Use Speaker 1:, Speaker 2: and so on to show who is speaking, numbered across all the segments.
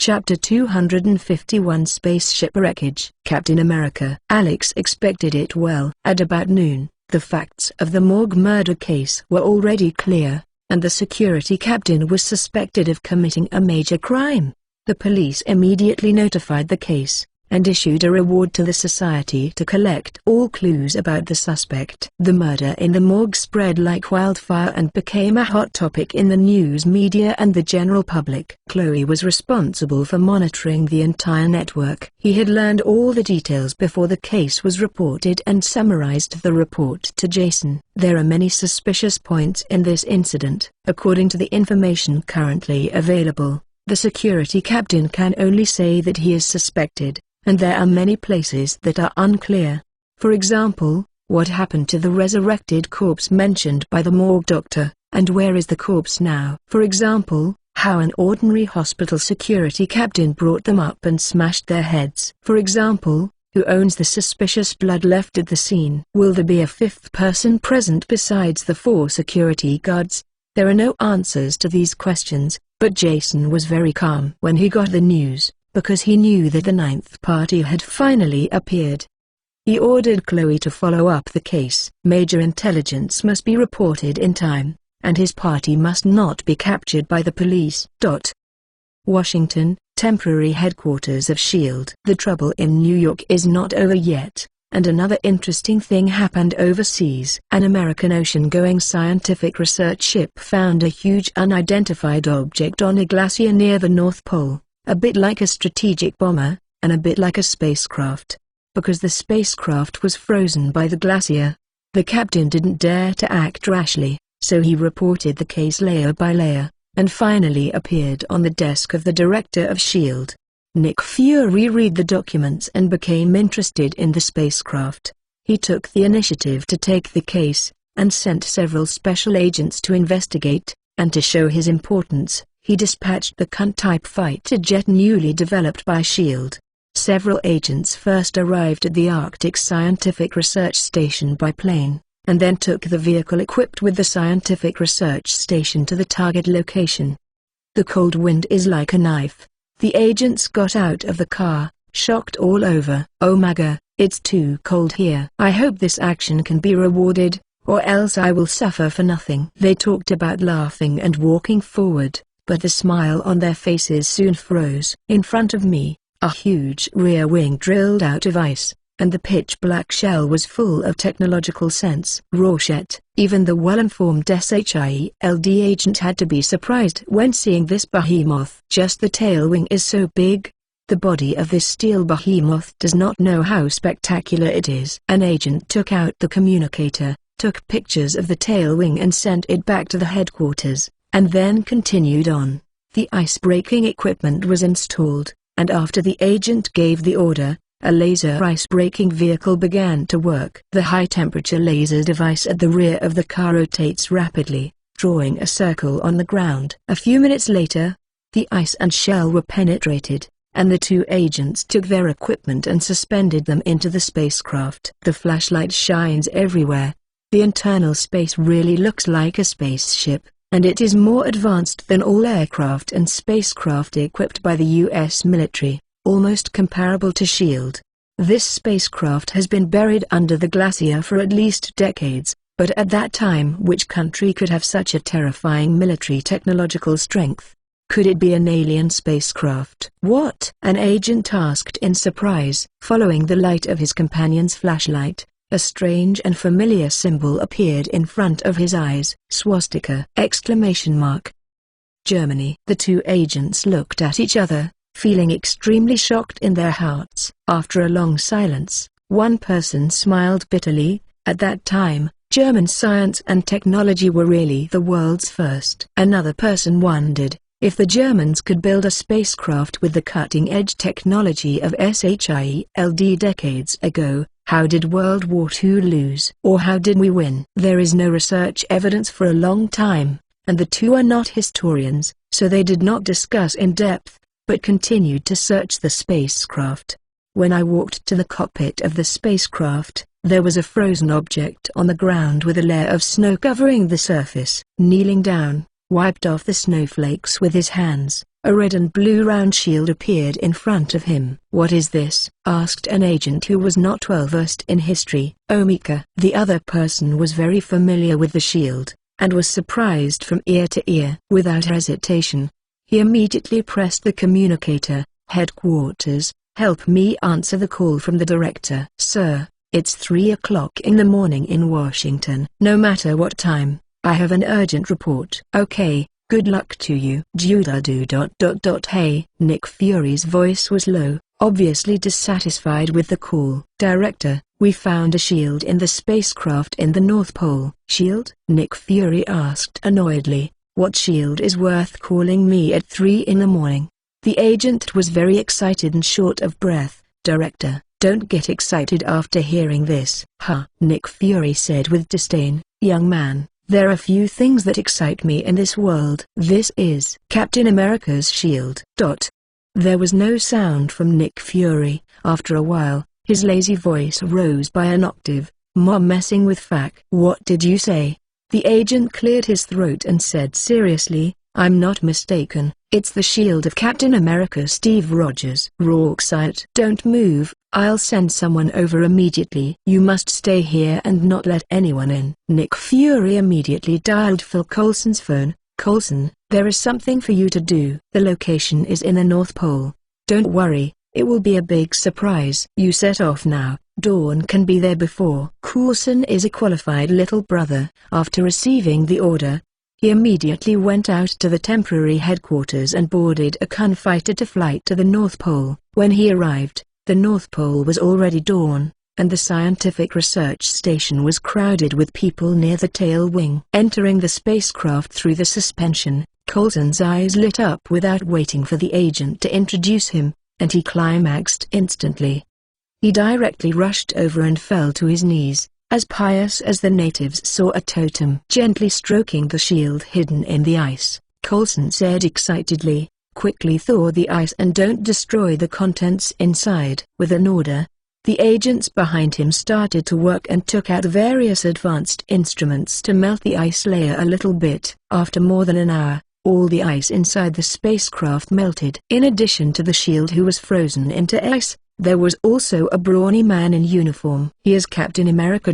Speaker 1: Chapter 251 Spaceship Wreckage. Captain America. Alex expected it well. At about noon, the facts of the Morgue murder case were already clear, and the security captain was suspected of committing a major crime. The police immediately notified the case, and issued a reward to the society to collect all clues about the suspect. The murder in the morgue spread like wildfire and became a hot topic in the news media and the general public. Chloe was responsible for monitoring the entire network. He had learned all the details before the case was reported and summarized the report to Jason. There are many suspicious points in this incident. According to the information currently available, the security captain can only say that he is suspected, and there are many places that are unclear. For example, what happened to the resurrected corpse mentioned by the morgue doctor, and where is the corpse now? For example, how an ordinary hospital security captain brought them up and smashed their heads. For example, who owns the suspicious blood left at the scene? Will there be a fifth person present besides the 4 security guards? There are no answers to these questions, but Jason was very calm when he got the news, because he knew that the 9th party had finally appeared. He ordered Chloe to follow up the case. Major intelligence must be reported in time, and his party must not be captured by the police. Washington, temporary headquarters of S.H.I.E.L.D. The trouble in New York is not over yet, and another interesting thing happened overseas. An American ocean-going scientific research ship found a huge unidentified object on a glacier near the North Pole. A bit like a strategic bomber, and a bit like a spacecraft. Because the spacecraft was frozen by the glacier, the captain didn't dare to act rashly, so he reported the case layer by layer, and finally appeared on the desk of the director of S.H.I.E.L.D. Nick Fury read the documents and became interested in the spacecraft. He took the initiative to take the case, and sent several special agents to investigate, and to show his importance, he dispatched the Kun-type fighter jet newly developed by S.H.I.E.L.D. Several agents first arrived at the Arctic Scientific Research Station by plane, and then took the vehicle equipped with the Scientific Research Station to the target location. The cold wind is like a knife. The agents got out of the car, shocked all over. "Oh Maga, it's too cold here. I hope this action can be rewarded, or else I will suffer for nothing." They talked about laughing and walking forward, but the smile on their faces soon froze. In front of me, a huge rear wing drilled out of ice, and the pitch-black shell was full of technological sense. Rorschach, even the well-informed S.H.I.E.L.D. agent had to be surprised when seeing this behemoth. Just the tail wing is so big. The body of this steel behemoth does not know how spectacular it is. An agent took out the communicator, took pictures of the tail wing and sent it back to the headquarters, and then continued on. The ice-breaking equipment was installed, and after the agent gave the order, a laser ice-breaking vehicle began to work. The high-temperature laser device at the rear of the car rotates rapidly, drawing a circle on the ground. A few minutes later, the ice and shell were penetrated, and the 2 agents took their equipment and suspended them into the spacecraft. The flashlight shines everywhere. The internal space really looks like a spaceship, and it is more advanced than all aircraft and spacecraft equipped by the U.S. military, almost comparable to S.H.I.E.L.D. This spacecraft has been buried under the glacier for at least decades, but at that time which country could have such a terrifying military technological strength? Could it be an alien spacecraft? What? An agent asked in surprise. Following the light of his companion's flashlight, a strange and familiar symbol appeared in front of his eyes. Swastika! Germany. The 2 agents looked at each other, feeling extremely shocked in their hearts. After a long silence, one person smiled bitterly. At that time, German science and technology were really the world's first. Another person wondered, if the Germans could build a spacecraft with the cutting-edge technology of S.H.I.E.L.D. decades ago, how did World War II lose? Or how did we win? There is no research evidence for a long time, and the 2 are not historians, so they did not discuss in depth, but continued to search the spacecraft. When I walked to the cockpit of the spacecraft, there was a frozen object on the ground with a layer of snow covering the surface. Kneeling down, wiped off the snowflakes with his hands, A red and blue round shield appeared in front of him. "What is this?" asked an agent who was not well versed in history. "Omega." The other person was very familiar with the shield, and was surprised from ear to ear. Without hesitation, he immediately pressed the communicator. "Headquarters, help me answer the call from the director." "Sir, it's 3 o'clock in the morning in Washington." "No matter what time, I have an urgent report." "Okay, good luck to you." Hey." Nick Fury's voice was low, obviously dissatisfied with the call. "Director, we found a shield in the spacecraft in the North Pole." "Shield?" Nick Fury asked annoyedly. "What shield is worth calling me at 3 in the morning?" The agent was very excited and short of breath. "Director, don't get excited after hearing this." "Huh," Nick Fury said with disdain. "Young man, there are few things that excite me in this world." "This is Captain America's shield." There was no sound from Nick Fury. After a while, his lazy voice rose by an octave. "Mom messing with fac." "What did you say?" The agent cleared his throat and said seriously, "I'm not mistaken, it's the shield of Captain America Steve Rogers." "Roxite, don't move, I'll send someone over immediately." "You must stay here and not let anyone in." Nick Fury immediately dialed Phil Coulson's phone. "Coulson, there is something for you to do." "The location is in the North Pole. Don't worry, it will be a big surprise." "You set off now, Dawn can be there before." Coulson is a qualified little brother. After receiving the order, he immediately went out to the temporary headquarters and boarded a gunfighter to flight to the North Pole. When he arrived, the North Pole was already dawn, and the scientific research station was crowded with people near the tail wing. Entering the spacecraft through the suspension, Coulson's eyes lit up without waiting for the agent to introduce him, and he climaxed instantly. He directly rushed over and fell to his knees, as pious as the natives saw a totem. Gently stroking the shield hidden in the ice, Coulson said excitedly, "Quickly thaw the ice and don't destroy the contents inside." With an order, the agents behind him started to work and took out various advanced instruments to melt the ice layer a little bit. After more than an hour, all the ice inside the spacecraft melted. In addition to the shield who was frozen into ice, there was also a brawny man in uniform. "He is Captain America.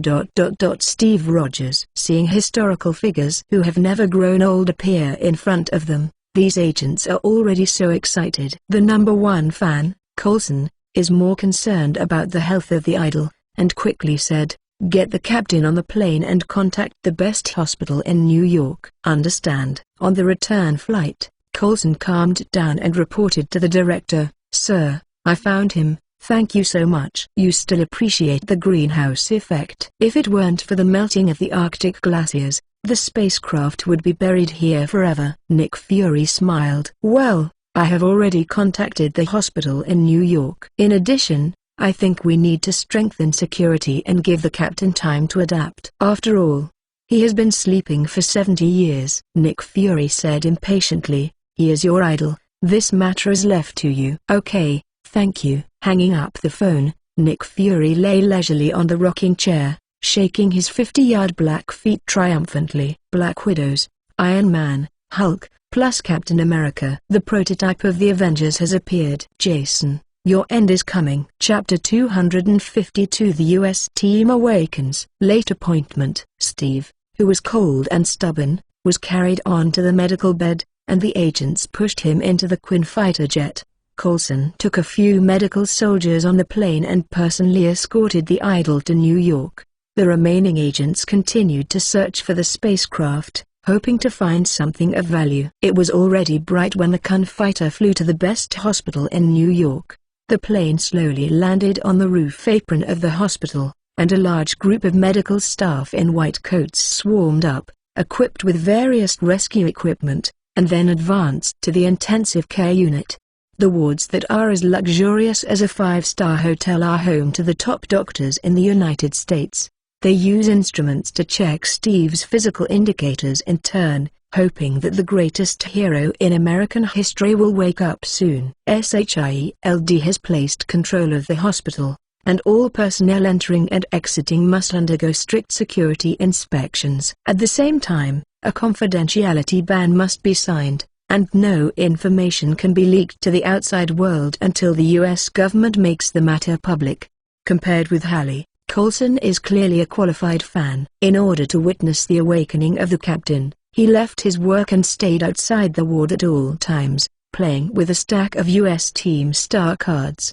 Speaker 1: Steve Rogers." Seeing historical figures who have never grown old appear in front of them, these agents are already so excited. The #1 fan, Coulson, is more concerned about the health of the idol, and quickly said, "Get the captain on the plane and contact the best hospital in New York." "Understand." On the return flight, Coulson calmed down and reported to the director, "Sir, I found him. Thank you so much." "You still appreciate the greenhouse effect?" "If it weren't for the melting of the Arctic glaciers, the spacecraft would be buried here forever." Nick Fury smiled. "Well, I have already contacted the hospital in New York. In addition, I think we need to strengthen security and give the captain time to adapt. After all, he has been sleeping for 70 years." Nick Fury said impatiently, "He is your idol. This matter is left to you." "Okay, thank you." Hanging up the phone, Nick Fury lay leisurely on the rocking chair, shaking his 50-yard black feet triumphantly. Black Widows, Iron Man, Hulk, plus Captain America. The prototype of the Avengers has appeared. "Jason, your end is coming." Chapter 252. The U.S. team awakens. Late appointment. Steve, who was cold and stubborn, was carried onto the medical bed, and the agents pushed him into the Quinn fighter jet. Coulson took a few medical soldiers on the plane and personally escorted the idol to New York. The remaining agents continued to search for the spacecraft, hoping to find something of value. It was already bright when the gunfighter flew to the best hospital in New York. The plane slowly landed on the roof apron of the hospital, and a large group of medical staff in white coats swarmed up, equipped with various rescue equipment, and then advanced to the intensive care unit. The wards that are as luxurious as a 5-star hotel are home to the top doctors in the United States. They use instruments to check Steve's physical indicators in turn, hoping that the greatest hero in American history will wake up soon. SHIELD has placed control of the hospital, and all personnel entering and exiting must undergo strict security inspections. At the same time, a confidentiality ban must be signed, and no information can be leaked to the outside world until the US government makes the matter public. Compared with Hallie, Coulson is clearly a qualified fan. In order to witness the awakening of the captain, he left his work and stayed outside the ward at all times, playing with a stack of US Team Star cards.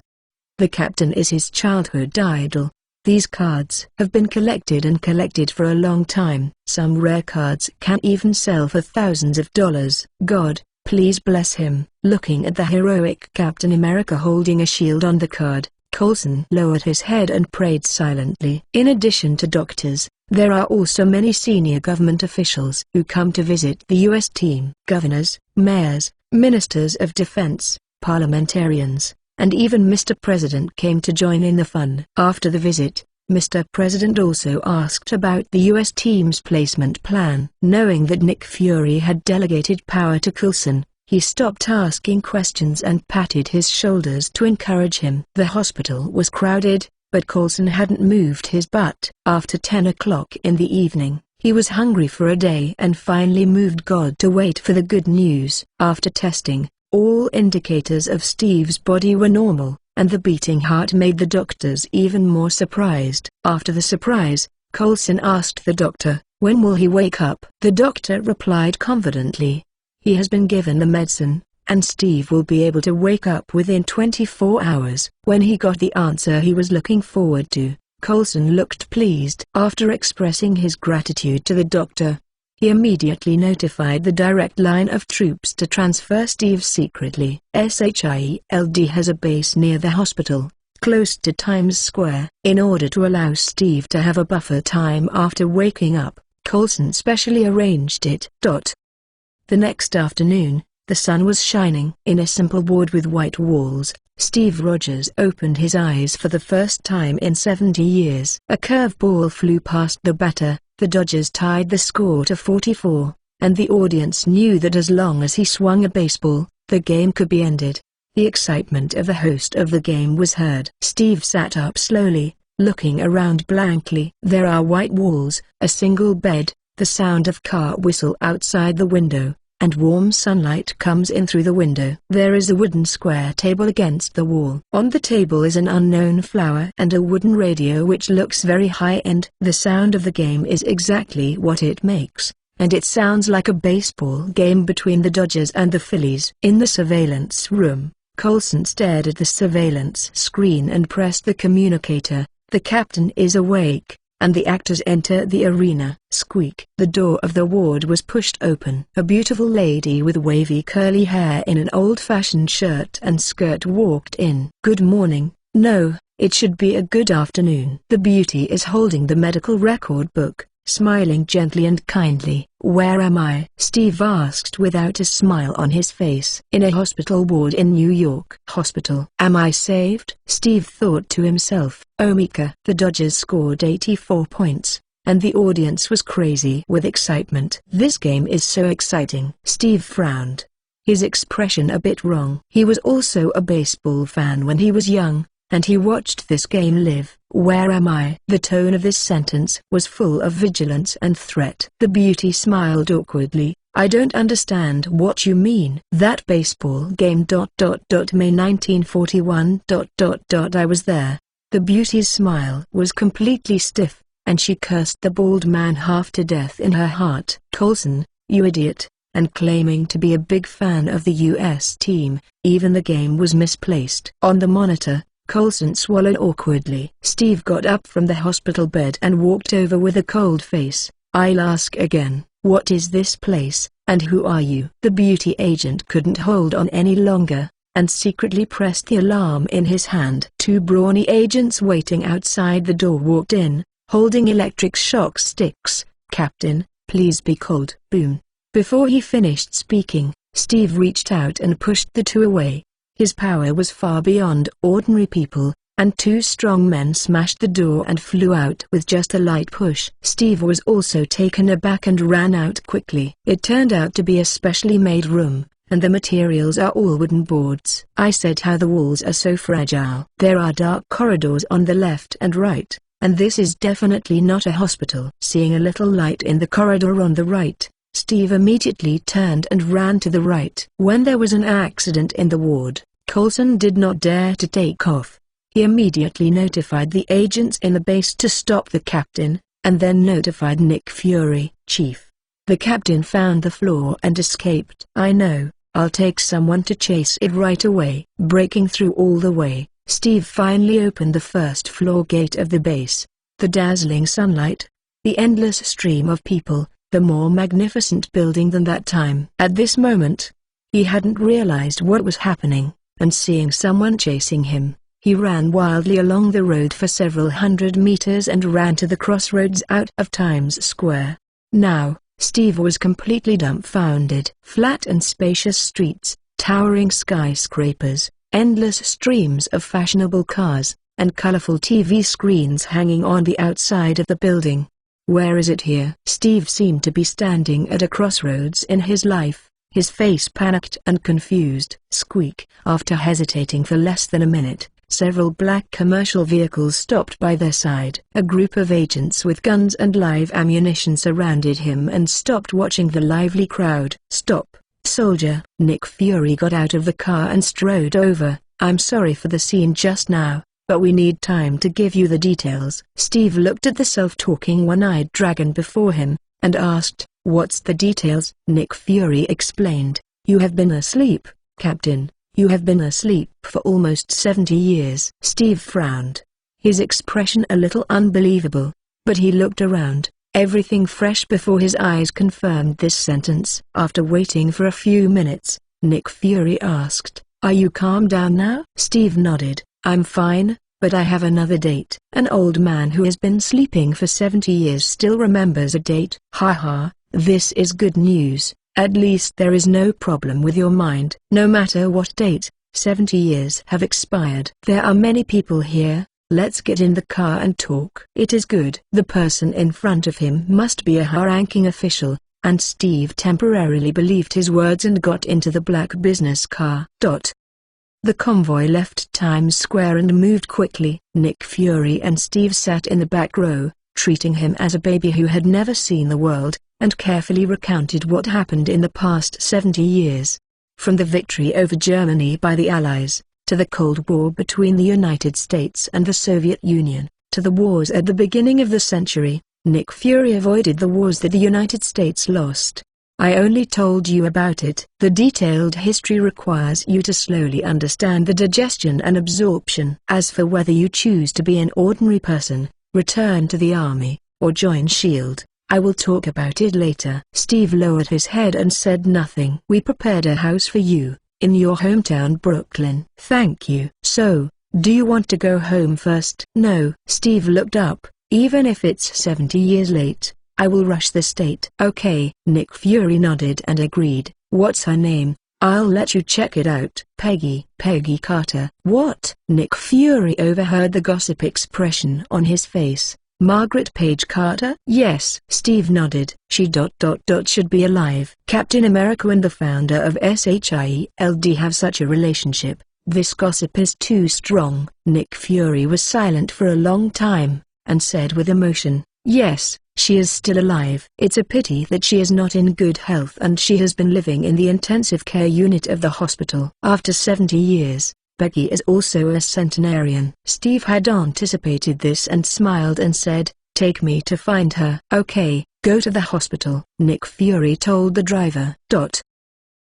Speaker 1: The captain is his childhood idol. These cards have been collected and collected for a long time. Some rare cards can even sell for thousands of dollars. God, please bless him. Looking at the heroic Captain America holding a shield on the card, Coulson lowered his head and prayed silently. In addition to doctors, there are also many senior government officials who come to visit the U.S. team. Governors, mayors, ministers of defense, parliamentarians, and even Mr. President came to join in the fun. After the visit, Mr. President also asked about the U.S. team's placement plan. Knowing that Nick Fury had delegated power to Coulson, he stopped asking questions and patted his shoulders to encourage him. The hospital was crowded, but Coulson hadn't moved his butt. After 10 o'clock in the evening, he was hungry for a day and finally moved God to wait for the good news. After testing, all indicators of Steve's body were normal, and the beating heart made the doctors even more surprised. After the surprise, Coulson asked the doctor, "When will he wake up?" The doctor replied confidently, "He has been given the medicine, and Steve will be able to wake up within 24 hours." When he got the answer he was looking forward to, Coulson looked pleased. After expressing his gratitude to the doctor, he immediately notified the direct line of troops to transfer Steve secretly. SHIELD has a base near the hospital, close to Times Square. In order to allow Steve to have a buffer time after waking up, Coulson specially arranged it. The next afternoon, the sun was shining. In a simple ward with white walls, Steve Rogers opened his eyes for the first time in 70 years. A curveball flew past the batter. The Dodgers tied the score to 44, and the audience knew that as long as he swung a baseball, the game could be ended. The excitement of the host of the game was heard. Steve sat up slowly, looking around blankly. There are white walls, a single bed, the sound of car whistle outside the window, and warm sunlight comes in through the window. There is a wooden square table against the wall. On the table is an unknown flower and a wooden radio which looks very high-end. The sound of the game is exactly what it makes, and it sounds like a baseball game between the Dodgers and the Phillies. In the surveillance room, Coulson stared at the surveillance screen and pressed the communicator. The captain is awake, and the actors enter the arena. Squeak! The door of the ward was pushed open. A beautiful lady with wavy curly hair in an old-fashioned shirt and skirt walked in. "Good morning." "No, it should be a good afternoon." The beauty is holding the medical record book, smiling gently and kindly. "Where am I?" Steve asked without a smile on his face. "In a hospital ward in New York." "Hospital? Am I saved?" Steve thought to himself. "Oh Mika." The Dodgers scored 84 points, and the audience was crazy with excitement. "This game is so exciting." Steve frowned, his expression a bit wrong. He was also a baseball fan when he was young, and he watched this game live. "Where am I?" The tone of this sentence was full of vigilance and threat. The beauty smiled awkwardly. "I don't understand what you mean." "That baseball game May 1941 I was there." The beauty's smile was completely stiff, and she cursed the bald man half to death in her heart. "Coulson, you idiot," and claiming to be a big fan of the U.S. team, even the game was misplaced. On the monitor, Coulson swallowed awkwardly. Steve got up from the hospital bed and walked over with a cold face. "I'll ask again, what is this place, and who are you?" The beauty agent couldn't hold on any longer, and secretly pressed the alarm in his hand. Two brawny agents waiting outside the door walked in, holding electric shock sticks. "Captain, please be cold." Boom. Before he finished speaking, Steve reached out and pushed the two away. His power was far beyond ordinary people, and two strong men smashed the door and flew out with just a light push. Steve was also taken aback and ran out quickly. It turned out to be a specially made room, and the materials are all wooden boards. "I said how the walls are so fragile." There are dark corridors on the left and right, and this is definitely not a hospital. Seeing a little light in the corridor on the right, Steve immediately turned and ran to the right. When there was an accident in the ward, Coulson did not dare to take off. He immediately notified the agents in the base to stop the captain, and then notified Nick Fury. "Chief, the captain found the floor and escaped." "I know, I'll take someone to chase it right away." Breaking through all the way, Steve finally opened the first floor gate of the base. The dazzling sunlight, the endless stream of people, the more magnificent building than that time. At this moment, he hadn't realized what was happening, and seeing someone chasing him, he ran wildly along the road for several hundred meters and ran to the crossroads out of Times Square. Now, Steve was completely dumbfounded. Flat and spacious streets, towering skyscrapers, endless streams of fashionable cars, and colorful TV screens hanging on the outside of the building. Where is it here? Steve seemed to be standing at a crossroads in his life, his face panicked and confused. Squeak. After hesitating for less than a minute, several black commercial vehicles stopped by their side. A group of agents with guns and live ammunition surrounded him and stopped watching the lively crowd. "Stop, soldier." Nick Fury got out of the car and strode over. "I'm sorry for the scene just now, but we need time to give you the details." Steve looked at the self-talking one-eyed dragon before him, and asked, "What's the details?" Nick Fury explained, "You have been asleep, Captain. You have been asleep for almost 70 years. Steve frowned, his expression a little unbelievable, but he looked around. Everything fresh before his eyes confirmed this sentence. After waiting for a few minutes, Nick Fury asked, "Are you calm down now?" Steve nodded. "I'm fine, but I have another date." An old man who has been sleeping for 70 years still remembers a date. Haha, this is good news. At least there is no problem with your mind. No matter what date, 70 years have expired. There are many people here. Let's get in the car and talk. It is good. The person in front of him must be a high-ranking official, and Steve temporarily believed his words and got into the black business car. The convoy left Times Square and moved quickly. Nick Fury and Steve sat in the back row, treating him as a baby who had never seen the world, and carefully recounted what happened in the past 70 years. From the victory over Germany by the Allies, to the Cold War between the United States and the Soviet Union, to the wars at the beginning of the century, Nick Fury avoided the wars that the United States lost. I only told you about it. The detailed history requires you to slowly understand the digestion and absorption. As for whether you choose to be an ordinary person, return to the army, or join SHIELD, I will talk about it later. Steve lowered his head and said nothing. "We prepared a house for you, in your hometown Brooklyn." "Thank you." "So, do you want to go home first?" "No." Steve looked up. "Even if it's 70 years late, I will rush the state." "Okay." Nick Fury nodded and agreed. "What's her name? I'll let you check it out." "Peggy." "Peggy Carter." "What?" Nick Fury overheard the gossip expression on his face. "Margaret Page Carter?" "Yes." Steve nodded. "She should be alive." Captain America and the founder of SHIELD have such a relationship. This gossip is too strong. Nick Fury was silent for a long time, and said with emotion, "Yes, she is still alive. It's a pity that she is not in good health and she has been living in the intensive care unit of the hospital." After 70 years, Becky is also a centenarian. Steve had anticipated this and smiled and said, "Take me to find her." "Okay, go to the hospital," Nick Fury told the driver.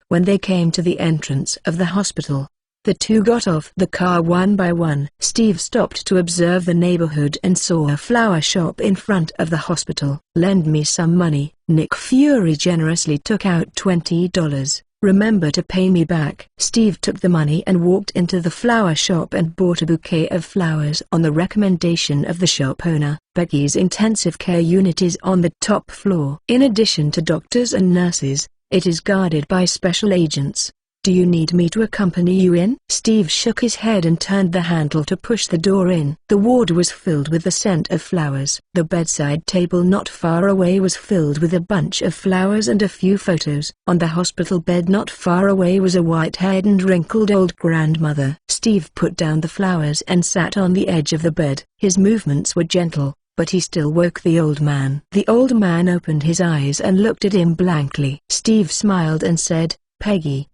Speaker 1: When they came to the entrance of the hospital, the two got off the car one by one. Steve stopped to observe the neighborhood and saw a flower shop in front of the hospital. "Lend me some money." Nick Fury generously took out $20. "Remember to pay me back." Steve took the money and walked into the flower shop and bought a bouquet of flowers on the recommendation of the shop owner. Becky's intensive care unit is on the top floor. In addition to doctors and nurses, it is guarded by special agents. "Do you need me to accompany you in?" Steve shook his head and turned the handle to push the door in. The ward was filled with the scent of flowers. The bedside table not far away was filled with a bunch of flowers and a few photos. On the hospital bed not far away was a white-haired and wrinkled old grandmother. Steve put down the flowers and sat on the edge of the bed. His movements were gentle, but he still woke the old man. The old man opened his eyes and looked at him blankly. Steve smiled and said, "Peggy."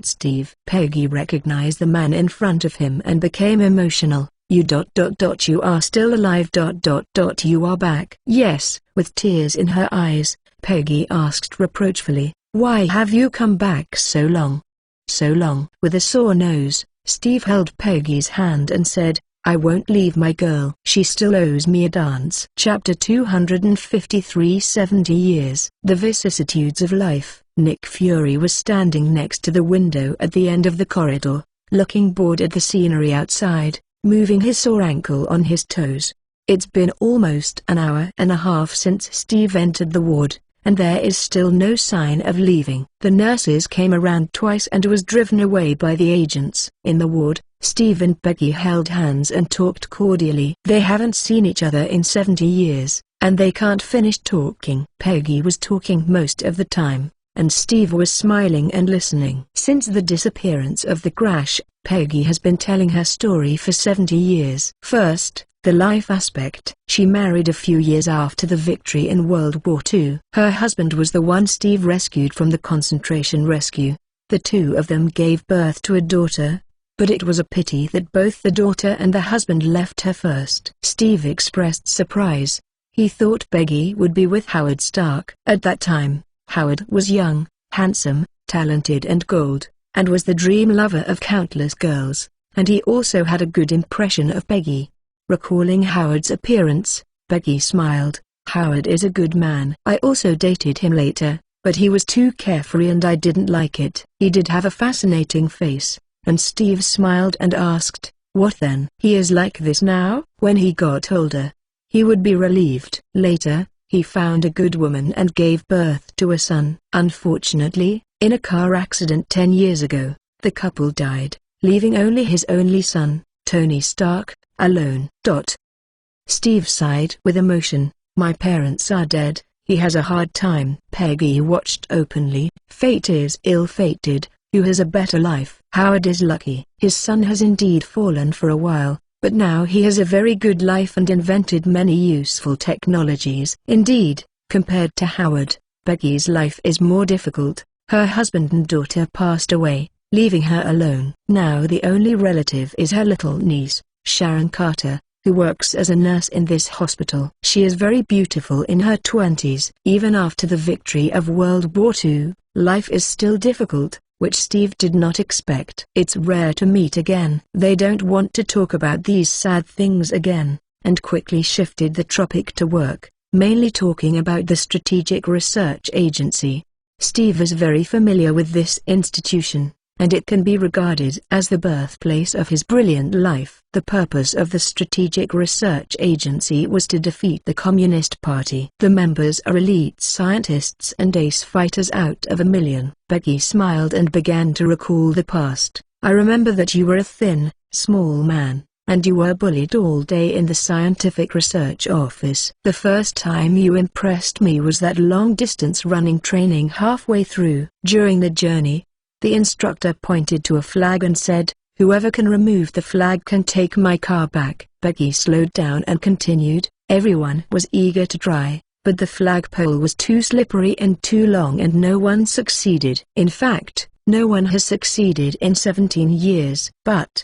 Speaker 1: Steve. Peggy recognized the man in front of him and became emotional. You are still alive. You are back. Yes. With tears in her eyes, Peggy asked reproachfully, "Why have you come back so long?" "So long." With a sore nose, Steve held Peggy's hand and said, "I won't leave my girl. She still owes me a dance." Chapter 253. 70 Years. The Vicissitudes of Life. Nick Fury was standing next to the window at the end of the corridor, looking bored at the scenery outside, moving his sore ankle on his toes. It's been almost an hour and a half since Steve entered the ward, and there is still no sign of leaving. The nurses came around twice and was driven away by the agents. In the ward, Steve and Peggy held hands and talked cordially. They haven't seen each other in 70 years, and they can't finish talking. Peggy was talking most of the time, and Steve was smiling and listening. Since the disappearance of the crash, Peggy has been telling her story for 70 years. First, the life aspect. She married a few years after the victory in World War II. Her husband was the one Steve rescued from the concentration rescue. The two of them gave birth to a daughter, but it was a pity that both the daughter and the husband left her first. Steve expressed surprise. He thought Peggy would be with Howard Stark. At that time, Howard was young, handsome, talented and gold, and was the dream lover of countless girls, and he also had a good impression of Peggy. Recalling Howard's appearance, Peggy smiled. "Howard is a good man. I also dated him later, but he was too carefree and I didn't like it. He did have a fascinating face." And Steve smiled and asked, "What then?" "He is like this now." When he got older, he would be relieved. Later, he found a good woman and gave birth to a son. Unfortunately, in a car accident 10 years ago, the couple died, leaving only his only son, Tony Stark, alone. Steve sighed with emotion. "My parents are dead. He has a hard time." Peggy watched openly. "Fate is ill-fated. Who has a better life?" "Howard is lucky. His son has indeed fallen for a while, but now he has a very good life and invented many useful technologies." Indeed, compared to Howard, Peggy's life is more difficult. Her husband and daughter passed away, leaving her alone. Now the only relative is her little niece, Sharon Carter, who works as a nurse in this hospital. She is very beautiful in her 20s. Even after the victory of World War II, life is still difficult, which Steve did not expect. It's rare to meet again. They don't want to talk about these sad things again, and quickly shifted the topic to work, mainly talking about the Strategic Research Agency. Steve is very familiar with this institution, and it can be regarded as the birthplace of his brilliant life. The purpose of the Strategic Research Agency was to defeat the Communist Party. The members are elite scientists and ace fighters out of a million. Peggy smiled and began to recall the past. "I remember that you were a thin, small man, and you were bullied all day in the scientific research office. The first time you impressed me was that long-distance running training halfway through. During the journey, the instructor pointed to a flag and said, 'Whoever can remove the flag can take my car back.'" Peggy slowed down and continued, "Everyone was eager to try, but the flagpole was too slippery and too long and no one succeeded. In fact, no one has succeeded in 17 years. But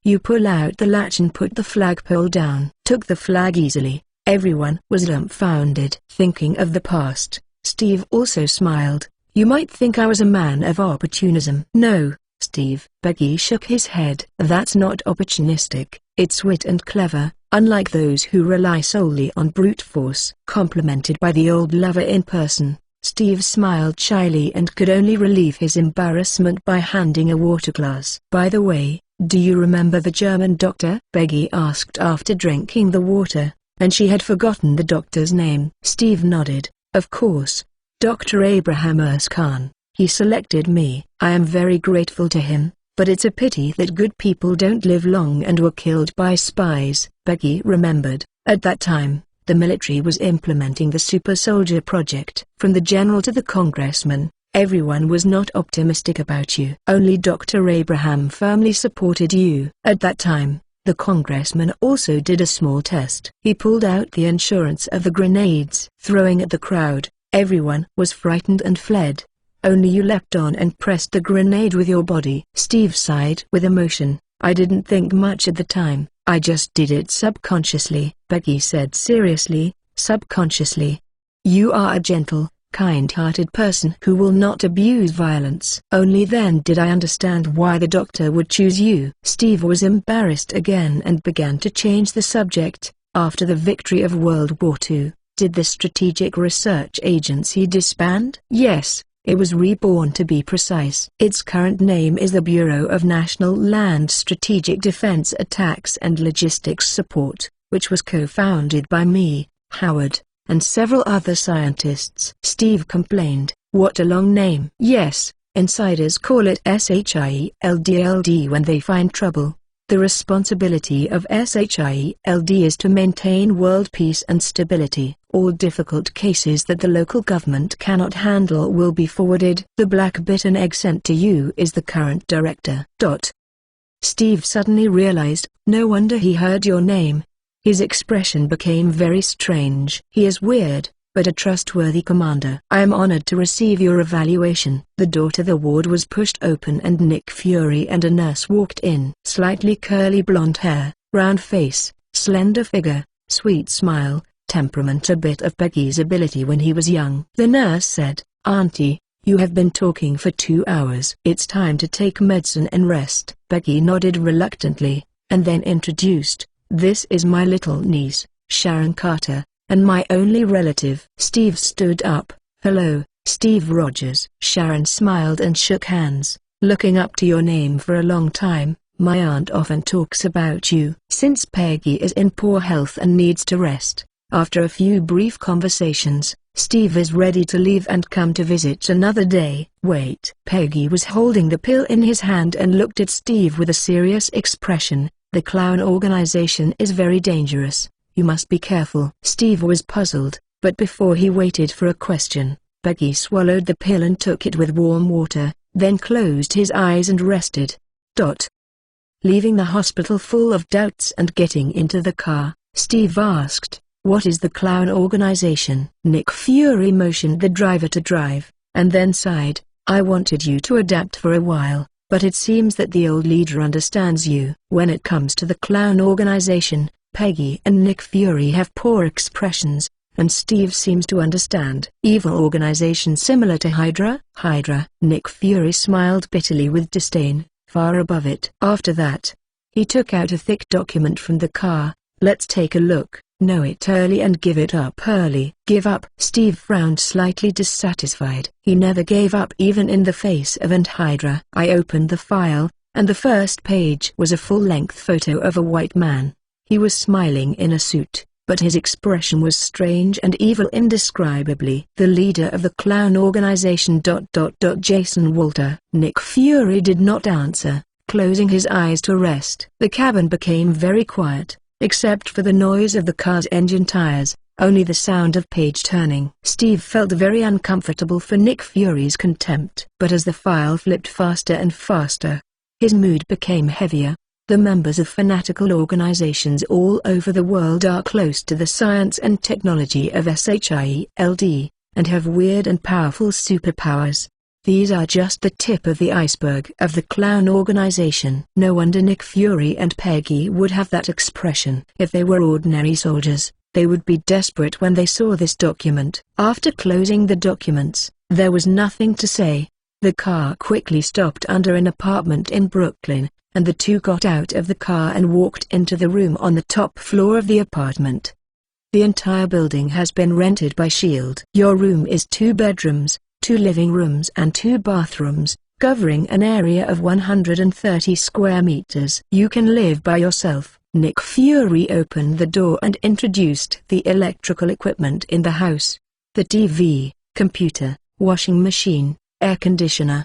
Speaker 1: you pull out the latch and put the flagpole down." Took the flag easily. Everyone was dumbfounded. Thinking of the past, Steve also smiled. "You might think I was a man of opportunism." "No, Steve." Peggy shook his head. "That's not opportunistic, it's wit and clever, unlike those who rely solely on brute force." Complimented by the old lover in person, Steve smiled shyly and could only relieve his embarrassment by handing a water glass. "By the way, do you remember the German doctor?" Peggy asked after drinking the water, and she had forgotten the doctor's name. Steve nodded. "Of course. Dr. Abraham Erskine. He selected me. I am very grateful to him, but it's a pity that good people don't live long and were killed by spies." Peggy remembered. At that time, the military was implementing the Super Soldier Project. From the general to the congressman, everyone was not optimistic about you. Only Dr. Abraham firmly supported you. At that time, The congressman also did a small test. He pulled out the insurance of the grenades, throwing at the crowd. Everyone was frightened and fled. Only you leapt on and pressed the grenade with your body. Steve sighed with emotion. I didn't think much at the time, I just did it subconsciously. Peggy said seriously, subconsciously. You are a gentle, kind-hearted person who will not abuse violence. Only then did I understand why the doctor would choose you. Steve was embarrassed again and began to change the subject. After the victory of World War II, did the Strategic Research Agency disband? Yes. It was reborn, to be precise. Its current name is the Bureau of National Land Strategic Defense Attacks and Logistics Support, which was co-founded by me, Howard, and several other scientists. Steve complained, what a long name. Yes, insiders call it SHIELD when they find trouble. The responsibility of SHIELD is to maintain world peace and stability. All difficult cases that the local government cannot handle will be forwarded. The black bitten egg sent to you is the current director. Steve suddenly realized, no wonder he heard your name. His expression became very strange. He is weird, but a trustworthy commander. I am honored to receive your evaluation. The door to the ward was pushed open and Nick Fury and a nurse walked in. Slightly curly blonde hair, round face, slender figure, sweet smile, temperament, a bit of Peggy's ability when he was young. The nurse said, Auntie, you have been talking for 2 hours. It's time to take medicine and rest. Peggy nodded reluctantly, and then introduced, this is my little niece, Sharon Carter, and my only relative. Steve stood up. Hello, Steve Rogers. Sharon smiled and shook hands. Looking up to your name for a long time. My aunt often talks about you. Since Peggy is in poor health and needs to rest, after a few brief conversations, Steve is ready to leave and come to visit another day. Wait. Peggy was holding the pill in his hand and looked at Steve with a serious expression. The clown organization is very dangerous. You must be careful. Steve was puzzled, but before he waited for a question, Peggy swallowed the pill and took it with warm water, then closed his eyes and rested. Leaving the hospital full of doubts and getting into the car, Steve asked, what is the clown organization? Nick Fury motioned the driver to drive, and then sighed, I wanted you to adapt for a while, but it seems that the old leader understands you. When it comes to the clown organization, Peggy and Nick Fury have poor expressions, and Steve seems to understand. Evil organization similar to Hydra? Hydra. Nick Fury smiled bitterly with disdain, far above it. After that, he took out a thick document from the car. Let's take a look. Know it early and give it up early. Give up? Steve frowned, slightly dissatisfied. He never gave up even in the face of Hydra. I opened the file, and the first page was a full-length photo of a white man. He was smiling in a suit, but his expression was strange and evil indescribably. The leader of the clown organization. Jason Walter. Nick Fury did not answer, closing his eyes to rest. The cabin became very quiet, except for the noise of the car's engine tires, only the sound of page turning. Steve felt very uncomfortable for Nick Fury's contempt. But as the file flipped faster and faster, his mood became heavier. The members of fanatical organizations all over the world are close to the science and technology of SHIELD, and have weird and powerful superpowers. These are just the tip of the iceberg of the clown organization. No wonder Nick Fury and Peggy would have that expression. If they were ordinary soldiers, they would be desperate when they saw this document. After closing the documents, there was nothing to say. The car quickly stopped under an apartment in Brooklyn, and the two got out of the car and walked into the room on the top floor of the apartment. The entire building has been rented by SHIELD. Your room is 2 bedrooms, 2 living rooms and 2 bathrooms, covering an area of 130 square meters. You can live by yourself. Nick Fury opened the door and introduced the electrical equipment in the house. The TV, computer, washing machine, air conditioner,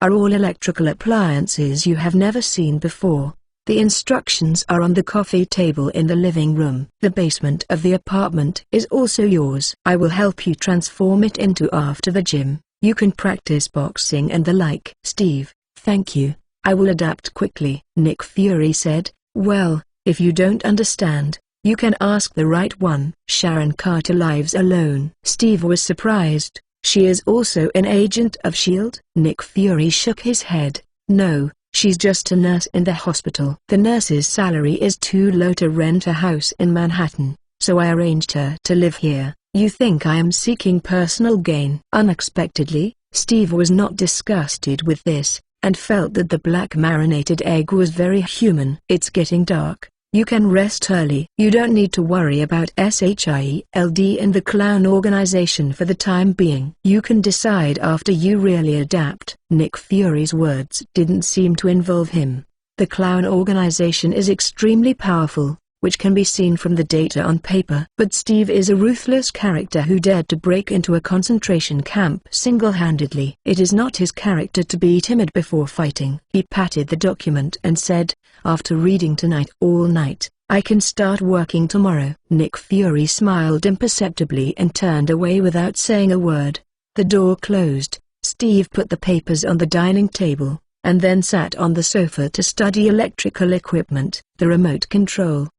Speaker 1: are all electrical appliances you have never seen before. The instructions are on the coffee table in the living room. The basement of the apartment is also yours. I will help you transform it into after the gym. You can practice boxing and the like. Steve, thank you. I will adapt quickly. Nick Fury said, well, If you don't understand, you can ask the right one. Sharon Carter lives alone. Steve was surprised. She is also an agent of S.H.I.E.L.D.? Nick Fury shook his head. No, she's just a nurse in the hospital. The nurse's salary is too low to rent a house in Manhattan, so I arranged her to live here. You think I am seeking personal gain? Unexpectedly, Steve was not disgusted with this, and felt that the black marinated egg was very human. It's getting dark. You can rest early. You don't need to worry about S.H.I.E.L.D. and the clown organization for the time being. You can decide after you really adapt. Nick Fury's words didn't seem to involve him. The clown organization is extremely powerful, which can be seen from the data on paper. But Steve is a ruthless character who dared to break into a concentration camp single-handedly. It is not his character to be timid before fighting. He patted the document and said, after reading tonight all night, I can start working tomorrow. Nick Fury smiled imperceptibly and turned away without saying a word. The door closed. Steve put the papers on the dining table, and then sat on the sofa to study electrical equipment. The remote control.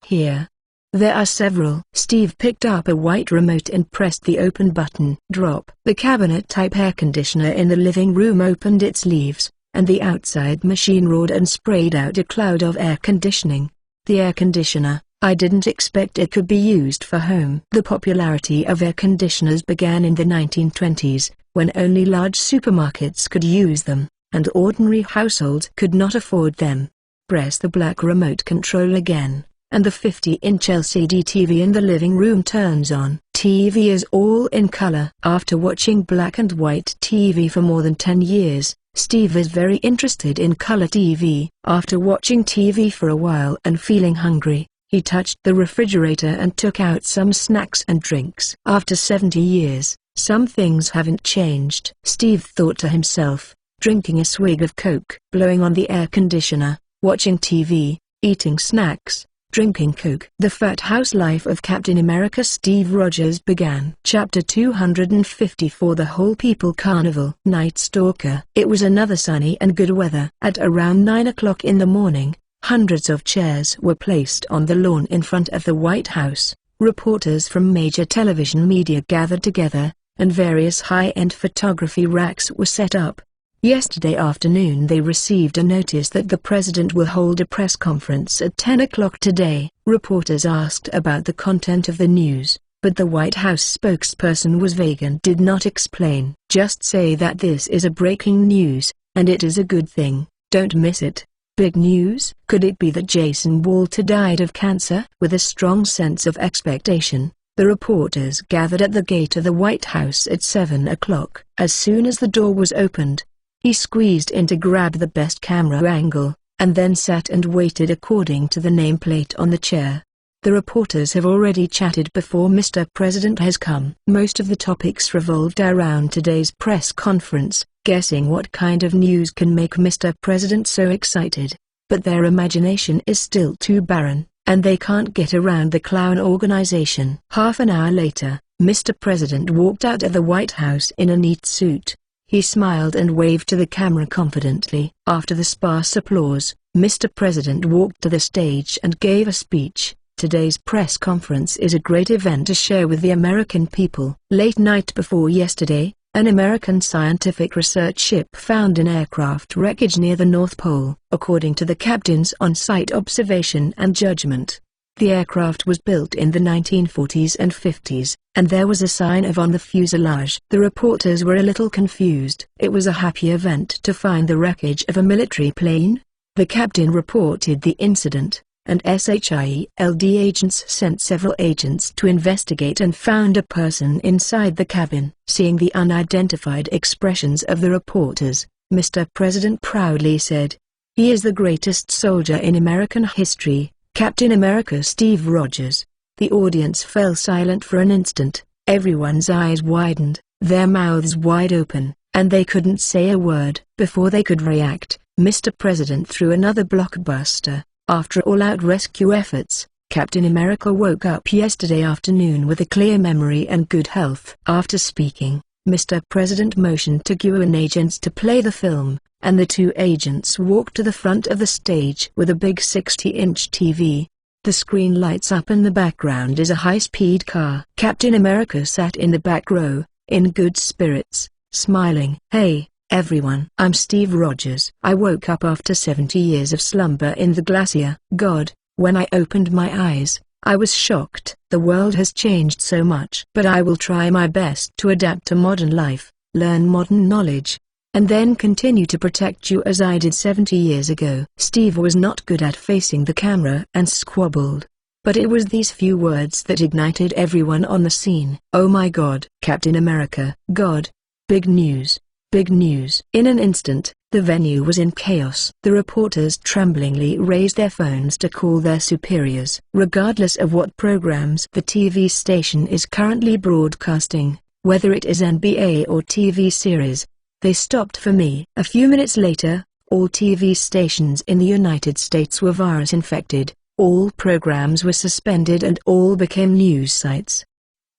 Speaker 1: Here. There are several. Steve picked up a white remote and pressed the open button. Drop. The cabinet-type air conditioner in the living room opened its leaves, and the outside machine roared and sprayed out a cloud of air conditioning. The air conditioner, I didn't expect it could be used for home. The popularity of air conditioners began in the 1920s, when only large supermarkets could use them, and ordinary households could not afford them. Press the black remote control again, and the 50-inch LCD TV in the living room turns on. TV is all in color. After watching black and white TV for more than 10 years, Steve is very interested in color TV. After watching TV for a while and feeling hungry, he touched the refrigerator and took out some snacks and drinks. After 70 years, some things haven't changed. Steve thought to himself, drinking a swig of Coke, blowing on the air conditioner, watching TV, eating snacks, drinking Coke. The Fat House Life of Captain America Steve Rogers began. Chapter 254 The Whole People Carnival. Night Stalker. It was another sunny and good weather. At around 9 o'clock in the morning, hundreds of chairs were placed on the lawn in front of the White House. Reporters from major television media gathered together, and various high-end photography racks were set up. Yesterday afternoon they received a notice that the president will hold a press conference at 10 o'clock today. Reporters asked about the content of the news, but the White House spokesperson was vague and did not explain. Just say that this is a breaking news, and it is a good thing. Don't miss it. Big news? Could it be that Jason Walter died of cancer? With a strong sense of expectation, the reporters gathered at the gate of the White House at 7 o'clock. As soon as the door was opened, he squeezed in to grab the best camera angle, and then sat and waited according to the nameplate on the chair. The reporters have already chatted before Mr. President has come. Most of the topics revolved around today's press conference, guessing what kind of news can make Mr. President so excited. But their imagination is still too barren, and they can't get around the clown organization. Half an hour later, Mr. President walked out of the White House in a neat suit. He smiled and waved to the camera confidently. After the sparse applause, Mr. President walked to the stage and gave a speech. Today's press conference is a great event to share with the American people. Late night before yesterday, an American scientific research ship found an aircraft wreckage near the North Pole. According to the captain's on-site observation and judgment, the aircraft was built in the 1940s and 50s, and there was a sign of on the fuselage. The reporters were a little confused. It was a happy event to find the wreckage of a military plane. The captain reported the incident, and S.H.I.E.L.D. agents sent several agents to investigate and found a person inside the cabin. Seeing the unidentified expressions of the reporters, Mr. President proudly said, "He is the greatest soldier in American history, Captain America Steve Rogers." The audience fell silent for an instant. Everyone's eyes widened, their mouths wide open, and they couldn't say a word. Before they could react, Mr. President threw another blockbuster. After all-out rescue efforts, Captain America woke up yesterday afternoon with a clear memory and good health. After speaking, Mr. President motioned to UN agents to play the film, and the two agents walked to the front of the stage with a big 60-inch TV. The screen lights up and the background is a high-speed car. Captain America sat in the back row, in good spirits, smiling. "Hey, everyone. I'm Steve Rogers. I woke up after 70 years of slumber in the glacier. God, when I opened my eyes, I was shocked. The world has changed so much. But I will try my best to adapt to modern life, learn modern knowledge, and then continue to protect you as I did 70 years ago." Steve was not good at facing the camera and squabbled. But it was these few words that ignited everyone on the scene. "Oh my God, Captain America. God. Big news. Big news." In an instant, the venue was in chaos. The reporters tremblingly raised their phones to call their superiors. Regardless of what programs the TV station is currently broadcasting, whether it is NBA or TV series, they stopped for me. A few minutes later, all TV stations in the United States were virus-infected, all programs were suspended and all became news sites.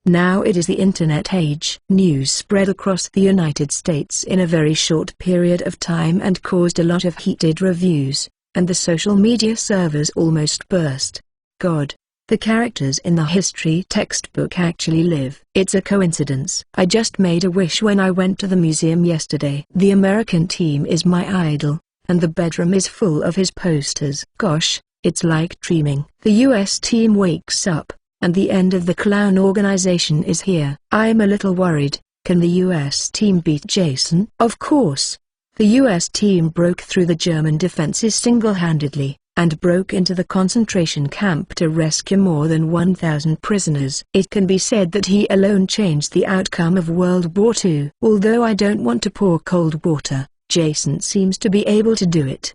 Speaker 1: Now it is the internet age. News spread across the United States in a very short period of time and caused a lot of heated reviews, and the social media servers almost burst. God. The characters in the history textbook actually live. It's a coincidence. I just made a wish when I went to the museum yesterday. The American team is my idol, and the bedroom is full of his posters. Gosh, it's like dreaming. The US team wakes up, and the end of the clown organization is here. I'm a little worried. Can the US team beat Jason? Of course. The US team broke through the German defenses single-handedly, and broke into the concentration camp to rescue more than 1,000 prisoners. It can be said that he alone changed the outcome of World War II. Although I don't want to pour cold water, Jason seems to be able to do it.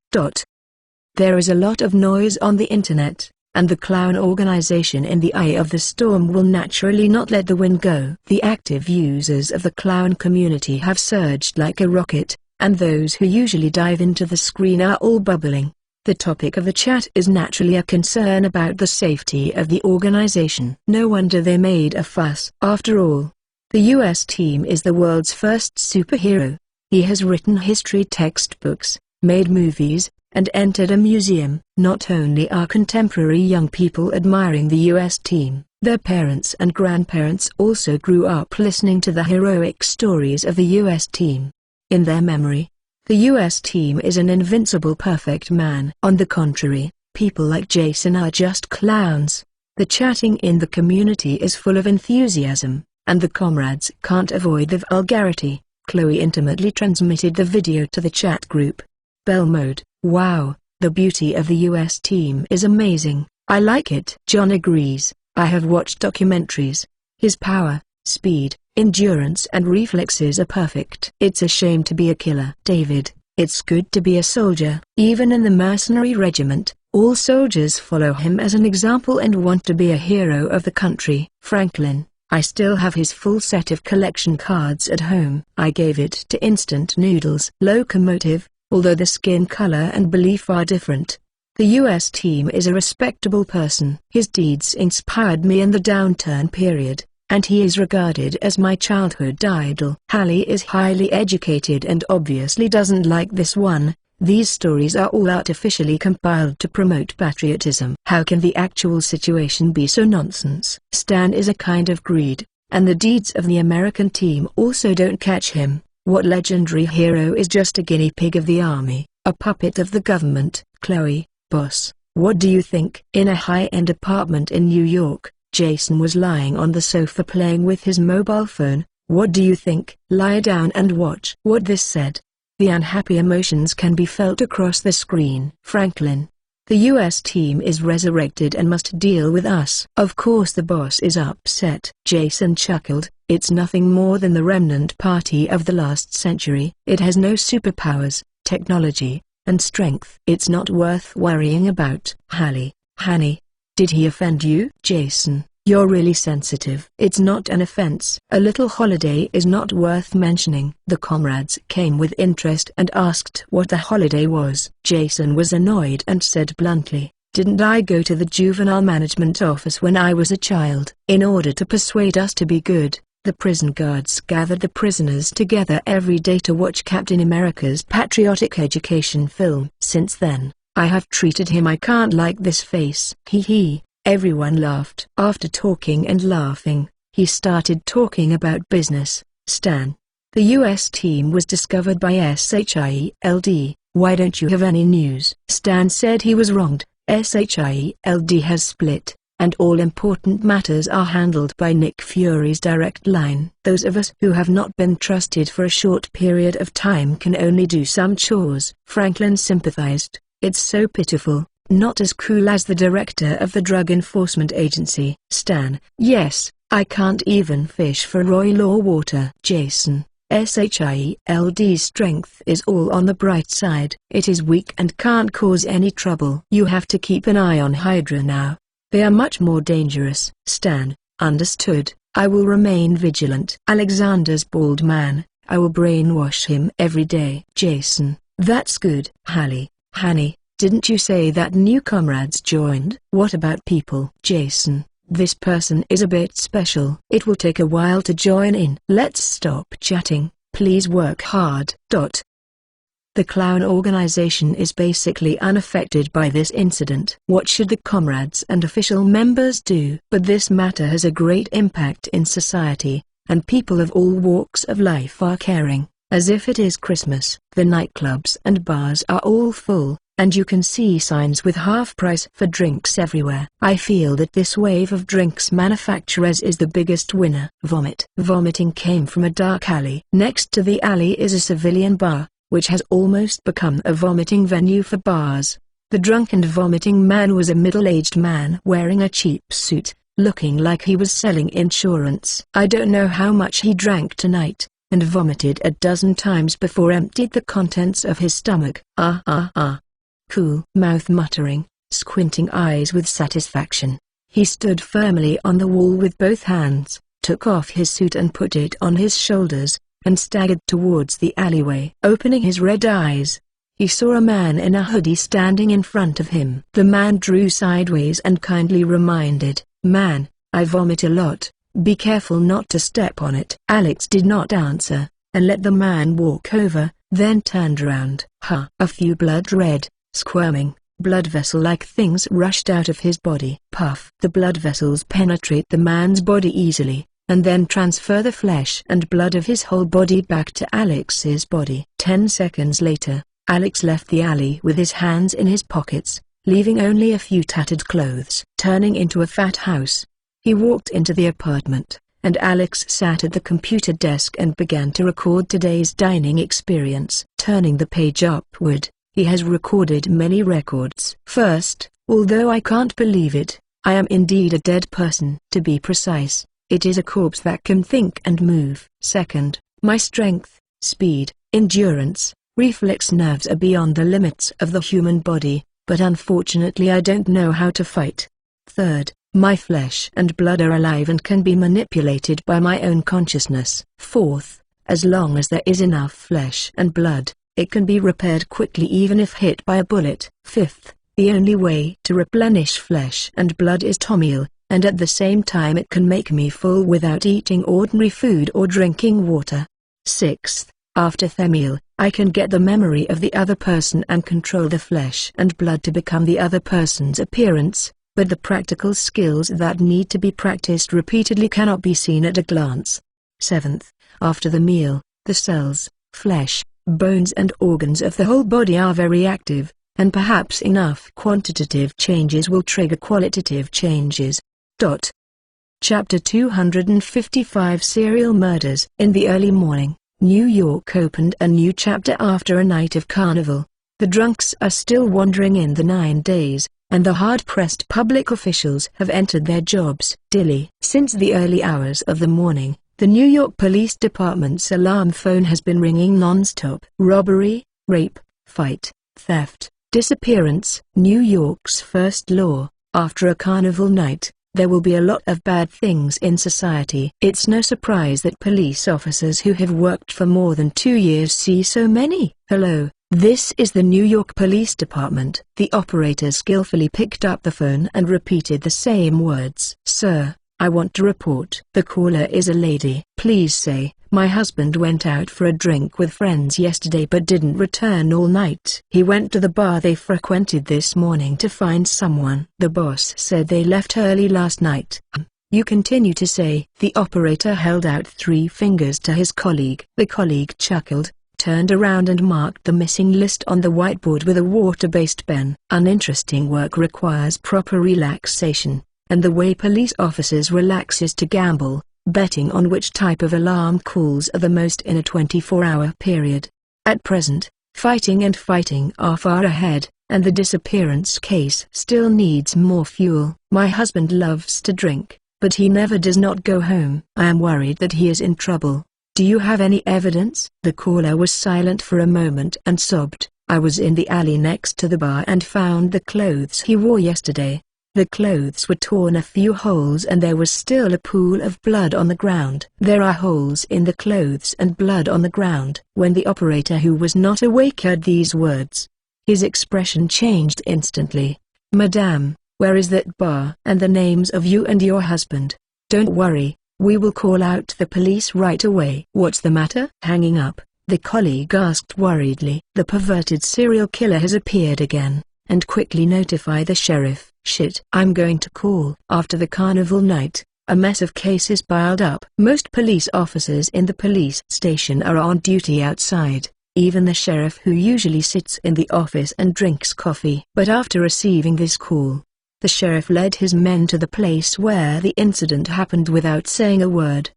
Speaker 1: There is a lot of noise on the internet, and the clown organization in the eye of the storm will naturally not let the wind go. The active users of the clown community have surged like a rocket, and those who usually dive into the screen are all bubbling. The topic of the chat is naturally a concern about the safety of the organization. No wonder they made a fuss. After all, the US team is the world's first superhero. He has written history textbooks, made movies, and entered a museum. Not only are contemporary young people admiring the US team, their parents and grandparents also grew up listening to the heroic stories of the US team. In their memory, the US team is an invincible perfect man. On the contrary, people like Jason are just clowns. The chatting in the community is full of enthusiasm, and the comrades can't avoid the vulgarity. Chloe intimately transmitted the video to the chat group. Bell mode. Wow, the beauty of the US team is amazing. I like it. John agrees. I have watched documentaries. His power, speed, endurance and reflexes are perfect. It's a shame to be a killer. David, it's good to be a soldier. Even in the mercenary regiment, all soldiers follow him as an example and want to be a hero of the country. Franklin, I still have his full set of collection cards at home. I gave it to Instant Noodles. Locomotive, although the skin color and belief are different, the US team is a respectable person. His deeds inspired me in the downturn period, and he is regarded as my childhood idol. Hallie is highly educated and obviously doesn't like this one. These stories are all artificially compiled to promote patriotism. How can the actual situation be so nonsense? Stan is a kind of greed, and the deeds of the American team also don't catch him. What legendary hero is just a guinea pig of the army, a puppet of the government? Chloe, boss, what do you think? In a high-end apartment in New York, Jason was lying on the sofa playing with his mobile phone. What do you think? Lie down and watch. What this said. The unhappy emotions can be felt across the screen. Franklin, the US team is resurrected and must deal with us. Of course the boss is upset. Jason chuckled. It's nothing more than the remnant party of the last century. It has no superpowers, technology, and strength. It's not worth worrying about. Hallie, Hanny, did he offend you? Jason, you're really sensitive. It's not an offense. A little holiday is not worth mentioning. The comrades came with interest and asked what the holiday was. Jason was annoyed and said bluntly, didn't I go to the juvenile management office when I was a child? In order to persuade us to be good, The prison guards gathered the prisoners together every day to watch Captain America's patriotic education film. Since then, I have treated him. I can't like this face. Hee hee. Everyone laughed. After talking and laughing, he started talking about business. Stan, the US team was discovered by SHIELD. Why don't you have any news? Stan said he was wronged. SHIELD has split, and all important matters are handled by Nick Fury's direct line. Those of us who have not been trusted for a short period of time can only do some chores. Franklin sympathized. It's so pitiful. Not as cool as the director of the Drug Enforcement Agency. Stan, yes, I can't even fish for Roy Law water. Jason, SHIELD's strength is all on the bright side. It is weak and can't cause any trouble. You have to keep an eye on Hydra now. They are much more dangerous. Stan, understood. I will remain vigilant. Alexander's bald man, I will brainwash him every day. Jason, that's good. Hanny, didn't you say that new comrades joined? What about people? Jason, this person is a bit special. It will take a while to join in. Let's stop chatting. Please work hard. The clown organization is basically unaffected by this incident. What should the comrades and official members do? But this matter has a great impact in society, and people of all walks of life are caring, as if it is Christmas. The nightclubs and bars are all full, and you can see signs with half price for drinks everywhere. I feel that this wave of drinks manufacturers is the biggest winner. Vomiting came from a dark alley. Next to the alley is a civilian bar, which has almost become a vomiting venue for bars. The drunk and vomiting man was a middle-aged man wearing a cheap suit, looking like he was selling insurance. I don't know how much he drank tonight, and vomited a dozen times before emptied the contents of his stomach. Cool mouth muttering, squinting eyes with satisfaction. He stood firmly on the wall with both hands, took off his suit and put it on his shoulders, and staggered towards the alleyway. Opening his red eyes, he saw a man in a hoodie standing in front of him. The man drew sideways and kindly reminded, "Man, I vomit a lot, be careful not to step on it." Alex did not answer, and let the man walk over, then turned around. A few blood-red, squirming, blood vessel-like things rushed out of his body. Puff. The blood vessels penetrate the man's body easily, and then transfer the flesh and blood of his whole body back to Alex's body. 10 seconds later, Alex left the alley with his hands in his pockets, leaving only a few tattered clothes. Turning into a fat house, he walked into the apartment, and Alex sat at the computer desk and began to record today's dining experience. Turning the page upward, he has recorded many records. First, although I can't believe it, I am indeed a dead person. To be precise, it is a corpse that can think and move. Second, my strength, speed, endurance, reflex nerves are beyond the limits of the human body, but unfortunately I don't know how to fight. Third, my flesh and blood are alive and can be manipulated by my own consciousness. Fourth, as long as there is enough flesh and blood, it can be repaired quickly even if hit by a bullet. Fifth, the only way to replenish flesh and blood is to meal, and at the same time it can make me full without eating ordinary food or drinking water. Sixth, after the meal, I can get the memory of the other person and control the flesh and blood to become the other person's appearance, but the practical skills that need to be practiced repeatedly cannot be seen at a glance. Seventh, after the meal, the cells, flesh, bones and organs of the whole body are very active, and perhaps enough quantitative changes will trigger qualitative changes. Chapter 255 Serial Murders. In the early morning, New York opened a new chapter after a night of carnival. The drunks are still wandering in the 9 days, and the hard-pressed public officials have entered their jobs daily. Since the early hours of the morning, the New York Police Department's alarm phone has been ringing non-stop. Robbery, rape, fight, theft, disappearance. New York's first law: after a carnival night, there will be a lot of bad things in society. It's no surprise that police officers who have worked for more than 2 years see so many. Hello, this is the New York Police Department. The operator skillfully picked up the phone and repeated the same words. Sir, I want to report. The caller is a lady. Please say, my husband went out for a drink with friends yesterday but didn't return all night. He went to the bar they frequented this morning to find someone. The boss said they left early last night. You continue to say. The operator held out 3 fingers to his colleague. The colleague chuckled, turned around and marked the missing list on the whiteboard with a water-based pen. Uninteresting work requires proper relaxation, and the way police officers relax is to gamble, betting on which type of alarm calls are the most in a 24-hour period. At present, fighting are far ahead, and the disappearance case still needs more fuel. My husband loves to drink, but he never does not go home. I am worried that he is in trouble. Do you have any evidence? The caller was silent for a moment and sobbed. I was in the alley next to the bar and found the clothes he wore yesterday. The clothes were torn a few holes and there was still a pool of blood on the ground. There are holes in the clothes and blood on the ground. When the operator, who was not awake, heard these words, his expression changed instantly. Madame, where is that bar? And the names of you and your husband. Don't worry, we will call out the police right away. What's the matter? Hanging up, the colleague asked worriedly. The perverted serial killer has appeared again, and quickly notify the sheriff. Shit. I'm going to call. After the carnival night, a mess of cases piled up. Most police officers in the police station are on duty outside, even the sheriff, who usually sits in the office and drinks coffee. But after receiving this call, the sheriff led his men to the place where the incident happened without saying a word.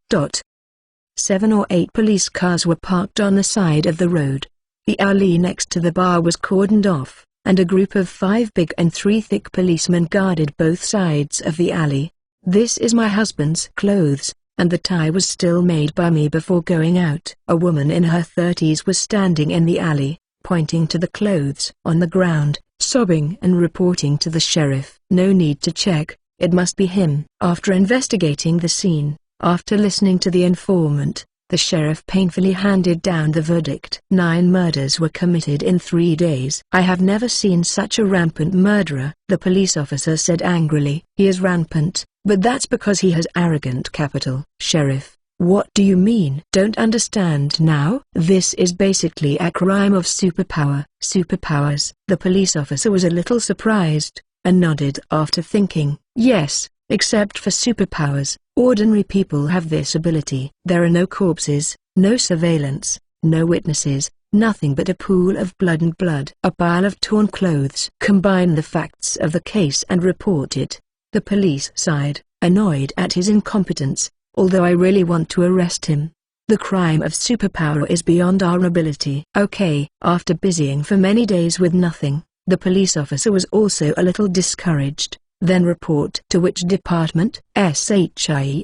Speaker 1: 7 or 8 police cars were parked on the side of the road. The alley next to the bar was cordoned off, and a group of 5 big and 3 thick policemen guarded both sides of the alley. This is my husband's clothes, and the tie was still made by me before going out. A woman in her 30s was standing in the alley, pointing to the clothes on the ground, sobbing and reporting to the sheriff. No need to check, it must be him. After investigating the scene, after listening to the informant, the sheriff painfully handed down the verdict. 9 murders were committed in 3 days. I have never seen such a rampant murderer, the police officer said angrily. He is rampant, but that's because he has arrogant capital. Sheriff, what do you mean? Don't understand now? This is basically a crime of superpower. Superpowers. The police officer was a little surprised, and nodded after thinking. Yes, except for superpowers, ordinary people have this ability. There are no corpses, no surveillance, no witnesses, nothing but a pool of blood and blood. A pile of torn clothes. Combine the facts of the case and report it. The police sighed, annoyed at his incompetence, although I really want to arrest him. The crime of superpower is beyond our ability. Okay. After busying for many days with nothing, the police officer was also a little discouraged. Then report. To which department? SHIELD.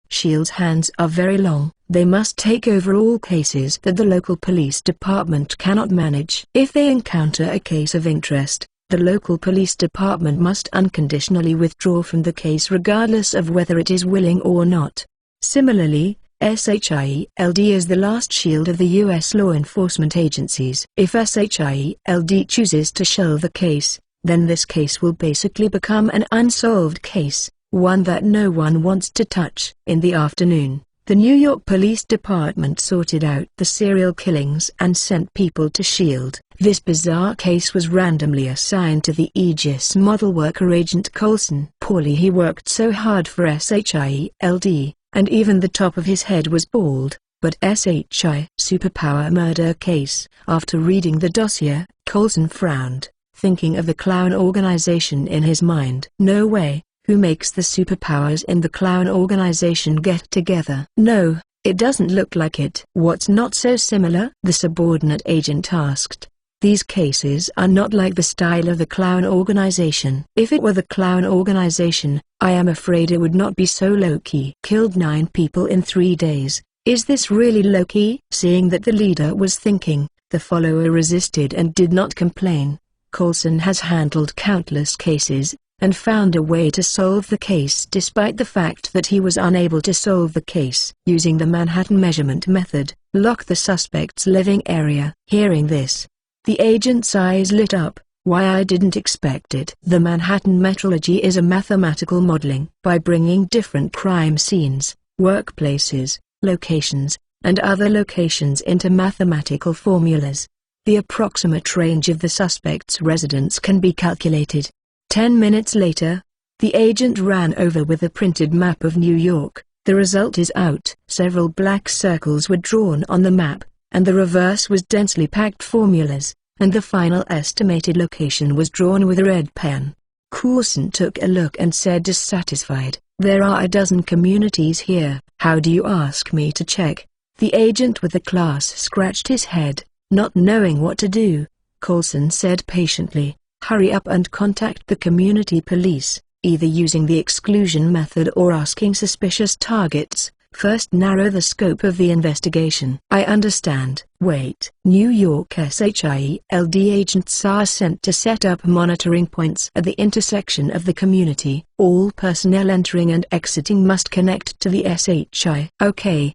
Speaker 1: Shield's hands are very long. They must take over all cases that the local police department cannot manage. If they encounter a case of interest, the local police department must unconditionally withdraw from the case regardless of whether it is willing or not. Similarly, SHIELD is the last shield of the U.S. law enforcement agencies. If SHIELD chooses to shelve the case, then this case will basically become an unsolved case, one that no one wants to touch. In the afternoon, the New York Police Department sorted out the serial killings and sent people to SHIELD. This bizarre case was randomly assigned to the Aegis model worker Agent Coulson. Poorly, he worked so hard for SHIELD, and even the top of his head was bald. But SHI superpower murder case. After reading the dossier, Coulson frowned, thinking of the clown organization in his mind. No way. Who makes the superpowers in the clown organization get together? No, it doesn't look like it. What's not so similar? The subordinate agent asked. These cases are not like the style of the clown organization. If it were the clown organization, I am afraid it would not be so low-key. Killed 9 people in 3 days. Is this really low-key? Seeing that the leader was thinking, the follower resisted and did not complain. Coulson has handled countless cases, and found a way to solve the case despite the fact that he was unable to solve the case. Using the Manhattan measurement method, lock the suspect's living area. Hearing this, the agent's eyes lit up, Why I didn't expect it. The Manhattan metallurgy is a mathematical modeling. By bringing different crime scenes, workplaces, locations, and other locations into mathematical formulas, the approximate range of the suspect's residence can be calculated. 10 minutes later, the agent ran over with a printed map of New York. The result is out. Several black circles were drawn on the map, and the reverse was densely packed formulas, and the final estimated location was drawn with a red pen. Coulson took a look and said dissatisfied, "There are a dozen communities here. How do you ask me to check?" The agent with the class scratched his head, not knowing what to do. Coulson said patiently, "Hurry up and contact the community police, either using the exclusion method or asking suspicious targets. First narrow the scope of the investigation." "I understand." "Wait." New York SHIELD agents are sent to set up monitoring points at the intersection of the community. All personnel entering and exiting must connect to the SHI. Okay.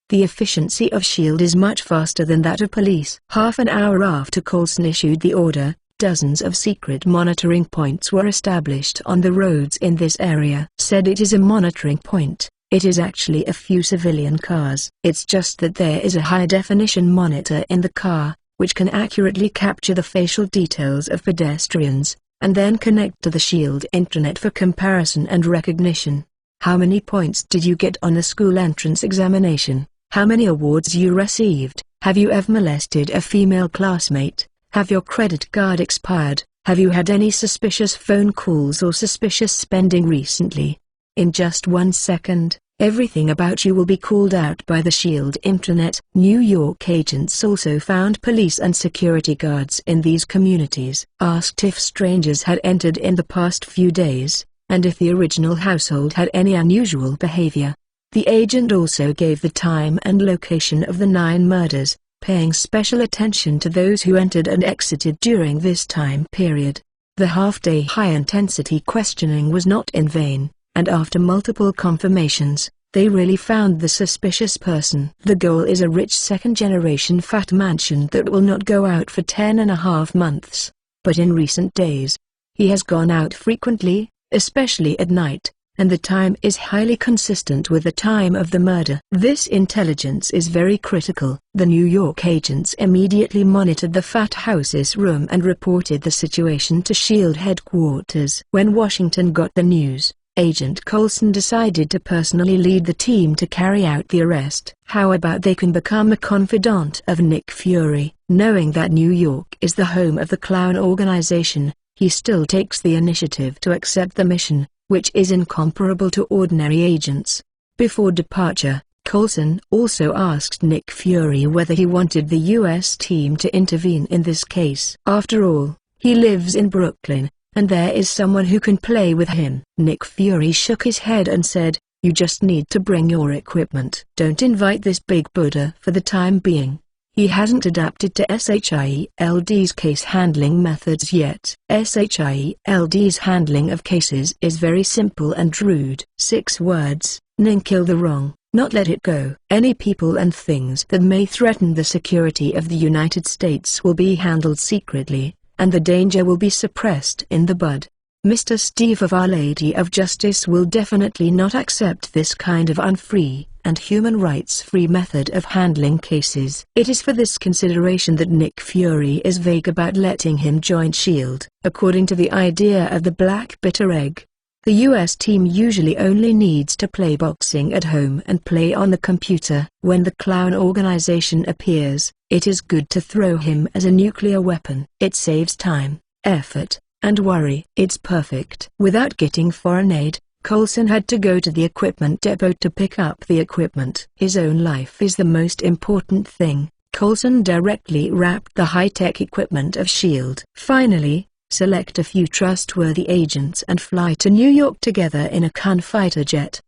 Speaker 1: The efficiency of SHIELD is much faster than that of police. Half an hour after Coulson issued the order, dozens of secret monitoring points were established on the roads in this area. Said it is a monitoring point. It is actually a few civilian cars. It's just that there is a high-definition monitor in the car, which can accurately capture the facial details of pedestrians, and then connect to the SHIELD intranet for comparison and recognition. How many points did you get on the school entrance examination? How many awards you received? Have you ever molested a female classmate? Have your credit card expired? Have you had any suspicious phone calls or suspicious spending recently? In just 1 second, everything about you will be called out by the SHIELD intranet. New York agents also found police and security guards in these communities. Asked if strangers had entered in the past few days, and if the original household had any unusual behavior. The agent also gave the time and location of the 9 murders, paying special attention to those who entered and exited during this time period. The half-day high-intensity questioning was not in vain, and after multiple confirmations, they really found the suspicious person. The goal is a rich second-generation fat mansion that will not go out for 10.5 months. But in recent days, he has gone out frequently, especially at night, and the time is highly consistent with the time of the murder. This intelligence is very critical. The New York agents immediately monitored the Fat House's room and reported the situation to SHIELD headquarters. When Washington got the news, Agent Coulson decided to personally lead the team to carry out the arrest. How about they can become a confidant of Nick Fury? Knowing that New York is the home of the clown organization, he still takes the initiative to accept the mission, which is incomparable to ordinary agents. Before departure, Coulson also asked Nick Fury whether he wanted the U.S. team to intervene in this case. After all, he lives in Brooklyn, and there is someone who can play with him. Nick Fury shook his head and said, "You just need to bring your equipment. Don't invite this big Buddha for the time being. He hasn't adapted to SHIELD's case handling methods yet." SHIELD's handling of cases is very simple and rude. 6 words: kill the wrong, not let it go. Any people and things that may threaten the security of the United States will be handled secretly, and the danger will be suppressed in the bud. Mr. Steve of Our Lady of Justice will definitely not accept this kind of unfree and human rights-free method of handling cases. It is for this consideration that Nick Fury is vague about letting him join SHIELD. According to the idea of the black bitter egg, the U.S. team usually only needs to play boxing at home and play on the computer. When the clown organization appears, it is good to throw him as a nuclear weapon. It saves time, effort, and worry. It's perfect. Without getting foreign aid, Coulson had to go to the equipment depot to pick up the equipment. His own life is the most important thing. Coulson directly wrapped the high-tech equipment of SHIELD. Finally, select a few trustworthy agents and fly to New York together in a fighter jet.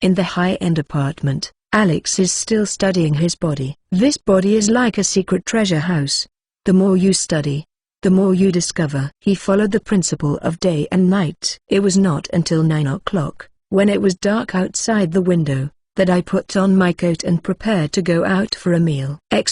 Speaker 1: In the high-end apartment, Alex is still studying his body. This body is like a secret treasure house. The more you study, the more you discover. He followed the principle of day and night. It was not until 9 o'clock, when it was dark outside the window, that I put on my coat and prepared to go out for a meal! At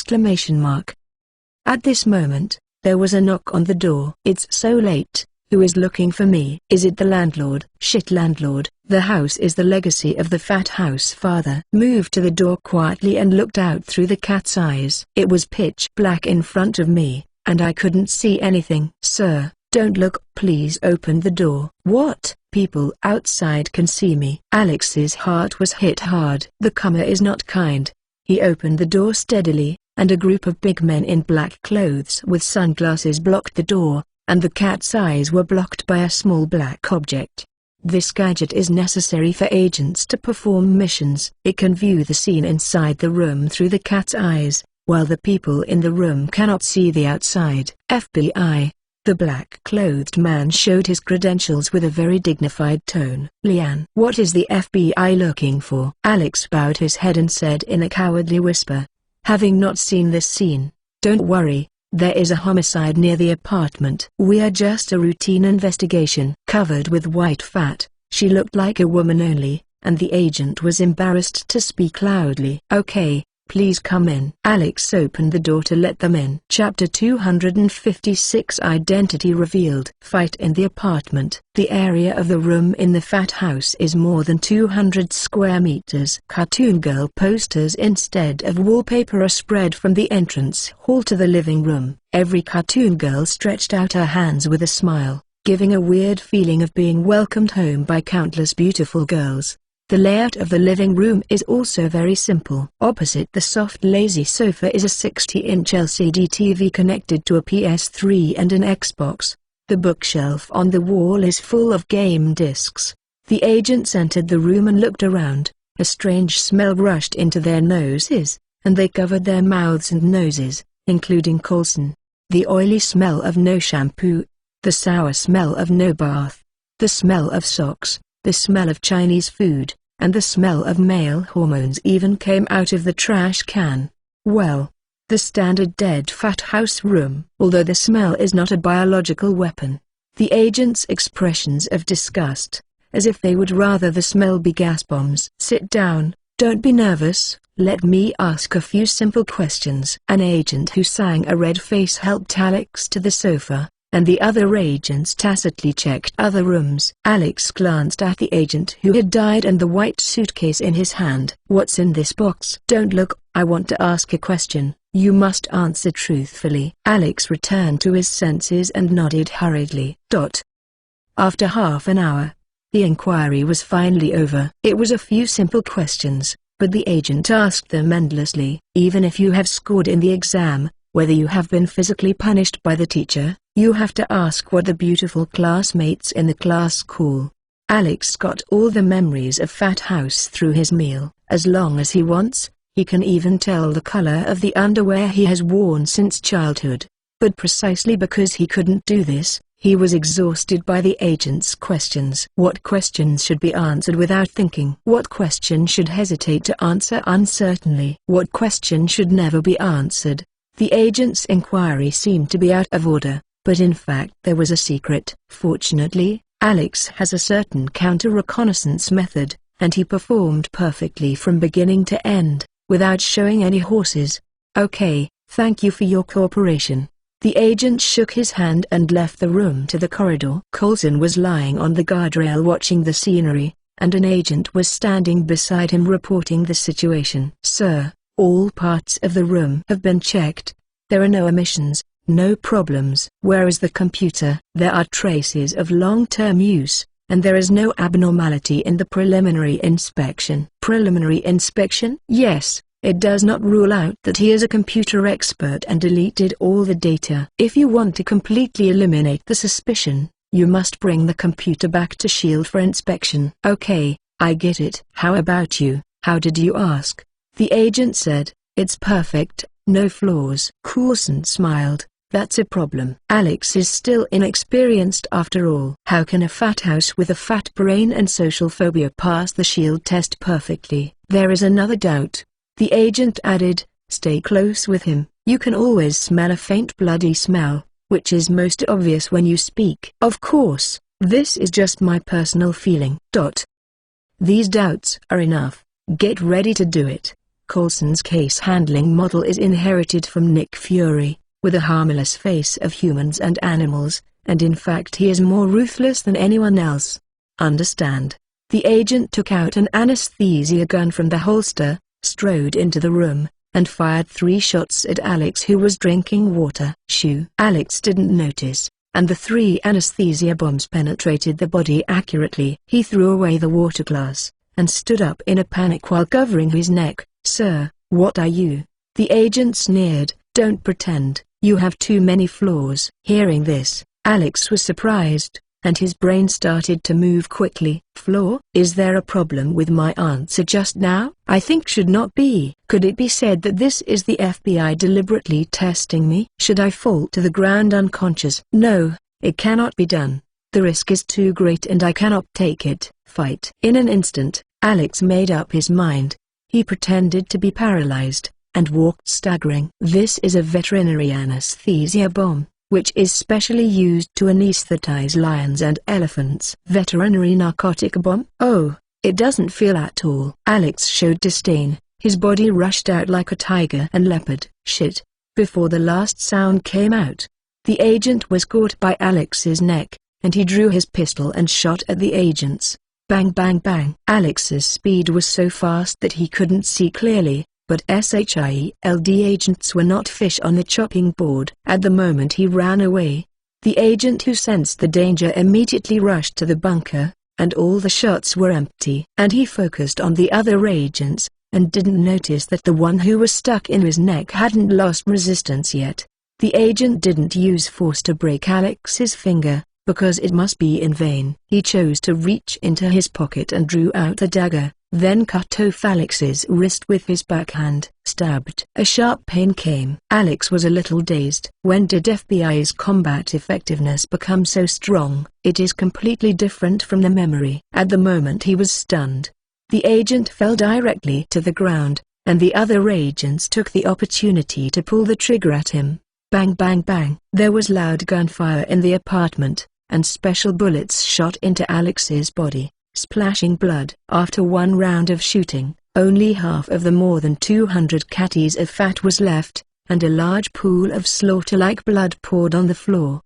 Speaker 1: this moment, There was a knock on the door. "It's so late. Who is looking for me?" "Is it the landlord?" "Shit, landlord. The house is the legacy of the fat house father." Moved to the door quietly and looked out through the cat's eyes. It was pitch black in front of me, and I couldn't see anything. "Sir, don't look. Please open the door." "What? People outside can see me." Alex's heart was hit hard. The comer is not kind. He opened the door steadily, and a group of big men in black clothes with sunglasses blocked the door, and the cat's eyes were blocked by a small black object. This gadget is necessary for agents to perform missions. It can view the scene inside the room through the cat's eyes, while the people in the room cannot see the outside. "FBI." The black-clothed man showed his credentials with a very dignified tone. "Lian." "What is the FBI looking for?" Alex bowed his head and said in a cowardly whisper, having not seen this scene, "Don't worry. There is a homicide near the apartment." "We are just a routine investigation." Covered with white fat, she looked like a woman only, and the agent was embarrassed to speak loudly. "Okay, please come in." Alex opened the door to let them in. Chapter 256 Identity Revealed. Fight in the apartment. The area of the room in the fat house is more than 200 square meters. Cartoon Girl posters instead of wallpaper are spread from the entrance hall to the living room. Every Cartoon Girl stretched out her hands with a smile, giving a weird feeling of being welcomed home by countless beautiful girls. The layout of the living room is also very simple. Opposite the soft lazy sofa is a 60-inch LCD TV connected to a PS3 and an Xbox. The bookshelf on the wall is full of game discs. The agents entered the room and looked around. A strange smell rushed into their noses, and they covered their mouths and noses, including Coulson. The oily smell of no shampoo, the sour smell of no bath, the smell of socks, the smell of Chinese food, and the smell of male hormones even came out of the trash can. Well, the standard dead fat house room. Although the smell is not a biological weapon, the agents' expressions of disgust, as if they would rather the smell be gas bombs. "Sit down, don't be nervous, let me ask a few simple questions." An agent who sang a red face helped Alex to the sofa, and the other agents tacitly checked other rooms. Alex glanced at the agent who had died and the white suitcase in his hand. "What's in this box?" "Don't look, I want to ask a question. You must answer truthfully." Alex returned to his senses and nodded hurriedly. After half an hour, the inquiry was finally over. It was a few simple questions, but the agent asked them endlessly. "Even if you have scored in the exam, whether you have been physically punished by the teacher, you have to ask what the beautiful classmates in the class call." Alex got all the memories of Fat House through his meal. As long as he wants, he can even tell the color of the underwear he has worn since childhood. But precisely because he couldn't do this, he was exhausted by the agent's questions. What questions should be answered without thinking? What question should hesitate to answer uncertainly? What question should never be answered? The agent's inquiry seemed to be out of order, but in fact there was a secret. Fortunately, Alex has a certain counter-reconnaissance method, and he performed perfectly from beginning to end, without showing any horses. "Okay, thank you for your cooperation." The agent shook his hand and left the room to the corridor. Coulson was lying on the guardrail watching the scenery, and an agent was standing beside him reporting the situation. "Sir, all parts of the room have been checked. There are no omissions, no problems." "Where is the computer?" "There are traces of long-term use, and there is no abnormality in the preliminary inspection." "Preliminary inspection?" "Yes, it does not rule out that he is a computer expert and deleted all the data. If you want to completely eliminate the suspicion, you must bring the computer back to SHIELD for inspection." "Okay, I get it." "How about you? How did you ask?" The agent said, "It's perfect, no flaws." Coulson smiled. "That's a problem. Alex is still inexperienced after all. How can a fat house with a fat brain and social phobia pass the SHIELD test perfectly?" "There is another doubt," the agent added. "Stay close with him. You can always smell a faint bloody smell, which is most obvious when you speak." "Of course, this is just my personal feeling." These doubts are enough. Get ready to do it. Coulson's case handling model is inherited from Nick Fury, with a harmless face of humans and animals, and in fact he is more ruthless than anyone else. Understand? The agent took out an anesthesia gun from the holster, strode into the room, and fired 3 shots at Alex, who was drinking water. Shoo! Alex didn't notice, and the 3 anesthesia bombs penetrated the body accurately. He threw away the water glass, and stood up in a panic while covering his neck. "Sir, what are you?" The agent sneered. "Don't pretend, you have too many flaws." Hearing this, Alex was surprised, and his brain started to move quickly. "Flaw? Is there a problem with my answer just now? I think should not be. Could it be said that this is the FBI deliberately testing me? Should I fall to the ground unconscious? No, it cannot be done. The risk is too great and I cannot take it." Fight. In an instant, Alex made up his mind. He pretended to be paralyzed, and walked staggering. "This is a veterinary anesthesia bomb, which is specially used to anesthetize lions and elephants." "Veterinary narcotic bomb? Oh, it doesn't feel at all." Alex showed disdain. His body rushed out like a tiger and leopard. "Shit!" Before the last sound came out, the agent was caught by Alex's neck, and he drew his pistol and shot at the agents. Bang bang bang. Alex's speed was so fast that he couldn't see clearly, but SHIELD agents were not fish on the chopping board. At the moment he ran away, the agent who sensed the danger immediately rushed to the bunker, and all the shots were empty. And he focused on the other agents, and didn't notice that the one who was stuck in his neck hadn't lost resistance yet. The agent didn't use force to break Alex's finger, because it must be in vain. He chose to reach into his pocket and drew out a dagger, then cut off Alex's wrist with his backhand. Stabbed. A sharp pain came. Alex was a little dazed. When did FBI's combat effectiveness become so strong? It is completely different from the memory. At the moment he was stunned. The agent fell directly to the ground, and the other agents took the opportunity to pull the trigger at him. Bang bang bang. There was loud gunfire in the apartment, and special bullets shot into Alex's body, splashing blood. After one round of shooting, only half of the more than 200 catties of fat was left, and a large pool of slaughter-like blood poured on the floor.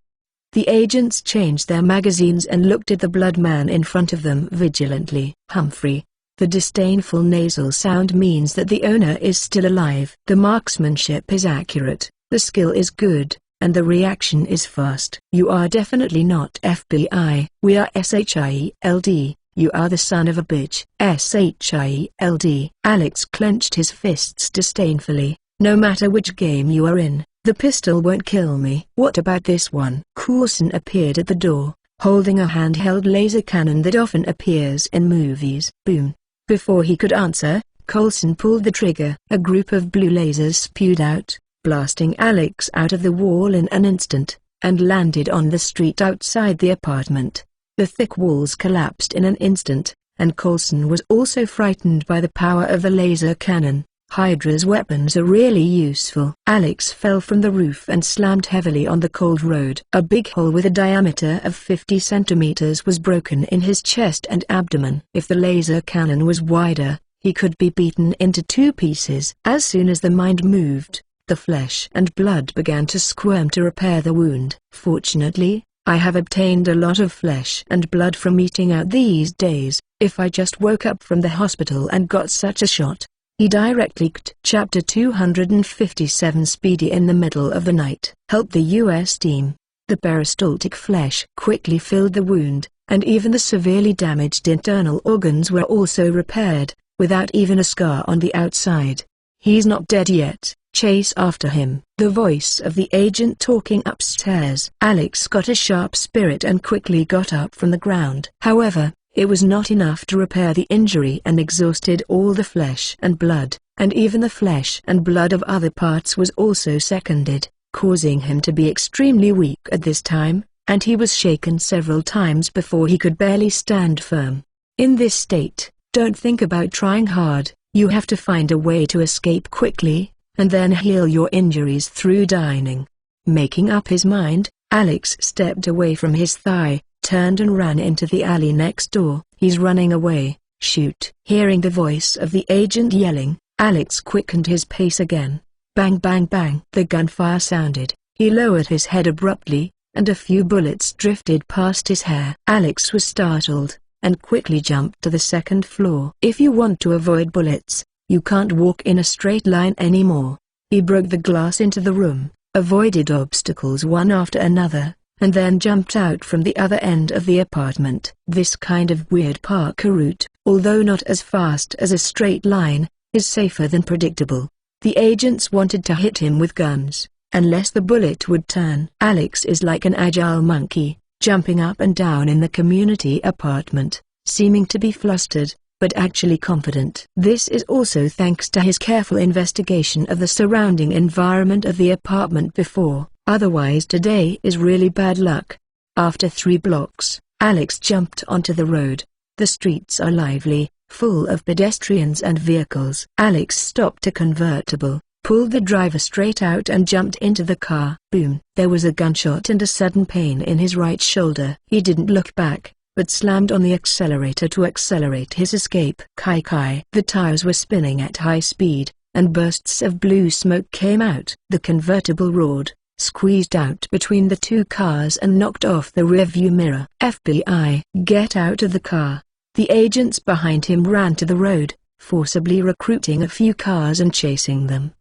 Speaker 1: The agents changed their magazines and looked at the blood man in front of them vigilantly. "Humphrey." The disdainful nasal sound means that the owner is still alive. The marksmanship is accurate, the skill is good, and the reaction is fast. "You are definitely not FBI. We are SHIELD. You are the son of a bitch." SHIELD. Alex clenched his fists disdainfully. "No matter which game you are in, the pistol won't kill me." "What about this one?" Coulson appeared at the door, holding a handheld laser cannon that often appears in movies. Boom. Before he could answer, Coulson pulled the trigger. A group of blue lasers spewed out, blasting Alex out of the wall in an instant, and landed on the street outside the apartment. The thick walls collapsed in an instant, and Coulson was also frightened by the power of the laser cannon. Hydra's weapons are really useful. Alex fell from the roof and slammed heavily on the cold road. A big hole with a diameter of 50 centimeters was broken in his chest and abdomen. If the laser cannon was wider, he could be beaten into 2 pieces. As soon as the mind moved, the flesh and blood began to squirm to repair the wound. "Fortunately, I have obtained a lot of flesh and blood from eating out these days. If I just woke up from the hospital and got such a shot." He directly clicked. Chapter 257. Speedy. In the middle of the night. Help the U.S. team. The peristaltic flesh quickly filled the wound, and even the severely damaged internal organs were also repaired, without even a scar on the outside. "He's not dead yet. Chase after him." The voice of the agent talking upstairs. Alex got a sharp spirit and quickly got up from the ground. However, it was not enough to repair the injury and exhausted all the flesh and blood, and even the flesh and blood of other parts was also seconded, causing him to be extremely weak at this time, and he was shaken several times before he could barely stand firm. In this state, don't think about trying hard. You have to find a way to escape quickly, and then heal your injuries through dining. Making up his mind, Alex stepped away from his thigh, turned and ran into the alley next door. "He's running away. Shoot." Hearing the voice of the agent yelling, Alex quickened his pace again. Bang bang bang. The gunfire sounded, He lowered his head abruptly, and a few bullets drifted past his hair. Alex was startled, and quickly jumped to the second floor. If you want to avoid bullets, you can't walk in a straight line anymore. He broke the glass into the room, avoided obstacles one after another, and then jumped out from the other end of the apartment. This kind of weird parkour route, although not as fast as a straight line, is safer than predictable. The agents wanted to hit him with guns, unless the bullet would turn. Alex is like an agile monkey, jumping up and down in the community apartment, seeming to be flustered, but actually confident. This is also thanks to his careful investigation of the surrounding environment of the apartment before. Otherwise today is really bad luck. After 3 blocks, Alex jumped onto the road. The streets are lively, full of pedestrians and vehicles. Alex stopped a convertible, pulled the driver straight out and jumped into the car. Boom! There was a gunshot and a sudden pain in his right shoulder. He didn't look back, but slammed on the accelerator to accelerate his escape. Kai kai! The tires were spinning at high speed, and bursts of blue smoke came out. The convertible roared, squeezed out between the 2 cars and knocked off the rearview mirror. FBI! Get out of the car! The agents behind him ran to the road, forcibly recruiting a few cars and chasing them.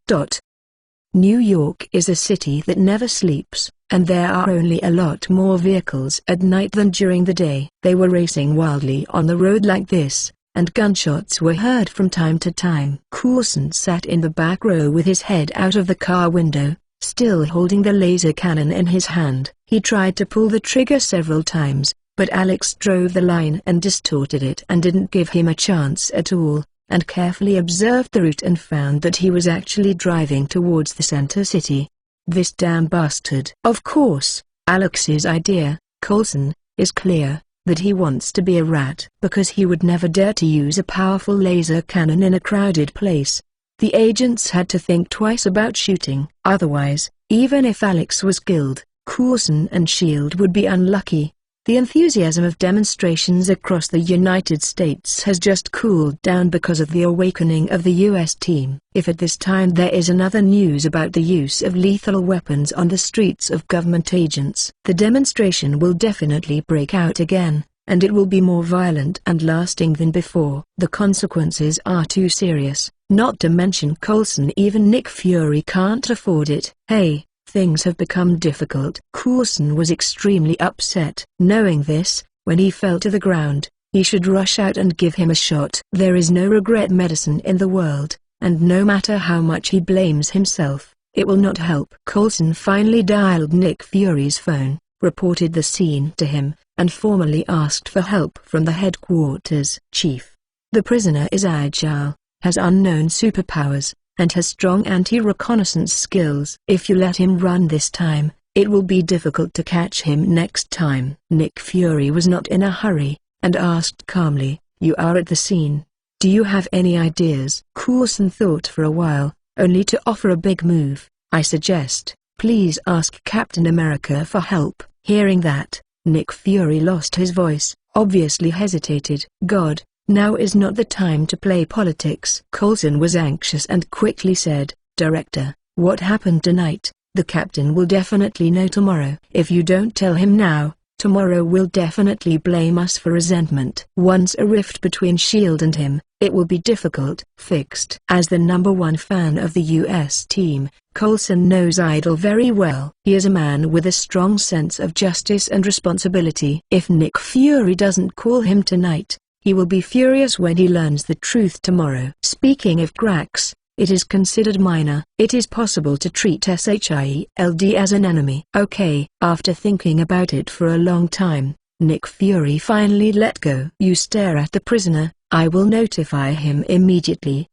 Speaker 1: New York is a city that never sleeps, and there are only a lot more vehicles at night than during the day. They were racing wildly on the road like this, and gunshots were heard from time to time. Coulson sat in the back row with his head out of the car window, still holding the laser cannon in his hand. He tried to pull the trigger several times, but Alex drove the line and distorted it and didn't give him a chance at all, and carefully observed the route and found that he was actually driving towards the center city. This damn bastard. Of course, Alex's idea, Coulson, is clear, that he wants to be a rat because he would never dare to use a powerful laser cannon in a crowded place. The agents had to think twice about shooting. Otherwise, even if Alex was killed, Coulson and S.H.I.E.L.D. would be unlucky. The enthusiasm of demonstrations across the United States has just cooled down because of the awakening of the U.S. team. If at this time there is another news about the use of lethal weapons on the streets of government agents, the demonstration will definitely break out again, and it will be more violent and lasting than before. The consequences are too serious, not to mention Coulson, even Nick Fury can't afford it. Hey, things have become difficult. Coulson was extremely upset. Knowing this, when he fell to the ground, he should rush out and give him a shot. There is no regret medicine in the world, and no matter how much he blames himself, it will not help. Coulson finally dialed Nick Fury's phone, reported the scene to him, and formally asked for help from the headquarters chief. The prisoner is agile, has unknown superpowers, and has strong anti-reconnaissance skills. If you let him run this time, it will be difficult to catch him next time. Nick Fury was not in a hurry, and asked calmly, "You are at the scene. Do you have any ideas?" Coulson thought for a while, only to offer a big move. "I suggest, please ask Captain America for help." Hearing that, Nick Fury lost his voice, obviously hesitated. "God, now is not the time to play politics." Coulson was anxious and quickly said, "Director, what happened tonight? The captain will definitely know tomorrow. If you don't tell him now, tomorrow will definitely blame us for resentment. Once a rift between S.H.I.E.L.D. and him, it will be difficult fixed." As the #1 fan of the U.S. team, Coulson knows Idol very well. He is a man with a strong sense of justice and responsibility. If Nick Fury doesn't call him tonight, he will be furious when he learns the truth tomorrow. Speaking of cracks, it is considered minor. It is possible to treat S.H.I.E.L.D. as an enemy. Okay. After thinking about it for a long time, Nick Fury finally let go. "You stare at the prisoner, I will notify him immediately."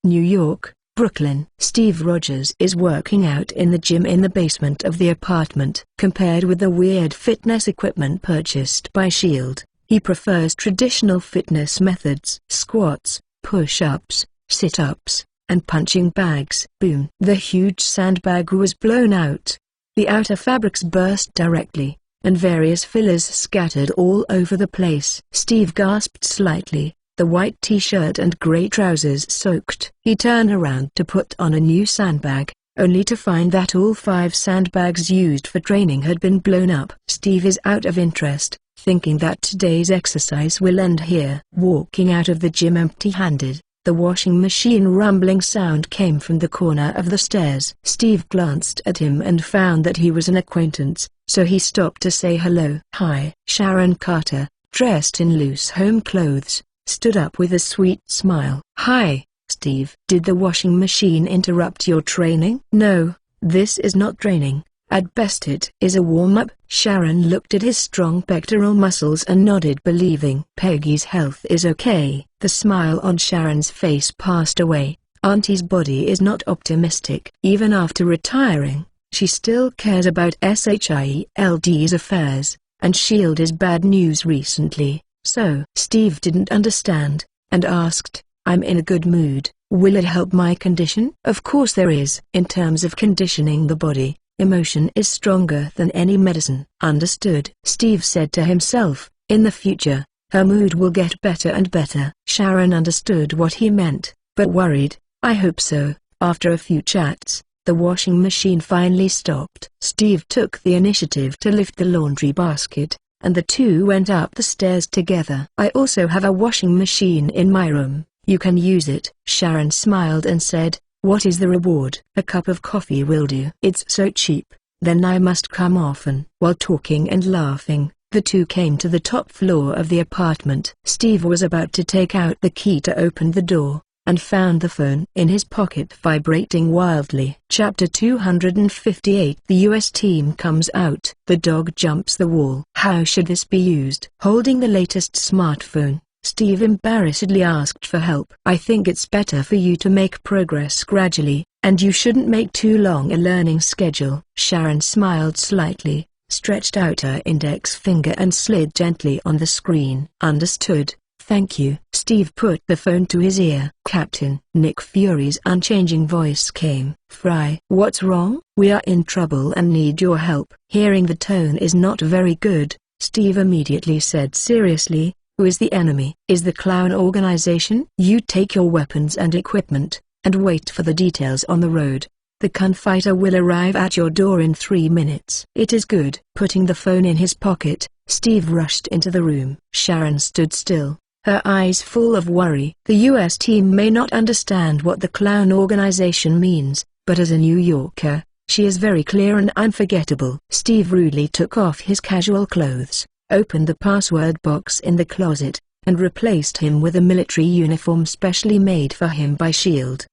Speaker 1: New York, Brooklyn. Steve Rogers is working out in the gym in the basement of the apartment. Compared with the weird fitness equipment purchased by S.H.I.E.L.D., he prefers traditional fitness methods: squats, push-ups, sit-ups, and punching bags. Boom! The huge sandbag was blown out. The outer fabrics burst directly, and various fillers scattered all over the place. Steve gasped slightly, the white t-shirt and gray trousers soaked. He turned around to put on a new sandbag, only to find that all 5 sandbags used for training had been blown up. Steve is out of interest, thinking that today's exercise will end here. Walking out of the gym empty-handed, the washing machine rumbling sound came from the corner of the stairs. Steve glanced at him and found that he was an acquaintance, so he stopped to say hello. "Hi." Sharon Carter, dressed in loose home clothes, stood up with a sweet smile. "Hi, Steve." "Did the washing machine interrupt your training?" "No, this is not training. At best it is a warm-up." Sharon looked at his strong pectoral muscles and nodded, believing. "Peggy's health is okay." The smile on Sharon's face passed away. Auntie's body is not optimistic. Even after retiring, she still cares about SHIELD's affairs, and SHIELD is bad news recently. So Steve didn't understand, and asked, "I'm in a good mood. Will it help my condition?" "Of course there is. In terms of conditioning the body, emotion is stronger than any medicine." "Understood," Steve said to himself. In the future, her mood will get better and better. Sharon understood what he meant, but worried. "I hope so." After a few chats, the washing machine finally stopped. Steve took the initiative to lift the laundry basket, and the two went up the stairs together. "I also have a washing machine in my room. You can use it." Sharon smiled and said, "What is the reward?" "A cup of coffee will do." "It's so cheap, then I must come often." While talking and laughing, the two came to the top floor of the apartment. Steve was about to take out the key to open the door, and found the phone in his pocket vibrating wildly. Chapter 258. The U.S. team comes out. The dog jumps the wall. How should this be used? Holding the latest smartphone, Steve embarrassedly asked for help. "I think it's better for you to make progress gradually, and you shouldn't make too long a learning schedule." Sharon smiled slightly, stretched out her index finger and slid gently on the screen. "Understood. Thank you." Steve put the phone to his ear. "Captain." Nick Fury's unchanging voice came. "Fry." "What's wrong?" "We are in trouble and need your help." Hearing the tone is not very good, Steve immediately said seriously, "Who is the enemy?" "Is the Clown Organization." "You take your weapons and equipment, and wait for the details on the road. The gunfighter will arrive at your door in 3 minutes." "It is good." Putting the phone in his pocket, Steve rushed into the room. Sharon stood still, her eyes full of worry. The U.S. team may not understand what the Clown Organization means, but as a New Yorker, she is very clear and unforgettable. Steve rudely took off his casual clothes, opened the password box in the closet, and replaced him with a military uniform specially made for him by SHIELD.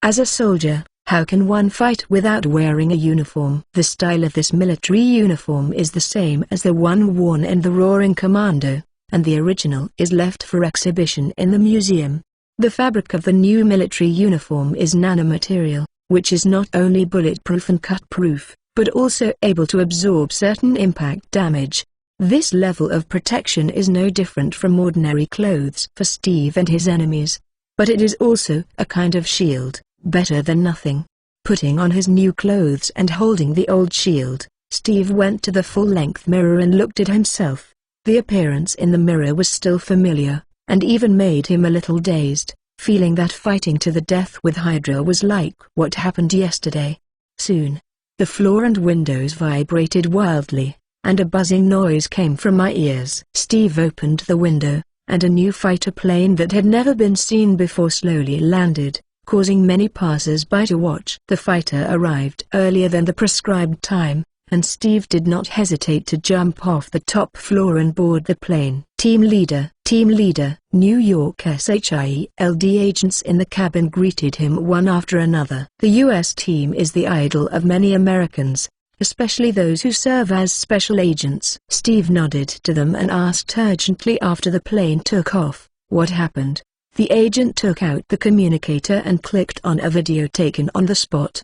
Speaker 1: As a soldier, how can one fight without wearing a uniform? The style of this military uniform is the same as the one worn in the Roaring Commando, and the original is left for exhibition in the museum. The fabric of the new military uniform is nanomaterial, which is not only bulletproof and cut-proof, but also able to absorb certain impact damage. This level of protection is no different from ordinary clothes for Steve and his enemies. But it is also a kind of shield, better than nothing. Putting on his new clothes and holding the old shield, Steve went to the full-length mirror and looked at himself. The appearance in the mirror was still familiar, and even made him a little dazed, feeling that fighting to the death with Hydra was like what happened yesterday. Soon, the floor and windows vibrated wildly, and a buzzing noise came from my ears. Steve opened the window, and a new fighter plane that had never been seen before slowly landed, causing many passers-by to watch. The fighter arrived earlier than the prescribed time, and Steve did not hesitate to jump off the top floor and board the plane. Team leader, New York SHIELD agents in the cabin greeted him one after another. The U.S. team is the idol of many Americans, especially those who serve as special agents. Steve nodded to them and asked urgently after the plane took off, "What happened?" The agent took out the communicator and clicked on a video taken on the spot.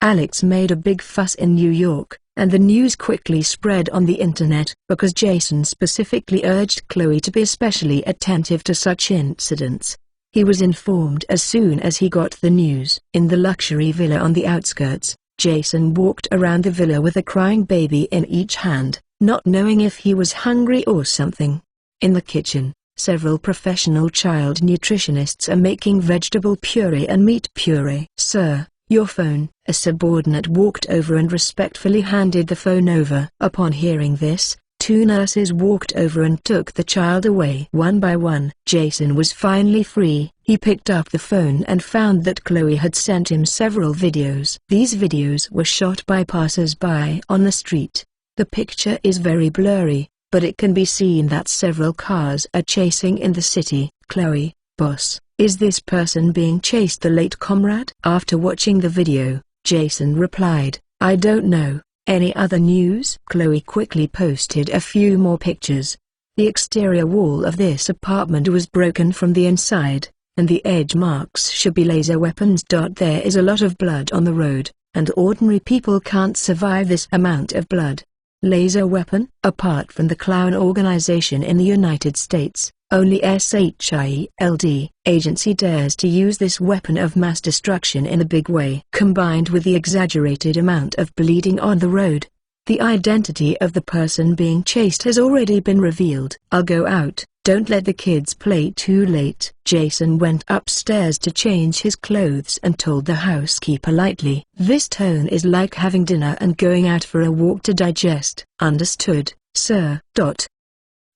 Speaker 1: Alex made a big fuss in New York, and the news quickly spread on the internet because Jason specifically urged Chloe to be especially attentive to such incidents. He was informed as soon as he got the news. In the luxury villa on the outskirts, Jason walked around the villa with a crying baby in each hand, not knowing if he was hungry or something. In the kitchen, several professional child nutritionists are making vegetable puree and meat puree. "Sir, Your phone." A subordinate walked over and respectfully handed the phone over. Upon hearing this, 2 nurses walked over and took the child away. One by one, Jason was finally free. He picked up the phone and found that Chloe had sent him several videos. These videos were shot by passers-by on the street. The picture is very blurry, but it can be seen that several cars are chasing in the city. "Chloe, boss, is this person being chased the late comrade?" After watching the video, Jason replied, "I don't know. Any other news?" Chloe quickly posted a few more pictures. The exterior wall of this apartment was broken from the inside, and the edge marks should be laser weapons. There is a lot of blood on the road, and ordinary people can't survive this amount of blood. Laser weapon? Apart from the clown organization in the United States, only SHIELD agency dares to use this weapon of mass destruction in a big way. Combined with the exaggerated amount of bleeding on the road, the identity of the person being chased has already been revealed. "I'll go out, don't let the kids play too late." Jason went upstairs to change his clothes and told the housekeeper lightly. This tone is like having dinner and going out for a walk to digest. "Understood, sir."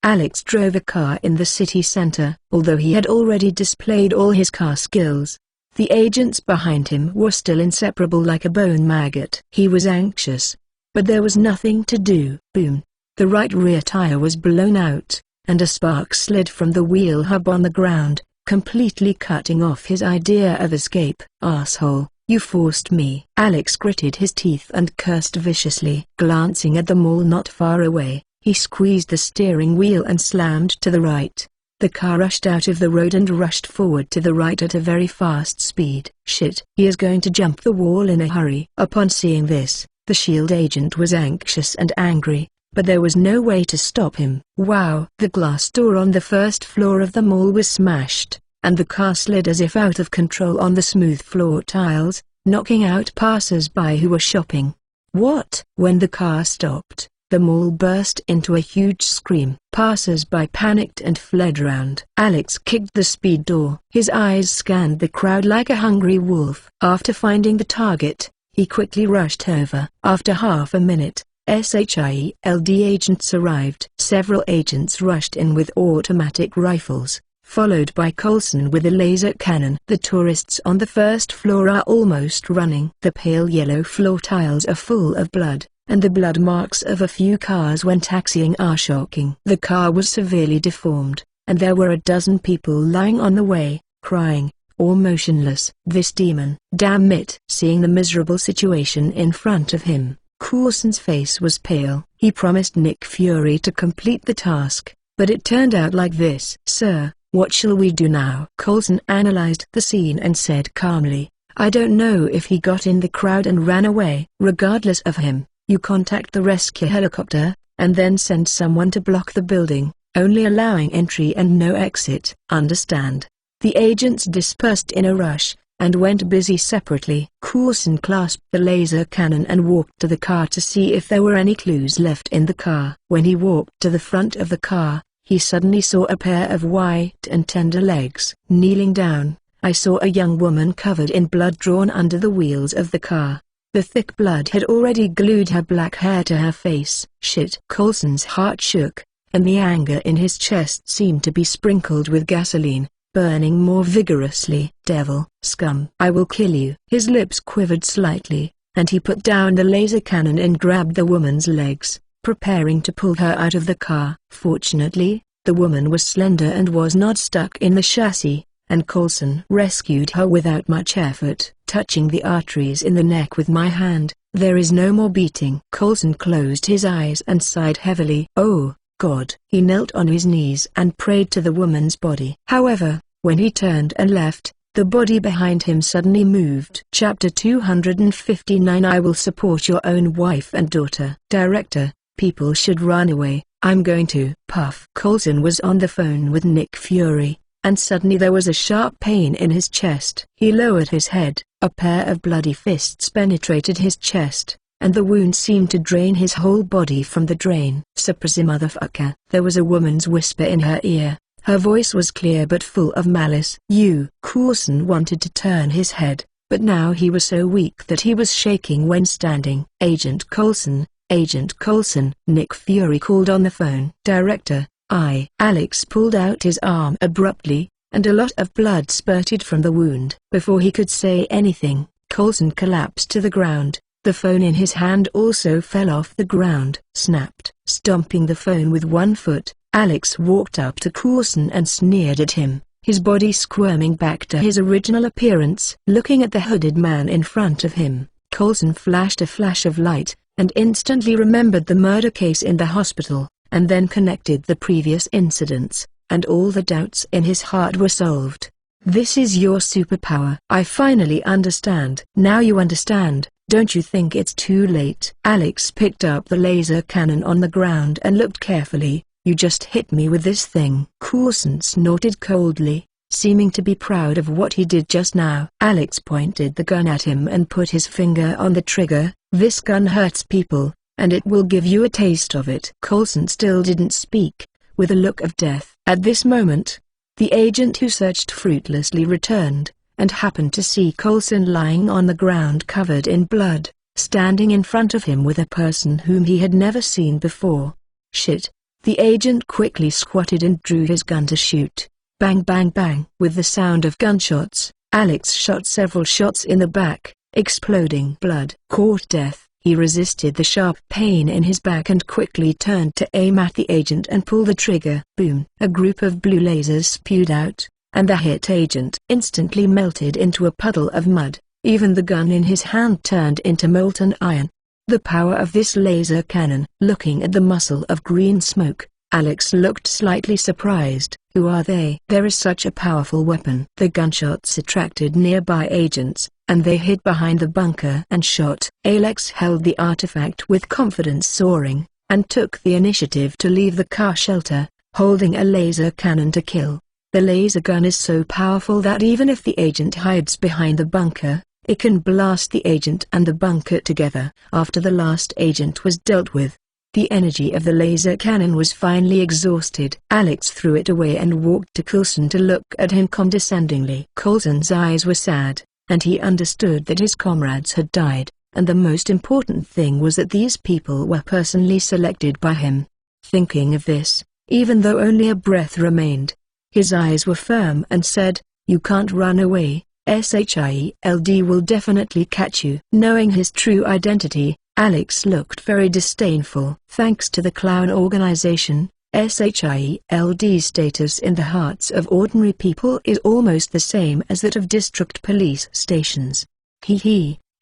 Speaker 1: Alex drove a car in the city center. Although he had already displayed all his car skills, the agents behind him were still inseparable like a bone maggot. He was anxious, but there was nothing to do. Boom! The right rear tire was blown out, and a spark slid from the wheel hub on the ground, completely cutting off his idea of escape. "Asshole, you forced me." Alex gritted his teeth and cursed viciously. Glancing at the mall not far away, he squeezed the steering wheel and slammed to the right. The car rushed out of the road and rushed forward to the right at a very fast speed. "Shit, he is going to jump the wall in a hurry." Upon seeing this, the SHIELD agent was anxious and angry, but there was no way to stop him. Wow! The glass door on the first floor of the mall was smashed, and the car slid as if out of control on the smooth floor tiles, knocking out passers-by who were shopping. What? When the car stopped, the mall burst into a huge scream. Passers-by panicked and fled round. Alex kicked the speed door. His eyes scanned the crowd like a hungry wolf. After finding the target, he quickly rushed over. After half a minute, SHIELD agents arrived. Several agents rushed in with automatic rifles, followed by Coulson with a laser cannon. The tourists on the first floor are almost running. The pale yellow floor tiles are full of blood, and the blood marks of a few cars when taxiing are shocking. The car was severely deformed, and there were a dozen people lying on the way, crying, or motionless. This demon. Damn it! Seeing the miserable situation in front of him, Coulson's face was pale. He promised Nick Fury to complete the task, but it turned out like this. "Sir, what shall we do now?" Coulson analyzed the scene and said calmly, "I don't know if he got in the crowd and ran away. Regardless of him, you contact the rescue helicopter, and then send someone to block the building, only allowing entry and no exit. Understand?" The agents dispersed in a rush, and went busy separately. Coulson clasped the laser cannon and walked to the car to see if there were any clues left in the car. When he walked to the front of the car, he suddenly saw a pair of white and tender legs. Kneeling down, I saw a young woman covered in blood drawn under the wheels of the car. The thick blood had already glued her black hair to her face. Shit! Coulson's heart shook, and the anger in his chest seemed to be sprinkled with gasoline, burning more vigorously. "Devil, scum, I will kill you." His lips quivered slightly, and he put down the laser cannon and grabbed the woman's legs, preparing to pull her out of the car. Fortunately, the woman was slender and was not stuck in the chassis, and Coulson rescued her without much effort. Touching the arteries in the neck with my hand, there is no more beating. Coulson closed his eyes and sighed heavily. Oh, God! He knelt on his knees and prayed to the woman's body. However, when he turned and left, the body behind him suddenly moved. Chapter 259. I will support your own wife and daughter. Director, people should run away. I'm going to. Puff. Coulson was on the phone with Nick Fury, and suddenly there was a sharp pain in his chest. He lowered his head. A pair of bloody fists penetrated his chest, and the wound seemed to drain his whole body from the drain. "Surprise, motherfucker." There was a woman's whisper in her ear. Her voice was clear but full of malice. "You." Coulson wanted to turn his head, but now he was so weak that he was shaking when standing. Agent Coulson, Agent Coulson. Nick Fury called on the phone. Director, Alex pulled out his arm abruptly, and a lot of blood spurted from the wound. Before he could say anything, Coulson collapsed to the ground. The phone in his hand also fell off the ground. Snapped. Stomping the phone with one foot, Alex walked up to Coulson and sneered at him, his body squirming back to his original appearance. Looking at the hooded man in front of him, Coulson flashed a flash of light, and instantly remembered the murder case in the hospital, and then connected the previous incidents, and all the doubts in his heart were solved. This is your superpower. I finally understand. Now you understand, don't you think it's too late? Alex picked up the laser cannon on the ground and looked carefully. You just hit me with this thing. Coulson snorted coldly, seeming to be proud of what he did just now. Alex pointed the gun at him and put his finger on the trigger. This gun hurts people, and it will give you a taste of it. Coulson still didn't speak, with a look of death. At this moment, the agent who searched fruitlessly returned, and happened to see Coulson lying on the ground covered in blood, standing in front of him with a person whom he had never seen before. Shit. The agent quickly squatted and drew his gun to shoot. Bang bang bang. With the sound of gunshots, Alex shot several shots in the back, exploding blood. Caught death. He resisted the sharp pain in his back and quickly turned to aim at the agent and pull the trigger. Boom! A group of blue lasers spewed out, and the hit agent instantly melted into a puddle of mud. Even the gun in his hand turned into molten iron. The power of this laser cannon. Looking at the mussel of green smoke, Alex looked slightly surprised. Who are they? There is such a powerful weapon. The gunshots attracted nearby agents, and they hid behind the bunker and shot. Alex held the artifact with confidence soaring, and took the initiative to leave the car shelter, holding a laser cannon to kill. The laser gun is so powerful that even if the agent hides behind the bunker, it can blast the agent and the bunker together. After the last agent was dealt with, the energy of the laser cannon was finally exhausted. Alex threw it away and walked to Coulson to look at him condescendingly. Coulson's eyes were sad, and he understood that his comrades had died, and the most important thing was that these people were personally selected by him. Thinking of this, even though only a breath remained, his eyes were firm and said, "You can't run away. SHIELD will definitely catch you." Knowing his true identity, Alex looked very disdainful. Thanks to the clown organization, SHIELD's status in the hearts of ordinary people is almost the same as that of district police stations.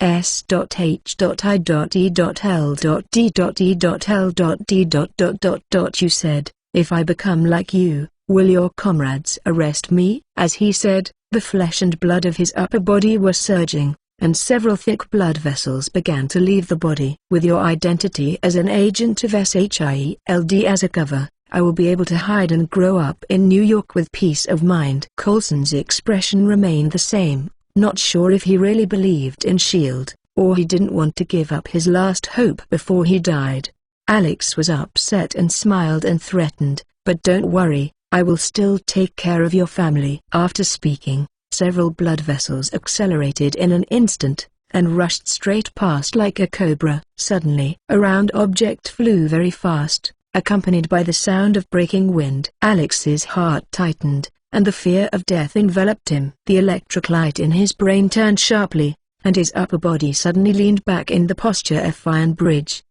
Speaker 1: S.H.I.E.L.D.E.L.D.E.L.D. You said, "If I become like you, will your comrades arrest me?" As he said, the flesh and blood of his upper body were surging, and several thick blood vessels began to leave the body. "With your identity as an agent of SHIELD as a cover, I will be able to hide and grow up in New York with peace of mind." Coulson's expression remained the same, not sure if he really believed in SHIELD, or he didn't want to give up his last hope before he died. Alex was upset and smiled and threatened, "But don't worry, I will still take care of your family." After speaking, several blood vessels accelerated in an instant, and rushed straight past like a cobra. Suddenly, a round object flew very fast, accompanied by the sound of breaking wind. Alex's heart tightened, and the fear of death enveloped him. The electric light in his brain turned sharply, and his upper body suddenly leaned back in the posture of iron bridge.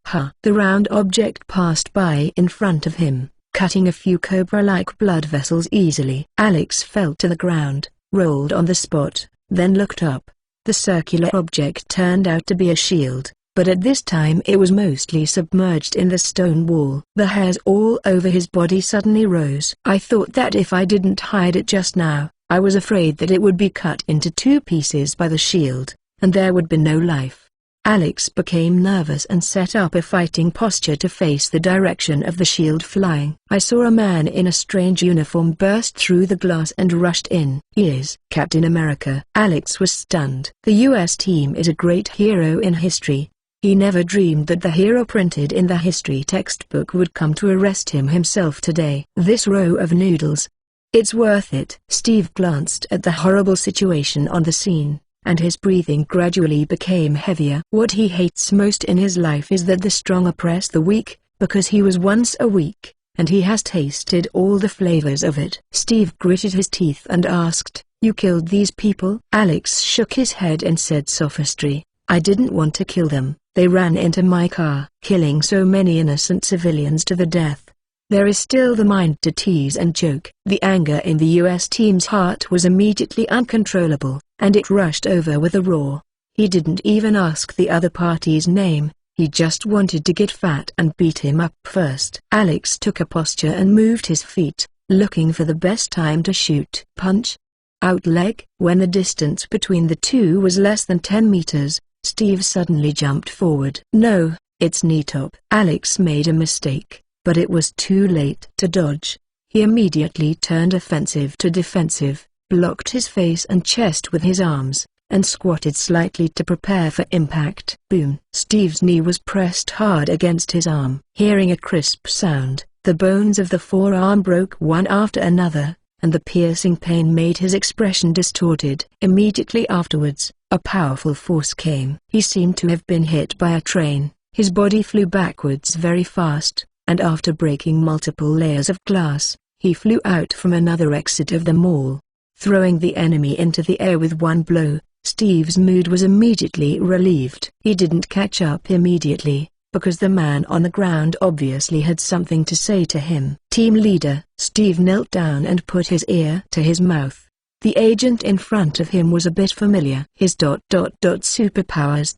Speaker 1: The round object passed by in front of him, cutting a few cobra-like blood vessels easily. Alex fell to the ground, rolled on the spot, then looked up. The circular object turned out to be a shield, but at this time it was mostly submerged in the stone wall. The hairs all over his body suddenly rose. "I thought that if I didn't hide it just now, I was afraid that it would be cut into two pieces by the shield, and there would be no life." Alex became nervous and set up a fighting posture to face the direction of the shield flying. "I saw a man in a strange uniform burst through the glass and rushed in. He is Captain America." Alex was stunned. The U.S. team is a great hero in history. He never dreamed that the hero printed in the history textbook would come to arrest him himself today. This row of noodles. It's worth it. Steve glanced at the horrible situation on the scene, and his breathing gradually became heavier. What he hates most in his life is that the strong oppress the weak, because he was once a weak, and he has tasted all the flavors of it. Steve gritted his teeth and asked, "You killed these people?" Alex shook his head and said sophistry, "I didn't want to kill them, they ran into my car." Killing so many innocent civilians to the death. There is still the mind to tease and joke. The anger in the US team's heart was immediately uncontrollable, and it rushed over with a roar. He didn't even ask the other party's name, he just wanted to get fat and beat him up first. Alex took a posture and moved his feet, looking for the best time to shoot. Punch. Out leg. When the distance between the two was less than 10 meters, Steve suddenly jumped forward. "No, it's knee top." Alex made a mistake, but it was too late to dodge. He immediately turned offensive to defensive, blocked his face and chest with his arms, and squatted slightly to prepare for impact. Boom! Steve's knee was pressed hard against his arm. Hearing a crisp sound, the bones of the forearm broke one after another, and the piercing pain made his expression distorted. Immediately afterwards, a powerful force came. He seemed to have been hit by a train. His body flew backwards very fast, and after breaking multiple layers of glass, he flew out from another exit of the mall, throwing the enemy into the air with one blow. Steve's mood was immediately relieved. He didn't catch up immediately, because the man on the ground obviously had something to say to him. Team leader. Steve knelt down and put his ear to his mouth. The agent in front of him was a bit familiar. His superpowers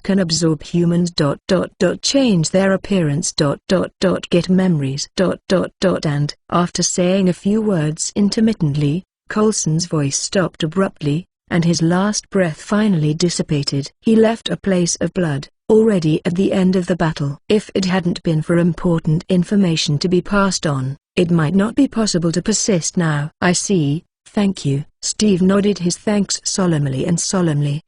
Speaker 1: can absorb humans change their appearance get memories and, after saying a few words intermittently, Coulson's voice stopped abruptly, and his last breath finally dissipated. He left a place of blood, already at the end of the battle. If it hadn't been for important information to be passed on, it might not be possible to persist now. "I see, thank you." Steve nodded his thanks solemnly.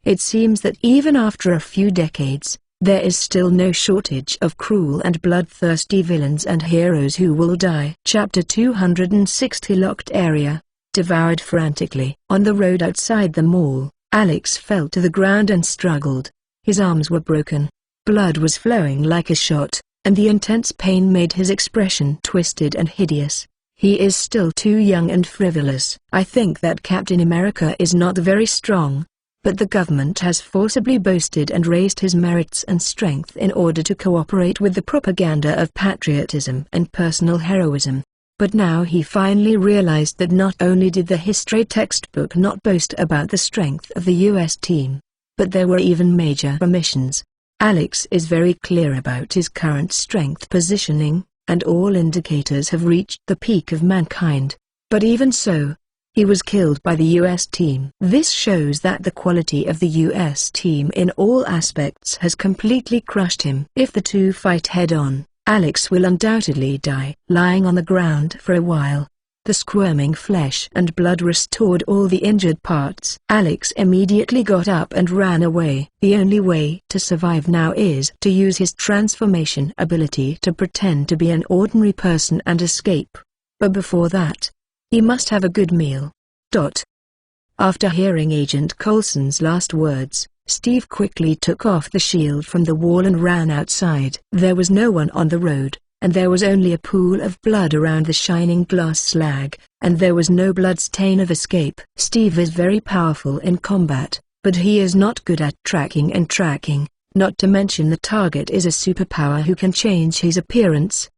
Speaker 1: It seems that even after a few decades, there is still no shortage of cruel and bloodthirsty villains and heroes who will die. Chapter 260. Locked area. Devoured frantically. On the road outside the mall, Alex fell to the ground and struggled. His arms were broken. Blood was flowing like a shot, and the intense pain made his expression twisted and hideous. He is still too young and frivolous. "I think that Captain America is not very strong, but the government has forcibly boasted and raised his merits and strength in order to cooperate with the propaganda of patriotism and personal heroism." But now he finally realized that not only did the history textbook not boast about the strength of the US team, but there were even major omissions. Alex is very clear about his current strength positioning, and all indicators have reached the peak of mankind. But even so, he was killed by the US team. This shows that the quality of the US team in all aspects has completely crushed him. If the two fight head-on, Alex will undoubtedly die. Lying on the ground for a while, the squirming flesh and blood restored all the injured parts. Alex immediately got up and ran away. The only way to survive now is to use his transformation ability to pretend to be an ordinary person and escape. But before that, he must have a good meal. After hearing Agent Coulson's last words, Steve quickly took off the shield from the wall and ran outside. There was no one on the road, and there was only a pool of blood around the shining glass slag, and there was no blood stain of escape. Steve is very powerful in combat, but he is not good at tracking, not to mention the target is a superpower who can change his appearance.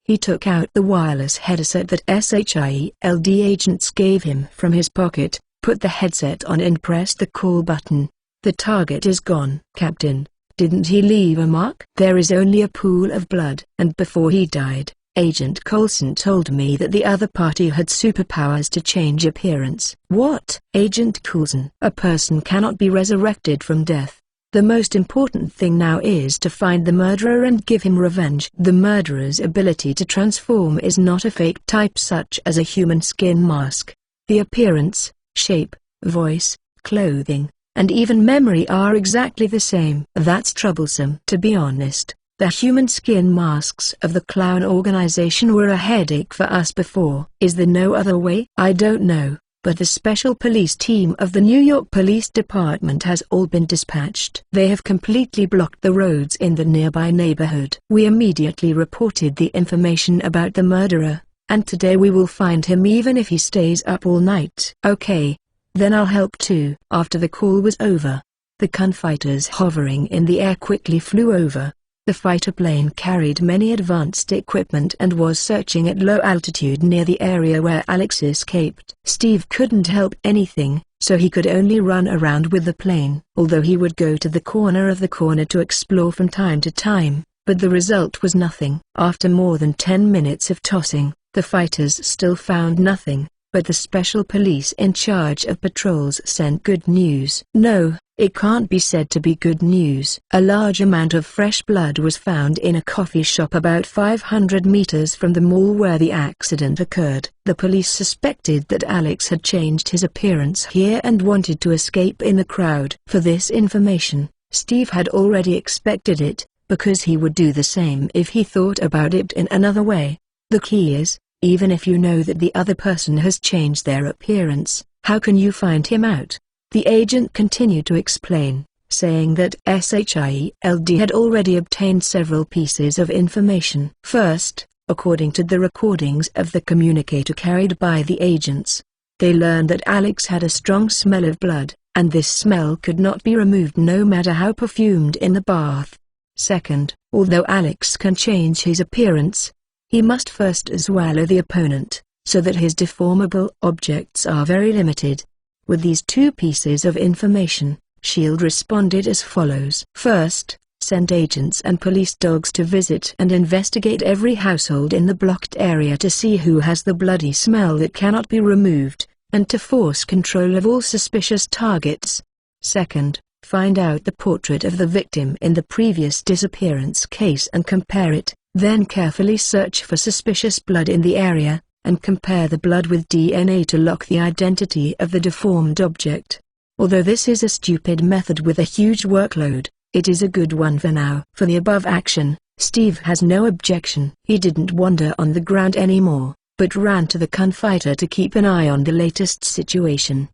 Speaker 1: He took out the wireless headset that SHIELD agents gave him from his pocket, put the headset on and pressed the call button. "The target is gone." "Captain, didn't he leave a mark?" "There is only a pool of blood." "And before he died, Agent Coulson told me that the other party had superpowers to change appearance." "What?" "Agent Coulson, a person cannot be resurrected from death. The most important thing now is to find the murderer and give him revenge." "The murderer's ability to transform is not a fake type such as a human skin mask. The appearance, shape, voice, clothing, and even memory are exactly the same." "That's troublesome." "To be honest, the human skin masks of the clown organization were a headache for us before." "Is there no other way?" "I don't know, but the special police team of the New York Police Department has all been dispatched. They have completely blocked the roads in the nearby neighborhood. We immediately reported the information about the murderer, and today we will find him even if he stays up all night. Okay. Then I'll help too. After the call was over, the gunfighters hovering in the air quickly flew over. The fighter plane carried many advanced equipment and was searching at low altitude near the area where Alex escaped. Steve couldn't help anything, so he could only run around with the plane. Although he would go to the corner to explore from time to time, but the result was nothing. After more than 10 minutes of tossing, the fighters still found nothing, but the special police in charge of patrols sent good news. No, it can't be said to be good news. A large amount of fresh blood was found in a coffee shop about 500 meters from the mall where the accident occurred. The police suspected that Alex had changed his appearance here and wanted to escape in the crowd. For this information, Steve had already expected it, because he would do the same if he thought about it in another way. The key is, even if you know that the other person has changed their appearance, how can you find him out? The agent continued to explain, saying that SHIELD had already obtained several pieces of information. First, according to the recordings of the communicator carried by the agents, they learned that Alex had a strong smell of blood, and this smell could not be removed no matter how perfumed in the bath. Second, although Alex can change his appearance, he must first swallow the opponent, so that his deformable objects are very limited. With these two pieces of information, SHIELD responded as follows. First, send agents and police dogs to visit and investigate every household in the blocked area to see who has the bloody smell that cannot be removed, and to force control of all suspicious targets. Second, find out the portrait of the victim in the previous disappearance case and compare it, then carefully search for suspicious blood in the area, and compare the blood with DNA to lock the identity of the deformed object. Although this is a stupid method with a huge workload, it is a good one for now. For the above action, Steve has no objection. He didn't wander on the ground anymore, but ran to the gunfighter to keep an eye on the latest situation.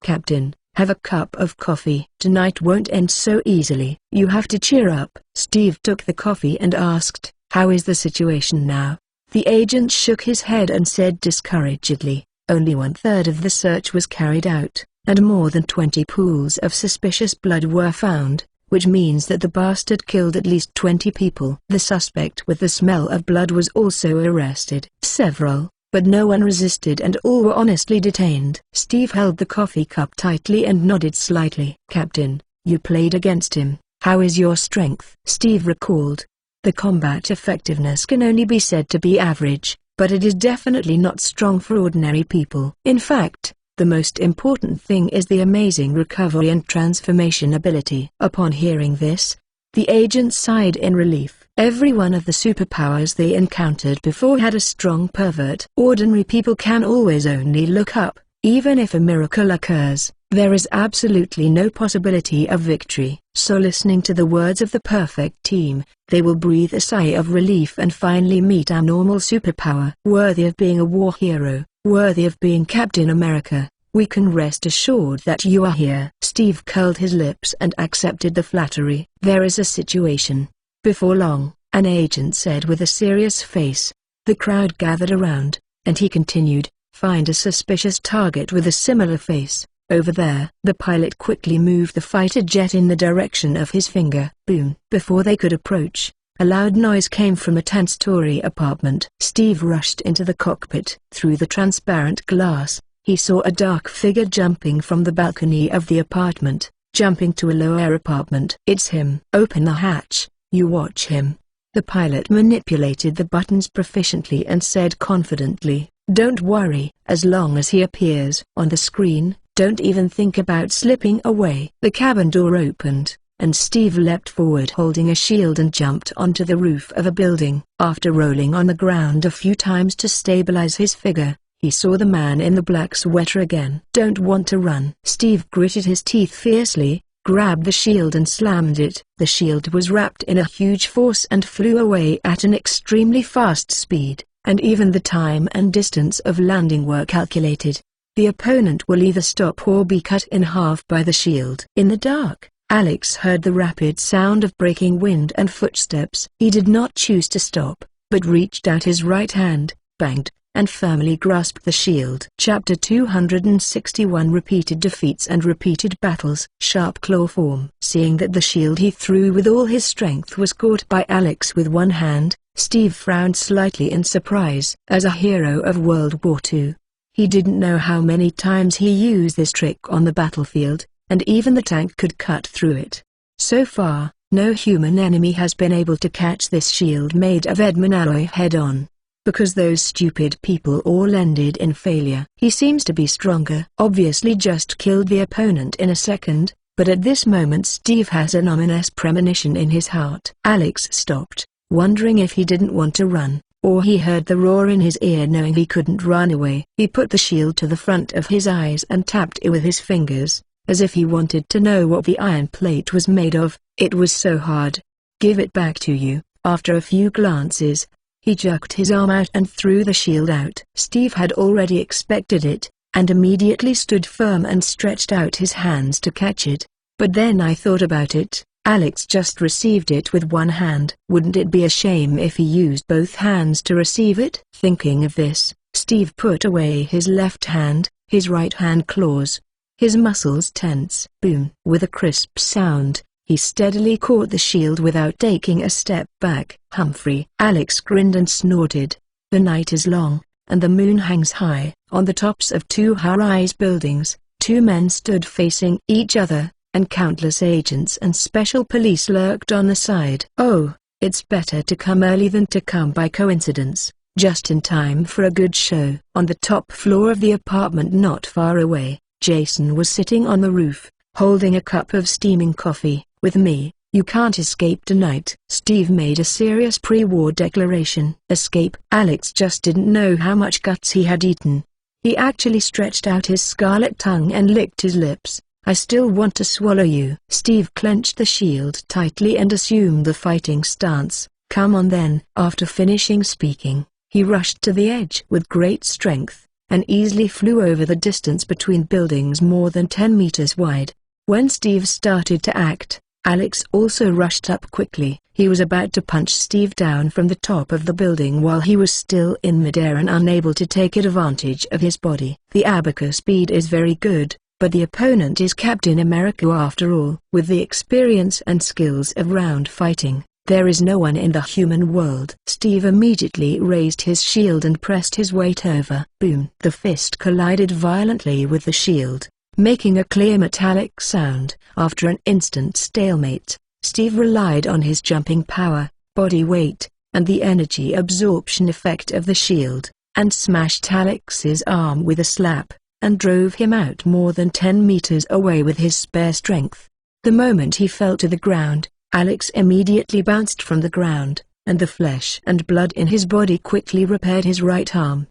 Speaker 1: Captain, have a cup of coffee. Tonight won't end so easily. You have to cheer up. Steve took the coffee and asked, how is the situation now? The agent shook his head and said discouragedly, only 1/3 of the search was carried out, and more than 20 pools of suspicious blood were found, which means that the bastard killed at least 20 people. The suspect with the smell of blood was also arrested. Several, but no one resisted and all were honestly detained. Steve held the coffee cup tightly and nodded slightly. Captain, you played against him. How is your strength? Steve recalled. The combat effectiveness can only be said to be average, but it is definitely not strong for ordinary people. In fact, the most important thing is the amazing recovery and transformation ability. Upon hearing this, the agent sighed in relief. Every one of the superpowers they encountered before had a strong pervert. Ordinary people can always only look up. Even if a miracle occurs, there is absolutely no possibility of victory. So listening to the words of the perfect team, they will breathe a sigh of relief and finally meet our normal superpower. Worthy of being a war hero, worthy of being Captain America, we can rest assured that you are here. Steve curled his lips and accepted the flattery. There is a situation. Before long, an agent said with a serious face. The crowd gathered around, and he continued, find a suspicious target with a similar face. Over there. The pilot quickly moved the fighter jet in the direction of his finger. Boom. Before they could approach, a loud noise came from a 10-story apartment. Steve rushed into the cockpit. Through the transparent glass, he saw a dark figure jumping from the balcony of the apartment, jumping to a lower apartment. It's him. Open the hatch, you watch him. The pilot manipulated the buttons proficiently and said confidently, don't worry, as long as he appears on the screen. Don't even think about slipping away. The cabin door opened, and Steve leapt forward holding a shield and jumped onto the roof of a building. After rolling on the ground a few times to stabilize his figure, he saw the man in the black sweater again. Don't want to run. Steve gritted his teeth fiercely, grabbed the shield and slammed it. The shield was wrapped in a huge force and flew away at an extremely fast speed, and even the time and distance of landing were calculated. The opponent will either stop or be cut in half by the shield. In the dark, Alex heard the rapid sound of breaking wind and footsteps. He did not choose to stop, but reached out his right hand, banged, and firmly grasped the shield. Chapter 261 Repeated Defeats and Repeated Battles. Sharp claw form. Seeing that the shield he threw with all his strength was caught by Alex with one hand, Steve frowned slightly in surprise. As a hero of World War II, he didn't know how many times he used this trick on the battlefield, and even the tank could cut through it. So far, no human enemy has been able to catch this shield made of Edmund alloy head-on. Because those stupid people all ended in failure. He seems to be stronger. Obviously just killed the opponent in a second, but at this moment Steve has an ominous premonition in his heart. Alex stopped, wondering if he didn't want to run, or he heard the roar in his ear knowing he couldn't run away. He put the shield to the front of his eyes and tapped it with his fingers, as if he wanted to know what the iron plate was made of. It was so hard. Give it back to you. After a few glances, he jerked his arm out and threw the shield out. Steve had already expected it, and immediately stood firm and stretched out his hands to catch it. But then I thought about it. Alex just received it with one hand. Wouldn't it be a shame if he used both hands to receive it? Thinking of this, Steve put away his left hand, his right hand claws. His muscles tense. Boom! With a crisp sound, he steadily caught the shield without taking a step back. Humphrey. Alex grinned and snorted. The night is long, and the moon hangs high. On the tops of two high-rise buildings, two men stood facing each other, and countless agents and special police lurked on the side. Oh, it's better to come early than to come by coincidence, just in time for a good show. On the top floor of the apartment not far away, Jason was sitting on the roof, holding a cup of steaming coffee. With me, you can't escape tonight. Steve made a serious pre-war declaration. Escape? Alex just didn't know how much guts he had eaten. He actually stretched out his scarlet tongue and licked his lips. I still want to swallow you. Steve clenched the shield tightly and assumed the fighting stance. Come on then. After finishing speaking, he rushed to the edge with great strength, and easily flew over the distance between buildings more than 10 meters wide. When Steve started to act, Alex also rushed up quickly. He was about to punch Steve down from the top of the building while he was still in midair and unable to take advantage of his body. The abacus speed is very good, but the opponent is Captain America after all. With the experience and skills of round fighting, there is no one in the human world. Steve immediately raised his shield and pressed his weight over. Boom! The fist collided violently with the shield, making a clear metallic sound. After an instant stalemate, Steve relied on his jumping power, body weight, and the energy absorption effect of the shield, and smashed Alex's arm with a slap, and drove him out more than 10 meters away with his spare strength. The moment he fell to the ground, Alex immediately bounced from the ground, and the flesh and blood in his body quickly repaired his right arm.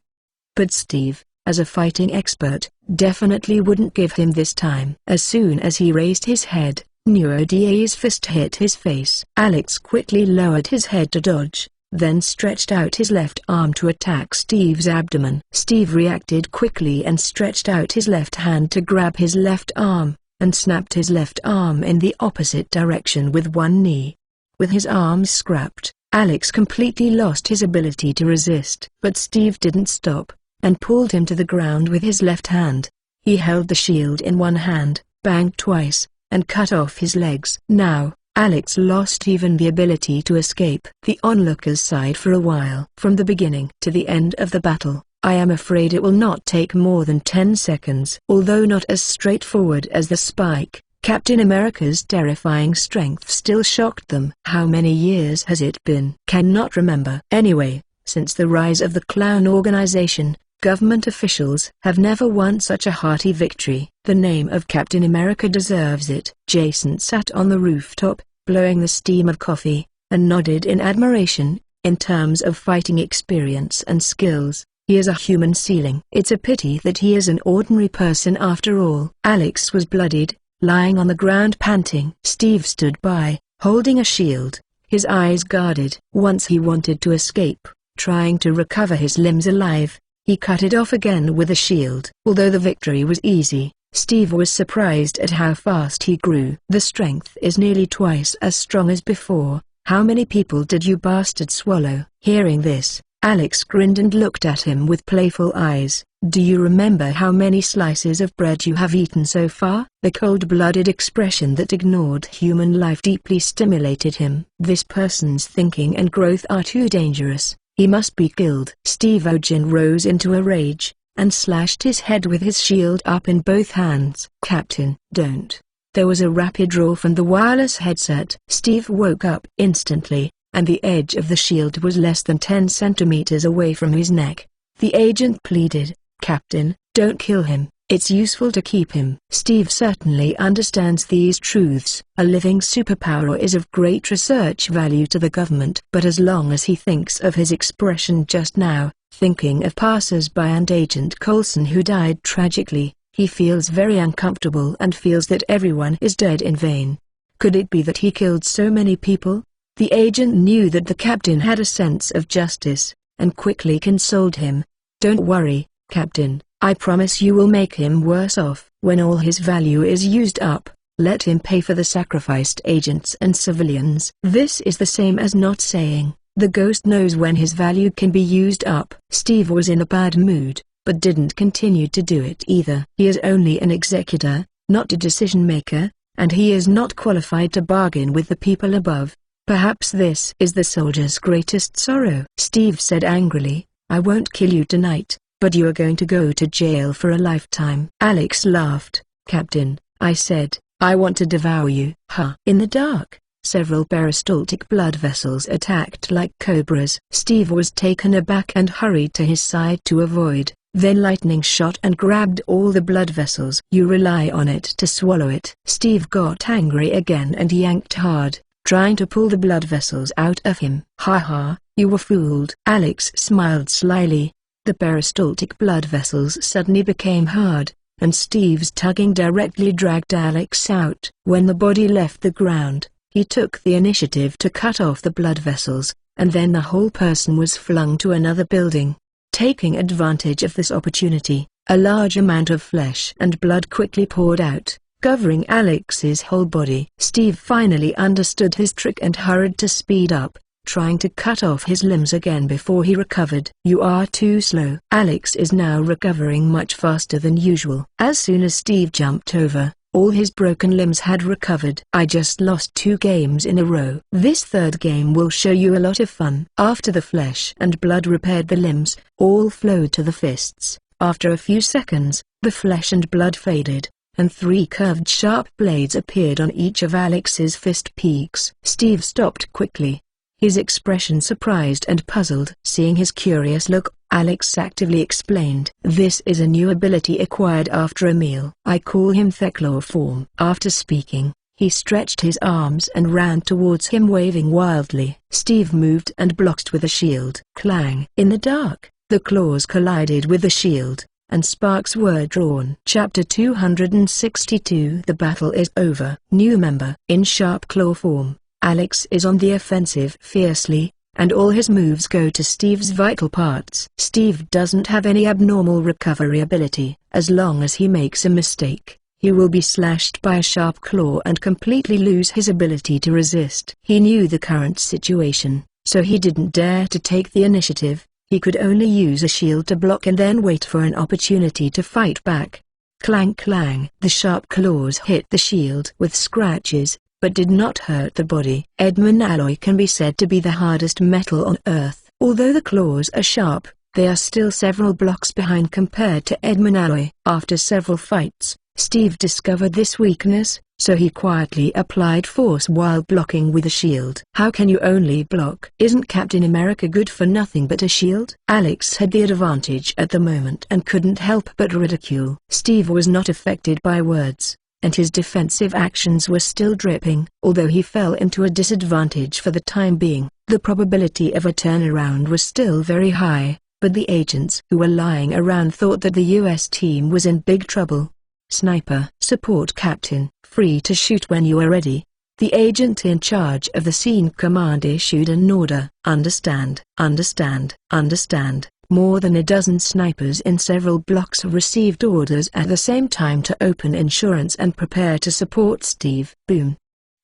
Speaker 1: But Steve, as a fighting expert, definitely wouldn't give him this time. As soon as he raised his head, Neuroda's fist hit his face. Alex quickly lowered his head to dodge, then stretched out his left arm to attack Steve's abdomen. Steve reacted quickly and stretched out his left hand to grab his left arm, and snapped his left arm in the opposite direction with one knee. With his arms scrapped, Alex completely lost his ability to resist. But Steve didn't stop, and pulled him to the ground with his left hand. He held the shield in one hand, banged twice, and cut off his legs. Now, Alex lost even the ability to escape. The onlookers sighed for a while. From the beginning to the end of the battle, I am afraid it will not take more than 10 seconds. Although not as straightforward as the spike, Captain America's terrifying strength still shocked them. How many years has it been? Cannot remember. Anyway, since the rise of the Clown Organization, government officials have never won such a hearty victory. The name of Captain America deserves it. Jason sat on the rooftop, blowing the steam of coffee, and nodded in admiration. In terms of fighting experience and skills, he is a human ceiling. It's a pity that he is an ordinary person after all. Alex was bloodied, lying on the ground panting. Steve stood by, holding a shield, his eyes guarded. Once he wanted to escape, trying to recover his limbs alive, He cut it off again with a shield. Although the victory was easy, Steve was surprised at how fast he grew. The strength is nearly twice as strong as before. How many people did you bastard swallow? Hearing this, Alex grinned and looked at him with playful eyes. Do you remember how many slices of bread you have eaten so far? The cold-blooded expression that ignored human life deeply stimulated him. This person's thinking and growth are too dangerous. He must be killed. Steve-O-Jin rose into a rage, and slashed his head with his shield up in both hands. Captain, don't. There was a rapid roar from the wireless headset. Steve woke up instantly, and the edge of the shield was less than 10 centimeters away from his neck. The agent pleaded, Captain, don't kill him, it's useful to keep him. Steve certainly understands these truths. A living superpower is of great research value to the government. But as long as he thinks of his expression just now, thinking of passers-by and Agent Coulson who died tragically, he feels very uncomfortable and feels that everyone is dead in vain. Could it be that he killed so many people? The agent knew that the captain had a sense of justice, and quickly consoled him. Don't worry, Captain, I promise you will make him worse off. When all his value is used up, let him pay for the sacrificed agents and civilians. This is the same as not saying, the ghost knows when his value can be used up. Steve was in a bad mood, but didn't continue to do it either. He is only an executor, not a decision-maker, and he is not qualified to bargain with the people above. Perhaps this is the soldier's greatest sorrow. Steve said angrily, I won't kill you tonight, but you are going to go to jail for a lifetime. Alex laughed. Captain, I said, I want to devour you. Huh. In the dark, several peristaltic blood vessels attacked like cobras. Steve was taken aback and hurried to his side to avoid. Then lightning shot and grabbed all the blood vessels. You rely on it to swallow it. Steve got angry again and yanked hard, trying to pull the blood vessels out of him. Ha ha, you were fooled. Alex smiled slyly. The peristaltic blood vessels suddenly became hard, and Steve's tugging directly dragged Alex out. When the body left the ground, he took the initiative to cut off the blood vessels, and then the whole person was flung to another building. Taking advantage of this opportunity, a large amount of flesh and blood quickly poured out, covering Alex's whole body. Steve finally understood his trick and hurried to speed up, trying to cut off his limbs again before he recovered. You are too slow. Alex is now recovering much faster than usual. As soon as Steve jumped over, all his broken limbs had recovered. I just lost 2 games in a row. This third game will show you a lot of fun. After the flesh and blood repaired the limbs, all flowed to the fists. After a few seconds, the flesh and blood faded, and 3 curved sharp blades appeared on each of Alex's fist peaks. Steve stopped quickly, his expression surprised and puzzled. Seeing his curious look, Alex actively explained, this is a new ability acquired after a meal. I call him Theclaw form. After speaking, he stretched his arms and ran towards him waving wildly. Steve moved and blocked with a shield. Clang! In the dark, the claws collided with the shield, and sparks were drawn. Chapter 262. The battle is over. New member. In sharp claw form, Alex is on the offensive fiercely, and all his moves go to Steve's vital parts. Steve doesn't have any abnormal recovery ability. As long as he makes a mistake, he will be slashed by a sharp claw and completely lose his ability to resist. He knew the current situation, so he didn't dare to take the initiative. He could only use a shield to block and then wait for an opportunity to fight back. Clang clang. The sharp claws hit the shield with scratches, but did not hurt the body. Edmund alloy can be said to be the hardest metal on Earth. Although the claws are sharp, they are still several blocks behind compared to Edmund alloy. After several fights, Steve discovered this weakness, so he quietly applied force while blocking with a shield. How can you only block? Isn't Captain America good for nothing but a shield? Alex had the advantage at the moment and couldn't help but ridicule. Steve was not affected by words, and his defensive actions were still dripping. Although he fell into a disadvantage for the time being, the probability of a turnaround was still very high, but the agents who were lying around thought that the US team was in big trouble. Sniper. Support Captain. Free to shoot when you are ready. The agent in charge of the scene command issued an order. Understand. Understand. Understand. More than a dozen snipers in several blocks received orders at the same time to open insurance and prepare to support Steve. Boom.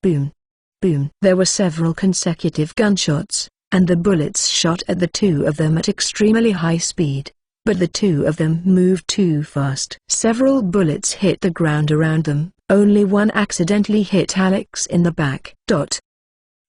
Speaker 1: Boom. Boom. There were several consecutive gunshots, and the bullets shot at the two of them at extremely high speed. But the two of them moved too fast. Several bullets hit the ground around them, only one accidentally hit Alex in the back.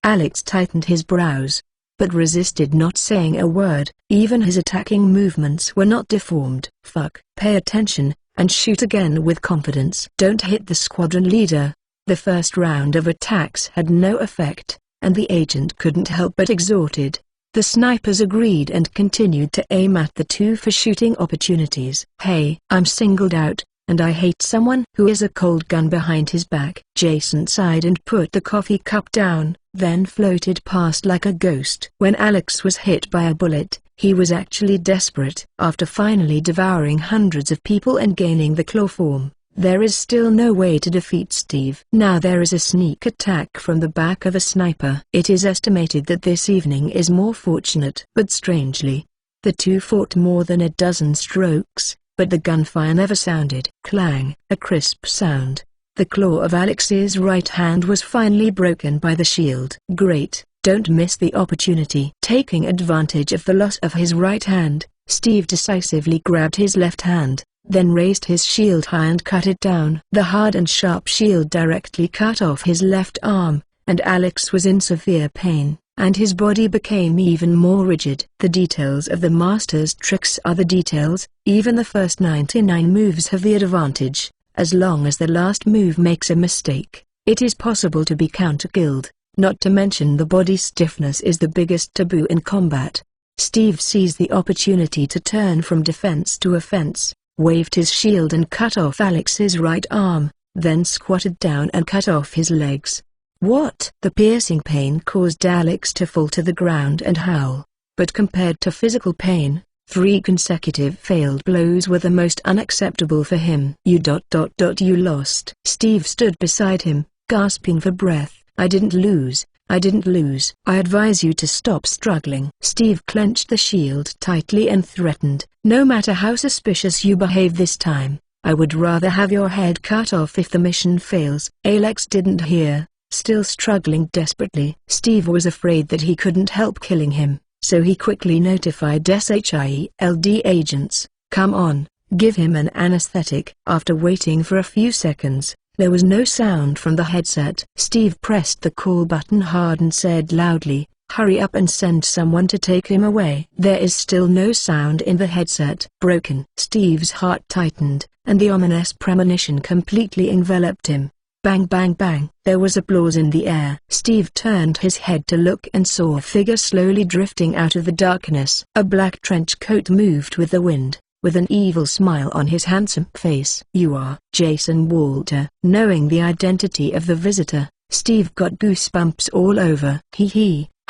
Speaker 1: Alex tightened his brows, but resisted not saying a word. Even his attacking movements were not deformed. Fuck. Pay attention, and shoot again with confidence. Don't hit the squadron leader. The first round of attacks had no effect, and the agent couldn't help but exhausted. The snipers agreed and continued to aim at the two for shooting opportunities. Hey, I'm singled out, and I hate someone who is a cold gun behind his back. Jason sighed and put the coffee cup down, then floated past like a ghost. When Alex was hit by a bullet, he was actually desperate. After finally devouring hundreds of people and gaining the claw form, there is still no way to defeat Steve. Now there is a sneak attack from the back of a sniper. It is estimated that this evening is more fortunate. But strangely, the two fought more than a dozen strokes, but the gunfire never sounded. Clang! A crisp sound. The claw of Alex's right hand was finally broken by the shield. Great, don't miss the opportunity. Taking advantage of the loss of his right hand, Steve decisively grabbed his left hand, then raised his shield high and cut it down. The hard and sharp shield directly cut off his left arm, and Alex was in severe pain, and his body became even more rigid. The details of the master's tricks are the details. Even the first 99 moves have the advantage. As long as the last move makes a mistake, it is possible to be counter-killed. Not to mention the body stiffness is the biggest taboo in combat. Steve seized the opportunity to turn from defense to offense, waved his shield and cut off Alex's right arm, then squatted down and cut off his legs. What? The piercing pain caused Alex to fall to the ground and howl. But compared to physical pain, 3 consecutive failed blows were the most unacceptable for him. You lost. Steve stood beside him, gasping for breath. I didn't lose. I advise you to stop struggling. Steve clenched the shield tightly and threatened, no matter how suspicious you behave this time, I would rather have your head cut off if the mission fails. Alex didn't hear, still struggling desperately. Steve was afraid that he couldn't help killing him, so he quickly notified SHIELD agents. Come on, give him an anesthetic. After waiting for a few seconds, there was no sound from the headset. Steve pressed the call button hard and said loudly, hurry up and send someone to take him away. There is still no sound in the headset. Broken. Steve's heart tightened, and the ominous premonition completely enveloped him. Bang bang bang. There was applause in the air. Steve turned his head to look and saw a figure slowly drifting out of the darkness. A black trench coat moved with the wind, with an evil smile on his handsome face. You are Jason Walter. Knowing the identity of the visitor, Steve got goosebumps all over.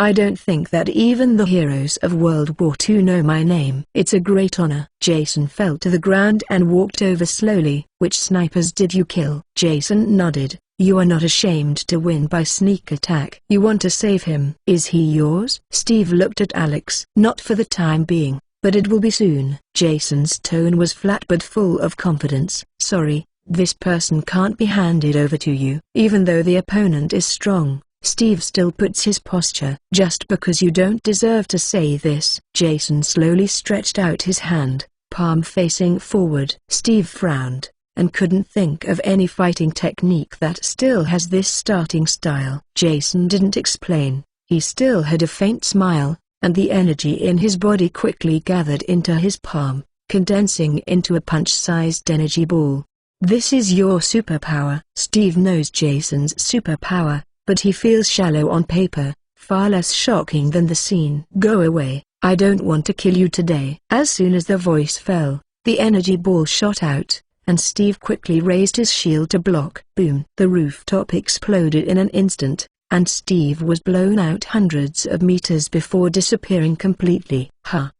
Speaker 1: I don't think that even the heroes of World War II know my name. It's a great honor. Jason fell to the ground and walked over slowly. Which snipers did you kill? Jason nodded. You are not ashamed to win by sneak attack. You want to save him. Is he yours? Steve looked at Alex. Not for the time being, but it will be soon. Jason's tone was flat but full of confidence. Sorry, this person can't be handed over to you. Even though the opponent is strong, Steve still puts his posture. Just because you don't deserve to say this. Jason slowly stretched out his hand, palm facing forward. Steve frowned, and couldn't think of any fighting technique that still has this starting style. Jason didn't explain. He still had a faint smile, and the energy in his body quickly gathered into his palm, condensing into a punch-sized energy ball. This is your superpower. Steve knows Jason's superpower, but he feels shallow on paper, far less shocking than the scene. Go away, I don't want to kill you today. As soon as the voice fell, the energy ball shot out, and Steve quickly raised his shield to block. Boom! The rooftop exploded in an instant, and Steve was blown out hundreds of meters before disappearing completely.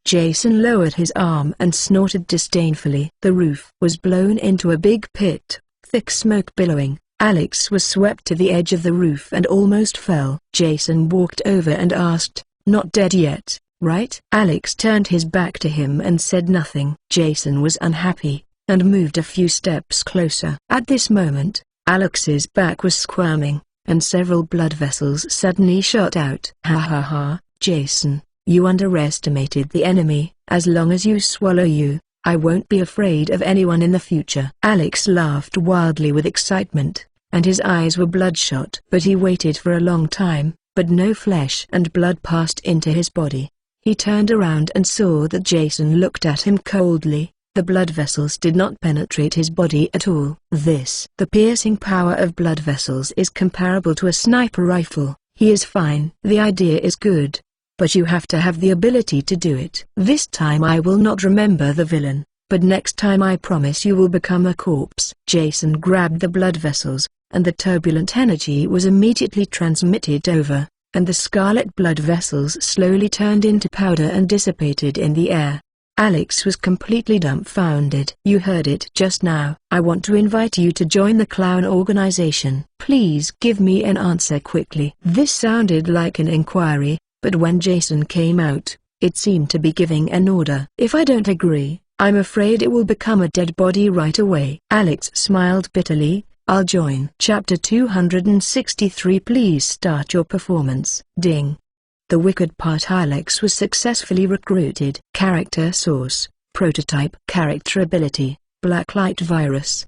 Speaker 1: Jason lowered his arm and snorted disdainfully. The roof was blown into a big pit, thick smoke billowing. Alex was swept to the edge of the roof and almost fell. Jason walked over and asked, not dead yet? right?" Alex turned his back to him and said nothing. Jason was unhappy, and moved a few steps closer. At this moment, Alex's back was squirming, and several blood vessels suddenly shot out. "Ha ha ha, Jason, you underestimated the enemy. As long as you swallow you, I won't be afraid of anyone in the future." Alex laughed wildly with excitement, and his eyes were bloodshot. But he waited for a long time, but no flesh and blood passed into his body. He turned around and saw that Jason looked at him coldly. The blood vessels did not penetrate his body at all. The piercing power of blood vessels is comparable to a sniper rifle. He is fine. The idea is good, but you have to have the ability to do it. This time I will not remember the villain, but next time I promise you will become a corpse." Jason grabbed the blood vessels, and the turbulent energy was immediately transmitted over, and the scarlet blood vessels slowly turned into powder and dissipated in the air. Alex was completely dumbfounded. "You heard it just now. I want to invite you to join the clown organization. Please give me an answer quickly." This sounded like an inquiry, but when Jason came out, it seemed to be giving an order. "If I don't agree, I'm afraid it will become a dead body right away." Alex smiled bitterly. "I'll join." Chapter 263. Please start your performance. Ding. The wicked part: Alex was successfully recruited. Character source: prototype. Character ability: Blacklight Virus.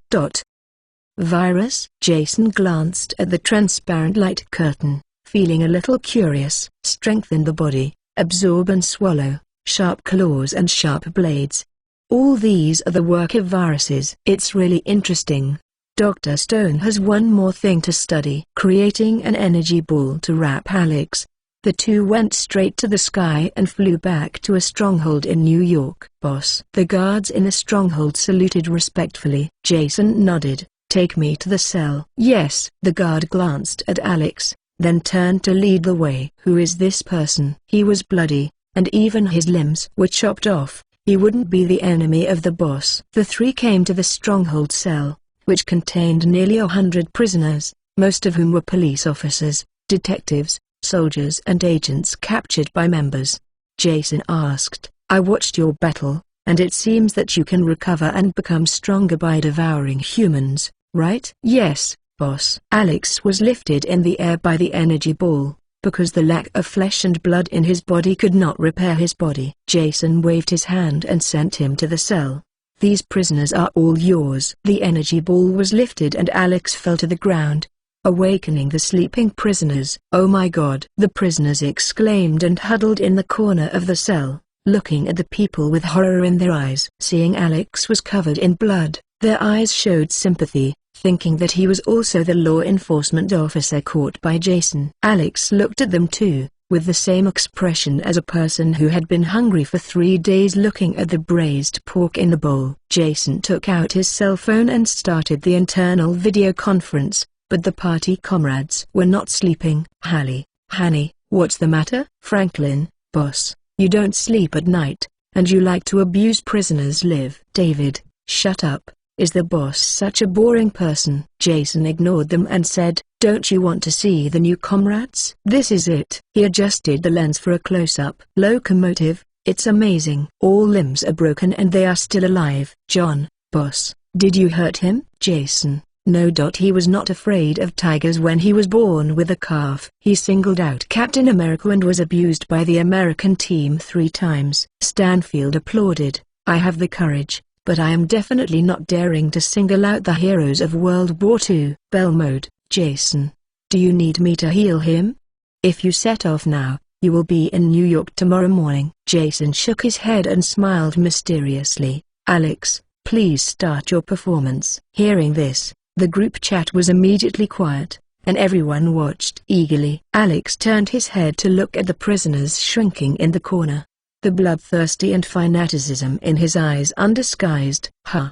Speaker 1: Virus? Jason glanced at the transparent light curtain, feeling a little curious. Strengthen the body, absorb and swallow, sharp claws and sharp blades. All these are the work of viruses. It's really interesting. Dr. Stone has one more thing to study. Creating an energy ball to wrap Alex. The two went straight to the sky and flew back to a stronghold in New York. "Boss." The guards in the stronghold saluted respectfully. Jason nodded. "Take me to the cell." "Yes." The guard glanced at Alex, then turned to lead the way. "Who is this person?" He was bloody, and even his limbs were chopped off. He wouldn't be the enemy of the boss. The three came to the stronghold cell, which contained nearly 100 prisoners, most of whom were police officers, detectives, soldiers and agents captured by members. Jason asked, "I watched your battle, and it seems that you can recover and become stronger by devouring humans, right?" "Yes, boss." Alex was lifted in the air by the energy ball, because the lack of flesh and blood in his body could not repair his body. Jason waved his hand and sent him to the cell. "These prisoners are all yours." The energy ball was lifted and Alex fell to the ground, awakening the sleeping prisoners. "Oh my God!" the prisoners exclaimed and huddled in the corner of the cell, looking at the people with horror in their eyes. Seeing Alex was covered in blood, their eyes showed sympathy, thinking that he was also the law enforcement officer caught by Jason. Alex looked at them too, with the same expression as a person who had been hungry for 3 days looking at the braised pork in the bowl. Jason took out his cell phone and started the internal video conference. But the party comrades were not sleeping. "Hallie, honey, what's the matter?" "Franklin, boss, you don't sleep at night, and you like to abuse prisoners. Liv." "David, shut up. Is the boss such a boring person?" Jason ignored them and said, "Don't you want to see the new comrades? This is it." He adjusted the lens for a close-up. "Locomotive, it's amazing. All limbs are broken and they are still alive." "John, boss, did you hurt him?" "Jason, no. He was not afraid of tigers when he was born with a calf. He singled out Captain America and was abused by the American team 3 times. Stanfield applauded. "I have the courage, but I am definitely not daring to single out the heroes of World War II." Bell mode. "Jason, do you need me to heal him? If you set off now, you will be in New York tomorrow morning." Jason shook his head and smiled mysteriously. "Alex, please start your performance." Hearing this, the group chat was immediately quiet, and everyone watched eagerly. Alex turned his head to look at the prisoners shrinking in the corner, the bloodthirsty and fanaticism in his eyes undisguised.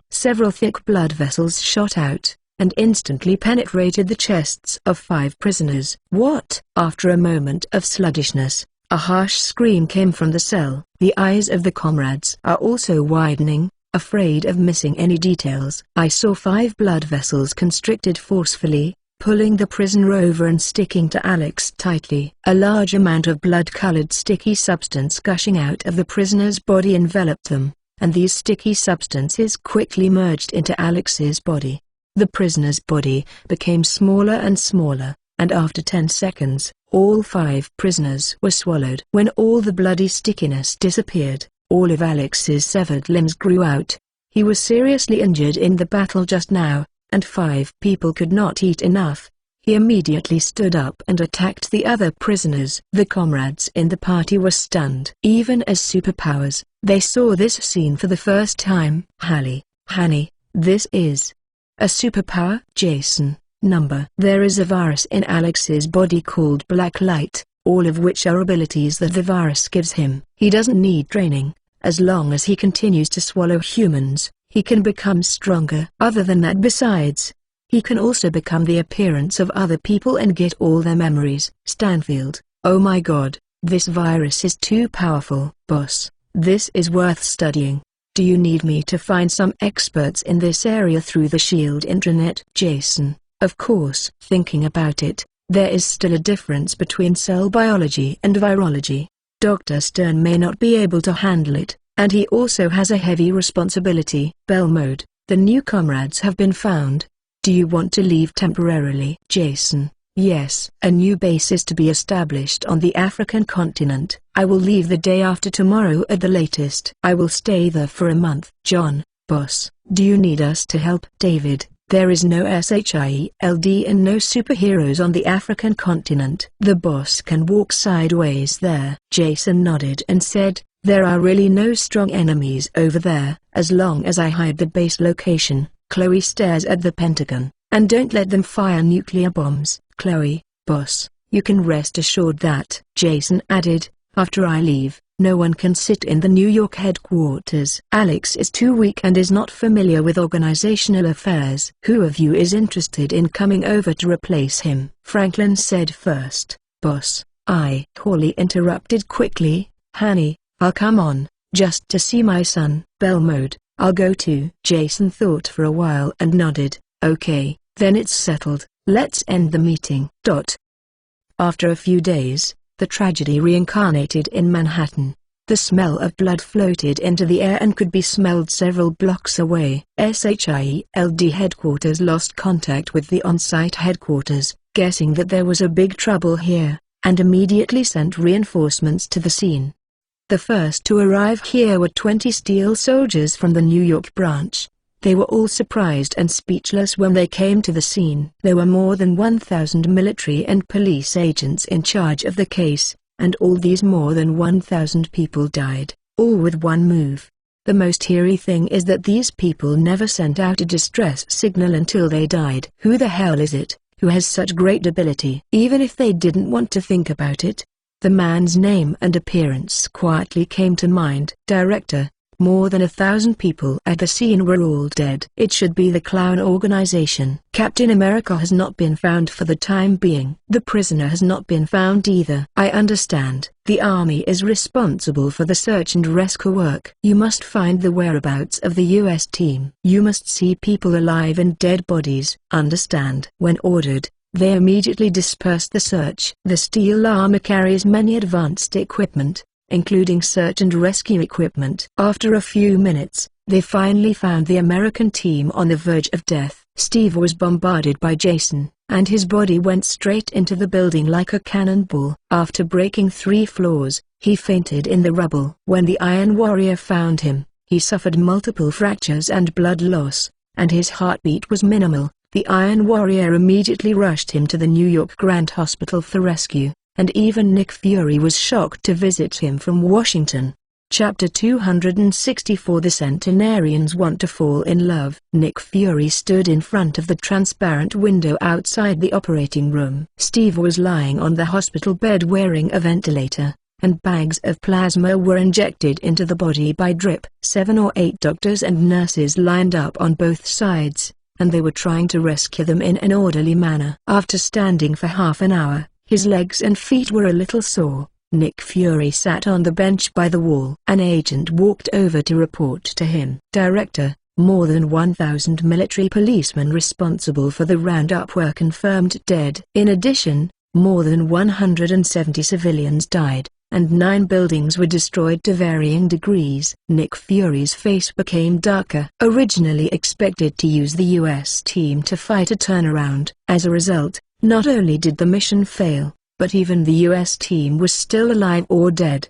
Speaker 1: Several thick blood vessels shot out, and instantly penetrated the chests of 5 prisoners. "What?" After a moment of sluggishness, a harsh scream came from the cell. The eyes of the comrades are also widening, afraid of missing any details. "I saw 5 blood vessels constricted forcefully, pulling the prisoner over and sticking to Alex tightly. A large amount of blood-colored sticky substance gushing out of the prisoner's body enveloped them, and these sticky substances quickly merged into Alex's body. The prisoner's body became smaller and smaller, and after 10 seconds, all 5 prisoners were swallowed. When all the bloody stickiness disappeared, all of Alex's severed limbs grew out. He was seriously injured in the battle just now, and 5 people could not eat enough. He immediately stood up and attacked the other prisoners. The comrades in the party were stunned. Even as superpowers, they saw this scene for the first time. Honey, this is a superpower? Jason, there is a virus in Alex's body called Black Light, all of which are abilities that the virus gives him. He doesn't need training. As long as he continues to swallow humans, he can become stronger. Other than that, besides, he can also become the appearance of other people and get all their memories. Stanfield, oh my god, this virus is too powerful. Boss, this is worth studying. Do you need me to find some experts in this area through the SHIELD intranet? Jason, of course. Thinking about it, there is still a difference between cell biology and virology. Dr. Stern may not be able to handle it, and he also has a heavy responsibility. Belmode, the new comrades have been found. Do you want to leave temporarily? Jason, yes. A new base is to be established on the African continent. I will leave the day after tomorrow at the latest. I will stay there for a month. John, boss, do you need us to help? David, there is no SHIELD and no superheroes on the African continent. The boss can walk sideways there. Jason nodded and said, there are really no strong enemies over there. As long as I hide the base location. Chloe stares at the Pentagon, and don't let them fire nuclear bombs. Chloe, boss, you can rest assured that, Jason added, after I leave, no one can sit in the New York headquarters. Alex is too weak and is not familiar with organizational affairs. Who of you is interested in coming over to replace him? Franklin said first. Boss, Hawley interrupted quickly. Honey, I'll come on, just to see my son. Belmode, I'll go too. Jason thought for a while and nodded. Okay, then it's settled. Let's end the meeting. After a few days, the tragedy reincarnated in Manhattan. The smell of blood floated into the air and could be smelled several blocks away. SHIELD headquarters lost contact with the on-site headquarters, guessing that there was a big trouble here, and immediately sent reinforcements to the scene. The first to arrive here were 20 steel soldiers from the New York branch. They were all surprised and speechless when they came to the scene. There were more than 1,000 military and police agents in charge of the case, and all these more than 1,000 people died, all with one move. The most eerie thing is that these people never sent out a distress signal until they died. Who the hell is it, who has such great ability? Even if they didn't want to think about it, the man's name and appearance quietly came to mind. Director, more than 1,000 people at the scene were all dead. It should be the clown organization. Captain America has not been found for the time being. The prisoner has not been found either. I understand. The army is responsible for the search and rescue work. You must find the whereabouts of the U.S. team. You must see people alive and dead bodies. Understand? When ordered, they immediately dispersed the search. The steel armor carries many advanced equipment, including search and rescue equipment. After a few minutes, they finally found the American team on the verge of death. Steve was bombarded by Jason, and his body went straight into the building like a cannonball. After breaking 3 floors, he fainted in the rubble. When the Iron Warrior found him, he suffered multiple fractures and blood loss, and his heartbeat was minimal. The Iron Warrior immediately rushed him to the New York Grant Hospital for rescue, and even Nick Fury was shocked to visit him from Washington. Chapter 264 The Centenarians Want to Fall in Love. Nick Fury stood in front of the transparent window outside the operating room. Steve was lying on the hospital bed wearing a ventilator, and bags of plasma were injected into the body by drip. 7 or 8 doctors and nurses lined up on both sides, and they were trying to rescue them in an orderly manner. After standing for half an hour, his legs and feet were a little sore. Nick Fury sat on the bench by the wall. An agent walked over to report to him. Director, More than 1,000 military policemen responsible for the roundup were confirmed dead. In addition, more than 170 civilians died, and 9 buildings were destroyed to varying degrees. Nick Fury's face became darker. Originally expected to use the U.S. team to fight a turnaround. As a result, not only did the mission fail, but even the U.S. team was still alive or dead.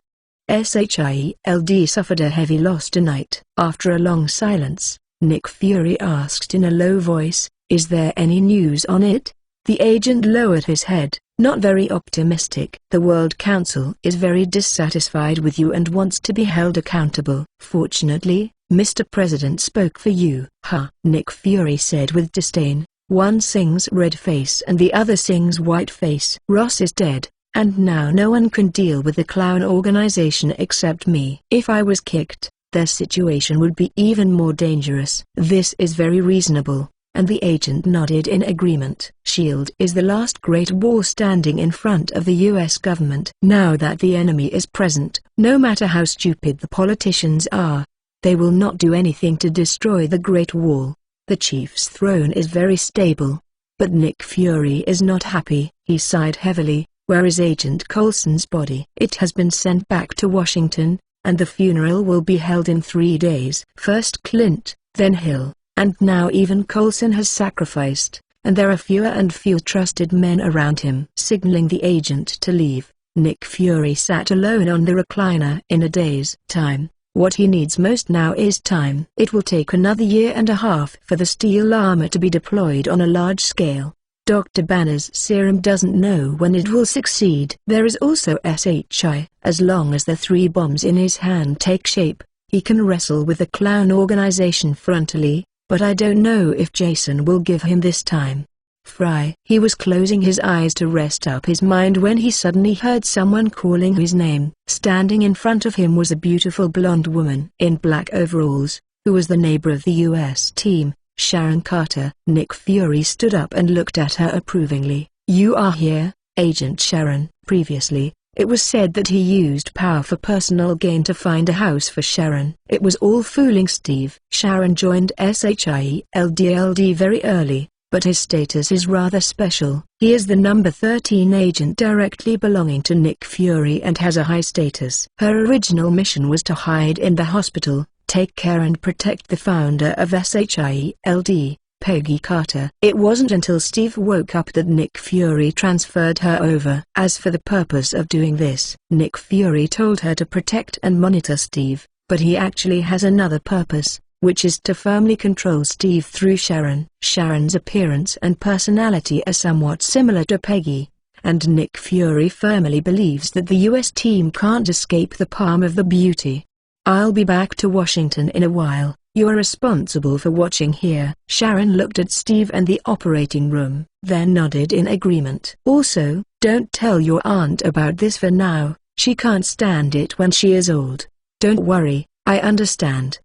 Speaker 1: SHIELD suffered a heavy loss tonight. After a long silence, Nick Fury asked in a low voice, "Is there any news on it?" The agent lowered his head, not very optimistic. "The World Council is very dissatisfied with you and wants to be held accountable." "Fortunately, Mr. President spoke for you." "Huh," Nick Fury said with disdain. "One sings red face and the other sings white face. Ross is dead, and now no one can deal with the clown organization except me. If I was kicked, their situation would be even more dangerous." "This is very reasonable," and the agent nodded in agreement. SHIELD is the last great war standing in front of the U.S. government. Now that the enemy is present, no matter how stupid the politicians are, they will not do anything to destroy the Great Wall. The chief's throne is very stable. But Nick Fury is not happy. He sighed heavily. "Where is Agent Coulson's body?" "It has been sent back to Washington, and the funeral will be held in 3 days. First Clint, then Hill, and now even Coulson has sacrificed, and there are fewer and fewer trusted men around him." Signaling the agent to leave, Nick Fury sat alone on the recliner in a daze. Time. What he needs most now is time. It will take another 1.5 years for the steel armor to be deployed on a large scale. Dr. Banner's serum doesn't know when it will succeed. There is also SHI. As long as the 3 bombs in his hand take shape, he can wrestle with the clown organization frontally, but I don't know if Jason will give him this time. Fry. He was closing his eyes to rest up his mind when he suddenly heard someone calling his name. Standing in front of him was a beautiful blonde woman in black overalls, who was the neighbor of the U.S. team, Sharon Carter. Nick Fury stood up and looked at her approvingly. "You are here, Agent Sharon." Previously, it was said that he used power for personal gain to find a house for Sharon. It was all fooling Steve. Sharon joined SHIELD very early, but his status is rather special. He is the number 13 agent directly belonging to Nick Fury and has a high status. Her original mission was to hide in the hospital, take care and protect the founder of SHIELD, Peggy Carter. It wasn't until Steve woke up that Nick Fury transferred her over. As for the purpose of doing this, Nick Fury told her to protect and monitor Steve, but he actually has another purpose, which is to firmly control Steve through Sharon. Sharon's appearance and personality are somewhat similar to Peggy, and Nick Fury firmly believes that the U.S. team can't escape the palm of the beauty. "I'll be back to Washington in a while. You are responsible for watching here." Sharon looked at Steve and the operating room, then nodded in agreement. "Also, don't tell your aunt about this for now. She can't stand it when she is old." "Don't worry, I understand."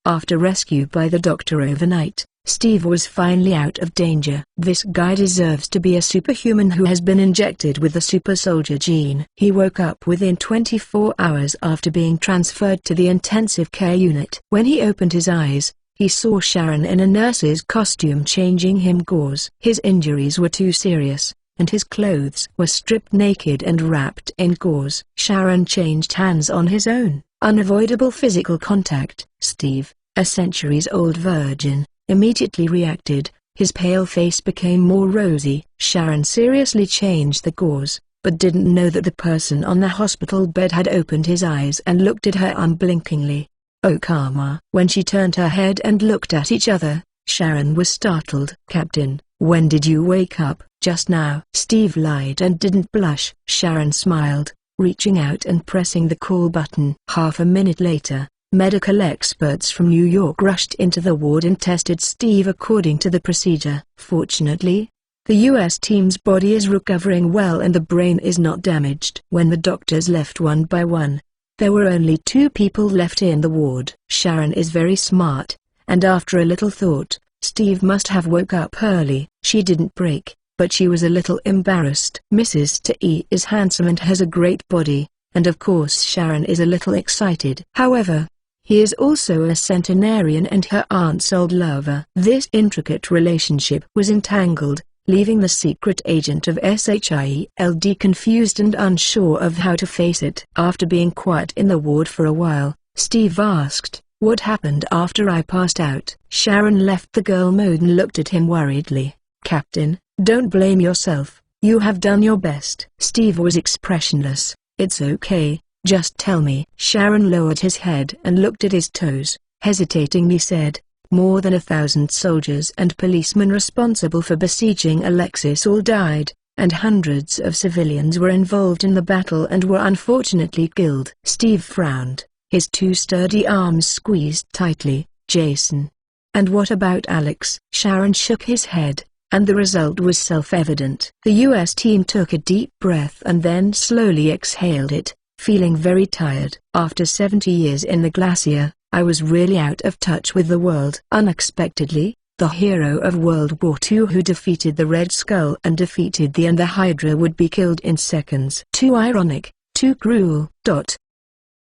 Speaker 1: After rescue by the doctor overnight, Steve was finally out of danger. This guy deserves to be a superhuman who has been injected with the super soldier gene. He woke up within 24 hours after being transferred to the intensive care unit. When he opened his eyes, he saw Sharon in a nurse's costume changing him gauze. His injuries were too serious, and his clothes were stripped naked and wrapped in gauze. Sharon changed hands on his own. Unavoidable physical contact. Steve, a centuries-old virgin, immediately reacted. His pale face became more rosy. Sharon seriously changed the gauze, but didn't know that the person on the hospital bed had opened his eyes and looked at her unblinkingly. "Oh Karma." When she turned her head and looked at each other, Sharon was startled. "Captain, when did you wake up?" "Just now." Steve lied and didn't blush. Sharon smiled, reaching out and pressing the call button. Half a minute later, medical experts from New York rushed into the ward and tested Steve according to the procedure. Fortunately, the U.S. team's body is recovering well and the brain is not damaged. When the doctors left one by one, there were only 2 people left in the ward. Sharon is very smart, and after a little thought, Steve must have woke up early. She didn't break, but she was a little embarrassed. Mrs. T is handsome and has a great body, and of course Sharon is a little excited. However, He is also a centenarian and her aunt's old lover. This intricate relationship was entangled, leaving the secret agent of SHIELD confused and unsure of how to face it. After being quiet in the ward for a while, Steve asked, "What happened after I passed out?" Sharon left the girl mode and looked at him worriedly. "Captain, don't blame yourself, you have done your best." Steve was expressionless. "It's okay, just tell me." Sharon lowered his head and looked at his toes, hesitatingly said, "More than 1,000 soldiers and policemen responsible for besieging Alexis all died, and hundreds of civilians were involved in the battle and were unfortunately killed." Steve frowned, his two sturdy arms squeezed tightly. "Jason. And what about Alex?" Sharon shook his head, and the result was self-evident. The U.S. team took a deep breath and then slowly exhaled it, feeling very tired. "After 70 years in the glacier, I was really out of touch with the world." Unexpectedly, the hero of World War II who defeated the Red Skull and defeated the Hydra would be killed in seconds. Too ironic, too cruel.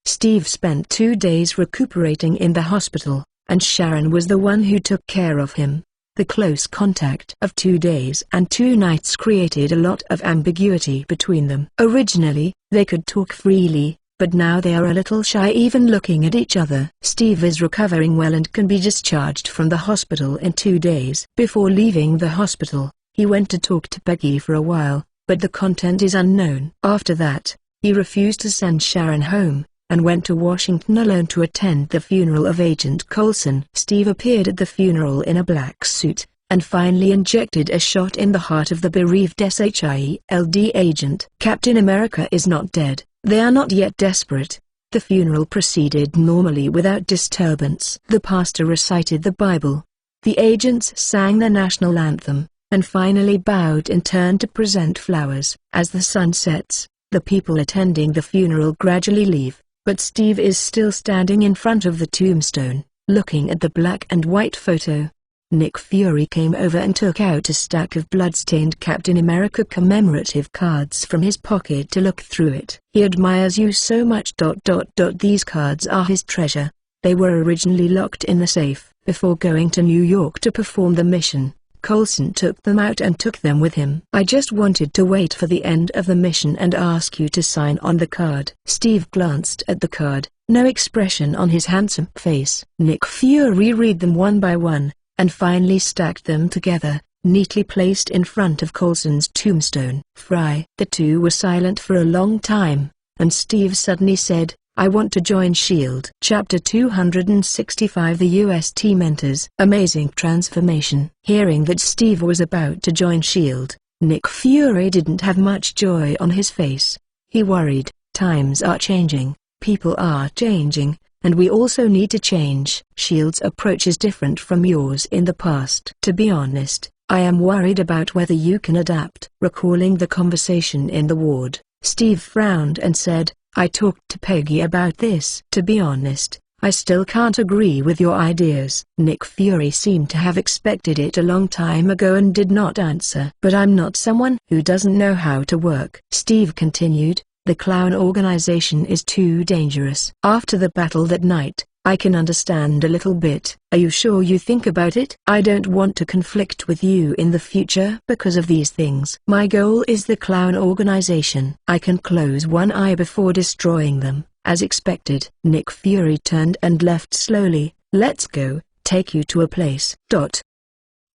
Speaker 1: Steve spent 2 days recuperating in the hospital, and Sharon was the one who took care of him. The close contact of 2 days and 2 nights created a lot of ambiguity between them. Originally, they could talk freely, but now they are a little shy even looking at each other. Steve is recovering well and can be discharged from the hospital in 2 days. Before leaving the hospital, he went to talk to Peggy for a while, but the content is unknown. After that, he refused to send Sharon home, and went to Washington alone to attend the funeral of Agent Coulson. Steve appeared at the funeral in a black suit, and finally injected a shot in the heart of the bereaved SHIELD agent. Captain America is not dead. They are not yet desperate. The funeral proceeded normally without disturbance. The pastor recited the Bible. The agents sang the national anthem, and finally bowed and turned to present flowers. As the sun sets, the people attending the funeral gradually leave, but Steve is still standing in front of the tombstone, looking at the black and white photo. Nick Fury came over and took out a stack of blood-stained Captain America commemorative cards from his pocket to look through it. "He admires you so much. These cards are his treasure. They were originally locked in the safe. Before going to New York to perform the mission, Coulson took them out and took them with him. I just wanted to wait for the end of the mission and ask you to sign on the card." Steve glanced at the card, no expression on his handsome face. Nick Fury read them one by one, and finally stacked them together, neatly placed in front of Coulson's tombstone. "Fry." The two were silent for a long time, and Steve suddenly said, "I want to join SHIELD." Chapter 265 The U.S. team enters. Amazing transformation. Hearing that Steve was about to join SHIELD, Nick Fury didn't have much joy on his face. He worried, times are changing, people are changing, and we also need to change. SHIELD's approach is different from yours in the past. To be honest, I am worried about whether you can adapt. Recalling the conversation in the ward, Steve frowned and said, "I talked to Peggy about this. To be honest, I still can't agree with your ideas." Nick Fury seemed to have expected it a long time ago and did not answer. "But I'm not someone who doesn't know how to work," Steve continued. "The clown organization is too dangerous. After the battle that night, I can understand a little bit. Are you sure you think about it? I don't want to conflict with you in the future because of these things. My goal is the clown organization. I can close one eye before destroying them." As expected, Nick Fury turned and left slowly. "Let's go, take you to a place."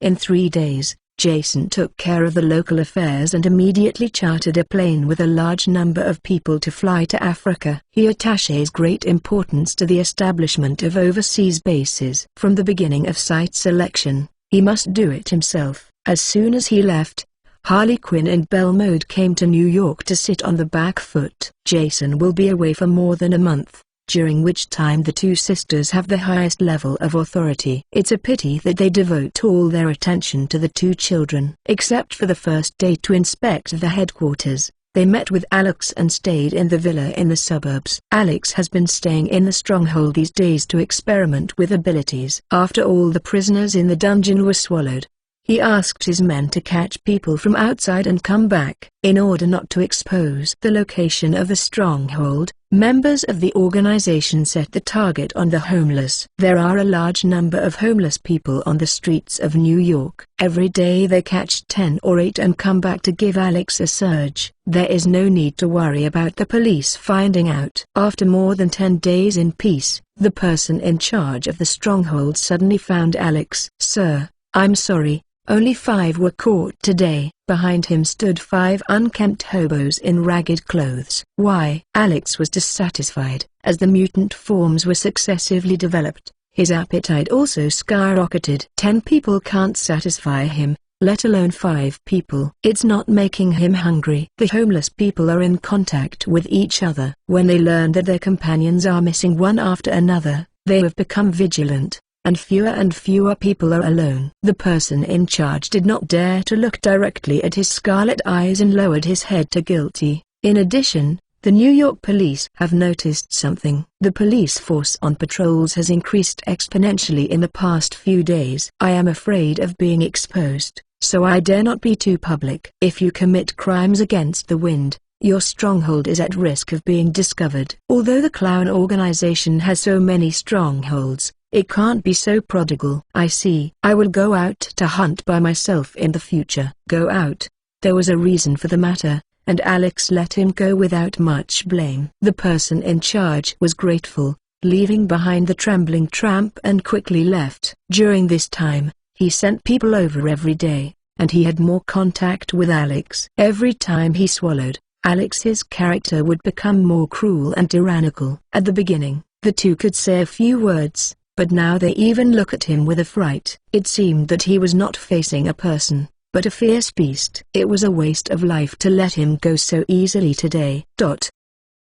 Speaker 1: In 3 days, Jason took care of the local affairs and immediately chartered a plane with a large number of people to fly to Africa. He attaches great importance to the establishment of overseas bases. From the beginning of site selection, he must do it himself. As soon as he left, Harley Quinn and Belmode came to New York to sit on the back foot. Jason will be away for more than a month, during which time the two sisters have the highest level of authority. It's a pity that they devote all their attention to the two children. Except for the first day to inspect the headquarters, they met with Alex and stayed in the villa in the suburbs. Alex has been staying in the stronghold these days to experiment with abilities. After all the prisoners in the dungeon were swallowed, He asked his men to catch people from outside and come back. In order not to expose the location of the stronghold, members of the organization set the target on the homeless. There are a large number of homeless people on the streets of New York. Every day they catch 10 or 8 and come back to give Alex a surge. There is no need to worry about the police finding out. After more than 10 days in peace, the person in charge of the stronghold suddenly found Alex. "Sir, I'm sorry. Only 5 were caught today." Behind him stood 5 unkempt hobos in ragged clothes. Why? Alex was dissatisfied. As the mutant forms were successively developed, his appetite also skyrocketed. 10 people can't satisfy him, let alone 5 people. It's not making him hungry. The homeless people are in contact with each other. When they learn that their companions are missing one after another, they have become vigilant, and fewer people are alone. The person in charge did not dare to look directly at his scarlet eyes and lowered his head to guilty. In addition, the New York police have noticed something. The police force on patrols has increased exponentially in the past few days. "I am afraid of being exposed, so I dare not be too public. If you commit crimes against the wind, your stronghold is at risk of being discovered." Although the clown organization has so many strongholds, it can't be so prodigal. "I see. I will go out to hunt by myself in the future." Go out? There was a reason for the matter, and Alex let him go without much blame. The person in charge was grateful, leaving behind the trembling tramp and quickly left. During this time, he sent people over every day, and he had more contact with Alex. Every time he swallowed, Alex's character would become more cruel and tyrannical. At the beginning, the two could say a few words, but now they even look at him with affright. It seemed that he was not facing a person, but a fierce beast. It was a waste of life to let him go so easily today.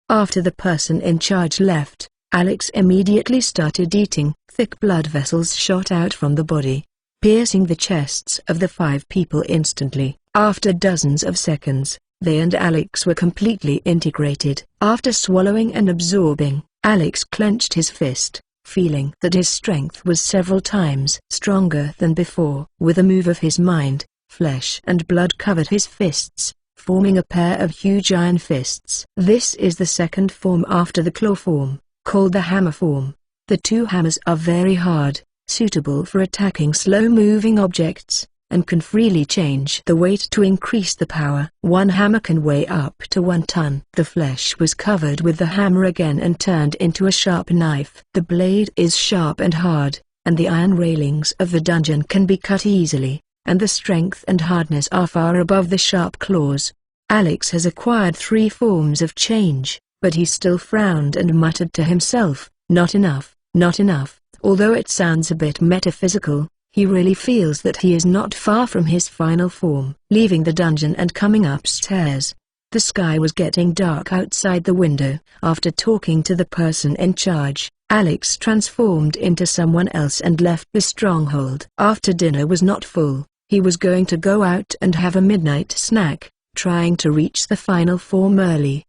Speaker 1: After the person in charge left, Alex immediately started eating. Thick blood vessels shot out from the body, piercing the chests of the 5 people instantly. After dozens of seconds, they and Alex were completely integrated. After swallowing and absorbing, Alex clenched his fist, feeling that his strength was several times stronger than before. With a move of his mind, flesh and blood covered his fists, forming a pair of huge iron fists. This is the second form after the claw form, called the hammer form. The 2 hammers are very hard, suitable for attacking slow-moving objects, and can freely change the weight to increase the power. 1 hammer can weigh up to 1 ton. The flesh was covered with the hammer again and turned into a sharp knife. The blade is sharp and hard, and the iron railings of the dungeon can be cut easily, and the strength and hardness are far above the sharp claws. Alex has acquired 3 forms of change, but he still frowned and muttered to himself, "Not enough, not enough." Although it sounds a bit metaphysical, he really feels that he is not far from his final form. Leaving the dungeon and coming upstairs, the sky was getting dark outside the window. After talking to the person in charge, Alex transformed into someone else and left the stronghold. After dinner was not full, he was going to go out and have a midnight snack, trying to reach the final form early.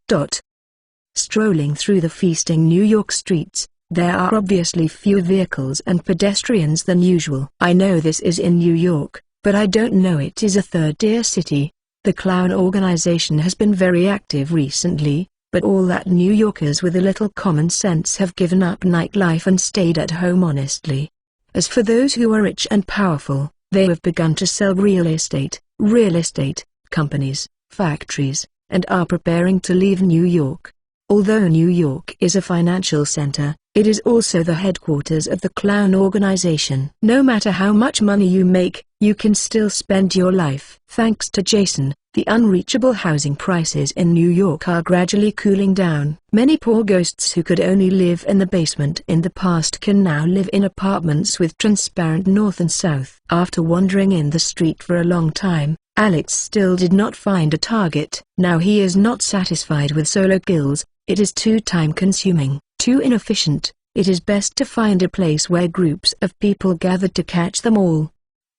Speaker 1: Strolling through the feasting New York streets, there are obviously fewer vehicles and pedestrians than usual. "I know this is in New York, but I don't know it is a third-tier city. The clown organization has been very active recently, but all that New Yorkers with a little common sense have given up nightlife and stayed at home honestly. As for those who are rich and powerful, they have begun to sell real estate companies, factories, and are preparing to leave New York. Although New York is a financial center, it is also the headquarters of the clown organization. No matter how much money you make, you can still spend your life. Thanks to Jason, the unreachable housing prices in New York are gradually cooling down. Many poor ghosts who could only live in the basement in the past can now live in apartments with transparent north and south. After wandering in the street for a long time, Alex still did not find a target. Now he is not satisfied with solo kills. It is too time-consuming, too inefficient. It is best to find a place where groups of people gathered to catch them all.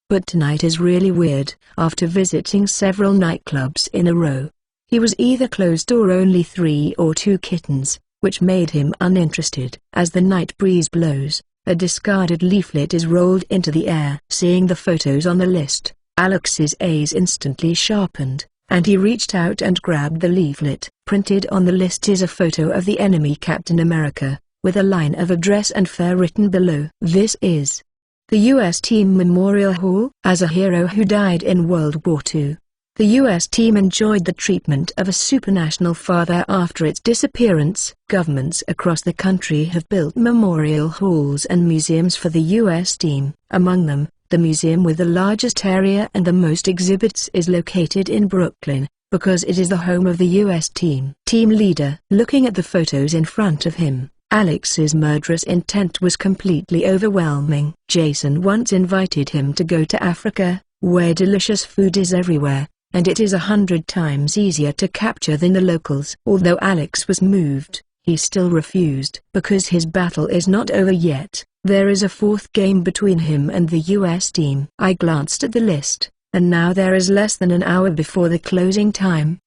Speaker 1: But tonight is really weird. After visiting several nightclubs in a row, he was either closed or only 3 or 2 kittens, which made him uninterested. As the night breeze blows, a discarded leaflet is rolled into the air. Seeing the photos on the list, Alex's eyes instantly sharpened, and he reached out and grabbed the leaflet. Printed on the list is a photo of the enemy Captain America, with a line of address and fare written below. This is the U.S. Team Memorial Hall. As a hero who died in World War II, the U.S. team enjoyed the treatment of a supranational father after its disappearance. Governments across the country have built memorial halls and museums for the U.S. team. Among them, the museum with the largest area and the most exhibits is located in Brooklyn, because it is the home of the U.S. team. Team leader. Looking at the photos in front of him, Alex's murderous intent was completely overwhelming. Jason once invited him to go to Africa, where delicious food is everywhere, and it is 100 times easier to capture than the locals. Although Alex was moved, he still refused. Because his battle is not over yet, there is a fourth game between him and the U.S. team. I glanced at the list, and now there is less than an hour before the closing time.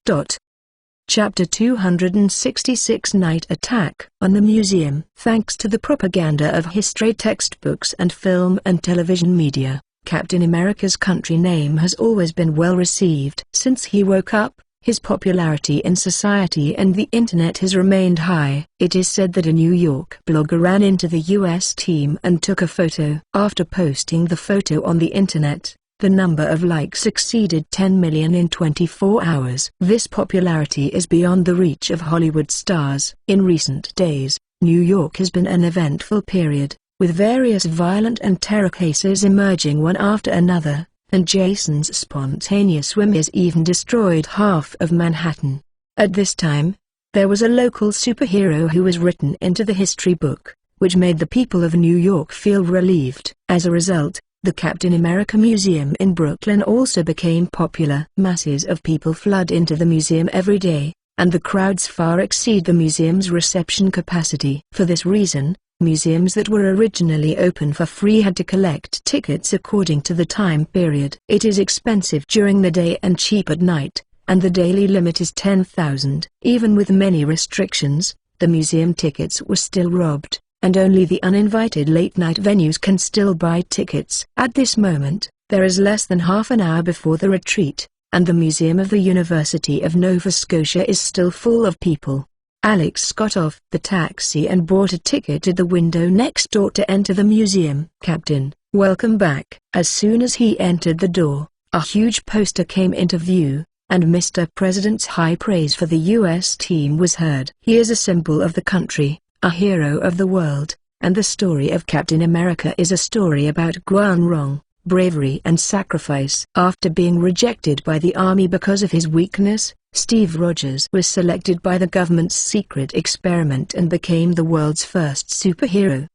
Speaker 1: Chapter 266 Night Attack on the Museum. Thanks to the propaganda of history textbooks and film and television media, Captain America's country name has always been well received. Since he woke up, his popularity in society and the internet has remained high. It is said that a New York blogger ran into the U.S. team and took a photo. After posting the photo on the internet, the number of likes exceeded 10 million in 24 hours. This popularity is beyond the reach of Hollywood stars. In recent days, New York has been an eventful period, with various violent and terror cases emerging one after another, and Jason's spontaneous swim has even destroyed half of Manhattan. At this time, there was a local superhero who was written into the history book, which made the people of New York feel relieved. As a result, the Captain America Museum in Brooklyn also became popular. Masses of people flood into the museum every day, and the crowds far exceed the museum's reception capacity. For this reason, museums that were originally open for free had to collect tickets according to the time period. It is expensive during the day and cheap at night, and the daily limit is 10,000. Even with many restrictions, the museum tickets were still robbed, and only the uninvited late-night venues can still buy tickets. At this moment, there is less than half an hour before the retreat, and the museum of the University of Nova Scotia is still full of people. Alex got off the taxi and bought a ticket at the window next door to enter the museum. "Captain, welcome back." As soon as he entered the door, a huge poster came into view, and Mr. President's high praise for the U.S. team was heard. He is a symbol of the country, a hero of the world, and the story of Captain America is a story about Guanrong, bravery and sacrifice. After being rejected by the army because of his weakness, Steve Rogers was selected by the government's secret experiment and became the world's first superhero.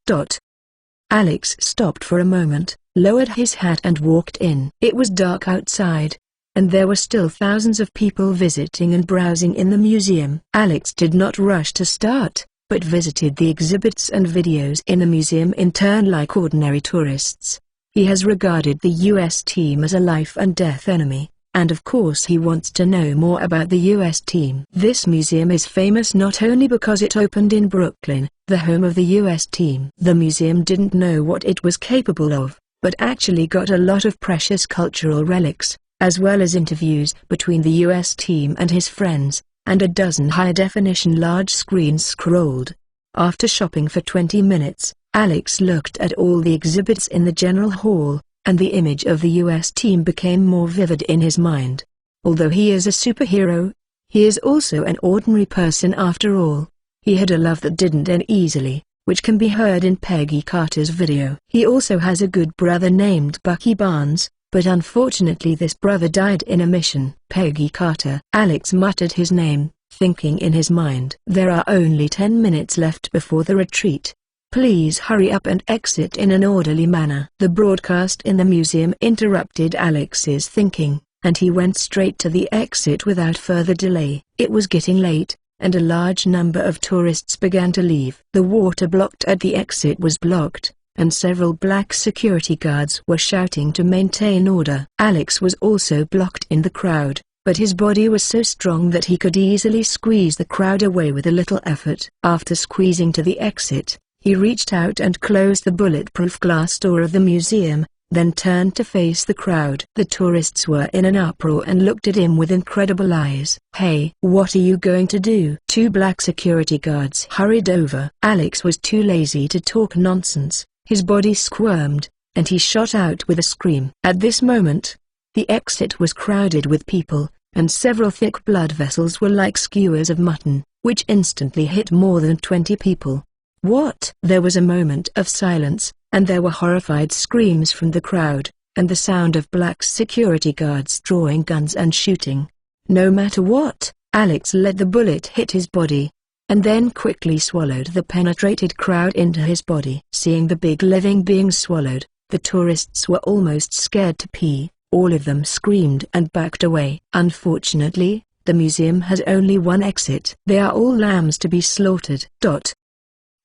Speaker 1: Alex stopped for a moment, lowered his hat and walked in. It was dark outside, and there were still thousands of people visiting and browsing in the museum. Alex did not rush to start, but visited the exhibits and videos in the museum in turn like ordinary tourists. He has regarded the U.S. team as a life-and-death enemy, and of course he wants to know more about the U.S. team. This museum is famous not only because it opened in Brooklyn, the home of the U.S. team. The museum didn't know what it was capable of, but actually got a lot of precious cultural relics, as well as interviews between the U.S. team and his friends, and a dozen high-definition large screens scrolled. After shopping for 20 minutes, Alex looked at all the exhibits in the general hall, and the image of the U.S. team became more vivid in his mind. Although he is a superhero, he is also an ordinary person after all. He had a love that didn't end easily, which can be heard in Peggy Carter's video. He also has a good brother named Bucky Barnes, but unfortunately this brother died in a mission. Peggy Carter. Alex muttered his name, thinking in his mind. There are only 10 minutes left before the retreat. Please hurry up and exit in an orderly manner. The broadcast in the museum interrupted Alex's thinking, and he went straight to the exit without further delay. It was getting late, and a large number of tourists began to leave. The water blocked at the exit was blocked, and several black security guards were shouting to maintain order. Alex was also blocked in the crowd, but his body was so strong that he could easily squeeze the crowd away with a little effort. After squeezing to the exit, he reached out and closed the bulletproof glass door of the museum, then turned to face the crowd. The tourists were in an uproar and looked at him with incredible eyes. "Hey, what are you going to do?" Two black security guards hurried over. Alex was too lazy to talk nonsense. His body squirmed, and he shot out with a scream. At this moment, the exit was crowded with people, and several thick blood vessels were like skewers of mutton, which instantly hit more than 20 people. "What?" There was a moment of silence, and there were horrified screams from the crowd, and the sound of black security guards drawing guns and shooting. No matter what, Alex let the bullet hit his body, and then quickly swallowed the penetrated crowd into his body. Seeing the big living being swallowed, the tourists were almost scared to pee. All of them screamed and backed away. Unfortunately, the museum has only one exit. They are all lambs to be slaughtered.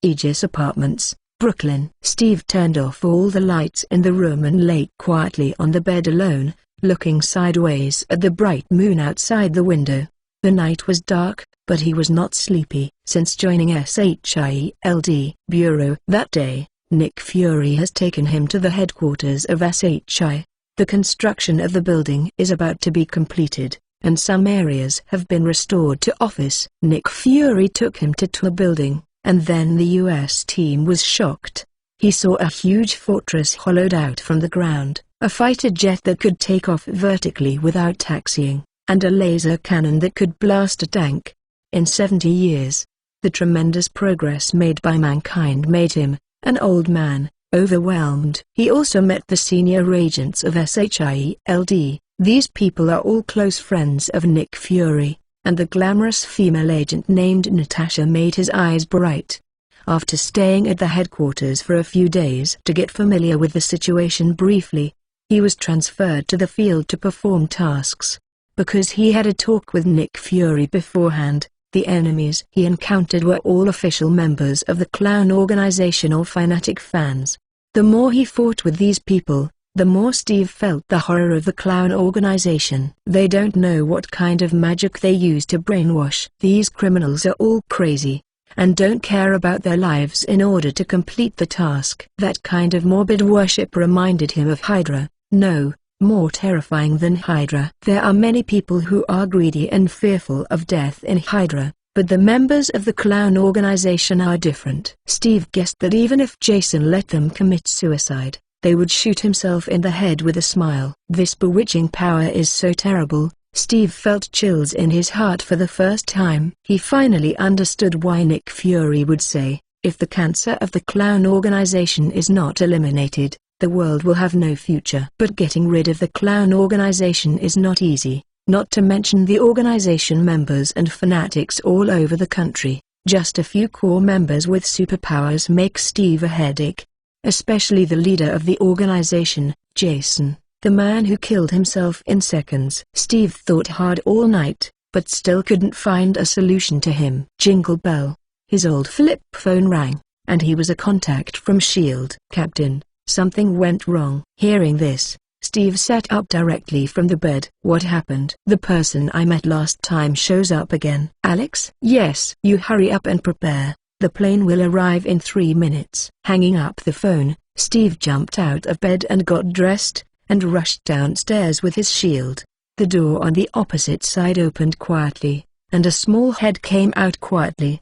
Speaker 1: Aegis Apartments, Brooklyn. Steve turned off all the lights in the room and lay quietly on the bed alone, looking sideways at the bright moon outside the window. The night was dark, but he was not sleepy. Since joining SHIELD Bureau that day, Nick Fury has taken him to the headquarters of SHI. The construction of the building is about to be completed, and some areas have been restored to office. Nick Fury took him to the building, and then the US team was shocked. He saw a huge fortress hollowed out from the ground, a fighter jet that could take off vertically without taxiing, and a laser cannon that could blast a tank. In 70 years, the tremendous progress made by mankind made him, an old man, overwhelmed. He also met the senior agents of SHIELD. These people are all close friends of Nick Fury, and the glamorous female agent named Natasha made his eyes bright. After staying at the headquarters for a few days to get familiar with the situation briefly, he was transferred to the field to perform tasks. Because he had a talk with Nick Fury beforehand, the enemies he encountered were all official members of the Clown Organization or fanatic fans. The more he fought with these people, the more Steve felt the horror of the Clown Organization. They don't know what kind of magic they use to brainwash. These criminals are all crazy, and don't care about their lives in order to complete the task. That kind of morbid worship reminded him of Hydra. No, more terrifying than Hydra. There are many people who are greedy and fearful of death in Hydra, but the members of the Clown Organization are different. Steve guessed that even if Jason let them commit suicide, they would shoot himself in the head with a smile. This bewitching power is so terrible. Steve felt chills in his heart for the first time. He finally understood why Nick Fury would say, "If the cancer of the Clown Organization is not eliminated, the world will have no future." But getting rid of the Clown Organization is not easy, not to mention the organization members and fanatics all over the country. Just a few core members with superpowers make Steve a headache. Especially the leader of the organization, Jason, the man who killed himself in seconds. Steve thought hard all night, but still couldn't find a solution to him. Jingle bell. His old flip phone rang, and he was a contact from S.H.I.E.L.D. "Captain, something went wrong." Hearing this, Steve sat up directly from the bed. "What happened?" "The person I met last time shows up again." "Alex?" "Yes." "You hurry up and prepare. The plane will arrive in 3 minutes." Hanging up the phone, Steve jumped out of bed and got dressed, and rushed downstairs with his S.H.I.E.L.D. The door on the opposite side opened quietly, and a small head came out quietly.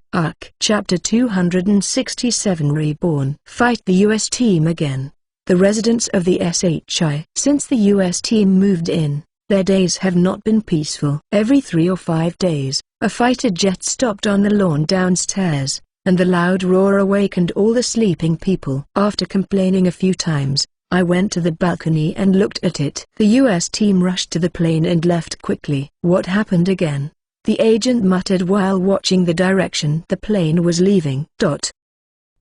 Speaker 1: Chapter 267 Reborn. Fight the U.S. team again. The residents of the SHI. Since the U.S. team moved in, their days have not been peaceful. Every 3 or 5 days, a fighter jet stopped on the lawn downstairs, and the loud roar awakened all the sleeping people. After complaining a few times, I went to the balcony and looked at it. The U.S. team rushed to the plane and left quickly. "What happened again?" the agent muttered while watching the direction the plane was leaving.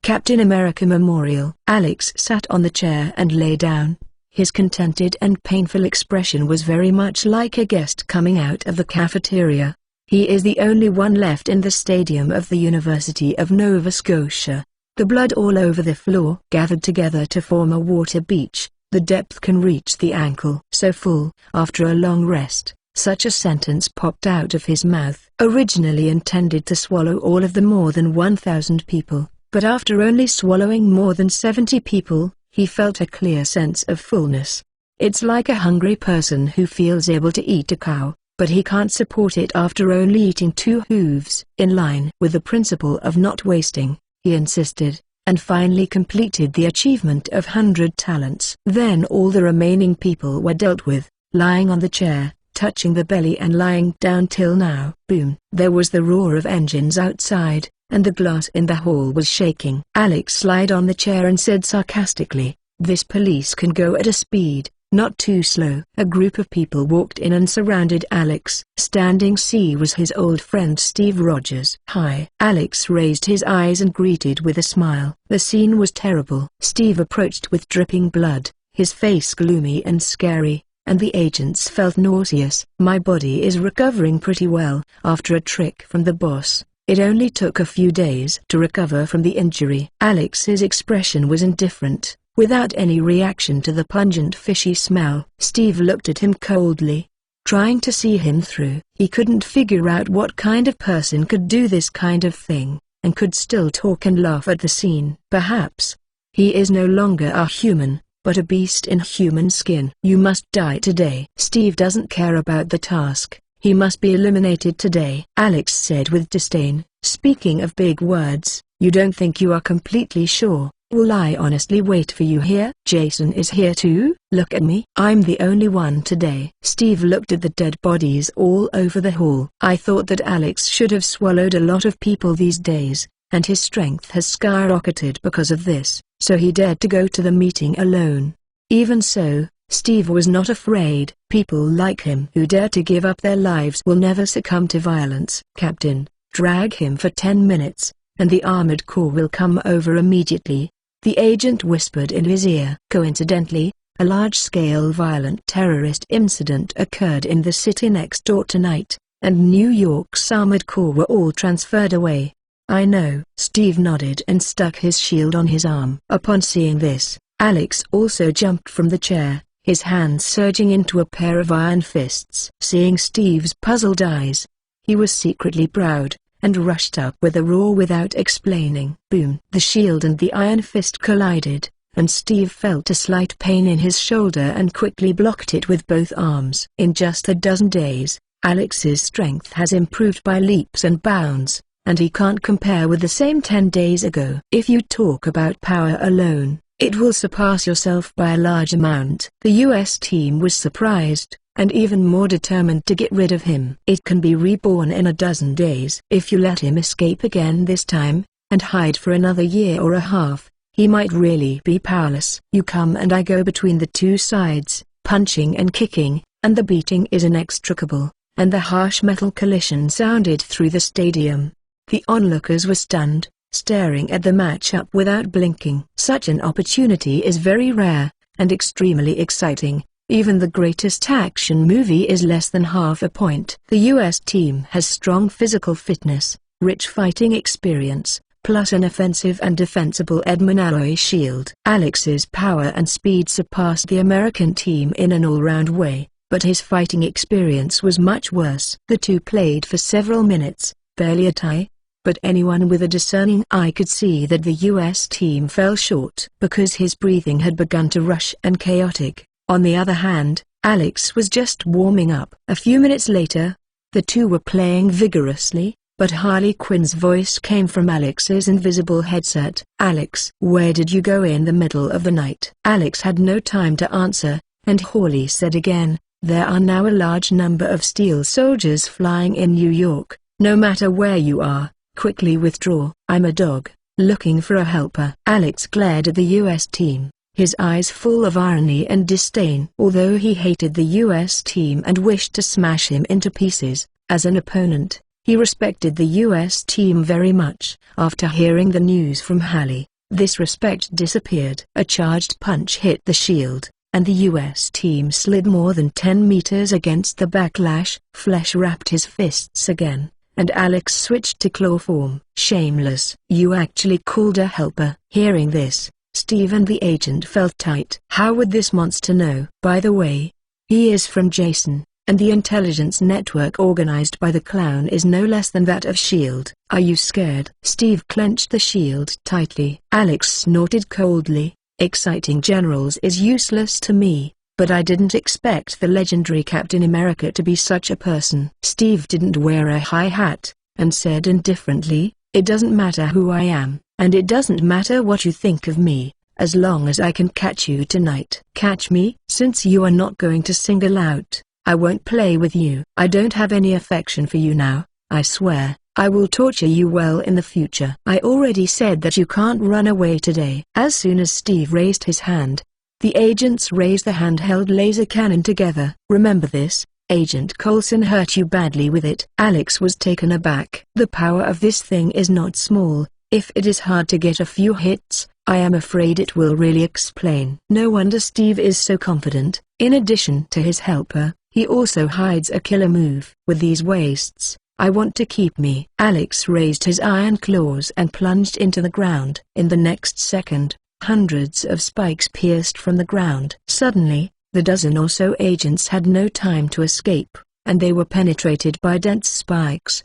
Speaker 1: Captain America Memorial. Alex sat on the chair and lay down. His contented and painful expression was very much like a guest coming out of the cafeteria. He is the only one left in the stadium of the University of Nova Scotia. The blood all over the floor gathered together to form a water beach. The depth can reach the ankle. So full. After a long rest, such a sentence popped out of his mouth. Originally intended to swallow all of the more than 1,000 people, but after only swallowing more than 70 people, He felt a clear sense of fullness. It's like a hungry person who feels able to eat a cow, but he can't support it after only eating 2 hooves. In line with the principle of not wasting, he insisted, and finally completed the achievement of 100 talents. Then all the remaining people were dealt with, lying on the chair, touching the belly and lying down till now. Boom! There was the roar of engines outside, and the glass in the hall was shaking. Alex slid on the chair and said sarcastically, "This police can go at a speed, not too slow." A group of people walked in and surrounded Alex. Standing C was his old friend Steve Rogers. "Hi." Alex raised his eyes and greeted with a smile. The scene was terrible. Steve approached with dripping blood, his face gloomy and scary, and the agents felt nauseous. "My body is recovering pretty well. After a trick from the boss, it only took a few days to recover from the injury." Alex's expression was indifferent, without any reaction to the pungent fishy smell. Steve looked at him coldly, trying to see him through. He couldn't figure out what kind of person could do this kind of thing, and could still talk and laugh at the scene. Perhaps he is no longer a human, but a beast in human skin. "You must die today." Steve doesn't care about the task. He must be eliminated today, Alex said with disdain. "Speaking of big words, you don't think you are completely sure? Will I honestly wait for you here?" "Jason is here too? Look at me. I'm the only one today." Steve looked at the dead bodies all over the hall. "I thought that Alex should have swallowed a lot of people these days, and his strength has skyrocketed because of this, so he dared to go to the meeting alone." Even so, Steve was not afraid. People like him who dare to give up their lives will never succumb to violence. "Captain, drag him for 10 minutes, and the armored corps will come over immediately," the agent whispered in his ear. Coincidentally, a large-scale violent terrorist incident occurred in the city next door tonight, and New York's armored corps were all transferred away. "I know." Steve nodded and stuck his shield on his arm. Upon seeing this, Alex also jumped from the chair, his hands surging into a pair of iron fists. Seeing Steve's puzzled eyes, he was secretly proud, and rushed up with a roar without explaining. Boom! The shield and the iron fist collided, and Steve felt a slight pain in his shoulder and quickly blocked it with both arms. In just a dozen days, Alex's strength has improved by leaps and bounds, and he can't compare with the same 10 days ago. "If you talk about power alone, it will surpass yourself by a large amount." The U.S. team was surprised, and even more determined to get rid of him. "It can be reborn in a dozen days. If you let him escape again this time, and hide for another year or a half, he might really be powerless." You come and I go between the two sides, punching and kicking, and the beating is inextricable, and the harsh metal collision sounded through the stadium. The onlookers were stunned, staring at the matchup without blinking. Such an opportunity is very rare, and extremely exciting. Even the greatest action movie is less than half a point. The U.S. team has strong physical fitness, rich fighting experience, plus an offensive and defensible Edmund alloy shield. Alex's power and speed surpassed the American team in an all-round way, but his fighting experience was much worse. The two played for several minutes, barely a tie, but anyone with a discerning eye could see that the U.S. team fell short because his breathing had begun to rush and chaotic. On the other hand, Alex was just warming up. A few minutes later, the two were playing vigorously, but Harley Quinn's voice came from Alex's invisible headset. "Alex, where did you go in the middle of the night?" Alex had no time to answer, and Harley said again, "There are now a large number of Steel soldiers flying in New York. No matter where you are, quickly withdraw. I'm a dog, looking for a helper." Alex glared at the U.S. team, his eyes full of irony and disdain. Although he hated the U.S. team and wished to smash him into pieces, as an opponent, he respected the U.S. team very much. After hearing the news from Hallie, this respect disappeared. A charged punch hit the shield, and the U.S. team slid more than 10 meters against the backlash. Flesh wrapped his fists again, and Alex switched to claw form. "Shameless. You actually called a helper." Hearing this, Steve and the agent felt tight. How would this monster know? By the way, he is from Jason, and the intelligence network organized by the clown is no less than that of S.H.I.E.L.D. Are you scared? Steve clenched the shield tightly. Alex snorted coldly, Exciting generals is useless to me, but I didn't expect the legendary Captain America to be such a person." Steve didn't wear a high hat, and said indifferently, "It doesn't matter who I am, and it doesn't matter what you think of me, as long as I can catch you tonight." "Catch me?" "Since you are not going to single out, I won't play with you. I don't have any affection for you now. I swear, I will torture you well in the future." "I already said that you can't run away today." As soon as Steve raised his hand, the agents raised the handheld laser cannon together. "Remember this, Agent Coulson hurt you badly with it." Alex was taken aback. "The power of this thing is not small. If it is hard to get a few hits, I am afraid it will really explain." No wonder Steve is so confident. In addition to his helper, he also hides a killer move. "With these wastes, I want to keep me." Alex raised his iron claws and plunged into the ground. In the next second, hundreds of spikes pierced from the ground. Suddenly, the dozen or so agents had no time to escape, and they were penetrated by dense spikes.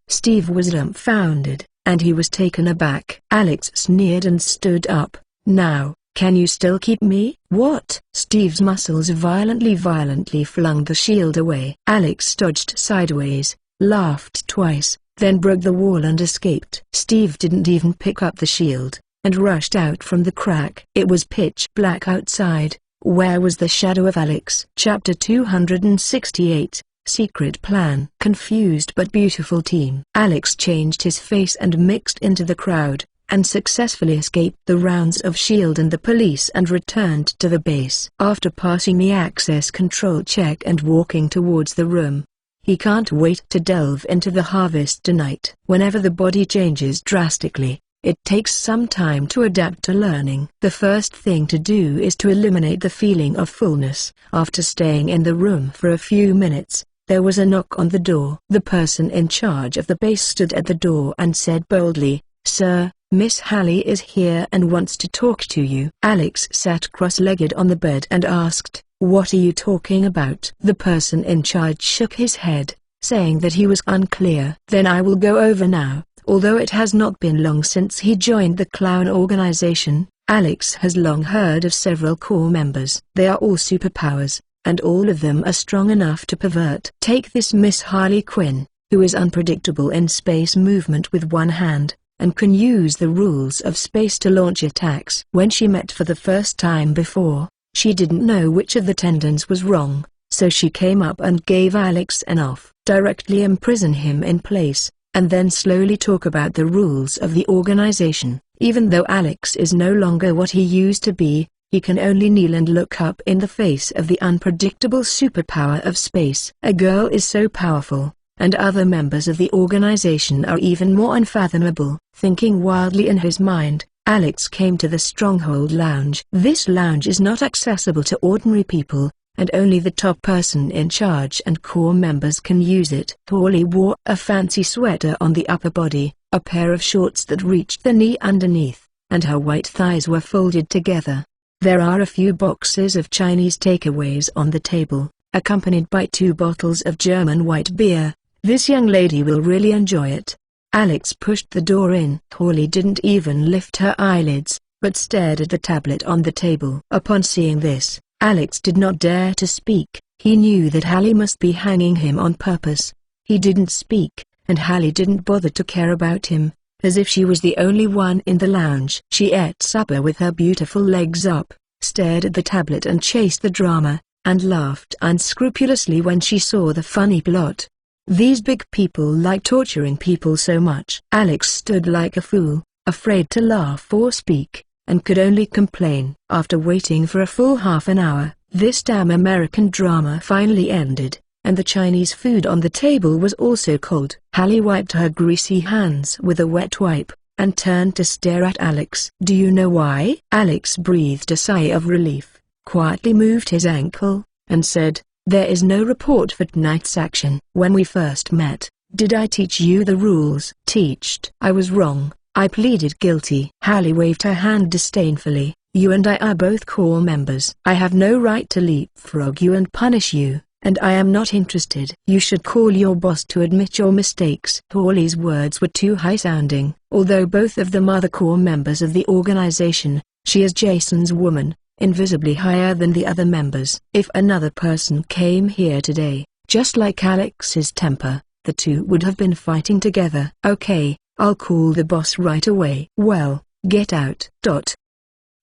Speaker 1: Steve was dumbfounded, and he was taken aback. Alex sneered and stood up. "Now, can you still keep me?" "What?" Steve's muscles violently flung the shield away. Alex dodged sideways, laughed twice, then broke the wall and escaped. Steve didn't even pick up the shield, and rushed out from the crack. It was pitch black outside. Where was the shadow of Alex? Chapter 268, Secret Plan. Confused but beautiful team. Alex changed his face and mixed into the crowd, and successfully escaped the rounds of SHIELD and the police and returned to the base. After passing the access control check and walking towards the room, he can't wait to delve into the harvest tonight. Whenever the body changes drastically, it takes some time to adapt to learning. The first thing to do is to eliminate the feeling of fullness. After staying in the room for a few minutes, there was a knock on the door. The person in charge of the base stood at the door and said boldly, "Sir, Miss Hallie is here and wants to talk to you." Alex sat cross-legged on the bed and asked, "What are you talking about?" The person in charge shook his head, saying that he was unclear. "Then I will go over now." Although it has not been long since he joined the clown organization, Alex has long heard of several core members. They are all superpowers, and all of them are strong enough to pervert. Take this Miss Harley Quinn, who is unpredictable in space movement with one hand, and can use the rules of space to launch attacks. When she met for the first time before, she didn't know which of the tendons was wrong, so she came up and gave Alex an off. Directly imprison him in place, and then slowly talk about the rules of the organization. Even though Alex is no longer what he used to be, he can only kneel and look up in the face of the unpredictable superpower of space. A girl is so powerful, and other members of the organization are even more unfathomable. Thinking wildly in his mind, Alex came to the Stronghold Lounge. This lounge is not accessible to ordinary people, and only the top person in charge and core members can use it. Harley wore a fancy sweater on the upper body, a pair of shorts that reached the knee underneath, and her white thighs were folded together. There are a few boxes of Chinese takeaways on the table, accompanied by 2 bottles of German white beer. This young lady will really enjoy it. Alex pushed the door in. Harley didn't even lift her eyelids, but stared at the tablet on the table. Upon seeing this, Alex did not dare to speak. He knew that Hallie must be hanging him on purpose. He didn't speak, and Hallie didn't bother to care about him, as if she was the only one in the lounge. She ate supper with her beautiful legs up, stared at the tablet and chased the drama, and laughed unscrupulously when she saw the funny plot. These big people like torturing people so much. Alex stood like a fool, afraid to laugh or speak, and could only complain. After waiting for a full half an hour, this damn American drama finally ended, and the Chinese food on the table was also cold. Hallie wiped her greasy hands with a wet wipe, and turned to stare at Alex. "Do you know why?" Alex breathed a sigh of relief, quietly moved his ankle, and said, "There is no report for tonight's action." "When we first met, did I teach you the rules?" "Teached. I was wrong. I pleaded guilty." Hallie waved her hand disdainfully. "You and I are both core members. I have no right to leapfrog you and punish you, and I am not interested. You should call your boss to admit your mistakes." Harley's words were too high-sounding. Although both of them are the core members of the organization, She is Jason's woman, invisibly higher than the other members. If another person came here today, just like Alex's temper, the two would have been fighting together. Okay, I'll call the boss right away. Well, get out.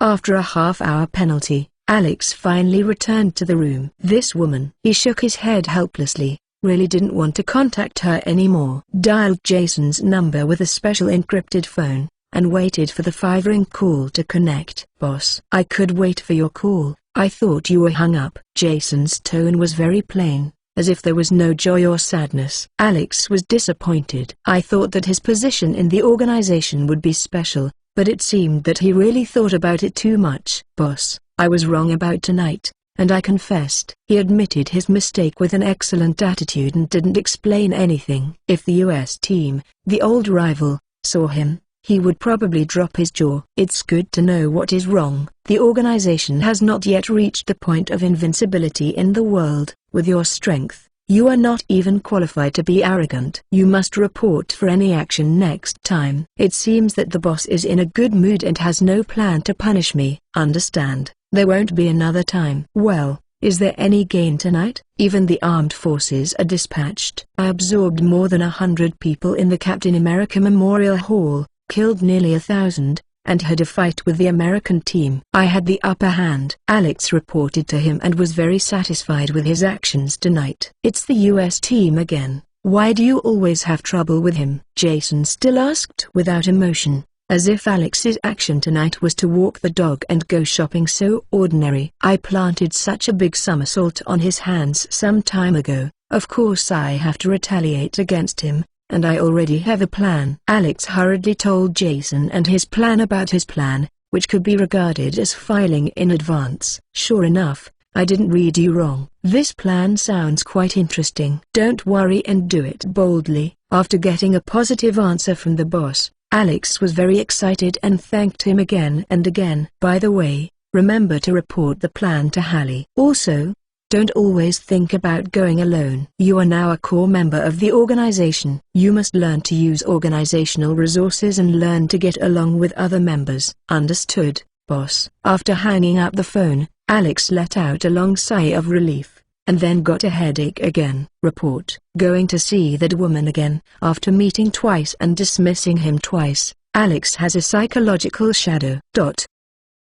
Speaker 1: After a half-hour penalty, Alex finally returned to the room. This woman. He shook his head helplessly, really didn't want to contact her anymore. Dialed Jason's number with a special encrypted phone, and waited for the 5-ring call to connect. Boss, I could wait for your call. I thought you were hung up. Jason's tone was very plain, as if there was no joy or sadness. Alex was disappointed. I thought that his position in the organization would be special, but it seemed that he really thought about it too much. Boss, I was wrong about tonight, and I confessed. He admitted his mistake with an excellent attitude and didn't explain anything. If the US team, the old rival, saw him, he would probably drop his jaw. It's good to know what is wrong. The organization has not yet reached the point of invincibility in the world. With your strength, you are not even qualified to be arrogant. You must report for any action next time. It seems that the boss is in a good mood and has no plan to punish me. Understand, there won't be another time. Well, is there any gain tonight? Even the armed forces are dispatched. I absorbed more than 100 people in the Captain America Memorial Hall, killed nearly 1,000, and had a fight with the American team. I had the upper hand. Alex reported to him and was very satisfied with his actions tonight. It's the US team again. Why do you always have trouble with him? Jason still asked without emotion, as if Alex's action tonight was to walk the dog and go shopping so ordinary. I planted such a big somersault on his hands some time ago. Of course I have to retaliate against him, and I already have a plan. Alex hurriedly told Jason and his plan about his plan, which could be regarded as filing in advance. Sure enough, I didn't read you wrong. This plan sounds quite interesting. Don't worry and do it boldly. After getting a positive answer from the boss, Alex was very excited and thanked him again and again. By the way, remember to report the plan to Hallie. Also, don't always think about going alone. You are now a core member of the organization. You must learn to use organizational resources and learn to get along with other members. Understood, boss? After hanging up the phone, Alex let out a long sigh of relief, and then got a headache again. Report. Going to see that woman again. After meeting twice and dismissing him twice, Alex has a psychological shadow.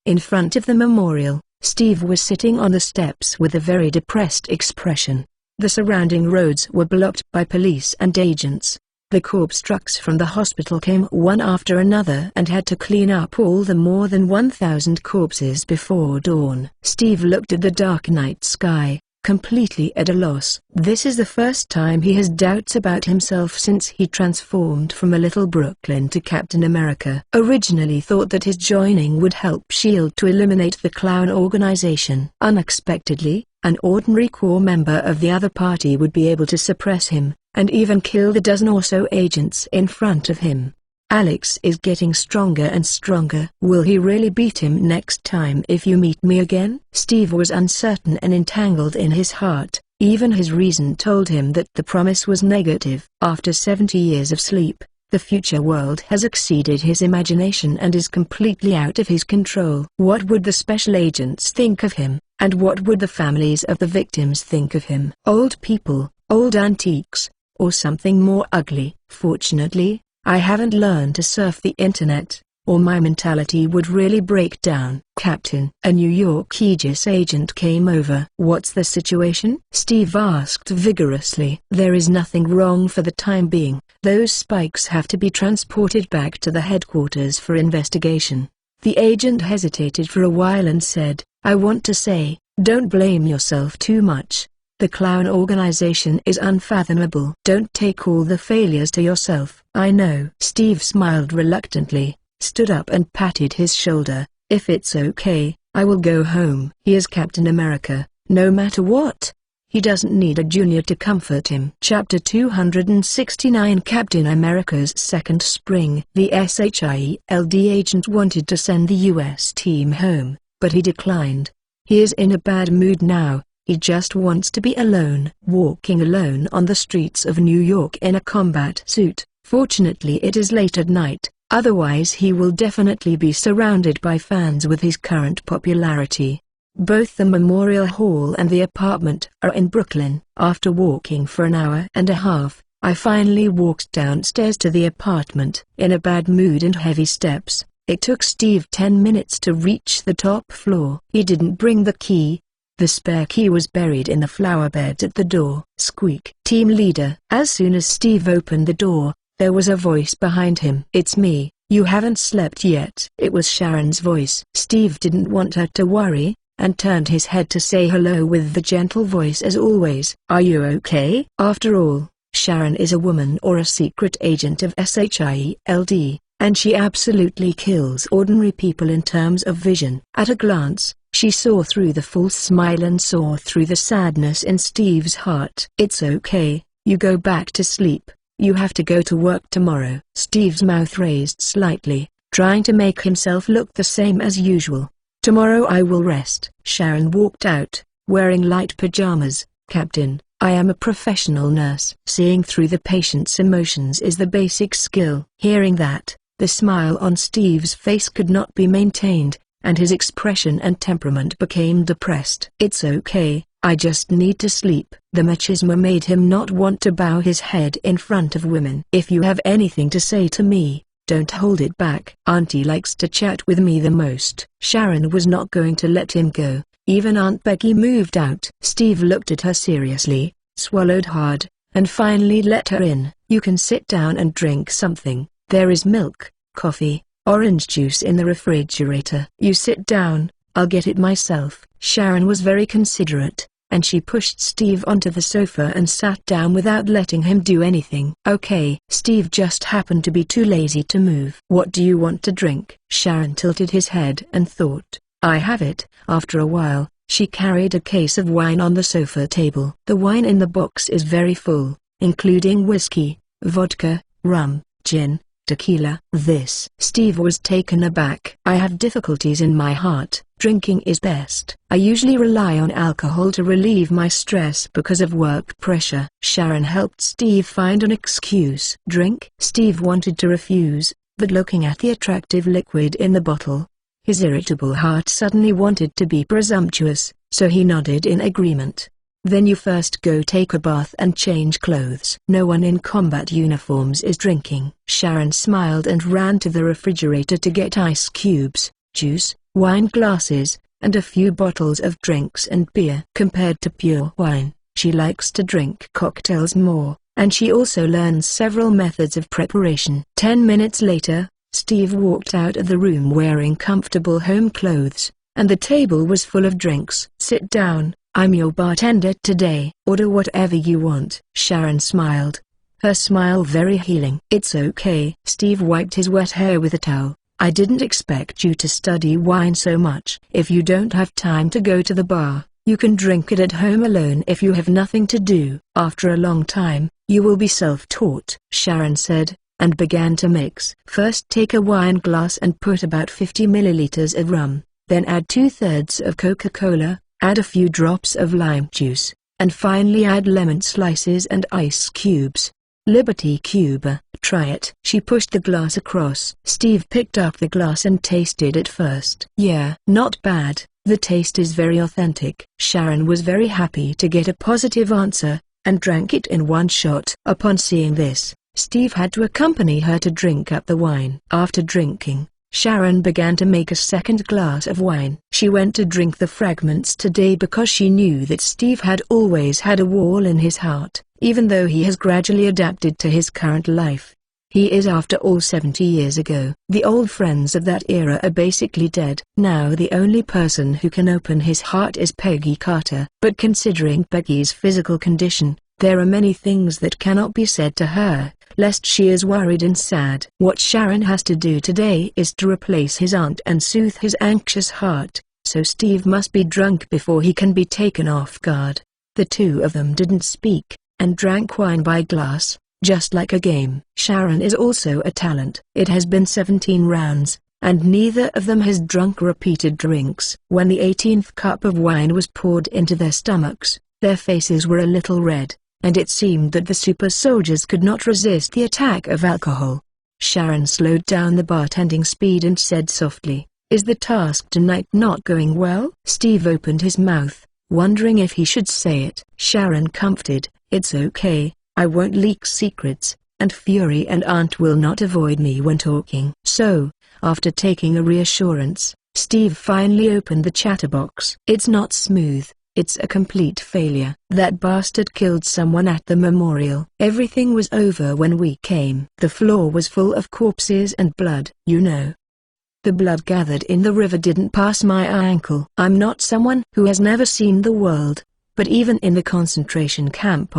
Speaker 1: In front of the memorial, Steve was sitting on the steps with a very depressed expression. The surrounding roads were blocked by police and agents. The corpse trucks from the hospital came one after another and had to clean up all the more than 1,000 corpses before dawn. Steve looked at the dark night sky, completely at a loss. This is the first time he has doubts about himself since he transformed from a little Brooklyn to Captain America. Originally thought that his joining would help S.H.I.E.L.D. to eliminate the clown organization. Unexpectedly, an ordinary core member of the other party would be able to suppress him, and even kill the dozen or so agents in front of him. Alex is getting stronger and stronger. Will he really beat him next time if you meet me again? Steve was uncertain and entangled in his heart. Even his reason told him that the promise was negative. After 70 years of sleep, the future world has exceeded his imagination and is completely out of his control. What would the special agents think of him, and what would the families of the victims think of him? Old people, old antiques, or something more ugly? Fortunately, I haven't learned to surf the internet, or my mentality would really break down. Captain, a New York Aegis agent came over. What's the situation? Steve asked vigorously. There is nothing wrong for the time being. Those spikes have to be transported back to the headquarters for investigation. The agent hesitated for a while and said, I want to say, don't blame yourself too much. The clown organization is unfathomable. Don't take all the failures to yourself. I know. Steve smiled reluctantly, stood up and patted his shoulder. If it's okay, I will go home. He is Captain America, no matter what. He doesn't need a junior to comfort him. Chapter 269 Captain America's Second Spring. The SHIELD agent wanted to send the US team home, but he declined. He is in a bad mood now. He just wants to be alone. Walking alone on the streets of New York in a combat suit. Fortunately it is late at night, otherwise he will definitely be surrounded by fans with his current popularity. Both the Memorial Hall and the apartment are in Brooklyn. After walking for an hour and a half, I finally walked downstairs to the apartment. In a bad mood and heavy steps, it took Steve 10 minutes to reach the top floor. He didn't bring the key. The spare key was buried in the flower bed at the door. Squeak. Team leader. As soon as Steve opened the door, there was a voice behind him. "It's me, you haven't slept yet." It was Sharon's voice. Steve didn't want her to worry, and turned his head to say hello with the gentle voice as always. "Are you okay?" After all, Sharon is a woman or a secret agent of SHIELD, and she absolutely kills ordinary people in terms of vision. At a glance, she saw through the false smile and saw through the sadness in Steve's heart. "It's okay, you go back to sleep. You have to go to work tomorrow." Steve's mouth raised slightly, trying to make himself look the same as usual. "Tomorrow I will rest." Sharon walked out, wearing light pajamas. "Captain, I am a professional nurse. Seeing through the patient's emotions is the basic skill." Hearing that, the smile on Steve's face could not be maintained, and his expression and temperament became depressed. "It's okay, I just need to sleep." The machismo made him not want to bow his head in front of women. "If you have anything to say to me, don't hold it back. Auntie likes to chat with me the most." Sharon was not going to let him go. Even Aunt Becky moved out. Steve looked at her seriously, swallowed hard, and finally let her in. "You can sit down and drink something. There is milk, coffee, orange juice in the refrigerator." "You sit down, I'll get it myself." Sharon was very considerate, and she pushed Steve onto the sofa and sat down without letting him do anything. "Okay." Steve just happened to be too lazy to move. "What do you want to drink?" Sharon tilted his head and thought, "I have it." After a while, she carried a case of wine on the sofa table. The wine in the box is very full, including whiskey, vodka, rum, gin, tequila. Steve was taken aback. "I have difficulties in my heart. Drinking is best. I usually rely on alcohol to relieve my stress because of work pressure." Sharon helped Steve find an excuse. "Drink?" Steve wanted to refuse, but looking at the attractive liquid in the bottle, his irritable heart suddenly wanted to be presumptuous, so he nodded in agreement. "Then you first go take a bath and change clothes." "No one in combat uniforms is drinking." Sharon smiled and ran to the refrigerator to get ice cubes, juice, wine glasses, and a few bottles of drinks and beer. Compared to pure wine, she likes to drink cocktails more, and she also learns several methods of preparation. 10 minutes later, Steve walked out of the room wearing comfortable home clothes, and the table was full of drinks. "Sit down. I'm your bartender today. Order whatever you want." Sharon smiled, her smile very healing. "It's okay." Steve wiped his wet hair with a towel. "I didn't expect you to study wine so much. If you don't have time to go to the bar, you can drink it at home alone if you have nothing to do. After a long time, you will be self-taught," Sharon said, and began to mix. "First take a wine glass and put about 50 milliliters of rum, then add 2/3 of Coca-Cola, add a few drops of lime juice, and finally add lemon slices and ice cubes. Liberty Cuba. Try it." She pushed the glass across. Steve picked up the glass and tasted it first. "Yeah, not bad. The taste is very authentic." Sharon was very happy to get a positive answer, and drank it in one shot. Upon seeing this, Steve had to accompany her to drink up the wine. After drinking, Sharon began to make a second glass of wine. She went to drink the fragments today because she knew that Steve had always had a wall in his heart, even though he has gradually adapted to his current life. He is after all 70 years ago. The old friends of that era are basically dead. Now the only person who can open his heart is Peggy Carter. But considering Peggy's physical condition, there are many things that cannot be said to her, lest she is worried and sad. What Sharon has to do today is to replace his aunt and soothe his anxious heart, so Steve must be drunk before he can be taken off guard. The two of them didn't speak, and drank wine by glass, just like a game. Sharon is also a talent. It has been 17 rounds, and neither of them has drunk repeated drinks. When the 18th cup of wine was poured into their stomachs, their faces were a little red, and it seemed that the super soldiers could not resist the attack of alcohol. Sharon slowed down the bartending speed and said softly, "Is the task tonight not going well?" Steve opened his mouth, wondering if he should say it. Sharon comforted, "It's okay, I won't leak secrets, and Fury and Aunt will not avoid me when talking." So, after taking a reassurance, Steve finally opened the chatterbox. "It's not smooth, it's a complete failure. That bastard killed someone at the memorial. Everything was over when we came. The floor was full of corpses and blood. You know, the blood gathered in the river didn't pass my ankle. I'm not someone who has never seen the world, but even in the concentration camp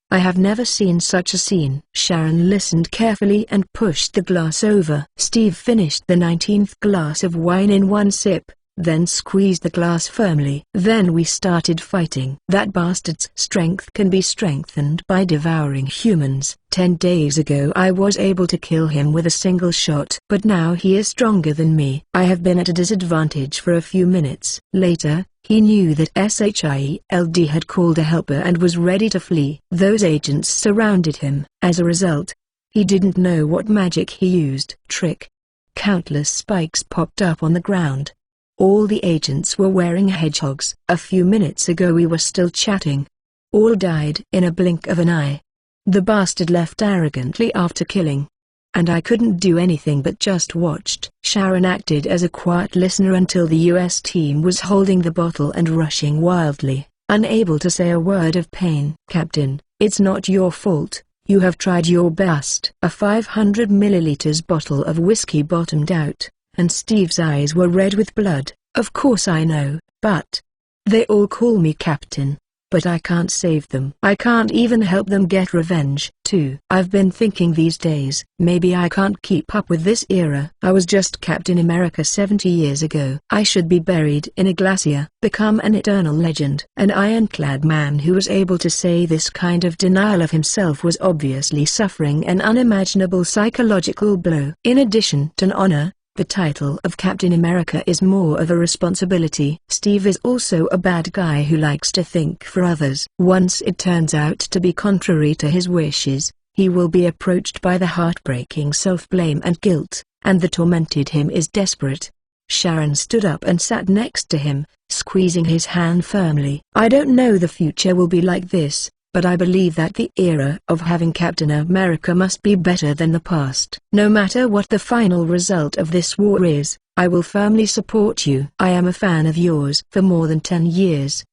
Speaker 1: I have never seen such a scene." Sharon listened carefully and pushed the glass over. Steve finished the 19th glass of wine in one sip, then squeezed the glass firmly. "Then we started fighting. That bastard's strength can be strengthened by devouring humans. 10 days ago I was able to kill him with a single shot, but now he is stronger than me. I have been at a disadvantage for a few minutes." Later, he knew that SHIELD had called a helper and was ready to flee. Those agents surrounded him. As a result, he didn't know what magic he used. Trick. Countless spikes popped up on the ground. All the agents were wearing hedgehogs. "A few minutes ago we were still chatting. All died in a blink of an eye. The bastard left arrogantly after killing. And I couldn't do anything but just watched." Sharon acted as a quiet listener until the US team was holding the bottle and rushing wildly, unable to say a word of pain. "Captain, it's not your fault. You have tried your best." A 500 milliliters bottle of whiskey bottomed out, and Steve's eyes were red with blood. "Of course I know, but they all call me Captain. But I can't save them. I can't even help them get revenge, too. I've been thinking these days, maybe I can't keep up with this era. I was just Captain America 70 years ago. I should be buried in a glacier, become an eternal legend." An ironclad man who was able to say this kind of denial of himself was obviously suffering an unimaginable psychological blow. In addition to an honor, the title of Captain America is more of a responsibility. Steve is also a bad guy who likes to think for others. Once it turns out to be contrary to his wishes, he will be approached by the heartbreaking self-blame and guilt, and the tormented him is desperate. Sharon stood up and sat next to him, squeezing his hand firmly. "I don't know the future will be like this, but I believe that the era of having Captain America must be better than the past. No matter what the final result of this war is, I will firmly support you. I am a fan of yours." For more than 10 years.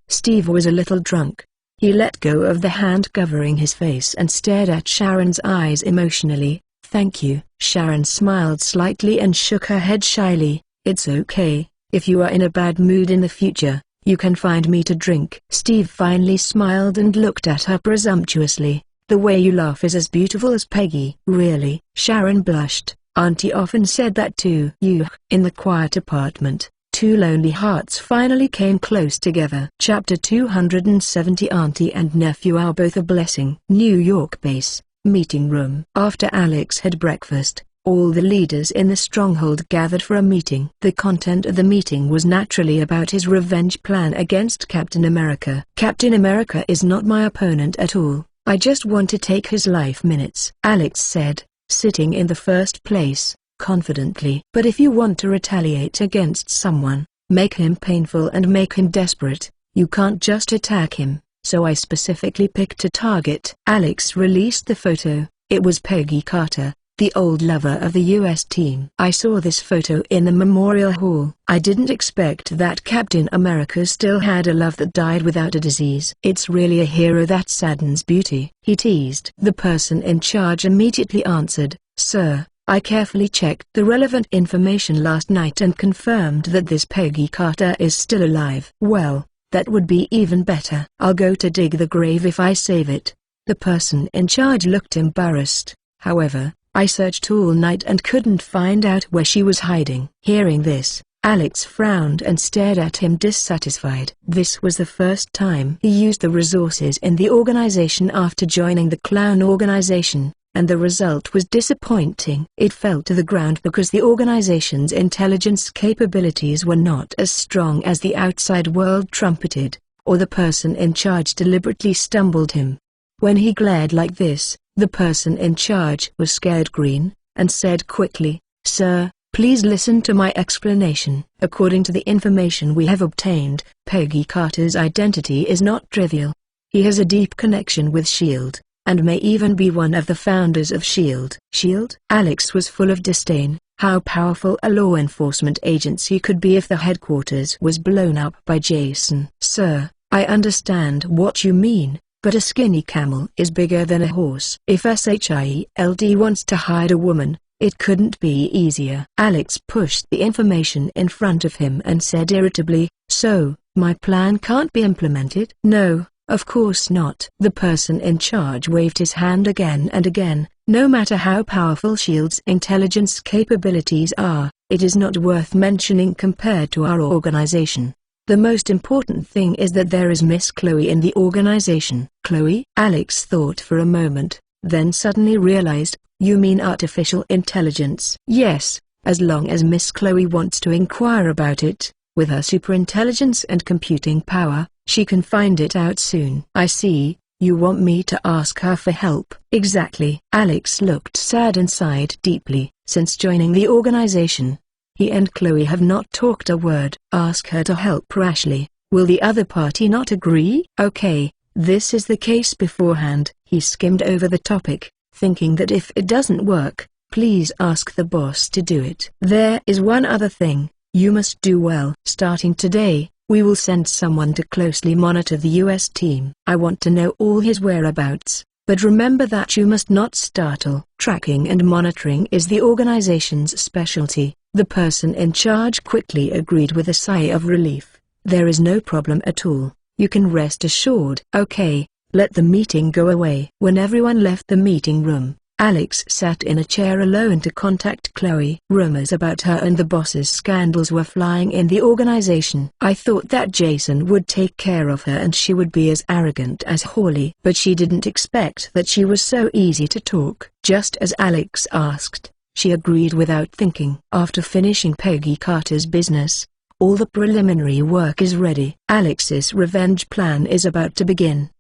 Speaker 1: Steve was a little drunk. He let go of the hand covering his face and stared at Sharon's eyes emotionally. "Thank you." Sharon smiled slightly and shook her head shyly. "It's okay, if you are in a bad mood in the future, you can find me to drink." Steve finally smiled and looked at her presumptuously. "The way you laugh is as beautiful as Peggy." "Really?" Sharon blushed. "Auntie often said that too." In the quiet apartment, two lonely hearts finally came close together. Chapter 270. Auntie and nephew are both a blessing. New York base, meeting room. After Alex had breakfast, all the leaders in the stronghold gathered for a meeting. The content of the meeting was naturally about his revenge plan against Captain America. "Captain America is not my opponent at all. I just want to take his life." Minutes, Alex said, sitting in the first place, confidently. "But if you want to retaliate against someone, make him painful and make him desperate. You can't just attack him, so I specifically picked a target." Alex released the photo. It was Peggy Carter, the old lover of the US team. "I saw this photo in the Memorial Hall. I didn't expect that Captain America still had a love that died without a disease. It's really a hero that saddens beauty," he teased. The person in charge immediately answered, "Sir, I carefully checked the relevant information last night and confirmed that this Peggy Carter is still alive." "Well, that would be even better. I'll go to dig the grave if I save it." The person in charge looked embarrassed. "However, I searched all night and couldn't find out where she was hiding." Hearing this, Alex frowned and stared at him dissatisfied. This was the first time he used the resources in the organization after joining the clown organization, and the result was disappointing. It fell to the ground because the organization's intelligence capabilities were not as strong as the outside world trumpeted, or the person in charge deliberately stumbled him. When he glared like this, the person in charge was scared green. and said quickly, "Sir, please listen to my explanation. According to the information we have obtained, Peggy Carter's identity is not trivial. He has a deep connection with S.H.I.E.L.D., and may even be one of the founders of S.H.I.E.L.D. S.H.I.E.L.D.? Alex was full of disdain. How powerful a law enforcement agency could be if the headquarters was blown up by Jason. Sir, I understand what you mean, but a skinny camel is bigger than a horse. If S.H.I.E.L.D. wants to hide a woman, it couldn't be easier. Alex pushed the information in front of him and said irritably, "So, my plan can't be implemented?" "No, of course not." The person in charge waved his hand again and again. "No matter how powerful S.H.I.E.L.D.'s intelligence capabilities are, it is not worth mentioning compared to our organization. The most important thing is that there is Miss Chloe in the organization." "Chloe?" Alex thought for a moment, then suddenly realized, "You mean artificial intelligence?" "Yes, as long as Miss Chloe wants to inquire about it, with her superintelligence and computing power, she can find it out soon." "I see, you want me to ask her for help." "Exactly." Alex looked sad and sighed deeply. Since joining the organization, he and Chloe have not talked a word. "Ask her to help Ashley. Will the other party not agree?" "Okay, this is the case beforehand." He skimmed over the topic, thinking that if it doesn't work, please ask the boss to do it. "There is one other thing you must do well. Starting today, we will send someone to closely monitor the U.S. team. I want to know all his whereabouts, but remember that you must not startle. Tracking and monitoring is the organization's specialty." The person in charge quickly agreed with a sigh of relief. "There is no problem at all. You can rest assured." "Okay, let the meeting go away." When everyone left the meeting room, Alex sat in a chair alone to contact Chloe. Rumors about her and the boss's scandals were flying in the organization. "I thought that Jason would take care of her and she would be as arrogant as Hawley." But she didn't expect that she was so easy to talk. Just as Alex asked, she agreed without thinking. After finishing Peggy Carter's business, all the preliminary work is ready. Alex's revenge plan is about to begin.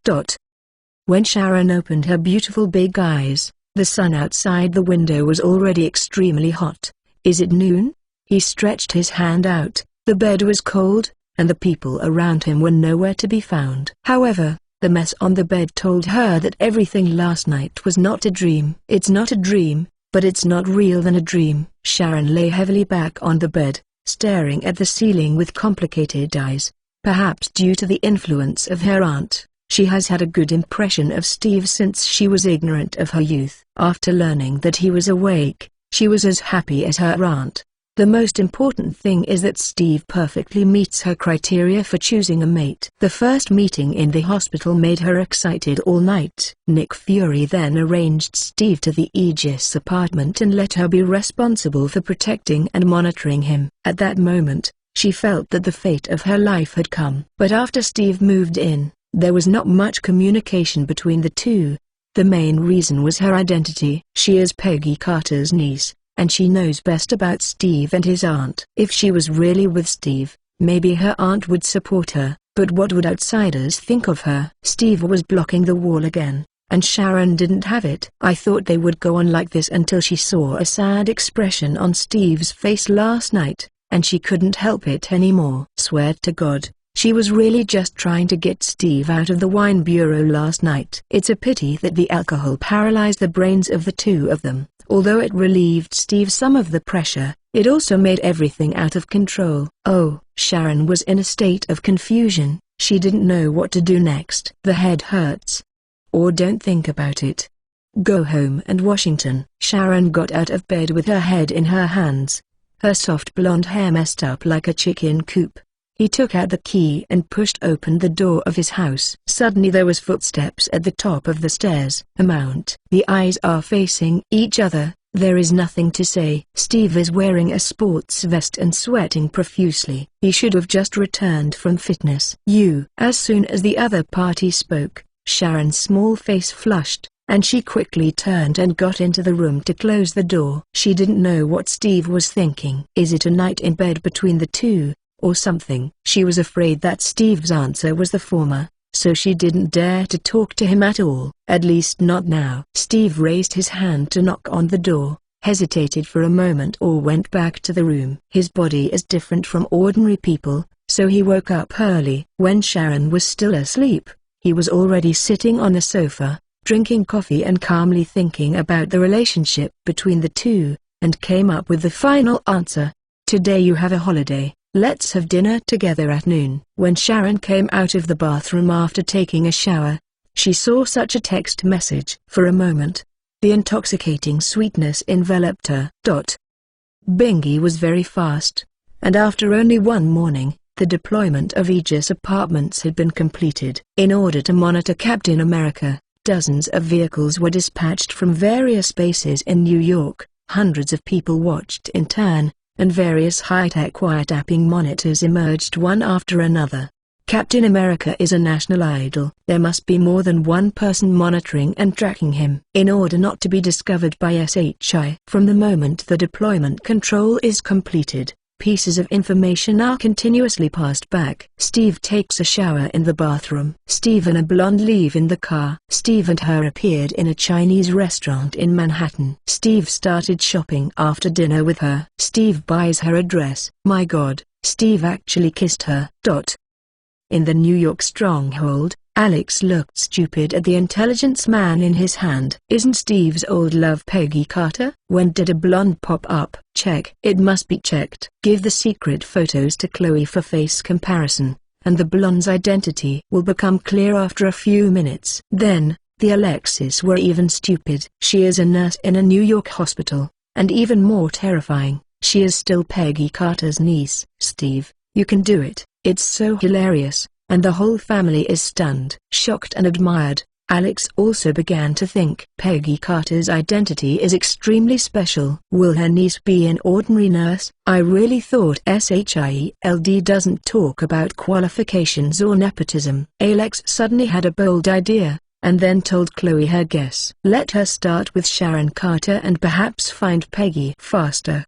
Speaker 1: When Sharon opened her beautiful big eyes, the sun outside the window was already extremely hot. "Is it noon?" He stretched his hand out. The bed was cold, and the people around him were nowhere to be found. However, the mess on the bed told her that everything last night was not a dream. "It's not a dream, but it's not real than a dream." Sharon lay heavily back on the bed, staring at the ceiling with complicated eyes. Perhaps due to the influence of her aunt, she has had a good impression of Steve since she was ignorant of her youth. After learning that he was awake, she was as happy as her aunt. The most important thing is that Steve perfectly meets her criteria for choosing a mate. The first meeting in the hospital made her excited all night. Nick Fury then arranged Steve to the Aegis apartment and let her be responsible for protecting and monitoring him. At that moment, she felt that the fate of her life had come. But after Steve moved in, there was not much communication between the two. The main reason was her identity. She is Peggy Carter's niece, and she knows best about Steve and his aunt. If she was really with Steve, maybe her aunt would support her, but what would outsiders think of her? Steve was blocking the wall again, and Sharon didn't have it. "I thought they would go on like this until she saw a sad expression on Steve's face last night, and she couldn't help it anymore. Swear to God, she was really just trying to get Steve out of the wine bureau last night." It's a pity that the alcohol paralyzed the brains of the two of them. Although it relieved Steve some of the pressure, it also made everything out of control. Oh, Sharon was in a state of confusion. She didn't know what to do next. "The head hurts. Or don't think about it. Go home." And Washington. Sharon got out of bed with her head in her hands, her soft blonde hair messed up like a chicken coop. He took out the key and pushed open the door of his house. Suddenly there was footsteps at the top of the stairs. A mount. The eyes are facing each other. There is nothing to say. Steve is wearing a sports vest and sweating profusely. He should have just returned from fitness. "You." As soon as the other party spoke, Sharon's small face flushed, and she quickly turned and got into the room to close the door. She didn't know what Steve was thinking. Is it a night in bed between the two, or something? She was afraid that Steve's answer was the former, so she didn't dare to talk to him at all. At least not now. Steve raised his hand to knock on the door, hesitated for a moment or went back to the room. His body is different from ordinary people, so he woke up early. When Sharon was still asleep, he was already sitting on the sofa, drinking coffee and calmly thinking about the relationship between the two, and came up with the final answer. "Today you have a holiday, let's have dinner together at noon." When Sharon came out of the bathroom after taking a shower, she saw such a text message. For a moment, the intoxicating sweetness enveloped her. Bingy was very fast, and after only one morning, the deployment of Aegis Apartments had been completed. In order to monitor Captain America, dozens of vehicles were dispatched from various bases in New York, hundreds of people watched in turn, and various high-tech wiretapping monitors emerged one after another. Captain America is a national idol. There must be more than one person monitoring and tracking him. In order not to be discovered by SHI. From the moment the deployment control is completed, pieces of information are continuously passed back. Steve takes a shower in the bathroom. Steve and a blonde leave in the car. Steve and her appeared in a Chinese restaurant in Manhattan. Steve started shopping after dinner with her. Steve buys her a dress. My God, Steve actually kissed her. In the New York stronghold, Alex looked stupid at the intelligence man in his hand. Isn't Steve's old love Peggy Carter? When did a blonde pop up? Check. It must be checked. Give the secret photos to Chloe for face comparison, and the blonde's identity will become clear after a few minutes. Then, the Alexis were even stupid. She is a nurse in a New York hospital, and even more terrifying, she is still Peggy Carter's niece. Steve, you can do it. It's so hilarious, and the whole family is stunned. Shocked and admired, Alex also began to think Peggy Carter's identity is extremely special. Will her niece be an ordinary nurse? I really thought SHIELD doesn't talk about qualifications or nepotism. Alex suddenly had a bold idea, and then told Chloe her guess. Let her start with Sharon Carter and perhaps find Peggy faster.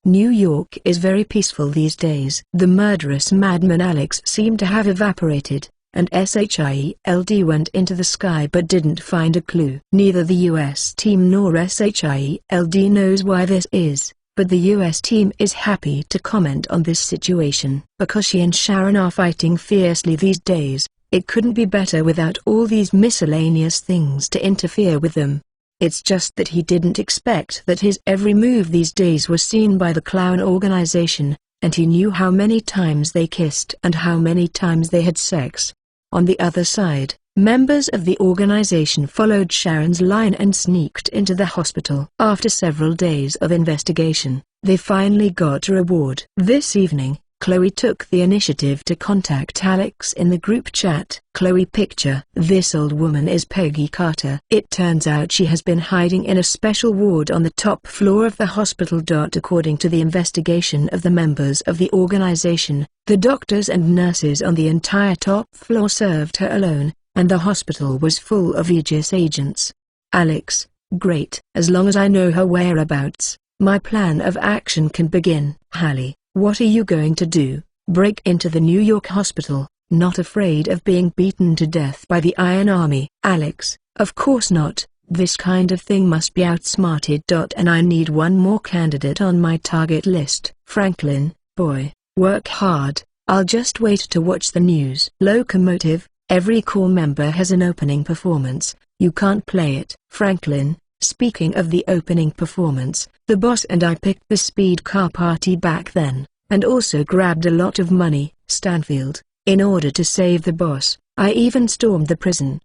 Speaker 1: New York is very peaceful these days. The murderous madman Alex seemed to have evaporated, and SHIELD went into the sky but didn't find a clue. Neither the US team nor SHIELD knows why this is, but the US team is happy to comment on this situation. Because she and Sharon are fighting fiercely these days, it couldn't be better without all these miscellaneous things to interfere with them. It's just that he didn't expect that his every move these days was seen by the clown organization, and he knew how many times they kissed and how many times they had sex. On the other side, members of the organization followed Sharon's line and sneaked into the hospital. After several days of investigation, they finally got a reward. This evening, Chloe took the initiative to contact Alex in the group chat. Chloe picture. This old woman is Peggy Carter. It turns out she has been hiding in a special ward on the top floor of the hospital. According to the investigation of the members of the organization, the doctors and nurses on the entire top floor served her alone, and the hospital was full of Aegis agents. Alex, great. As long as I know her whereabouts, my plan of action can begin. Hallie, what are you going to do? Break into the New York hospital, not afraid of being beaten to death by the Iron Army? Alex, of course not. This kind of thing must be outsmarted. And I need one more candidate on my target list. Franklin, boy, work hard. I'll just wait to watch the news. Locomotive, every core member has an opening performance. You can't play it. Franklin, speaking of the opening performance, the boss and I picked the speed car party back then, and also grabbed a lot of money. Stanfield, in order to save the boss, I even stormed the prison.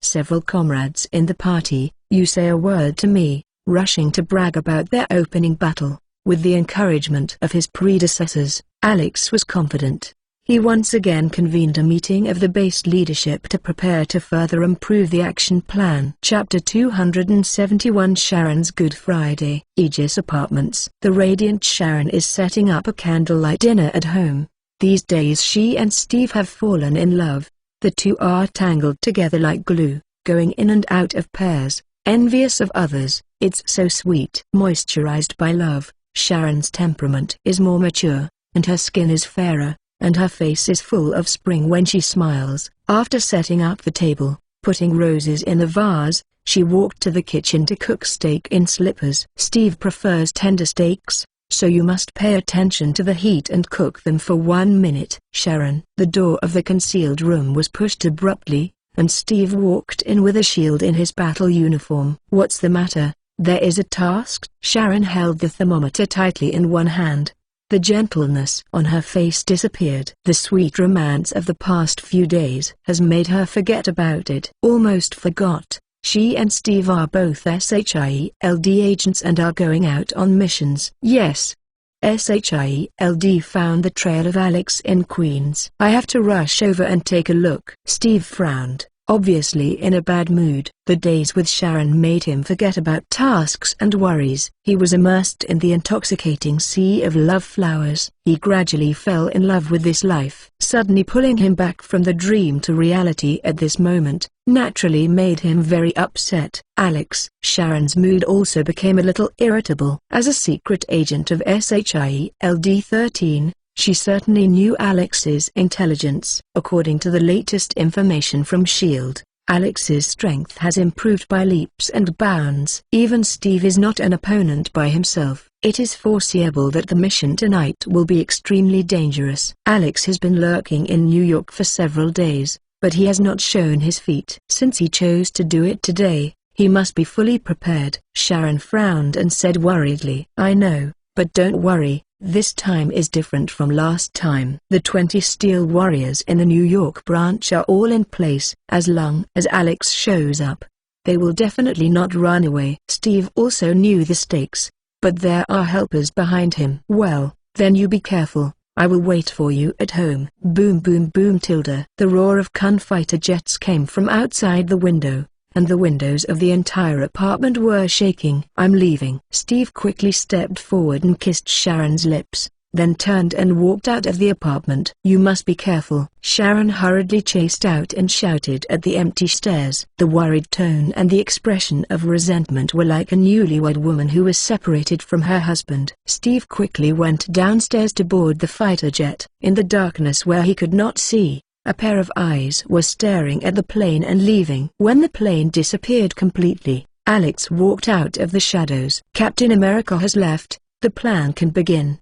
Speaker 1: Several comrades in the party, you say a word to me, rushing to brag about their opening battle. With the encouragement of his predecessors, Alex was confident. He once again convened a meeting of the base leadership to prepare to further improve the action plan. Chapter 271 Sharon's Good Friday. Aegis Apartments. The radiant Sharon is setting up a candlelight dinner at home. These days she and Steve have fallen in love. The two are tangled together like glue, going in and out of pairs, envious of others. It's so sweet. Moisturized by love, Sharon's temperament is more mature, and her skin is fairer, and her face is full of spring when she smiles. After setting up the table, Putting roses in the vase, she walked to the kitchen to cook steak in slippers. Steve prefers tender steaks, so you must pay attention to the heat and cook them for 1 minute. Sharon. The door of the concealed room was pushed abruptly, and Steve walked in with a shield in his battle uniform. What's the matter? There is a task? Sharon held the thermometer tightly in one hand. The gentleness on her face disappeared. The sweet romance of the past few days has made her forget about it. Almost forgot. She and Steve are both SHIELD agents and are going out on missions. Yes. SHIELD found the trail of Alex in Queens. I have to rush over and take a look. Steve frowned, obviously in a bad mood. The days with Sharon made him forget about tasks and worries. He was immersed in the intoxicating sea of love flowers. He gradually fell in love with this life. Suddenly pulling him back from the dream to reality at this moment, naturally made him very upset. Alex. Sharon's mood also became a little irritable. As a secret agent of SHIELD 13, she certainly knew Alex's intelligence. According to the latest information from S.H.I.E.L.D., Alex's strength has improved by leaps and bounds. Even Steve is not an opponent by himself. It is foreseeable that the mission tonight will be extremely dangerous. Alex has been lurking in New York for several days, but he has not shown his feet. Since he chose to do it today, he must be fully prepared. Sharon frowned and said worriedly, I know, but don't worry. This time is different from last time. The 20 Steel Warriors in the New York branch are all in place. As long as Alex shows up, they will definitely not run away. Steve also knew the stakes, but there are helpers behind him. Well, then you be careful. I will wait for you at home. Boom boom boom tilde. The roar of gunfighter jets came from outside the window, and the windows of the entire apartment were shaking. I'm leaving. Steve quickly stepped forward and kissed Sharon's lips, then turned and walked out of the apartment. You must be careful. Sharon hurriedly chased out and shouted at the empty stairs. The worried tone and the expression of resentment were like a newlywed woman who was separated from her husband. Steve quickly went downstairs to board the fighter jet. In the darkness where he could not see, a pair of eyes were staring at the plane and leaving. When the plane disappeared completely, Alex walked out of the shadows. Captain America has left, the plan can begin.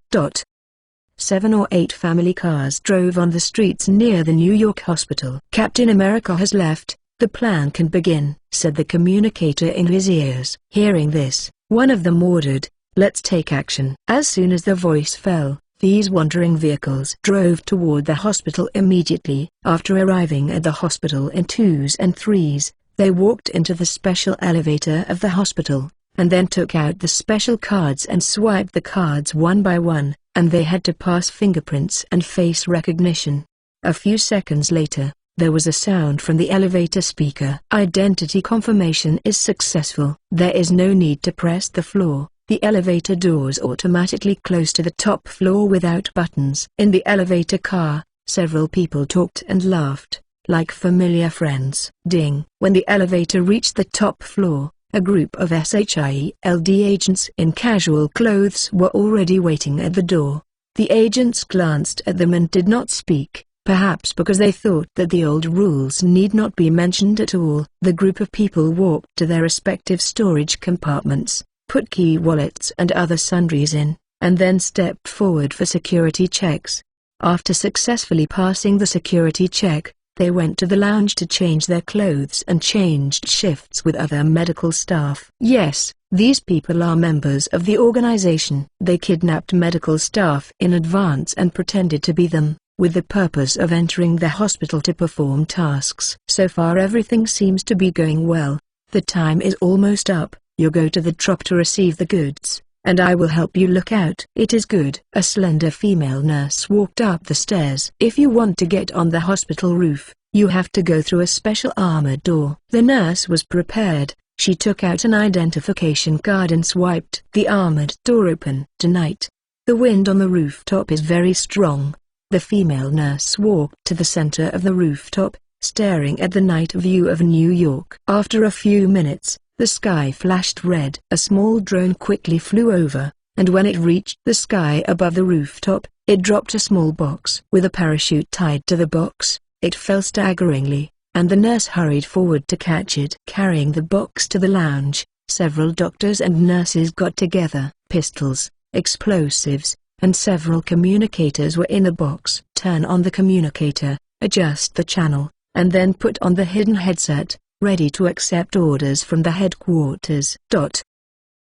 Speaker 1: 7 or 8 family cars drove on the streets near the New York hospital. Captain America has left, the plan can begin, said the communicator in his ears. Hearing this, one of them ordered, let's take action. As soon as the voice fell, these wandering vehicles drove toward the hospital immediately. After arriving at the hospital in 2s and 3s, they walked into the special elevator of the hospital, and then took out the special cards and swiped the cards one by one, and they had to pass fingerprints and face recognition. A few seconds later, there was a sound from the elevator speaker. Identity confirmation is successful. There is no need to press the floor. The elevator doors automatically close to the top floor without buttons. In the elevator car, several people talked and laughed, like familiar friends. Ding! When the elevator reached the top floor, a group of SHIELD agents in casual clothes were already waiting at the door. The agents glanced at them and did not speak, perhaps because they thought that the old rules need not be mentioned at all. The group of people walked to their respective storage compartments, put key wallets and other sundries in, and then stepped forward for security checks. After successfully passing the security check, they went to the lounge to change their clothes and changed shifts with other medical staff. Yes, these people are members of the organization. They kidnapped medical staff in advance and pretended to be them, with the purpose of entering the hospital to perform tasks. So far everything seems to be going well. The time is almost up. You go to the truck to receive the goods, and I will help you look out. It is good. A slender female nurse walked up the stairs. If you want to get on the hospital roof, you have to go through a special armored door. The nurse was prepared. She took out an identification card and swiped the armored door open. Tonight, the wind on the rooftop is very strong. The female nurse walked to the center of the rooftop, staring at the night view of New York. After a few minutes, the sky flashed red. A small drone quickly flew over, and when it reached the sky above the rooftop, it dropped a small box. With a parachute tied to the box, it fell staggeringly, and the nurse hurried forward to catch it. Carrying the box to the lounge, several doctors and nurses got together. Pistols, explosives, and several communicators were in the box. Turn on the communicator, adjust the channel, and then put on the hidden headset, ready to accept orders from the headquarters.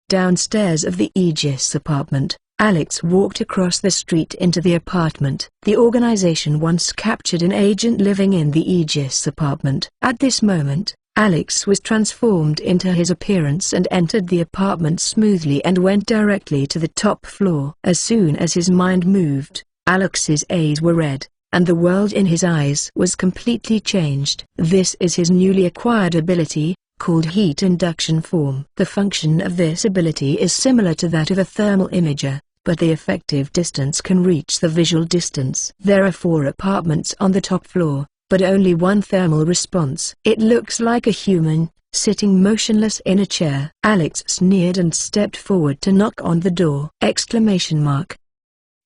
Speaker 1: Downstairs of the Aegis apartment, Alex walked across the street into the apartment. The organization once captured an agent living in the Aegis apartment. At this moment, Alex was transformed into his appearance and entered the apartment smoothly and went directly to the top floor. As soon as his mind moved, Alex's eyes were red, and the world in his eyes was completely changed. This is his newly acquired ability, called Heat Induction Form. The function of this ability is similar to that of a thermal imager, but the effective distance can reach the visual distance. There are 4 apartments on the top floor, but only one thermal response. It looks like a human, sitting motionless in a chair. Alex sneered and stepped forward to knock on the door.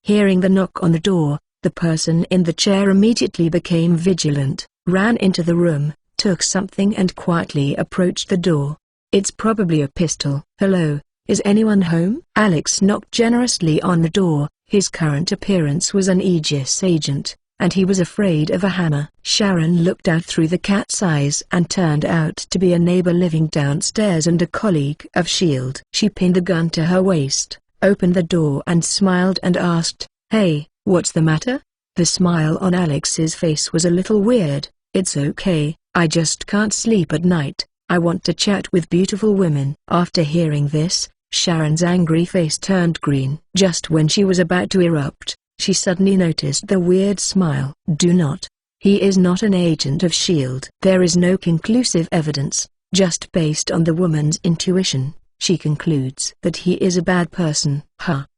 Speaker 1: Hearing the knock on the door, the person in the chair immediately became vigilant, ran into the room, took something and quietly approached the door. It's probably a pistol. Hello, is anyone home? Alex knocked generously on the door. His current appearance was an Aegis agent, and he was afraid of a hammer. Sharon looked out through the cat's eyes and turned out to be a neighbor living downstairs and a colleague of S.H.I.E.L.D. She pinned the gun to her waist, opened the door and smiled and asked, "Hey, what's the matter?" The smile on Alex's face was a little weird. "It's okay, I just can't sleep at night. I want to chat with beautiful women." After hearing this, Sharon's angry face turned green. Just when she was about to erupt, she suddenly noticed the weird smile. "Do not. He is not an agent of S.H.I.E.L.D. There is no conclusive evidence, just based on the woman's intuition. She concludes that he is a bad person."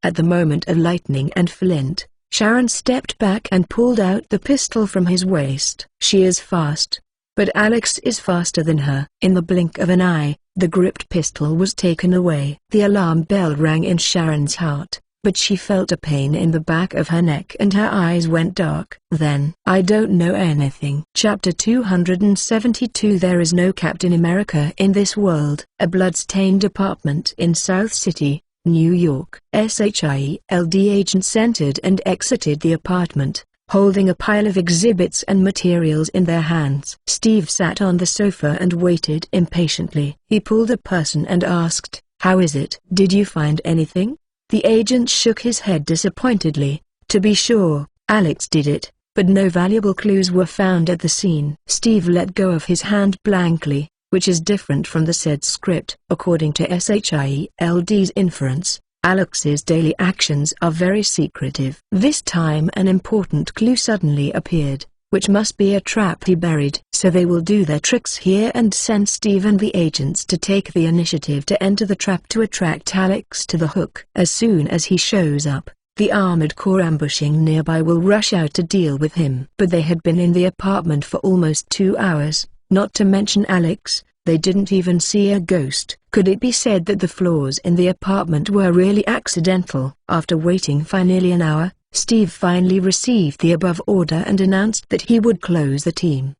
Speaker 1: At the moment of lightning and flint, Sharon stepped back and pulled out the pistol from his waist. She is fast, but Alex is faster than her. In the blink of an eye, the gripped pistol was taken away. The alarm bell rang in Sharon's heart, but she felt a pain in the back of her neck and her eyes went dark. Then, I don't know anything. Chapter 272. There is no Captain America in this world. A blood-stained apartment in South City, New York. S.H.I.E.L.D. agents entered and exited the apartment, holding a pile of exhibits and materials in their hands. Steve sat on the sofa and waited impatiently. He pulled a person and asked, "How is it? Did you find anything?" The agent shook his head disappointedly. "To be sure, Alex did it, but no valuable clues were found at the scene." Steve let go of his hand blankly, which is different from the said script. According to S.H.I.E.L.D.'s inference, Alex's daily actions are very secretive. This time an important clue suddenly appeared, which must be a trap he buried. So they will do their tricks here and send Steve and the agents to take the initiative to enter the trap to attract Alex to the hook. As soon as he shows up, the armored corps ambushing nearby will rush out to deal with him. But they had been in the apartment for almost 2 hours, not to mention Alex. They didn't even see a ghost. Could it be said that the flaws in the apartment were really accidental? After waiting for nearly an hour, Steve finally received the above order and announced that he would close the team.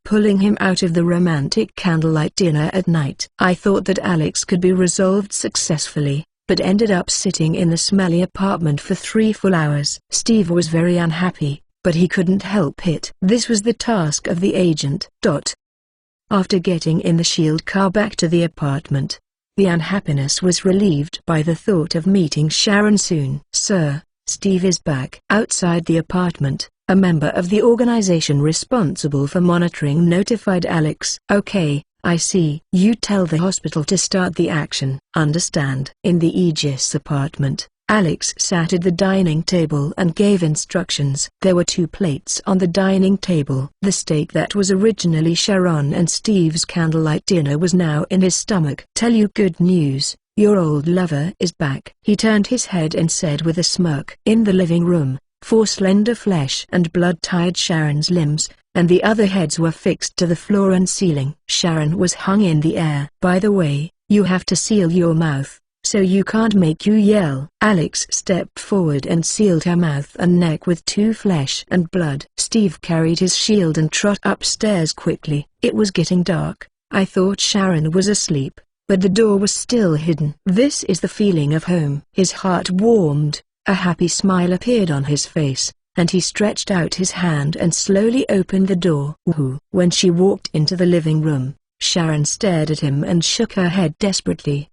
Speaker 1: Pulling him out of the romantic candlelight dinner at night. I thought that Alex could be resolved successfully, but ended up sitting in the smelly apartment for 3 full hours. Steve was very unhappy, but he couldn't help it. This was the task of the agent. After getting in the S.H.I.E.L.D. car back to the apartment, the unhappiness was relieved by the thought of meeting Sharon soon. "Sir, Steve is back." Outside the apartment, a member of the organization responsible for monitoring notified Alex. "Okay, I see. You tell the hospital to start the action." "Understand." In the Aegis apartment, Alex sat at the dining table and gave instructions. There were 2 plates on the dining table. The steak that was originally Sharon and Steve's candlelight dinner was now in his stomach. "Tell you good news, your old lover is back." He turned his head and said with a smirk. In the living room, 4 slender flesh and blood tied Sharon's limbs, and the other heads were fixed to the floor and ceiling. Sharon was hung in the air. "By the way, you have to seal your mouth. so you can't make you yell. Alex stepped forward and sealed her mouth and neck with 2 flesh and blood. Steve carried his shield and trot upstairs quickly. It was getting dark. I thought Sharon was asleep, but the door was still hidden. This is the feeling of home. His heart warmed, a happy smile appeared on his face, and he stretched out his hand and slowly opened the door. Woohoo! When she walked into the living room, Sharon stared at him and shook her head desperately.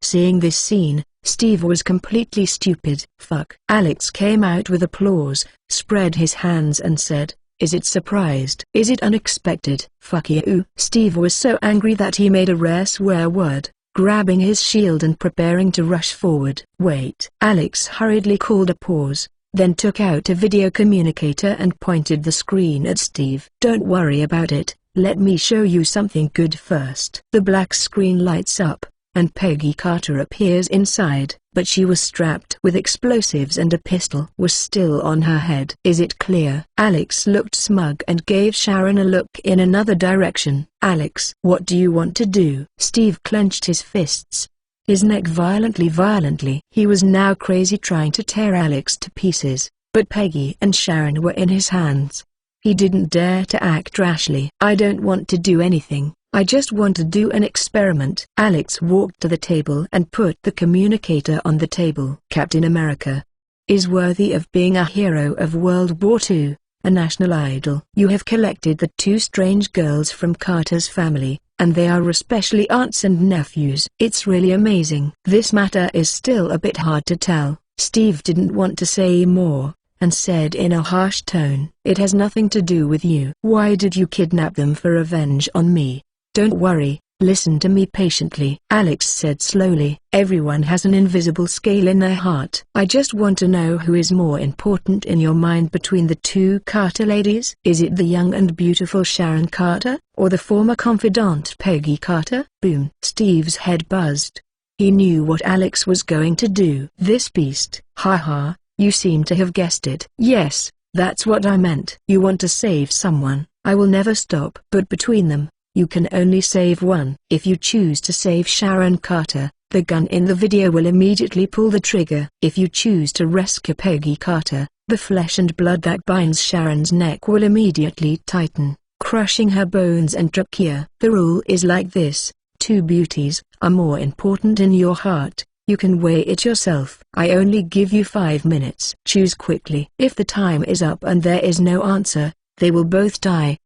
Speaker 1: Seeing this scene, Steve was completely stupid. Fuck. Alex came out with applause, spread his hands and said, "Is it surprised? Is it unexpected?" Fuck you. Steve was so angry that he made a rare swear word, grabbing his shield and preparing to rush forward. Wait. Alex hurriedly called a pause, then took out a video communicator and pointed the screen at Steve. "Don't worry about it. Let me show you something good first." The black screen lights up, and Peggy Carter appears inside, but she was strapped with explosives and a pistol was still on her head. "Is it clear?" Alex looked smug and gave Sharon a look in another direction. "Alex, what do you want to do?" Steve clenched his fists, his neck violently. He was now crazy trying to tear Alex to pieces, but Peggy and Sharon were in his hands. He didn't dare to act rashly. "I don't want to do anything, I just want to do an experiment." Alex walked to the table and put the communicator on the table. "Captain America is worthy of being a hero of World War II, a national idol. You have collected the 2 strange girls from Carter's family, and they are especially aunts and nephews. It's really amazing. This matter is still a bit hard to tell." Steve didn't want to say more, and said in a harsh tone, "It has nothing to do with you. Why did you kidnap them for revenge on me?" "Don't worry, listen to me patiently," Alex said slowly. "Everyone has an invisible scale in their heart. I just want to know who is more important in your mind between the 2 Carter ladies. Is it the young and beautiful Sharon Carter, or the former confidant Peggy Carter?" Boom. Steve's head buzzed. He knew what Alex was going to do. "This beast." "Ha. You seem to have guessed it." "Yes, that's what I meant. You want to save someone. I will never stop. But between them, you can only save one. If you choose to save Sharon Carter, the gun in the video will immediately pull the trigger. If you choose to rescue Peggy Carter, the flesh and blood that binds Sharon's neck will immediately tighten, crushing her bones and trachea. The rule is like this: 2 beauties are more important in your heart. You can weigh it yourself. I only give you 5 minutes. Choose quickly. If the time is up and there is no answer, they will both die.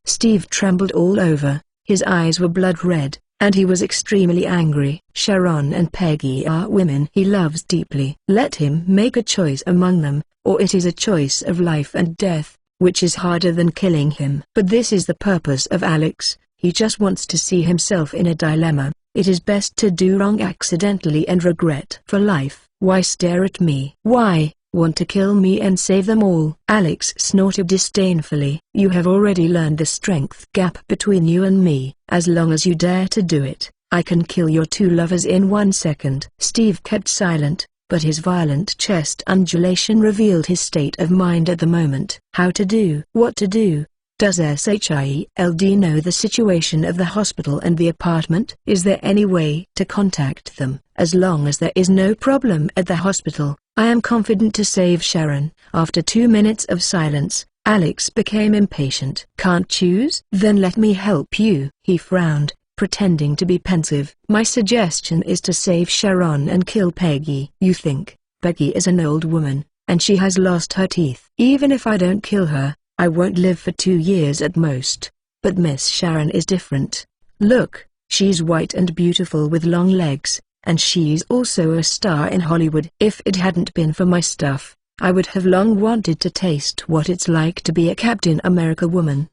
Speaker 1: Steve trembled all over, his eyes were blood red, and he was extremely angry. Sharon and Peggy are women he loves deeply. Let him make a choice among them, or it is a choice of life and death, which is harder than killing him. But this is the purpose of Alex. He just wants to see himself in a dilemma. It is best to do wrong accidentally and regret for life. Why stare at me? Why want to kill me and save them all? Alex snorted disdainfully. You have already learned the strength gap between you and me. As long as you dare to do it, I can kill your 2 lovers in 1 second. Steve kept silent, but his violent chest undulation revealed his state of mind at the moment. How to do? What to do? Does SHIELD know the situation of the hospital and the apartment? Is there any way to contact them? As long as there is no problem at the hospital, I am confident to save Sharon. After 2 minutes of silence, Alex became impatient. Can't choose? Then let me help you. He frowned, pretending to be pensive. My suggestion is to save Sharon and kill Peggy. You think? Peggy is an old woman, and she has lost her teeth. Even if I don't kill her, I won't live for 2 years at most. But Miss Sharon is different. Look, she's white and beautiful with long legs, and she's also a star in Hollywood. If it hadn't been for my stuff, I would have long wanted to taste what it's like to be a Captain America woman.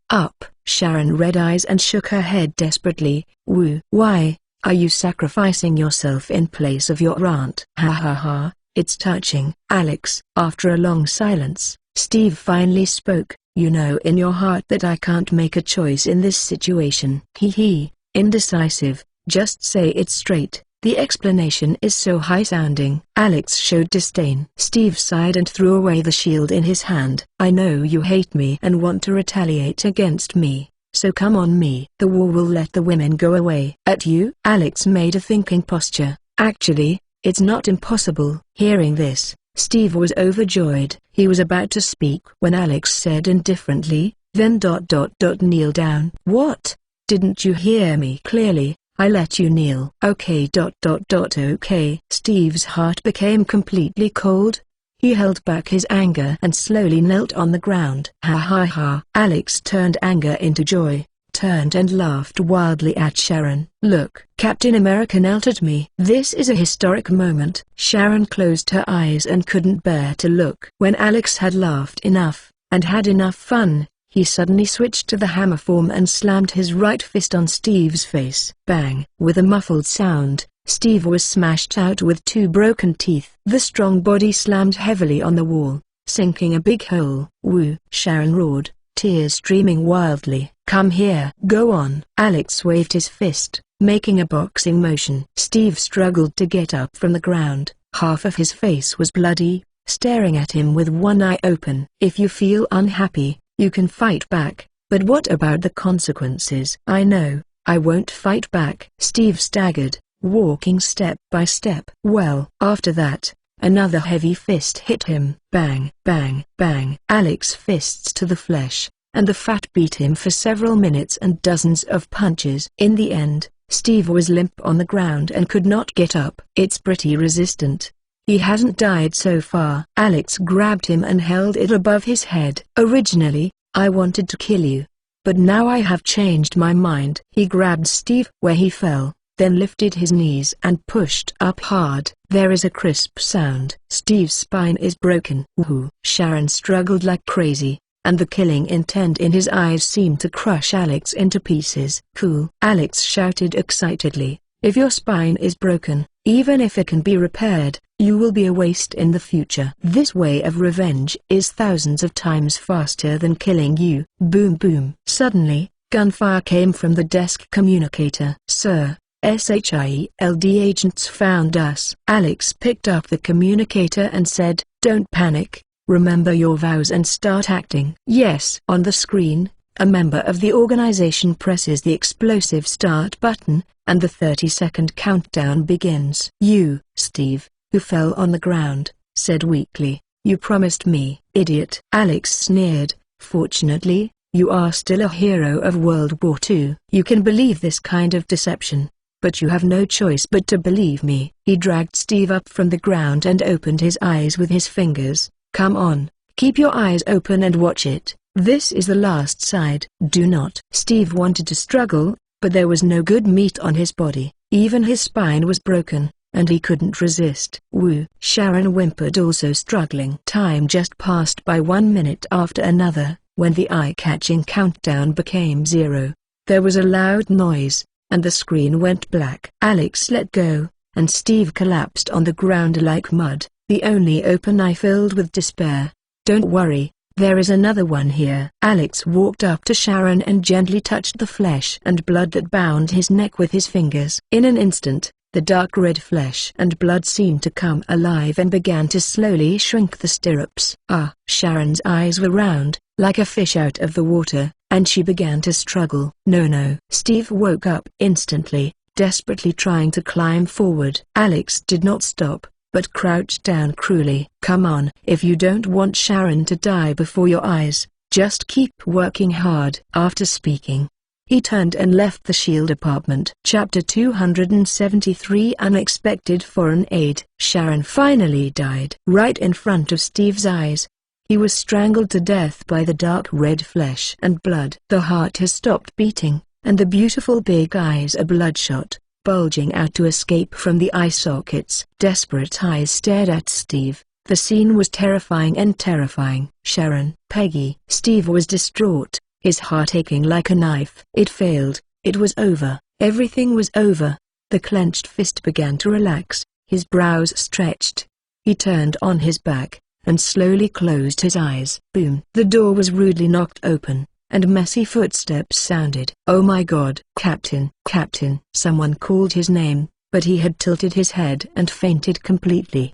Speaker 1: Sharon red eyes and shook her head desperately. Why are you sacrificing yourself in place of your aunt? Ha, it's touching. Alex. After a long silence, Steve finally spoke. You know in your heart that I can't make a choice in this situation. Indecisive, just say it straight. The explanation is so high-sounding. Alex showed disdain. Steve sighed and threw away the shield in his hand. I know you hate me and want to retaliate against me, so come on me. The war will let the women go away. At you? Alex made a thinking posture, Actually, it's not impossible. Hearing this, Steve was overjoyed. He was about to speak when Alex said indifferently, then ... kneel down. What? Didn't you hear me clearly? I let you kneel. Okay. Okay. Steve's heart became completely cold. He held back his anger and slowly knelt on the ground. Ha ha ha. Alex turned anger into joy, turned and laughed wildly at Sharon. Look, Captain America knelt at me. This is a historic moment. Sharon closed her eyes and couldn't bear to look. When Alex had laughed enough, and had enough fun, he suddenly switched to the hammer form and slammed his right fist on Steve's face. Bang! With a muffled sound, Steve was smashed out with 2 broken teeth. The strong body slammed heavily on the wall, sinking a big hole. Woo! Sharon roared, tears streaming wildly. Come here. Go on. Alex waved his fist, making a boxing motion. Steve struggled to get up from the ground. Half of his face was bloody, staring at him with one eye open. If you feel unhappy, you can fight back, but what about the consequences? I know, I won't fight back. Steve staggered, walking step by step. Well, after that, another heavy fist hit him. Bang, bang, bang. Alex's fists to the flesh, and the fat beat him for several minutes and dozens of punches. In the end, Steve was limp on the ground and could not get up. It's pretty resistant. He hasn't died so far. Alex grabbed him and held it above his head. Originally, I wanted to kill you, but now I have changed my mind. He grabbed Steve where he fell, then lifted his knees and pushed up hard. There is a crisp sound. Steve's spine is broken. Woohoo! Sharon struggled like crazy, and the killing intent in his eyes seemed to crush Alex into pieces. Cool! Alex shouted excitedly. If your spine is broken, even if it can be repaired, you will be a waste in the future. This way of revenge is thousands of times faster than killing you. Boom boom. Suddenly, gunfire came from the desk communicator. Sir, SHIELD agents found us. Alex picked up the communicator and said, don't panic, remember your vows and start acting. Yes. On the screen, a member of the organization presses the explosive start button, and the 30-second countdown begins. You, Steve, who fell on the ground, said weakly, you promised me. Idiot. Alex sneered, fortunately, you are still a hero of World War II. You can believe this kind of deception, but you have no choice but to believe me. He dragged Steve up from the ground and opened his eyes with his fingers. Come on, keep your eyes open and watch it. This is the last side. Do not. Steve wanted to struggle, but there was no good meat on his body. Even his spine was broken, and he couldn't resist. Woo! Sharon whimpered, also struggling. Time just passed by 1 minute after another, when the eye-catching countdown became 0. There was a loud noise, and the screen went black. Alex let go, and Steve collapsed on the ground like mud, the only open eye filled with despair. Don't worry. There is another one here. Alex walked up to Sharon and gently touched the flesh and blood that bound his neck with his fingers. In an instant, the dark red flesh and blood seemed to come alive and began to slowly shrink the stirrups. Sharon's eyes were round, like a fish out of the water, and she began to struggle. No. Steve woke up instantly, desperately trying to climb forward. Alex did not stop, but crouched down cruelly. Come on. If you don't want Sharon to die before your eyes, just keep working hard. After speaking, he turned and left the shield apartment. Chapter 273 Unexpected Foreign Aid. Sharon finally died. Right in front of Steve's eyes. He was strangled to death by the dark red flesh and blood. The heart has stopped beating, and the beautiful big eyes are bloodshot, bulging out to escape from the eye sockets. Desperate eyes stared at Steve. The scene was terrifying and terrifying. Sharon, Peggy. Steve was distraught, his heart aching like a knife. It failed. It was over. Everything was over. The clenched fist began to relax, his brows stretched. He turned on his back, and slowly closed his eyes. Boom. The door was rudely knocked open, and messy footsteps sounded. Oh my God! Captain! Captain! Someone called his name, but he had tilted his head and fainted completely.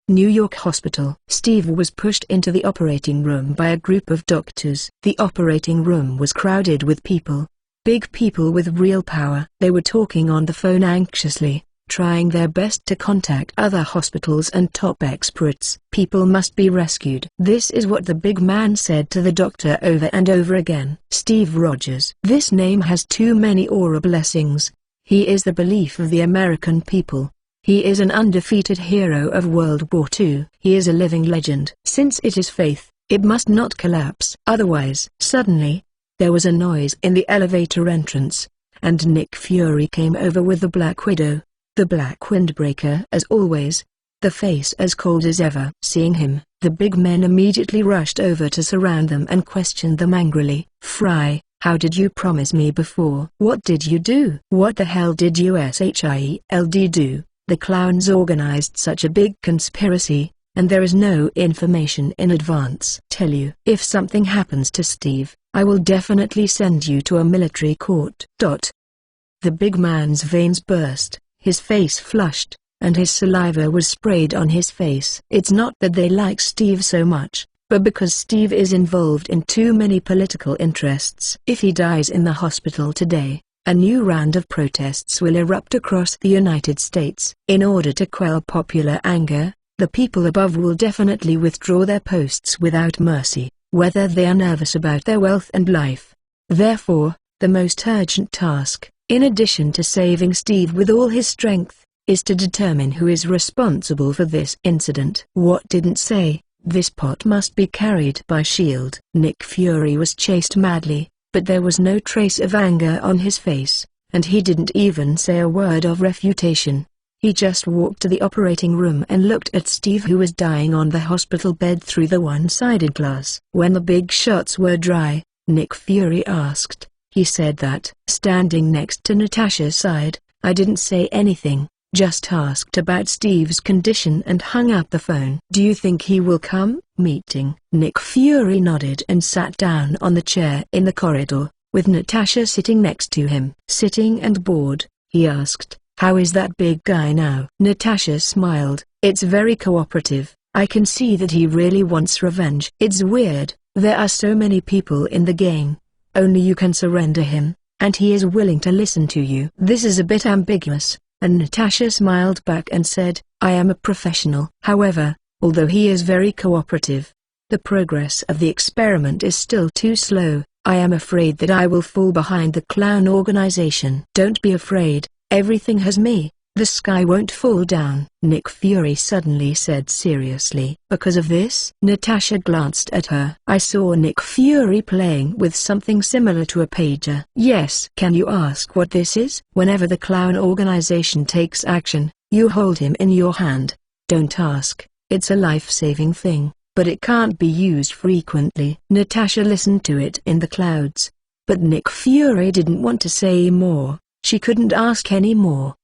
Speaker 1: New York Hospital. Steve was pushed into the operating room by a group of doctors. The operating room was crowded with people. Big people with real power. They were talking on the phone anxiously, trying their best to contact other hospitals and top experts. People must be rescued. This is what the big man said to the doctor over and over again. Steve Rogers. This name has too many aura blessings. He is the belief of the American people. He is an undefeated hero of World War II. He is a living legend. Since it is faith, it must not collapse. Otherwise. Suddenly, there was a noise in the elevator entrance, and Nick Fury came over with the Black Widow, the Black Windbreaker as always, the face as cold as ever. Seeing him, the big men immediately rushed over to surround them and questioned them angrily. Fry, how did you promise me before? What did you do? What the hell did USHIELD do? The clowns organized such a big conspiracy, and there is no information in advance. Tell you, if something happens to Steve, I will definitely send you to a military court. The big man's veins burst, his face flushed, and his saliva was sprayed on his face. It's not that they like Steve so much, but because Steve is involved in too many political interests. If he dies in the hospital today, a new round of protests will erupt across the United States. In order to quell popular anger, the people above will definitely withdraw their posts without mercy, whether they are nervous about their wealth and life. Therefore, the most urgent task, in addition to saving Steve with all his strength, is to determine who is responsible for this incident. What didn't say, this pot must be carried by S.H.I.E.L.D. Nick Fury was chased madly, but there was no trace of anger on his face, and he didn't even say a word of refutation. He just walked to the operating room and looked at Steve, who was dying on the hospital bed through the one-sided glass. When the big shots were dry, Nick Fury asked. He said that, standing next to Natasha's side, I didn't say anything, just asked about Steve's condition and hung up the phone. Do you think he will come? Meeting. Nick Fury nodded and sat down on the chair in the corridor, with Natasha sitting next to him. Sitting and bored, he asked. How is that big guy now? Natasha smiled. It's very cooperative. I can see that he really wants revenge. It's weird, there are so many people in the game. Only you can surrender him, and he is willing to listen to you. This is a bit ambiguous, and Natasha smiled back and said, I am a professional. However, although he is very cooperative, the progress of the experiment is still too slow. I am afraid that I will fall behind the clown organization. Don't be afraid. Everything has me. The sky won't fall down. Nick Fury suddenly said seriously. Because of this? Natasha glanced at her. I saw Nick Fury playing with something similar to a pager. Yes. Can you ask what this is? Whenever the clown organization takes action, you hold him in your hand. Don't ask. It's a life-saving thing, but it can't be used frequently. Natasha listened to it in the clouds. But Nick Fury didn't want to say more. She couldn't ask any more.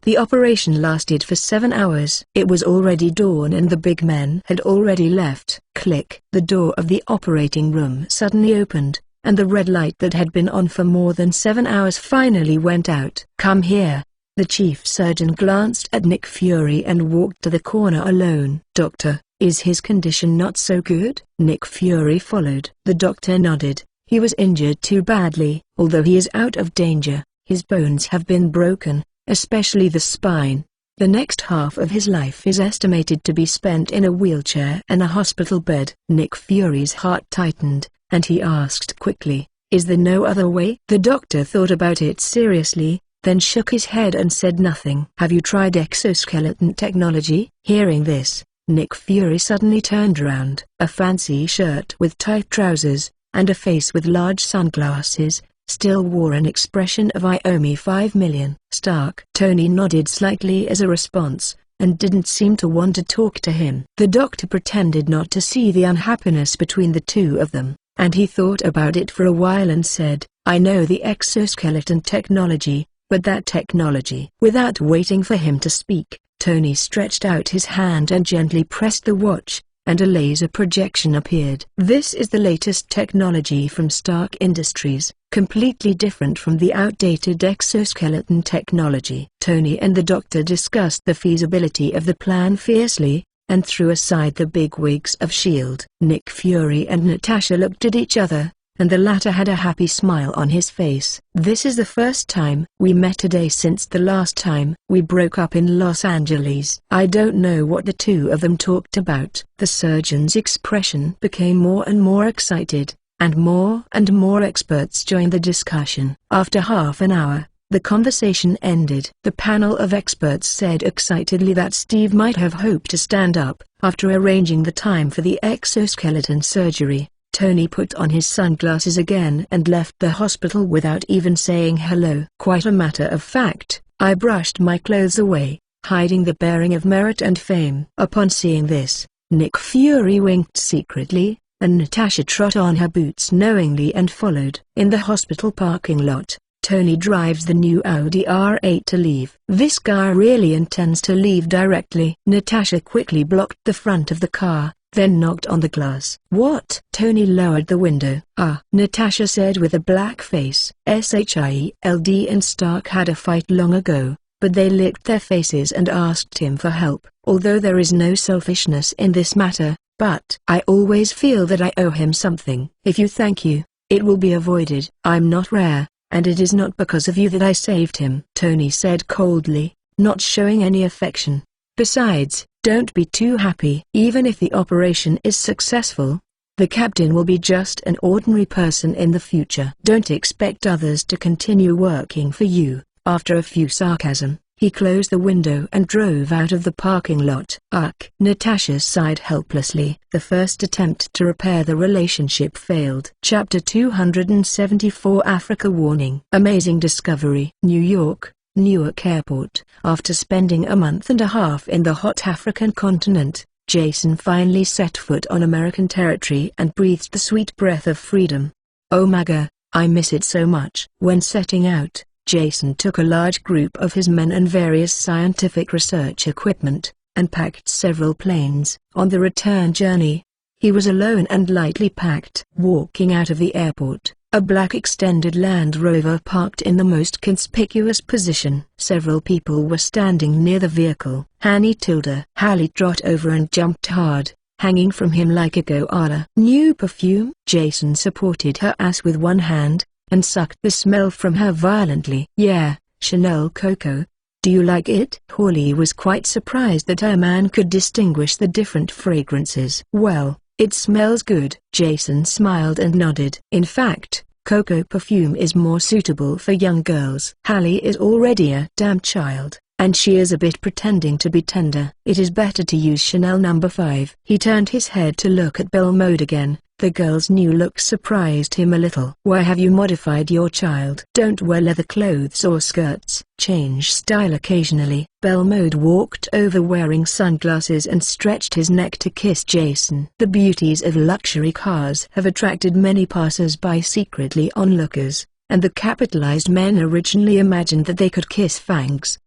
Speaker 1: The operation lasted for 7 hours. It was already dawn and the big men had already left. Click. The door of the operating room suddenly opened, and the red light that had been on for more than 7 hours finally went out. Come here. The chief surgeon glanced at Nick Fury and walked to the corner alone. Doctor, is his condition not so good? Nick Fury followed. The doctor nodded. He was injured too badly. Although he is out of danger, his bones have been broken, especially the spine. The next half of his life is estimated to be spent in a wheelchair and a hospital bed. Nick Fury's heart tightened, and he asked quickly, is there no other way? The doctor thought about it seriously, then shook his head and said nothing. Have you tried exoskeleton technology? Hearing this, Nick Fury suddenly turned around. A fancy shirt with tight trousers, and a face with large sunglasses, still wore an expression of I owe me 5 million. Stark. Tony nodded slightly as a response, and didn't seem to want to talk to him. The doctor pretended not to see the unhappiness between the two of them, and he thought about it for a while and said, I know the exoskeleton technology, but that technology. Without waiting for him to speak, Tony stretched out his hand and gently pressed the watch, and a laser projection appeared. This is the latest technology from Stark Industries, completely different from the outdated exoskeleton technology. Tony and the doctor discussed the feasibility of the plan fiercely, and threw aside the bigwigs of S.H.I.E.L.D. Nick Fury and Natasha looked at each other, and the latter had a happy smile on his face. "This is the first time we met today since the last time we broke up in Los Angeles." I don't know what the two of them talked about. The surgeon's expression became more and more excited, and more experts joined the discussion. After half an hour, the conversation ended. The panel of experts said excitedly that Steve might have hoped to stand up. After arranging the time for the exoskeleton surgery, Tony put on his sunglasses again and left the hospital without even saying hello. Quite a matter of fact, I brushed my clothes away, hiding the bearing of merit and fame. Upon seeing this, Nick Fury winked secretly, and Natasha trot on her boots knowingly and followed. In the hospital parking lot, Tony drives the new Audi R8 to leave. This guy really intends to leave directly. Natasha quickly blocked the front of the car, then knocked on the glass. "What?" Tony lowered the window. "Ah," Natasha said with a black face. Child and Stark had a fight long ago, but they licked their faces and asked him for help. Although there is no selfishness in this matter, but I always feel that I owe him something. If you thank you, it will be avoided. I'm not rare, and it is not because of you that I saved him," Tony said coldly, not showing any affection. "Besides, don't be too happy. Even if the operation is successful, the captain will be just an ordinary person in the future. Don't expect others to continue working for you." After a few sarcasm, he closed the window and drove out of the parking lot. "Ugh." Natasha sighed helplessly. The first attempt to repair the relationship failed. Chapter 274 Africa Warning. Amazing discovery. New York, Newark Airport. After spending a month and a half in the hot African continent, Jason finally set foot on American territory and breathed the sweet breath of freedom. "Oh my God, I miss it so much." When setting out, Jason took a large group of his men and various scientific research equipment, and packed several planes. On the return journey, he was alone and lightly packed. Walking out of the airport, a black extended Land Rover parked in the most conspicuous position. Several people were standing near the vehicle. Hallie trot over and jumped hard, hanging from him like a koala. "New perfume?" Jason supported her ass with one hand, and sucked the smell from her violently. "Yeah, Chanel Coco. Do you like it?" Holly was quite surprised that her man could distinguish the different fragrances. "Well, it smells good." Jason smiled and nodded. "In fact, Coco perfume is more suitable for young girls. Hallie is already a damn child, and she is a bit pretending to be tender. It is better to use Chanel No. 5. He turned his head to look at Belmode again. The girl's new look surprised him a little. "Why have you modified your child?" "Don't wear leather clothes or skirts. Change style occasionally." Belmode walked over wearing sunglasses and stretched his neck to kiss Jason. The beauties of luxury cars have attracted many passers-by secretly onlookers, and the capitalized men originally imagined that they could kiss Fangs.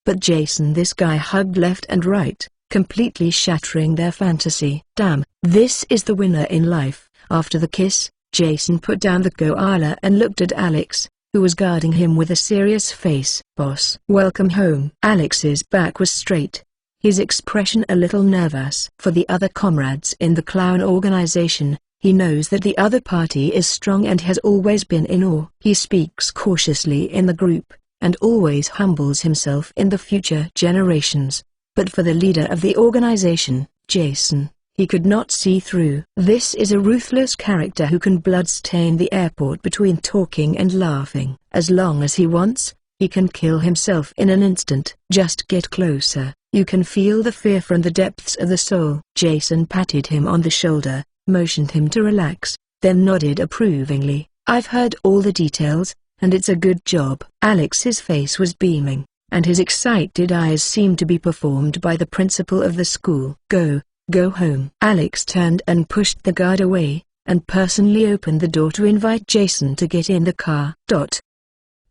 Speaker 1: But Jason, this guy hugged left and right, completely shattering their fantasy. "Damn, this is the winner in life." After the kiss, Jason put down the koala and looked at Alex, who was guarding him with a serious face. "Boss, welcome home." Alex's back was straight, his expression a little nervous. For the other comrades in the clown organization, he knows that the other party is strong and has always been in awe. He speaks cautiously in the group, and always humbles himself in the future generations. But for the leader of the organization, Jason, he could not see through. This is a ruthless character who can bloodstain the airport between talking and laughing. As long as he wants, he can kill himself in an instant. "Just get closer. You can feel the fear from the depths of the soul." Jason patted him on the shoulder, motioned him to relax, then nodded approvingly. "I've heard all the details, and it's a good job." Alex's face was beaming, and his excited eyes seemed to be performed by the principal of the school. Go home." Alex turned and pushed the guard away, and personally opened the door to invite Jason to get in the car.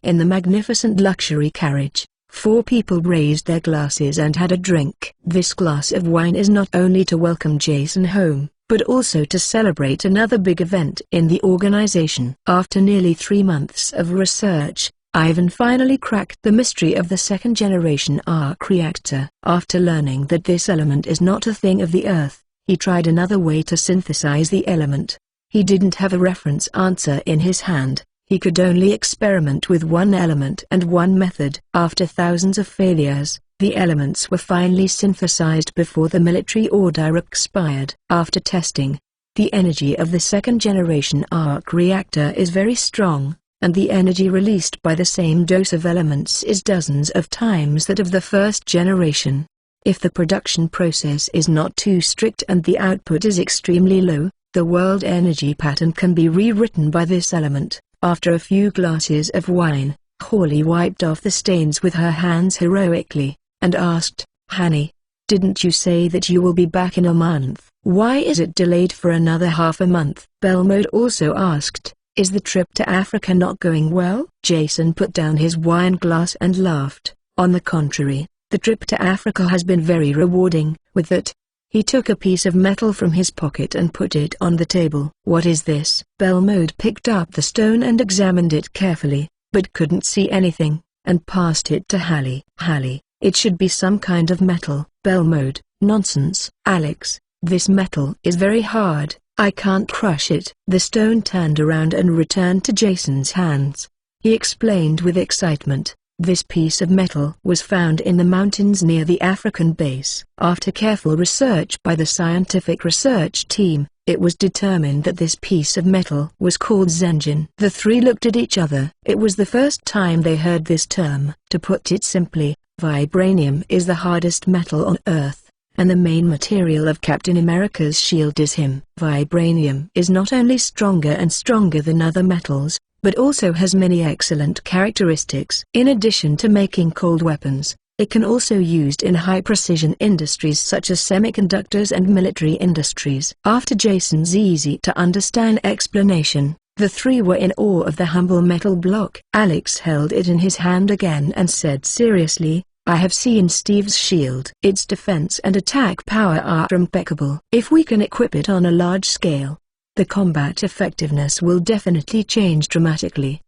Speaker 1: In the magnificent luxury carriage, 4 people raised their glasses and had a drink. This glass of wine is not only to welcome Jason home, but also to celebrate another big event in the organization. After nearly 3 months of research, Ivan finally cracked the mystery of the second-generation arc reactor. After learning that this element is not a thing of the Earth, he tried another way to synthesize the element. He didn't have a reference answer in his hand. He could only experiment with one element and one method. After thousands of failures, the elements were finally synthesized before the military order expired. After testing, the energy of the second-generation arc reactor is very strong, and the energy released by the same dose of elements is dozens of times that of the first generation. If the production process is not too strict and the output is extremely low, the world energy pattern can be rewritten by this element. After a few glasses of wine, Hawley wiped off the stains with her hands heroically, and asked, "Honey, didn't you say that you will be back in a month? Why is it delayed for another half a month?" Belmode also asked, "Is the trip to Africa not going well?" Jason put down his wine glass and laughed. "On the contrary, the trip to Africa has been very rewarding." With that, he took a piece of metal from his pocket and put it on the table. "What is this?" Belmode picked up the stone and examined it carefully, but couldn't see anything, and passed it to Hallie. "Hallie, it should be some kind of metal." Belmode, "Nonsense, Alex, this metal is very hard, I can't crush it." The stone turned around and returned to Jason's hands. He explained with excitement, "This piece of metal was found in the mountains near the African base. After careful research by the scientific research team, it was determined that this piece of metal was called Zenjin." The three looked at each other. It was the first time they heard this term. To put it simply, vibranium is the hardest metal on Earth, and the main material of Captain America's shield is him. Vibranium is not only stronger and stronger than other metals, but also has many excellent characteristics. In addition to making cold weapons, it can also used in high-precision industries such as semiconductors and military industries. After Jason's easy-to-understand explanation, the three were in awe of the humble metal block. Alex held it in his hand again and said seriously, "I have seen Steve's shield. Its defense and attack power are impeccable. If we can equip it on a large scale, the combat effectiveness will definitely change dramatically."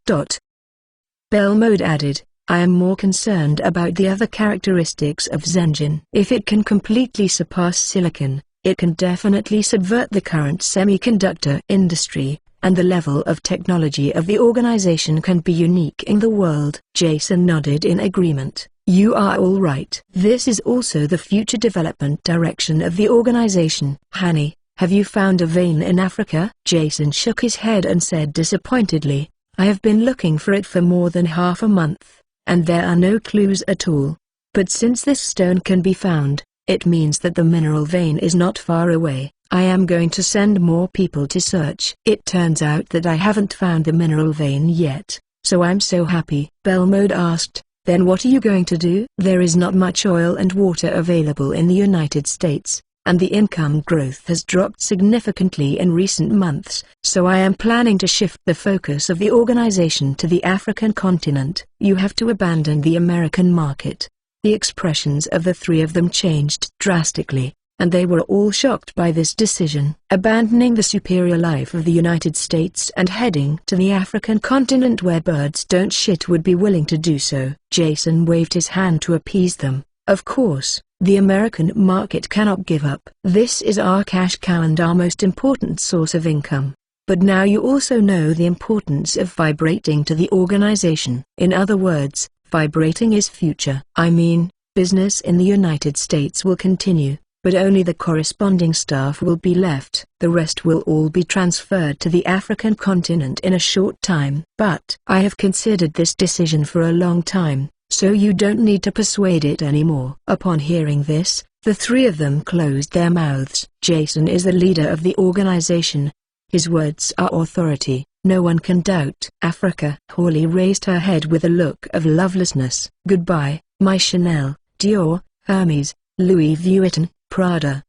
Speaker 1: Belmode added, "I am more concerned about the other characteristics of Zenjin. If it can completely surpass silicon, it can definitely subvert the current semiconductor industry, and the level of technology of the organization can be unique in the world." Jason nodded in agreement. "You are all right. This is also the future development direction of the organization." "Honey, have you found a vein in Africa?" Jason shook his head and said disappointedly, "I have been looking for it for more than half a month, and there are no clues at all. But since this stone can be found, it means that the mineral vein is not far away. I am going to send more people to search." "It turns out that I haven't found the mineral vein yet, so I'm so happy." Belmode asked, "Then what are you going to do?" "There is not much oil and water available in the United States, and the income growth has dropped significantly in recent months, so I am planning to shift the focus of the organization to the African continent. You have to abandon the American market." The expressions of the three of them changed drastically, and they were all shocked by this decision. Abandoning the superior life of the United States and heading to the African continent where birds don't shit would be willing to do so. Jason waved his hand to appease them. "Of course, the American market cannot give up. This is our cash cow and our most important source of income. But now you also know the importance of vibrating to the organization. In other words, vibrating is future. I mean, business in the United States will continue, but only the corresponding staff will be left. The rest will all be transferred to the African continent in a short time. But I have considered this decision for a long time, so you don't need to persuade it anymore." Upon hearing this, the three of them closed their mouths. Jason is the leader of the organization. His words are authority, no one can doubt. "Africa." Hawley raised her head with a look of lovelessness. "Goodbye, my Chanel, Dior, Hermes, Louis Vuitton, Prada."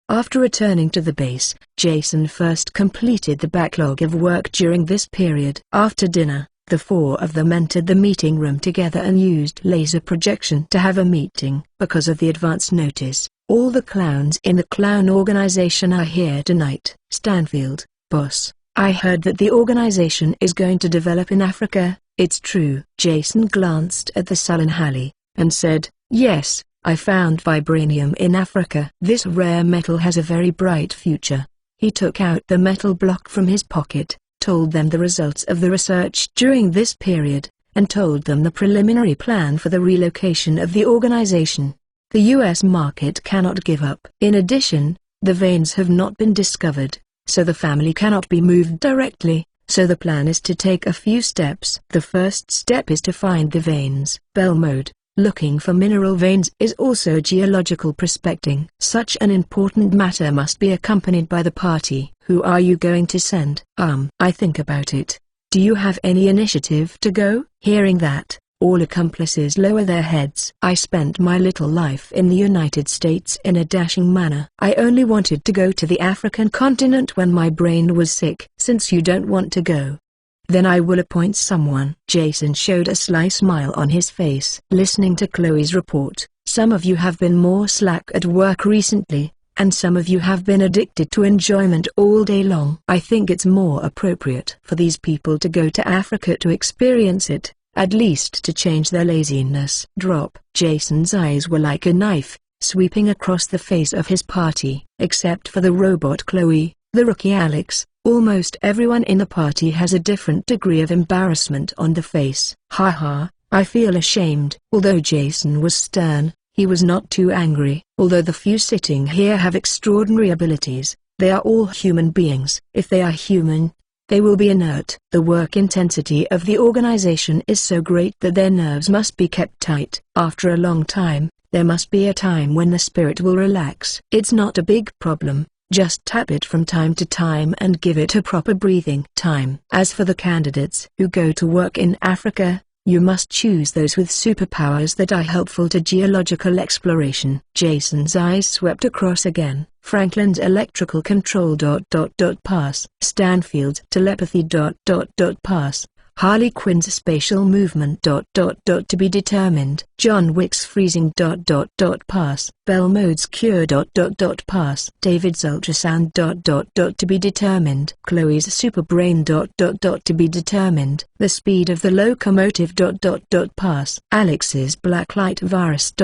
Speaker 1: After returning to the base, Jason first completed the backlog of work during this period. After dinner, the four of them entered the meeting room together and used laser projection to have a meeting. "Because of the advance notice, all the clowns in the clown organization are here tonight." "Stanfield, boss, I heard that the organization is going to develop in Africa, it's true?" Jason glanced at the sullen Hallie, and said, "Yes, I found vibranium in Africa. This rare metal has a very bright future. He took out the metal block from his pocket, told them the results of the research during this period, and told them the preliminary plan for the relocation of the organization. The U.S. market cannot give up. In addition, the veins have not been discovered, so the family cannot be moved directly, so the plan is to take a few steps. The first step is to find the veins. Bell mode. Looking for mineral veins is also geological prospecting. Such an important matter must be accompanied by the party. Who are you going to send? I think about it. Do you have any initiative to go? Hearing that, all accomplices lower their heads. I spent my little life in the United States in a dashing manner. I only wanted to go to the African continent when my brain was sick. Since you don't want to go, then I will appoint someone. Jason showed a sly smile on his face. Listening to Chloe's report, some of you have been more slack at work recently, and some of you have been addicted to enjoyment all day long. I think it's more appropriate for these people to go to Africa to experience it, at least to change their laziness. Drop. Jason's eyes were like a knife, sweeping across the face of his party. Except for the robot Chloe, the rookie Alex, almost everyone in the party has a different degree of embarrassment on the face. Haha, I feel ashamed. Although Jason was stern, he was not too angry. Although the few sitting here have extraordinary abilities, they are all human beings. If they are human, they will be inert. The work intensity of the organization is so great that their nerves must be kept tight. After a long time, there must be a time when the spirit will relax. It's not a big problem. Just tap it from time to time and give it a proper breathing time. As for the candidates who go to work in Africa, you must choose those with superpowers that are helpful to geological exploration. Jason's eyes swept across again. Franklin's electrical control ... pass. Stanfield's telepathy ... pass. Harley Quinn's spatial movement ... to be determined. John Wick's freezing ... pass. Belmode's cure ... pass. David's ultrasound ... to be determined. Chloe's superbrain ... to be determined. The speed of the locomotive ... pass. Alex's blacklight virus ...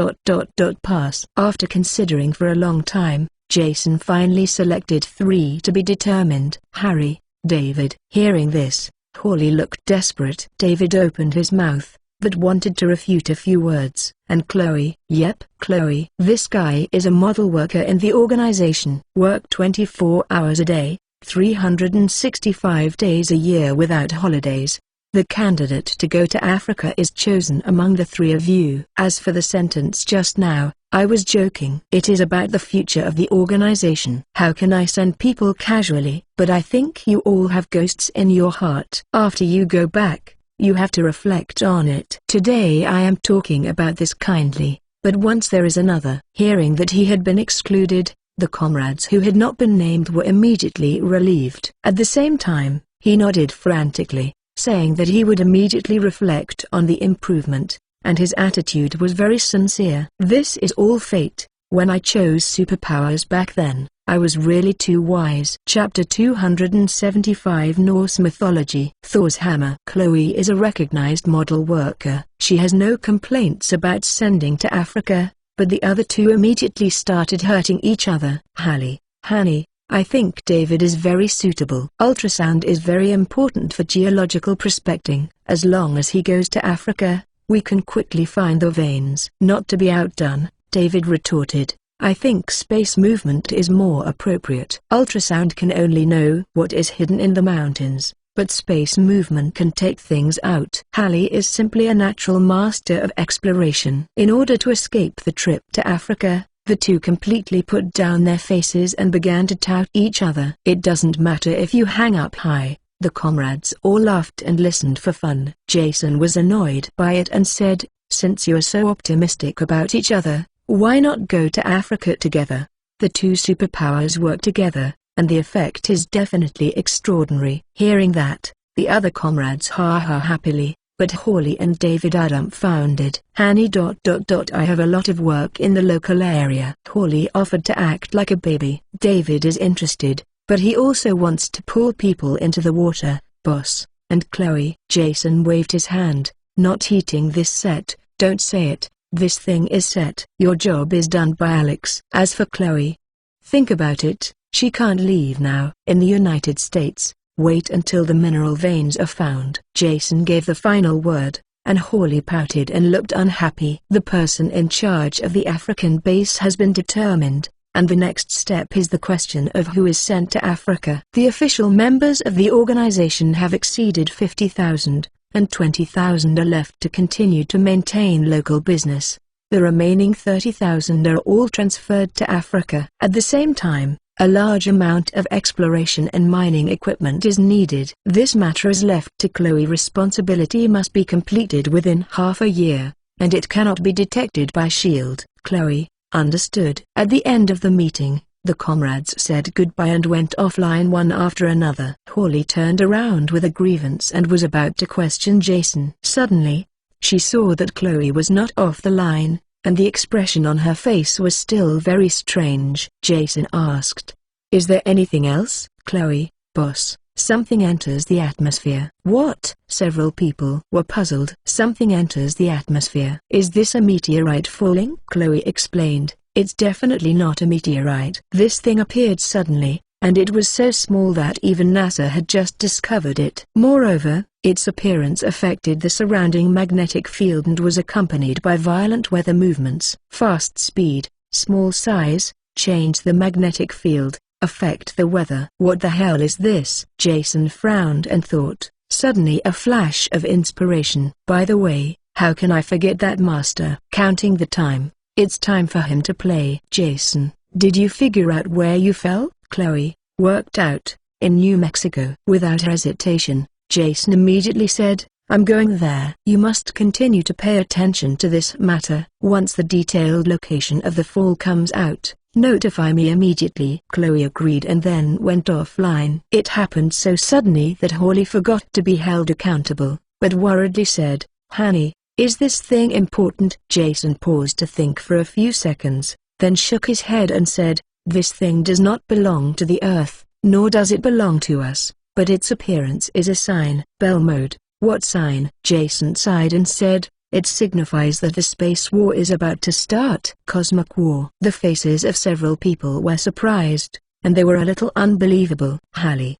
Speaker 1: pass. After considering for a long time, Jason finally selected 3 to be determined. Harry, David. Hearing this, Hawley looked desperate. David opened his mouth, but wanted to refute a few words. And Chloe? Yep, Chloe. This guy is a model worker in the organization. Work 24 hours a day, 365 days a year without holidays. The candidate to go to Africa is chosen among the 3 of you. As for the sentence just now, I was joking. It is about the future of the organization. How can I send people casually? But I think you all have ghosts in your heart. After you go back, you have to reflect on it. Today I am talking about this kindly, but once there is another. Hearing that he had been excluded, the comrades who had not been named were immediately relieved. At the same time, he nodded frantically, saying that he would immediately reflect on the improvement, and his attitude was very sincere. This is all fate. When I chose superpowers back then, I was really too wise. Chapter 275 Norse Mythology. Thor's Hammer. Chloe is a recognized model worker. She has no complaints about sending to Africa, but the other 2 immediately started hurting each other. Hallie, Hanny, I think David is very suitable. Ultrasound is very important for geological prospecting. As long as he goes to Africa, we can quickly find the veins. Not to be outdone, David retorted, I think space movement is more appropriate. Ultrasound can only know what is hidden in the mountains, but space movement can take things out. Hallie is simply a natural master of exploration. In order to escape the trip to Africa, the 2 completely put down their faces and began to tout each other. It doesn't matter if you hang up high. The comrades all laughed and listened for fun. Jason was annoyed by it and said, since you are so optimistic about each other, why not go to Africa together? The 2 superpowers work together, and the effect is definitely extraordinary. Hearing that, the other comrades ha-ha happily, but Hawley and David are dumbfounded. Hanny ... I have a lot of work in the local area. Hawley offered to act like a baby. David is interested, but he also wants to pull people into the water, boss. And Chloe? Jason waved his hand, not heating this set. Don't say it, this thing is set. Your job is done by Alex. As for Chloe, think about it, She can't leave now. In the United States, wait until the mineral veins are found. Jason gave the final word, and Hawley pouted and looked unhappy. The person in charge of the African base has been determined, and the next step is the question of who is sent to Africa. The official members of the organization have exceeded 50,000, and 20,000 are left to continue to maintain local business. The remaining 30,000 are all transferred to Africa. At the same time, a large amount of exploration and mining equipment is needed. This matter is left to Chloe. Responsibility must be completed within half a year, and it cannot be detected by S.H.I.E.L.D. Chloe, understood. At the end of the meeting, the comrades said goodbye and went offline one after another. Hawley turned around with a grievance and was about to question Jason. Suddenly, she saw that Chloe was not off the line, and the expression on her face was still very strange. Jason asked, "Is there anything else, Chloe, boss?" Something enters the atmosphere. What? Several people were puzzled. Something enters the atmosphere. Is this a meteorite falling? Chloe explained, it's definitely not a meteorite. This thing appeared suddenly, and it was so small that even NASA had just discovered it. Moreover, its appearance affected the surrounding magnetic field and was accompanied by violent weather movements. Fast speed, small size, change the magnetic field, affect the weather. What the hell is this? Jason frowned and thought. Suddenly a flash of inspiration. By the way, how can I forget that, master? Counting the time, it's time for him to play. Jason, did you figure out where you fell? Chloe, worked out, in New Mexico. Without hesitation, Jason immediately said, I'm going there. You must continue to pay attention to this matter. Once the detailed location of the fall comes out, notify me immediately. Chloe agreed and then went offline. It happened so suddenly that Hawley forgot to be held accountable, but worriedly said, Honey, is this thing important? Jason paused to think for a few seconds, then shook his head and said, this thing does not belong to the Earth, nor does it belong to us, but its appearance is a sign. Bell mode. What sign? Jason sighed and said, it signifies that the space war is about to start. Cosmic war. The faces of several people were surprised, and they were a little unbelievable. Honey,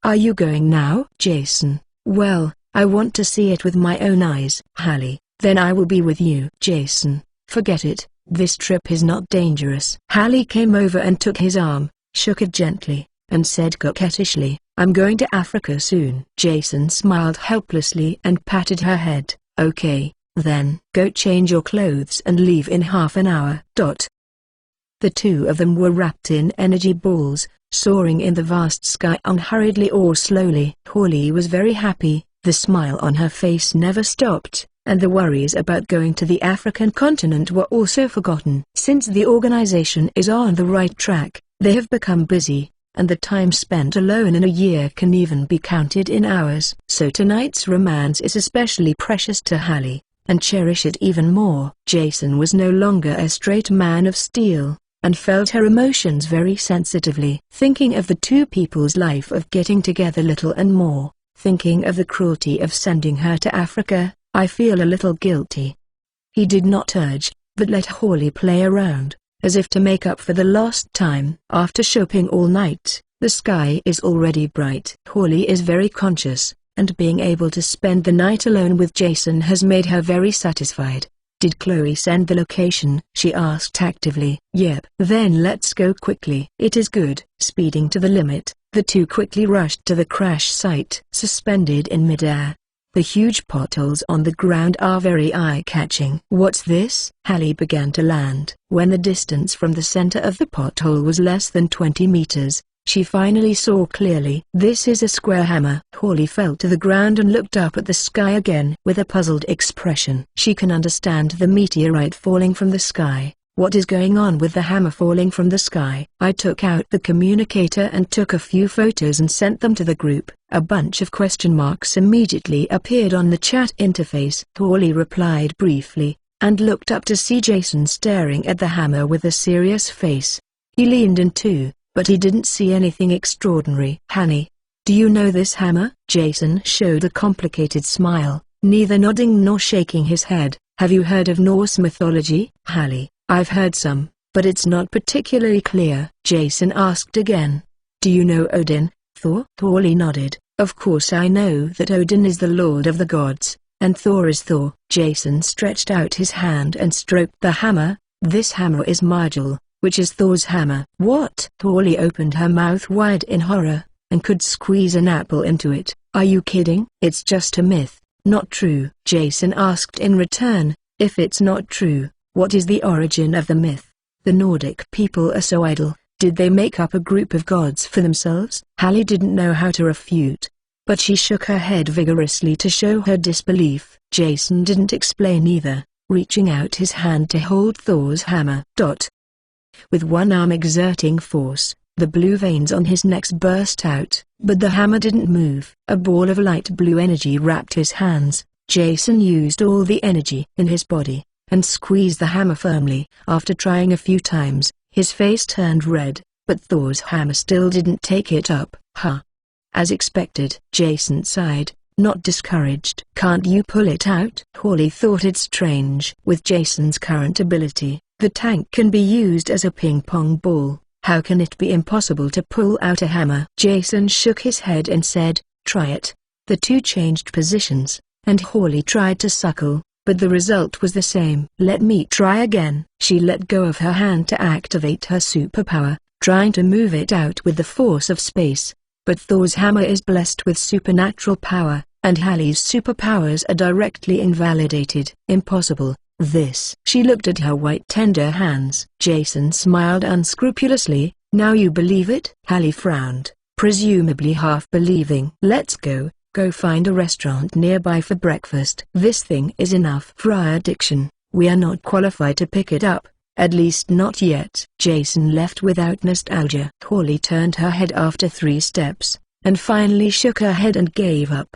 Speaker 1: are you going now? Jason, well, I want to see it with my own eyes. Hallie, then I will be with you. Jason, forget it, this trip is not dangerous. Hallie came over and took his arm, shook it gently, and said coquettishly, I'm going to Africa soon. Jason smiled helplessly and patted her head. Okay, then. Go change your clothes and leave in half an hour. The two of them were wrapped in energy balls, soaring in the vast sky unhurriedly or slowly. Hawley was very happy, the smile on her face never stopped, and the worries about going to the African continent were also forgotten. Since the organization is on the right track, they have become busy, and the time spent alone in a year can even be counted in hours. So tonight's romance is especially precious to Hallie, and cherish it even more. Jason was no longer a straight man of steel, and felt her emotions very sensitively. Thinking of the two people's life of getting together little and more, thinking of the cruelty of sending her to Africa, I feel a little guilty. He did not urge, but let Hawley play around, as if to make up for the lost time. After shopping all night, the sky is already bright. Hawley is very conscious, and being able to spend the night alone with Jason has made her very satisfied. Did Chloe send the location? She asked actively. Yep. Then let's go quickly. It is good. Speeding to the limit, the two quickly rushed to the crash site. Suspended in midair, the huge potholes on the ground are very eye-catching. What's this? Hallie began to land. When the distance from the center of the pothole was less than 20 meters, she finally saw clearly. This is a square hammer. Hawley fell to the ground and looked up at the sky again with a puzzled expression. She can understand the meteorite falling from the sky. What is going on with the hammer falling from the sky? I took out the communicator and took a few photos and sent them to the group. A bunch of question marks immediately appeared on the chat interface. Hawley replied briefly, and looked up to see Jason staring at the hammer with a serious face. He leaned in too, but he didn't see anything extraordinary. Honey, do you know this hammer? Jason showed a complicated smile, neither nodding nor shaking his head. Have you heard of Norse mythology? Hallie, I've heard some, but it's not particularly clear. Jason asked again. Do you know Odin, Thor? Hawley nodded. Of course I know that Odin is the lord of the gods, and Thor is Thor. Jason stretched out his hand and stroked the hammer. This hammer is Mardul, which is Thor's hammer. What? Hawley opened her mouth wide in horror, and could squeeze an apple into it. Are you kidding? It's just a myth, not true. Jason asked in return, if it's not true, what is the origin of the myth? The Nordic people are so idle. Did they make up a group of gods for themselves? Hallie didn't know how to refute, but she shook her head vigorously to show her disbelief. Jason didn't explain either, reaching out his hand to hold Thor's hammer. With one arm exerting force, the blue veins on his neck burst out, but the hammer didn't move. A ball of light blue energy wrapped his hands. Jason used all the energy in his body, and squeezed the hammer firmly. After trying a few times, his face turned red, but Thor's hammer still didn't take it up. As expected. Jason sighed, not discouraged. Can't you pull it out? Hawley thought it strange. With Jason's current ability, the tank can be used as a ping-pong ball. How can it be impossible to pull out a hammer? Jason shook his head and said, try it. The two changed positions, and Hawley tried to suckle, but the result was the same. Let me try again. She let go of her hand to activate her superpower, trying to move it out with the force of space. But Thor's hammer is blessed with supernatural power, and Hallie's superpowers are directly invalidated. Impossible, this. She looked at her white tender hands. Jason smiled unscrupulously. Now you believe it? Hallie frowned, presumably half believing. Let's go find a restaurant nearby for breakfast. This thing is enough for our addiction. We are not qualified to pick it up, at least not yet. Jason left without nostalgia. Hawley turned her head after 3 steps, and finally shook her head and gave up.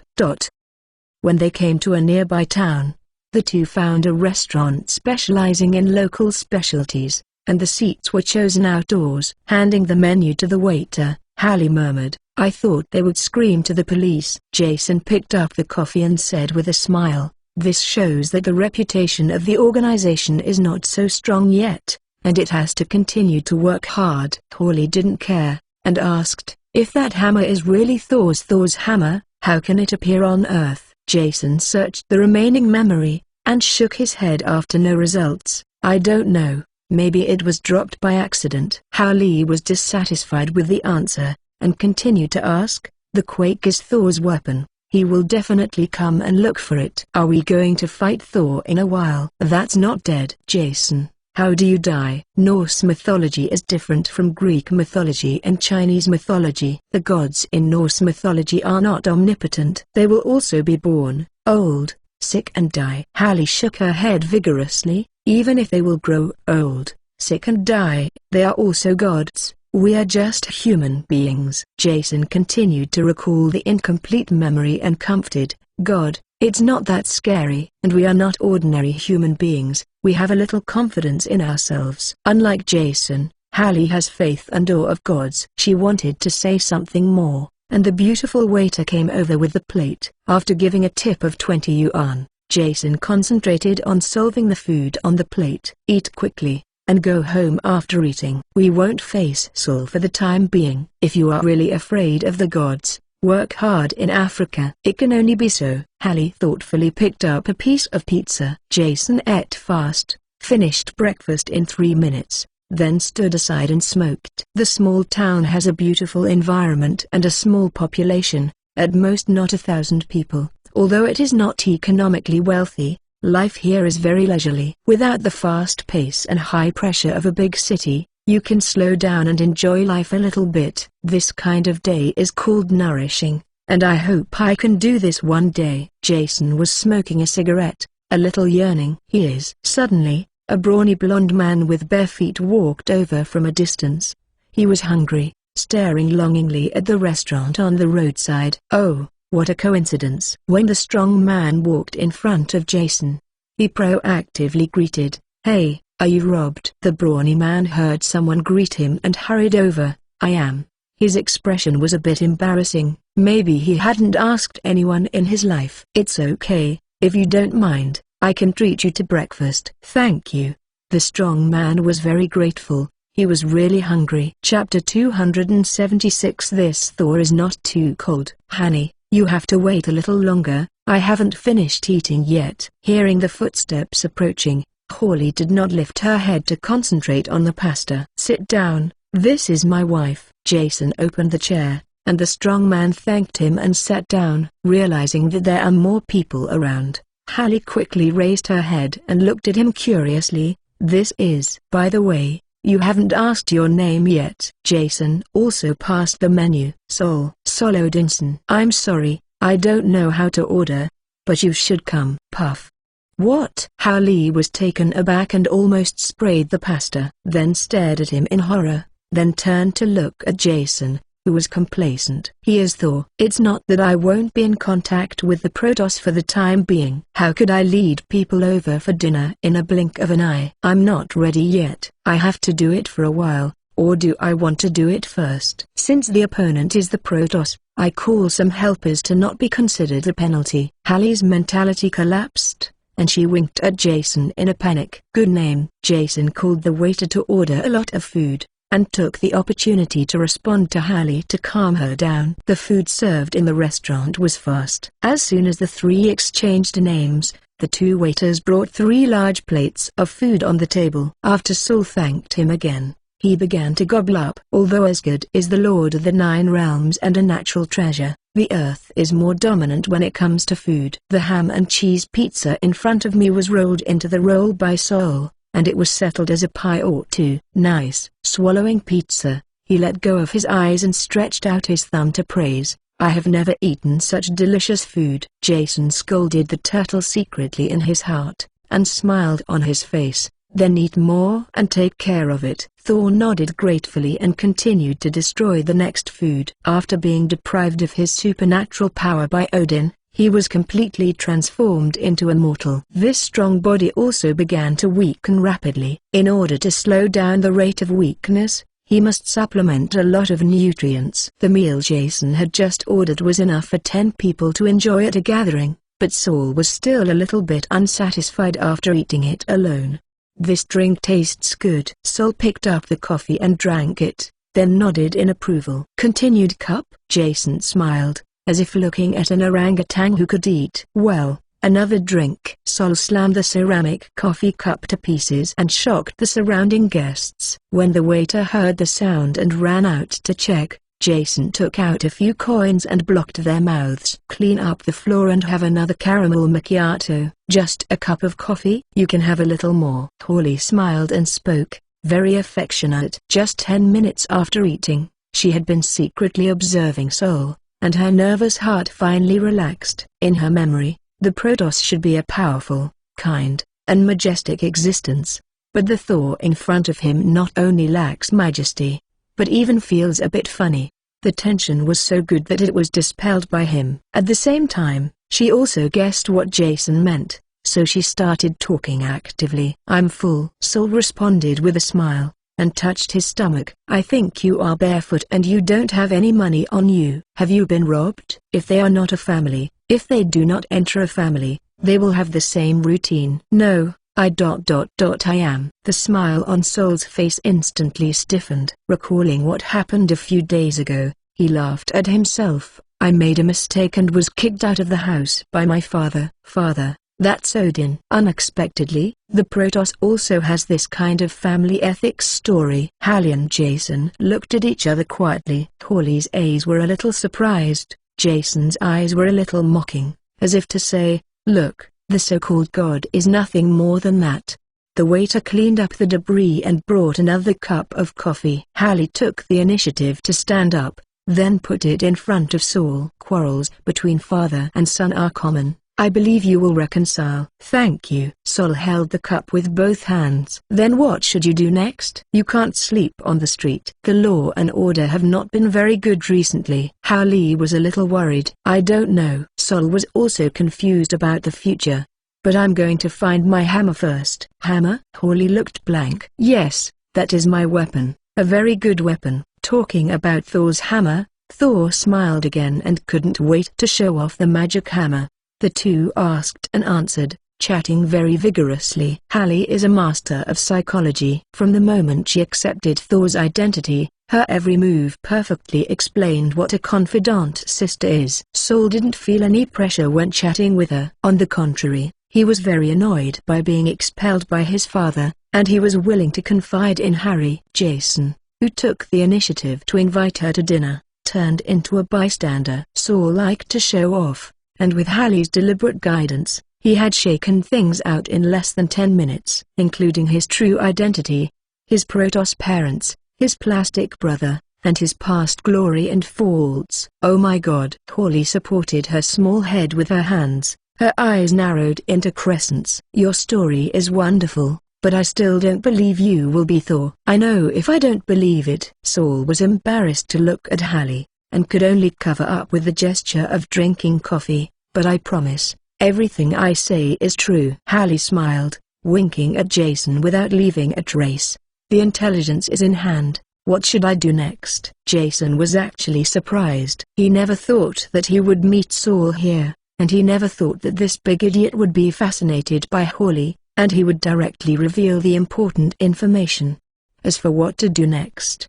Speaker 1: When they came to a nearby town, the two found a restaurant specializing in local specialties, and the seats were chosen outdoors. Handing the menu to the waiter, Hallie murmured, I thought they would scream to the police. Jason picked up the coffee and said with a smile, this shows that the reputation of the organization is not so strong yet, and it has to continue to work hard. Hawley didn't care, and asked, if that hammer is really Thor's hammer, how can it appear on Earth? Jason searched the remaining memory, and shook his head after no results. I don't know, maybe it was dropped by accident. Hallie was dissatisfied with the answer, and continued to ask, the quake is Thor's weapon. He will definitely come and look for it. Are we going to fight Thor in a while? That's not dead. Jason, how do you die? Norse mythology is different from Greek mythology and Chinese mythology. The gods in Norse mythology are not omnipotent. They will also be born, old, sick and die. Hallie shook her head vigorously. Even if they will grow old, sick and die, they are also gods. We are just human beings. Jason continued to recall the incomplete memory and comforted, God, it's not that scary. And we are not ordinary human beings, we have a little confidence in ourselves. Unlike Jason, Hallie has faith and awe of gods. She wanted to say something more, and the beautiful waiter came over with the plate. After giving a tip of 20 yuan, Jason concentrated on solving the food on the plate. Eat quickly, and go home after eating. We won't face Saul for the time being. If you are really afraid of the gods, work hard in Africa. It can only be so. Hallie thoughtfully picked up a piece of pizza. Jason ate fast, finished breakfast in 3 minutes, then stood aside and smoked. The small town has a beautiful environment and a small population, at most not 1,000 people. Although it is not economically wealthy, life here is very leisurely. Without the fast pace and high pressure of a big city, you can slow down and enjoy life a little bit. This kind of day is called nourishing, and I hope I can do this one day. Jason was smoking a cigarette, a little yearning. He is. Suddenly, a brawny blond man with bare feet walked over from a distance. He was hungry, staring longingly at the restaurant on the roadside. Oh, what a coincidence. When the strong man walked in front of Jason, he proactively greeted, Hey, are you robbed? The brawny man heard someone greet him and hurried over. I am. His expression was a bit embarrassing. Maybe he hadn't asked anyone in his life. It's okay, if you don't mind, I can treat you to breakfast. Thank you. The strong man was very grateful. He was really hungry. Chapter 276. This Thor is not too cold. Honey, you have to wait a little longer, I haven't finished eating yet. Hearing the footsteps approaching, Holly did not lift her head to concentrate on the pasta. Sit down, this is my wife. Jason opened the chair, and the strong man thanked him and sat down. Realizing that there are more people around, Holly quickly raised her head and looked at him curiously. This is, by the way, you haven't asked your name yet. Jason also passed the menu. Sol Odinson. I'm sorry, I don't know how to order, but you should come. Puff. What? Holly was taken aback and almost sprayed the pasta. Then stared at him in horror, then turned to look at Jason, who was complacent. He is Thor. It's not that I won't be in contact with the Protoss for the time being. How could I lead people over for dinner in a blink of an eye? I'm not ready yet. I have to do it for a while, or do I want to do it first? Since the opponent is the Protoss, I call some helpers to not be considered a penalty. Holly's mentality collapsed, and she winked at Jason in a panic. Good name. Jason called the waiter to order a lot of food, and took the opportunity to respond to Holly to calm her down. The food served in the restaurant was fast. As soon as the three exchanged names, the two waiters brought 3 large plates of food on the table. After Sol thanked him again, he began to gobble up. Although Asgard is the lord of the 9 realms and a natural treasure, the earth is more dominant when it comes to food. The ham and cheese pizza in front of me was rolled into the roll by Sol, and it was settled as a pie ought to. Nice. Swallowing pizza, he let go of his eyes and stretched out his thumb to praise. I have never eaten such delicious food. Jason scolded the turtle secretly in his heart, and smiled on his face. Then eat more and take care of it. Thor nodded gratefully and continued to destroy the next food. After being deprived of his supernatural power by Odin, he was completely transformed into a mortal. This strong body also began to weaken rapidly. In order to slow down the rate of weakness, he must supplement a lot of nutrients. The meal Jason had just ordered was enough for 10 people to enjoy at a gathering, but Sol was still a little bit unsatisfied after eating it alone. This drink tastes good. Sol picked up the coffee and drank it, then nodded in approval. Continued cup? Jason smiled, as if looking at an orangutan who could eat. Well, another drink. Sol slammed the ceramic coffee cup to pieces and shocked the surrounding guests. When the waiter heard the sound and ran out to check, Jason took out a few coins and blocked their mouths. Clean up the floor and have another caramel macchiato. Just a cup of coffee? You can have a little more. Holly smiled and spoke, very affectionate. Just 10 minutes after eating, she had been secretly observing Sol, and her nervous heart finally relaxed. In her memory, the Protoss should be a powerful, kind, and majestic existence, but the Thor in front of him not only lacks majesty, but even feels a bit funny. The tension was so good that it was dispelled by him. At the same time, she also guessed what Jason meant, so she started talking actively. I'm full. Sol responded with a smile, and touched his stomach. I think you are barefoot and you don't have any money on you. Have you been robbed? If they are not a family, if they do not enter a family, they will have the same routine. No, I am. The smile on Sol's face instantly stiffened. Recalling what happened a few days ago, he laughed at himself. I made a mistake and was kicked out of the house by my father. Father, that's Odin. Unexpectedly, the Protoss also has this kind of family ethics story. Holly and Jason looked at each other quietly. Holly's eyes were a little surprised, Jason's eyes were a little mocking, as if to say, look, the so-called god is nothing more than that. The waiter cleaned up the debris and brought another cup of coffee. Holly took the initiative to stand up, then put it in front of Sol. Quarrels between father and son are common. I believe you will reconcile. Thank you. Sol held the cup with both hands. Then what should you do next? You can't sleep on the street. The law and order have not been very good recently. Holly was a little worried. I don't know. Sol was also confused about the future. But I'm going to find my hammer first. Hammer? Holly looked blank. Yes, that is my weapon. A very good weapon. Talking about Thor's hammer, Thor smiled again and couldn't wait to show off the magic hammer. The two asked and answered, chatting very vigorously. Hallie is a master of psychology. From the moment she accepted Thor's identity, her every move perfectly explained what a confidant sister is. Saul didn't feel any pressure when chatting with her. On the contrary, he was very annoyed by being expelled by his father, and he was willing to confide in Harry. Jason, who took the initiative to invite her to dinner, turned into a bystander. Saul liked to show off, and with Hallie's deliberate guidance, he had shaken things out in less than 10 minutes, including his true identity, his Protoss parents, his plastic brother, and his past glory and faults. Oh my God! Holly supported her small head with her hands, her eyes narrowed into crescents. Your story is wonderful, but I still don't believe you will be Thor. I know if I don't believe it. Saul was embarrassed to look at Hallie, and could only cover up with the gesture of drinking coffee, but I promise, everything I say is true. Hallie smiled, winking at Jason without leaving a trace. The intelligence is in hand. What should I do next? Jason was actually surprised. He never thought that he would meet Saul here, and he never thought that this big idiot would be fascinated by Holly, and he would directly reveal the important information. As for what to do next,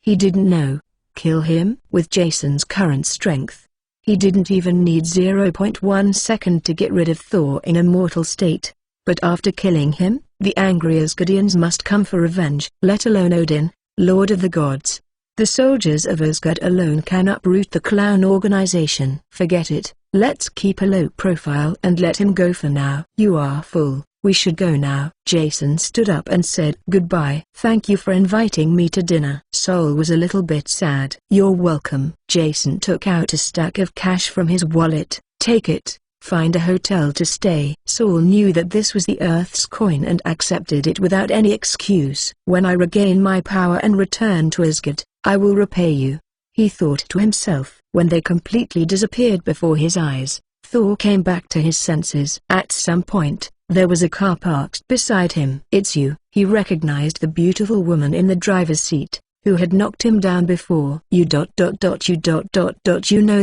Speaker 1: he didn't know. Kill him? With Jason's current strength, he didn't even need 0.1 second to get rid of Thor in a mortal state. But after killing him, the angry Asgardians must come for revenge. Let alone Odin, Lord of the Gods. The soldiers of Asgard alone can uproot the clown organization. Forget it. Let's keep a low profile and let him go for now. You are full. We should go now. Jason stood up and said goodbye. Thank you for inviting me to dinner. Saul was a little bit sad. You're welcome. Jason took out a stack of cash from his wallet. Take it. Find a hotel to stay. Saul knew that this was the Earth's coin and accepted it without any excuse. When I regain my power and return to Asgard, I will repay you, he thought to himself. When they completely disappeared before his eyes, Thor came back to his senses. At some point, there was a car parked beside him. It's you. He recognized the beautiful woman in the driver's seat, who had knocked him down before. You know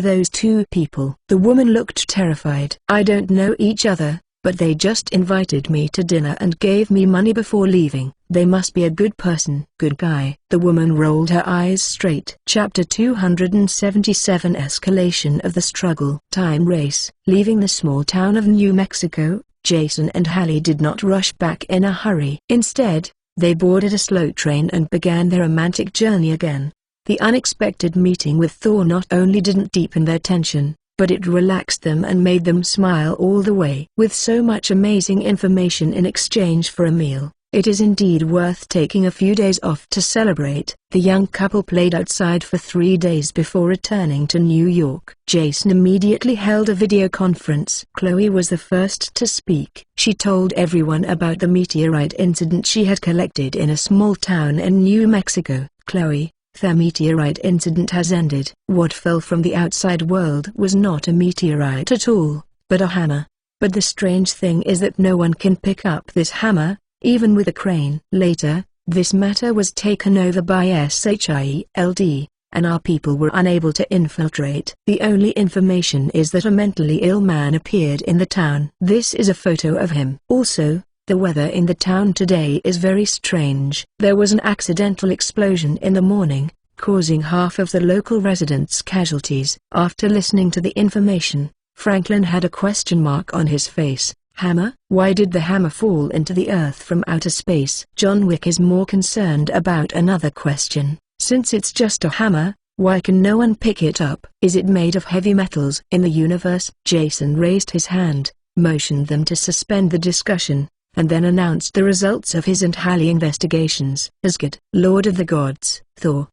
Speaker 1: those two people? The woman looked terrified. I don't know each other, but they just invited me to dinner and gave me money before leaving. They must be a good person. Good guy. The woman rolled her eyes straight. Chapter 277 Escalation of the Struggle. Time race. Leaving the small town of New Mexico, Jason and Hallie did not rush back in a hurry. Instead, they boarded a slow train and began their romantic journey again. The unexpected meeting with Thor not only didn't deepen their tension, but it relaxed them and made them smile all the way. With so much amazing information in exchange for a meal, it is indeed worth taking a few days off to celebrate. The young couple played outside for 3 days before returning to New York. Jason immediately held a video conference. Chloe was the first to speak. She told everyone about the meteorite incident she had collected in a small town in New Mexico. Chloe, the meteorite incident has ended. What fell from the outside world was not a meteorite at all, but a hammer. But the strange thing is that no one can pick up this hammer, even with a crane. Later, this matter was taken over by SHIELD, and our people were unable to infiltrate. The only information is that a mentally ill man appeared in the town. This is a photo of him. Also, the weather in the town today is very strange. There was an accidental explosion in the morning, causing half of the local residents casualties. After listening to the information, Franklin had a question mark on his face. Hammer? Why did the hammer fall into the earth from outer space? John Wick is more concerned about another question. Since it's just a hammer, why can no one pick it up? Is it made of heavy metals in the universe? Jason raised his hand, motioned them to suspend the discussion, and then announced the results of his and Hallie investigations. Asgard, Lord of the Gods, Thor.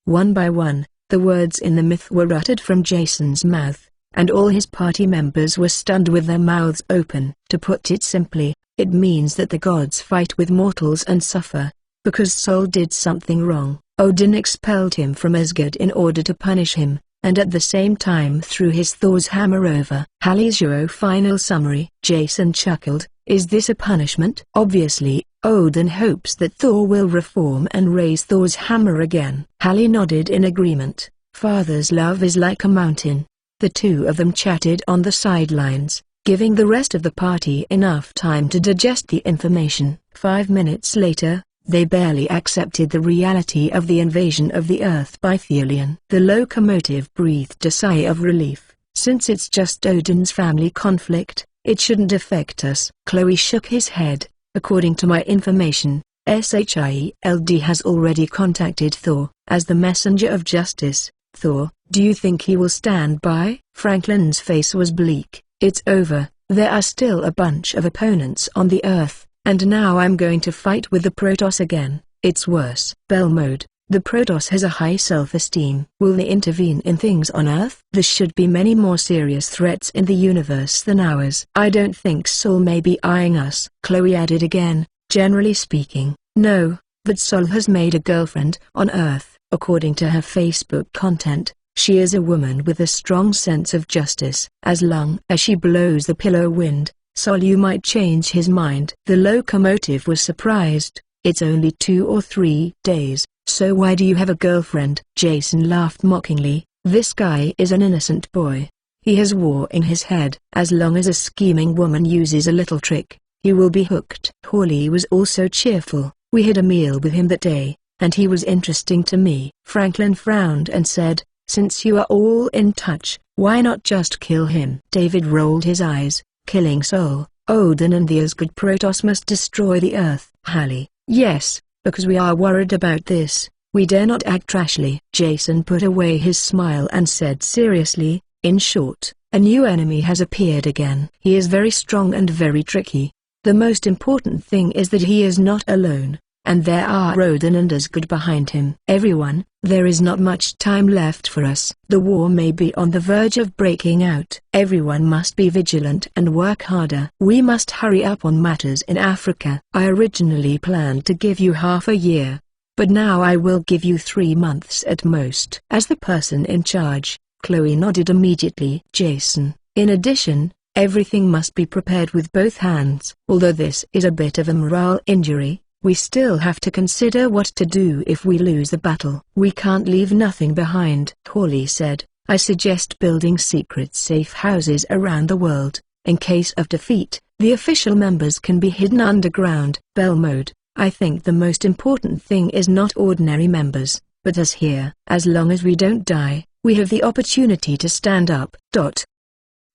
Speaker 1: One by one, the words in the myth were uttered from Jason's mouth, and all his party members were stunned with their mouths open. To put it simply, it means that the gods fight with mortals and suffer. Because Saul did something wrong, Odin expelled him from Asgard in order to punish him, and at the same time threw his Thor's hammer over. Hallie's final summary. Jason chuckled. Is this a punishment? Obviously, Odin hopes that Thor will reform and raise Thor's hammer again. Hallie nodded in agreement. Father's love is like a mountain. The two of them chatted on the sidelines, giving the rest of the party enough time to digest the information. 5 minutes later, they barely accepted the reality of the invasion of the Earth by Thelion. The locomotive breathed a sigh of relief. Since it's just Odin's family conflict, it shouldn't affect us. Chloe shook his head. According to my information, SHIELD has already contacted Thor. As the messenger of justice, Thor, do you think he will stand by? Franklin's face was bleak. It's over. There are still a bunch of opponents on the Earth, and now I'm going to fight with the Protoss again. It's worse. Belmode, the Protoss has a high self-esteem. Will they intervene in things on Earth? There should be many more serious threats in the universe than ours. I don't think Sol may be eyeing us. Chloe added again, generally speaking, no, but Sol has made a girlfriend on Earth. According to her Facebook content, she is a woman with a strong sense of justice. As long as she blows the pillow wind, Sol you might change his mind. The locomotive was surprised. It's only 2 or 3 days, so why do you have a girlfriend? Jason laughed mockingly. This guy is an innocent boy. He has war in his head. As long as a scheming woman uses a little trick, he will be hooked. Hawley was also cheerful. We had a meal with him that day, and he was interesting to me. Franklin frowned and said, since you are all in touch, why not just kill him? David rolled his eyes. Killing Sol, Odin and the Asgard Protoss must destroy the Earth. Hallie, yes, because we are worried about this. We dare not act rashly. Jason put away his smile and said seriously, in short, a new enemy has appeared again. He is very strong and very tricky. The most important thing is that he is not alone, and there are Odin and Asgard behind him. Everyone, there is not much time left for us. The war may be on the verge of breaking out. Everyone must be vigilant and work harder. We must hurry up on matters in Africa. I originally planned to give you half a year, but now I will give you 3 months at most. As the person in charge, Chloe nodded immediately. Jason, in addition, everything must be prepared with both hands. Although this is a bit of a morale injury, we still have to consider what to do if we lose the battle. We can't leave nothing behind. Hawley said, I suggest building secret safe houses around the world. In case of defeat, the official members can be hidden underground. Belmode, I think the most important thing is not ordinary members, but us here. As long as we don't die, we have the opportunity to stand up.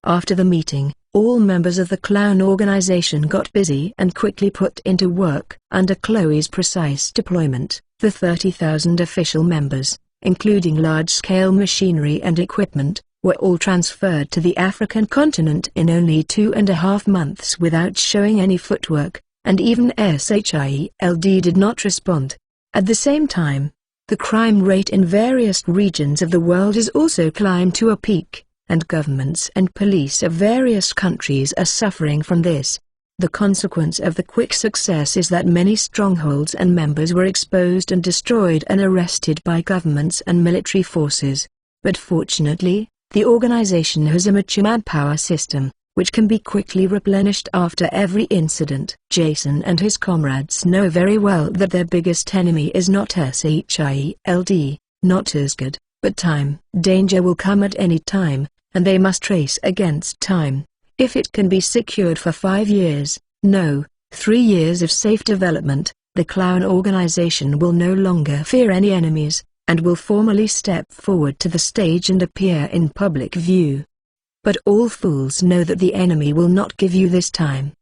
Speaker 1: After the meeting, all members of the clown organization got busy and quickly put into work. Under Chloe's precise deployment, the 30,000 official members, including large-scale machinery and equipment, were all transferred to the African continent in only 2.5 months without showing any footwork, and even SHIELD did not respond. At the same time, the crime rate in various regions of the world has also climbed to a peak, and governments and police of various countries are suffering from this. The consequence of the quick success is that many strongholds and members were exposed and destroyed and arrested by governments and military forces. But fortunately, the organization has a mature manpower system, which can be quickly replenished after every incident. Jason and his comrades know very well that their biggest enemy is not SHIELD, not Asgard, but time. Danger will come at any time, and they must race against time. If it can be secured for 5 years, no, 3 years of safe development, the clown organization will no longer fear any enemies, and will formally step forward to the stage and appear in public view. But all fools know that the enemy will not give you this time.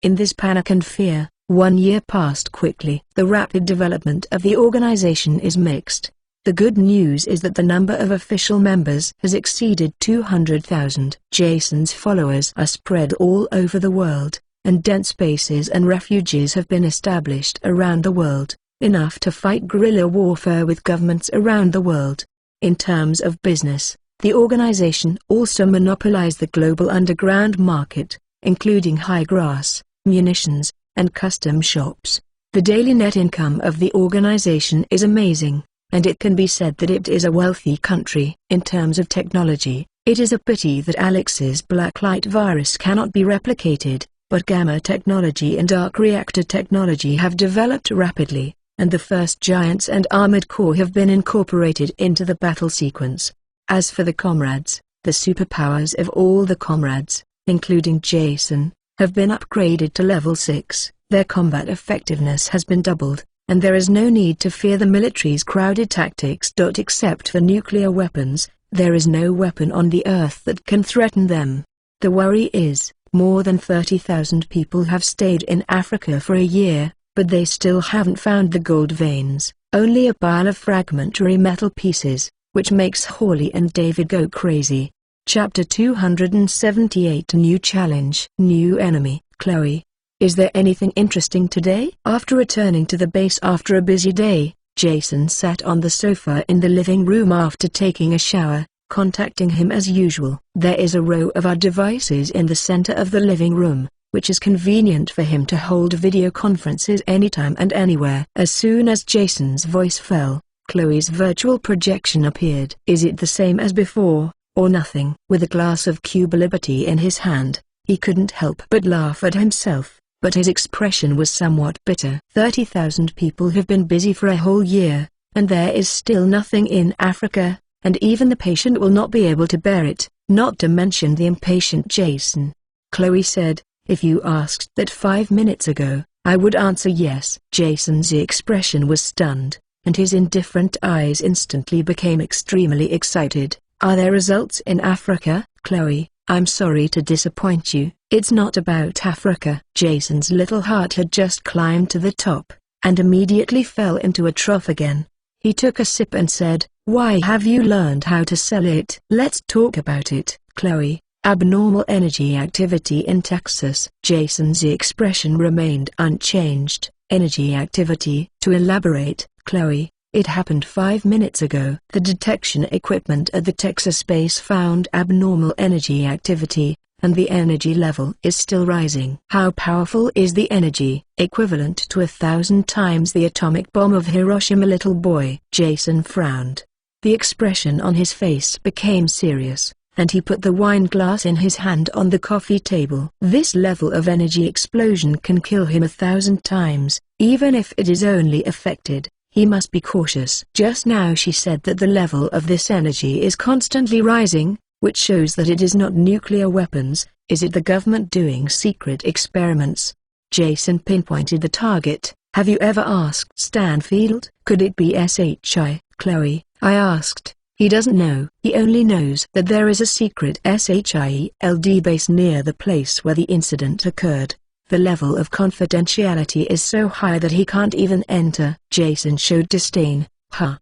Speaker 1: In this panic and fear, 1 year passed quickly. The rapid development of the organization is mixed. The good news is that the number of official members has exceeded 200,000. Jason's followers are spread all over the world, and dense bases and refuges have been established around the world, enough to fight guerrilla warfare with governments around the world. In terms of business, the organization also monopolized the global underground market, including high grass, munitions, and custom shops. The daily net income of the organization is amazing, and it can be said that it is a wealthy country. In terms of technology, it is a pity that Alex's blacklight virus cannot be replicated, but gamma technology and arc reactor technology have developed rapidly, and the first giants and armored core have been incorporated into the battle sequence. As for the comrades, the superpowers of all the comrades, including Jason, have been upgraded to level 6. Their combat effectiveness has been doubled, and there is no need to fear the military's crowded tactics. Except for nuclear weapons, there is no weapon on the Earth that can threaten them. The worry is, more than 30,000 people have stayed in Africa for a year, but they still haven't found the gold veins, only a pile of fragmentary metal pieces, which makes Hawley and David go crazy. Chapter 278 New Challenge. New Enemy. Chloe. Is there anything interesting today? After returning to the base after a busy day, Jason sat on the sofa in the living room after taking a shower, contacting him as usual. There is a row of our devices in the center of the living room, which is convenient for him to hold video conferences anytime and anywhere. As soon as Jason's voice fell, Chloe's virtual projection appeared. Is it the same as before, or nothing? With a glass of Cuba Liberty in his hand, he couldn't help but laugh at himself, but his expression was somewhat bitter. 30,000 people have been busy for a whole year, and there is still nothing in Africa, and even the patient will not be able to bear it, not to mention the impatient Jason. Chloe said, "If you asked that 5 minutes ago, I would answer yes." Jason's expression was stunned, and his indifferent eyes instantly became extremely excited. "Are there results in Africa, Chloe? I'm sorry to disappoint you, it's not about Africa." Jason's little heart had just climbed to the top, and immediately fell into a trough again. He took a sip and said, "Why have you learned how to sell it?" "Let's talk about it, Chloe." Abnormal energy activity in Texas. Jason's expression remained unchanged. Energy activity. To elaborate, Chloe, it happened 5 minutes ago. The detection equipment at the Texas base found abnormal energy activity, and the energy level is still rising. How powerful is the energy? Equivalent to 1,000 times the atomic bomb of Hiroshima. Little boy. Jason frowned. The expression on his face became serious, and he put the wine glass in his hand on the coffee table. This level of energy explosion can kill him 1,000 times, even if it is only affected. He must be cautious. Just now she said that the level of this energy is constantly rising, which shows that it is not nuclear weapons. Is it the government doing secret experiments? Jason pinpointed the target. "Have you ever asked Stanfield? Could it be SHI, Chloe?" "I asked. He doesn't know. He only knows that there is a secret SHIELD base near the place where the incident occurred. The level of confidentiality is so high that he can't even enter." Jason showed disdain.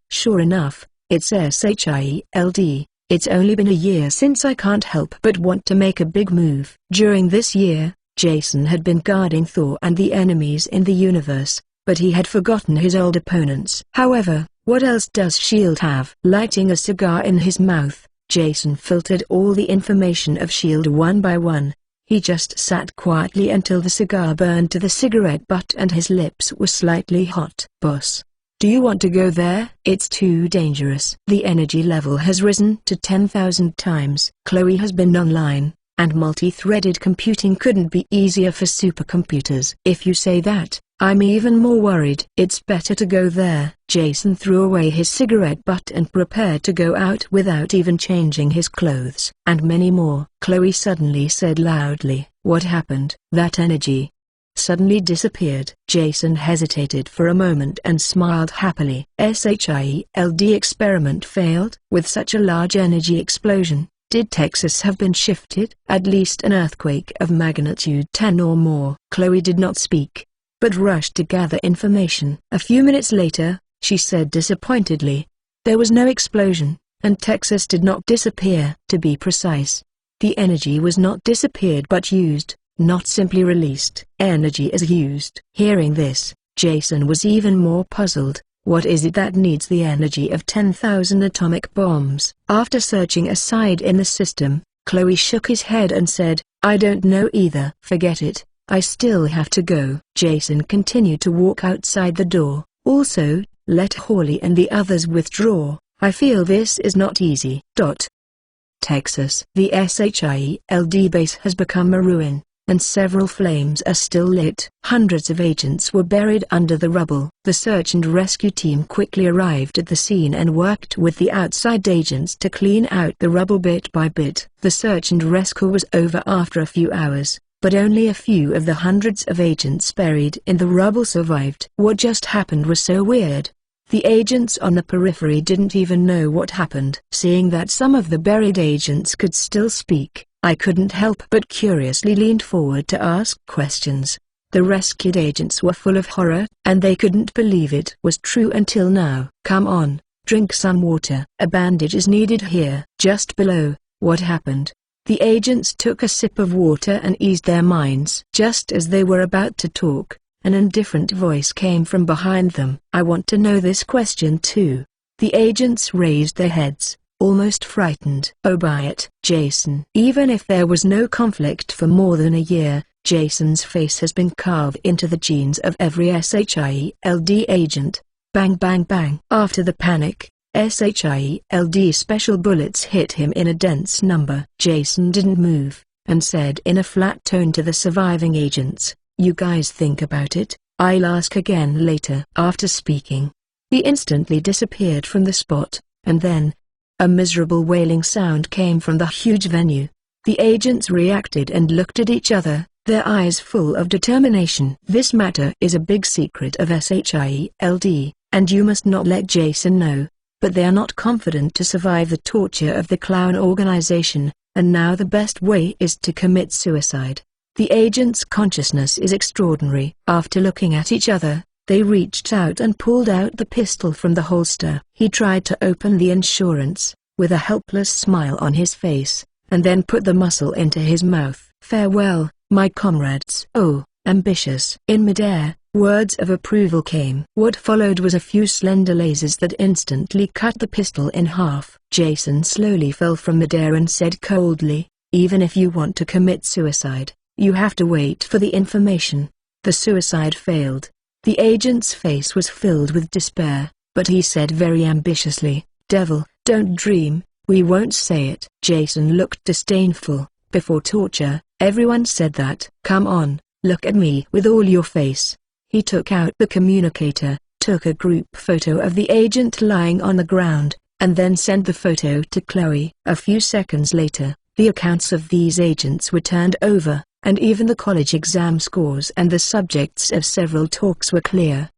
Speaker 1: Sure enough, it's SHIELD. It's only been a year since I can't help but want to make a big move." During this year, Jason had been guarding Thor and the enemies in the universe, but he had forgotten his old opponents. However, what else does S.H.I.E.L.D. have? Lighting a cigar in his mouth, Jason filtered all the information of S.H.I.E.L.D. one by one. He just sat quietly until the cigar burned to the cigarette butt and his lips were slightly hot. "Boss, do you want to go there?" "It's too dangerous. The energy level has risen to 10,000 times. Chloe has been online, and multi-threaded computing couldn't be easier for supercomputers." "If you say that, I'm even more worried." "It's better to go there." Jason threw away his cigarette butt and prepared to go out without even changing his clothes. "And many more," Chloe suddenly said loudly. "What happened?" "That energy suddenly disappeared." Jason hesitated for a moment and smiled happily. SHIELD experiment failed. With such a large energy explosion, did Texas have been shifted? At least an earthquake of magnitude 10 or more. Chloe did not speak, but rushed to gather information. A few minutes later, she said disappointedly, "There was no explosion, and Texas did not disappear." To be precise, the energy was not disappeared but used, not simply released. Energy is used. Hearing this, Jason was even more puzzled. What is it that needs the energy of 10,000 atomic bombs? After searching aside in the system, Chloe shook his head and said, "I don't know either." "Forget it. I still have to go." Jason continued to walk outside the door. "Also, let Hawley and the others withdraw. I feel this is not easy." Texas. The SHIELD base has become a ruin. and several flames are still lit. Hundreds of agents were buried under the rubble. The search and rescue team quickly arrived at the scene and worked with the outside agents to clean out the rubble bit by bit. The search and rescue was over after a few hours, but only a few of the hundreds of agents buried in the rubble survived. What just happened was so weird. The agents on the periphery didn't even know what happened. Seeing that some of the buried agents could still speak, I couldn't help but curiously leaned forward to ask questions. The rescued agents were full of horror, and they couldn't believe it was true until now. "Come on, drink some water. A bandage is needed here." Just below. What happened? The agents took a sip of water and eased their minds. Just as they were about to talk, an indifferent voice came from behind them. "I want to know this question too." The agents raised their heads, almost frightened. "Oh, buy it, Jason." Even if there was no conflict for more than a year, Jason's face has been carved into the genes of every SHIELD agent. Bang bang bang. After the panic, SHIELD special bullets hit him in a dense number. Jason didn't move, and said in a flat tone to the surviving agents, "You guys think about it, I'll ask again later." After speaking, he instantly disappeared from the spot, and then a miserable wailing sound came from the huge venue. The agents reacted and looked at each other, their eyes full of determination. "This matter is a big secret of SHIELD, and you must not let Jason know." But they are not confident to survive the torture of the clown organization, and now the best way is to commit suicide. The agent's consciousness is extraordinary. After looking at each other, they reached out and pulled out the pistol from the holster. He tried to open the insurance, with a helpless smile on his face, and then put the muzzle into his mouth. "Farewell, my comrades." "Oh, ambitious." In midair, words of approval came. What followed was a few slender lasers that instantly cut the pistol in half. Jason slowly fell from midair and said coldly, "Even if you want to commit suicide, you have to wait for the information." The suicide failed. The agent's face was filled with despair, but he said very ambitiously, "Devil, don't dream, we won't say it." Jason looked disdainful. Before torture, everyone said that. "Come on, look at me with all your face." He took out the communicator, took a group photo of the agent lying on the ground, and then sent the photo to Chloe. A few seconds later, the accounts of these agents were turned over, and even the college exam scores and the subjects of several talks were clear.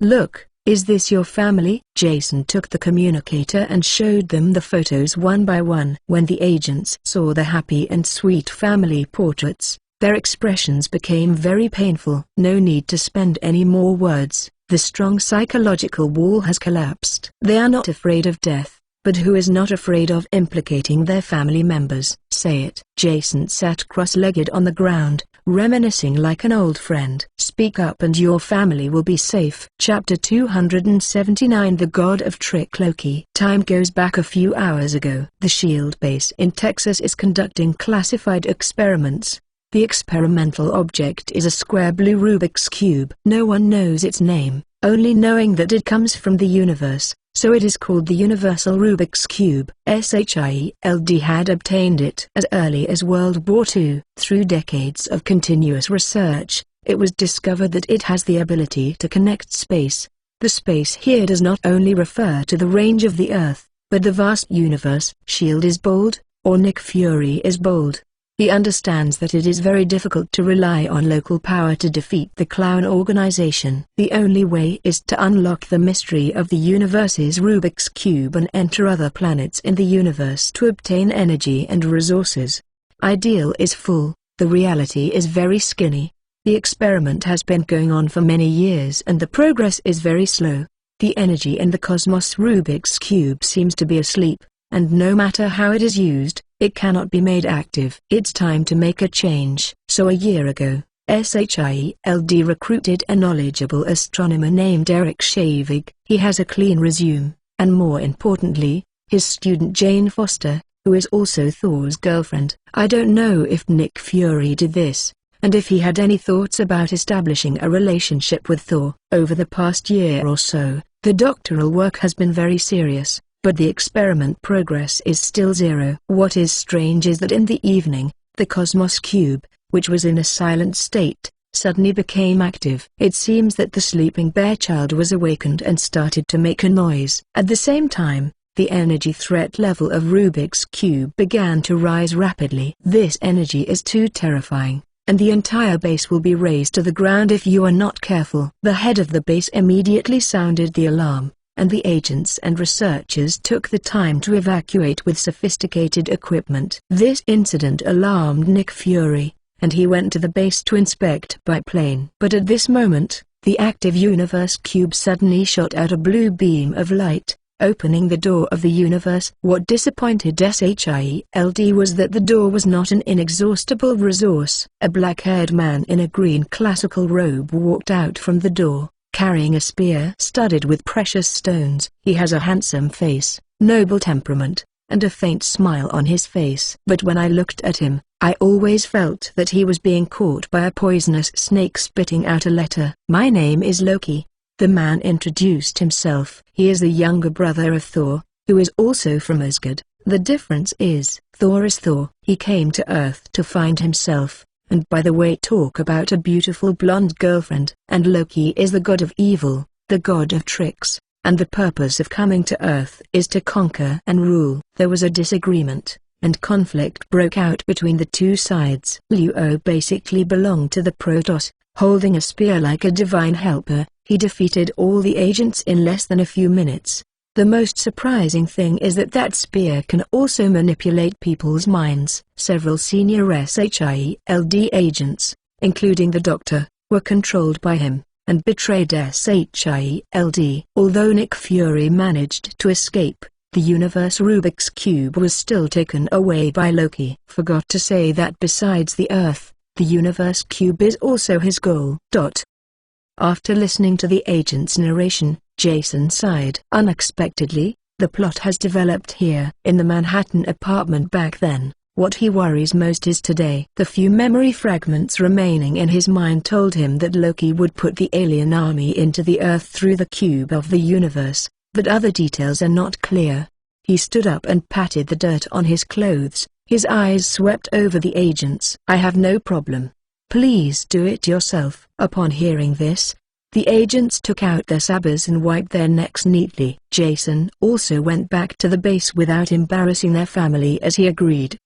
Speaker 1: "Look, is this your family?" Jason took the communicator and showed them the photos one by one. When the agents saw the happy and sweet family portraits, their expressions became very painful. No need to spend any more words. The strong psychological wall has collapsed. They are not afraid of death, but who is not afraid of implicating their family members? Say it. Jason sat cross-legged on the ground, reminiscing like an old friend. "Speak up and your family will be safe." Chapter 279 The God of Trick Loki. Time goes back a few hours ago. The SHIELD base in Texas is conducting classified experiments. The experimental object is a square blue Rubik's Cube. No one knows its name, only knowing that it comes from the universe, so it is called the Universal Rubik's Cube. SHIELD had obtained it as early as World War II. Through decades of continuous research, it was discovered that it has the ability to connect space. The space here does not only refer to the range of the Earth, but the vast universe. SHIELD is bold, or Nick Fury is bold. He understands that it is very difficult to rely on local power to defeat the clown organization. The only way is to unlock the mystery of the universe's Rubik's Cube and enter other planets in the universe to obtain energy and resources. Ideal is full, the reality is very skinny. The experiment has been going on for many years and the progress is very slow. The energy in the cosmos Rubik's Cube seems to be asleep, and no matter how it is used, it cannot be made active. It's time to make a change. So a year ago, SHIELD recruited a knowledgeable astronomer named Eric Shavig. He has a clean resume, and more importantly, his student Jane Foster, who is also Thor's girlfriend. I don't know if Nick Fury did this, and if he had any thoughts about establishing a relationship with Thor. Over the past year or so, the doctoral work has been very serious, but the experiment progress is still zero. What is strange is that in the evening, the Cosmos Cube, which was in a silent state, suddenly became active. It seems that the sleeping bear child was awakened and started to make a noise. At the same time, the energy threat level of Rubik's Cube began to rise rapidly. This energy is too terrifying, and the entire base will be razed to the ground if you are not careful. The head of the base immediately sounded the alarm, and the agents and researchers took the time to evacuate with sophisticated equipment. This incident alarmed Nick Fury, and he went to the base to inspect by plane. But at this moment, the active Universe Cube suddenly shot out a blue beam of light, opening the door of the universe. What disappointed SHIELD was that the door was not an inexhaustible resource. A black-haired man in a green classical robe walked out from the door, carrying a spear studded with precious stones. He has a handsome face, noble temperament, and a faint smile on his face. But when I looked at him, I always felt that he was being caught by a poisonous snake spitting out a letter. "My name is Loki." The man introduced himself. He is the younger brother of Thor, who is also from Asgard. The difference is, Thor is Thor. He came to Earth to find himself, and by the way talk about a beautiful blonde girlfriend. And Loki is the god of evil, the god of tricks, and the purpose of coming to Earth is to conquer and rule. There was a disagreement, and conflict broke out between the two sides. Luo basically belonged to the Protoss. Holding a spear like a divine helper, he defeated all the agents in less than a few minutes. The most surprising thing is that that spear can also manipulate people's minds. Several senior SHIELD agents, including the Doctor, were controlled by him, and betrayed SHIELD. Although Nick Fury managed to escape, the universe Rubik's Cube was still taken away by Loki. Forgot to say that besides the Earth, the Universe Cube is also his goal. After listening to the agent's narration, Jason sighed. Unexpectedly, the plot has developed here. In the Manhattan apartment back then, what he worries most is today. The few memory fragments remaining in his mind told him that Loki would put the alien army into the Earth through the cube of the universe, but other details are not clear. He stood up and patted the dirt on his clothes. His eyes swept over the agents. "I have no problem. Please do it yourself." Upon hearing this, the agents took out their sabers and wiped their necks neatly. Jason also went back to the base without embarrassing their family as he agreed.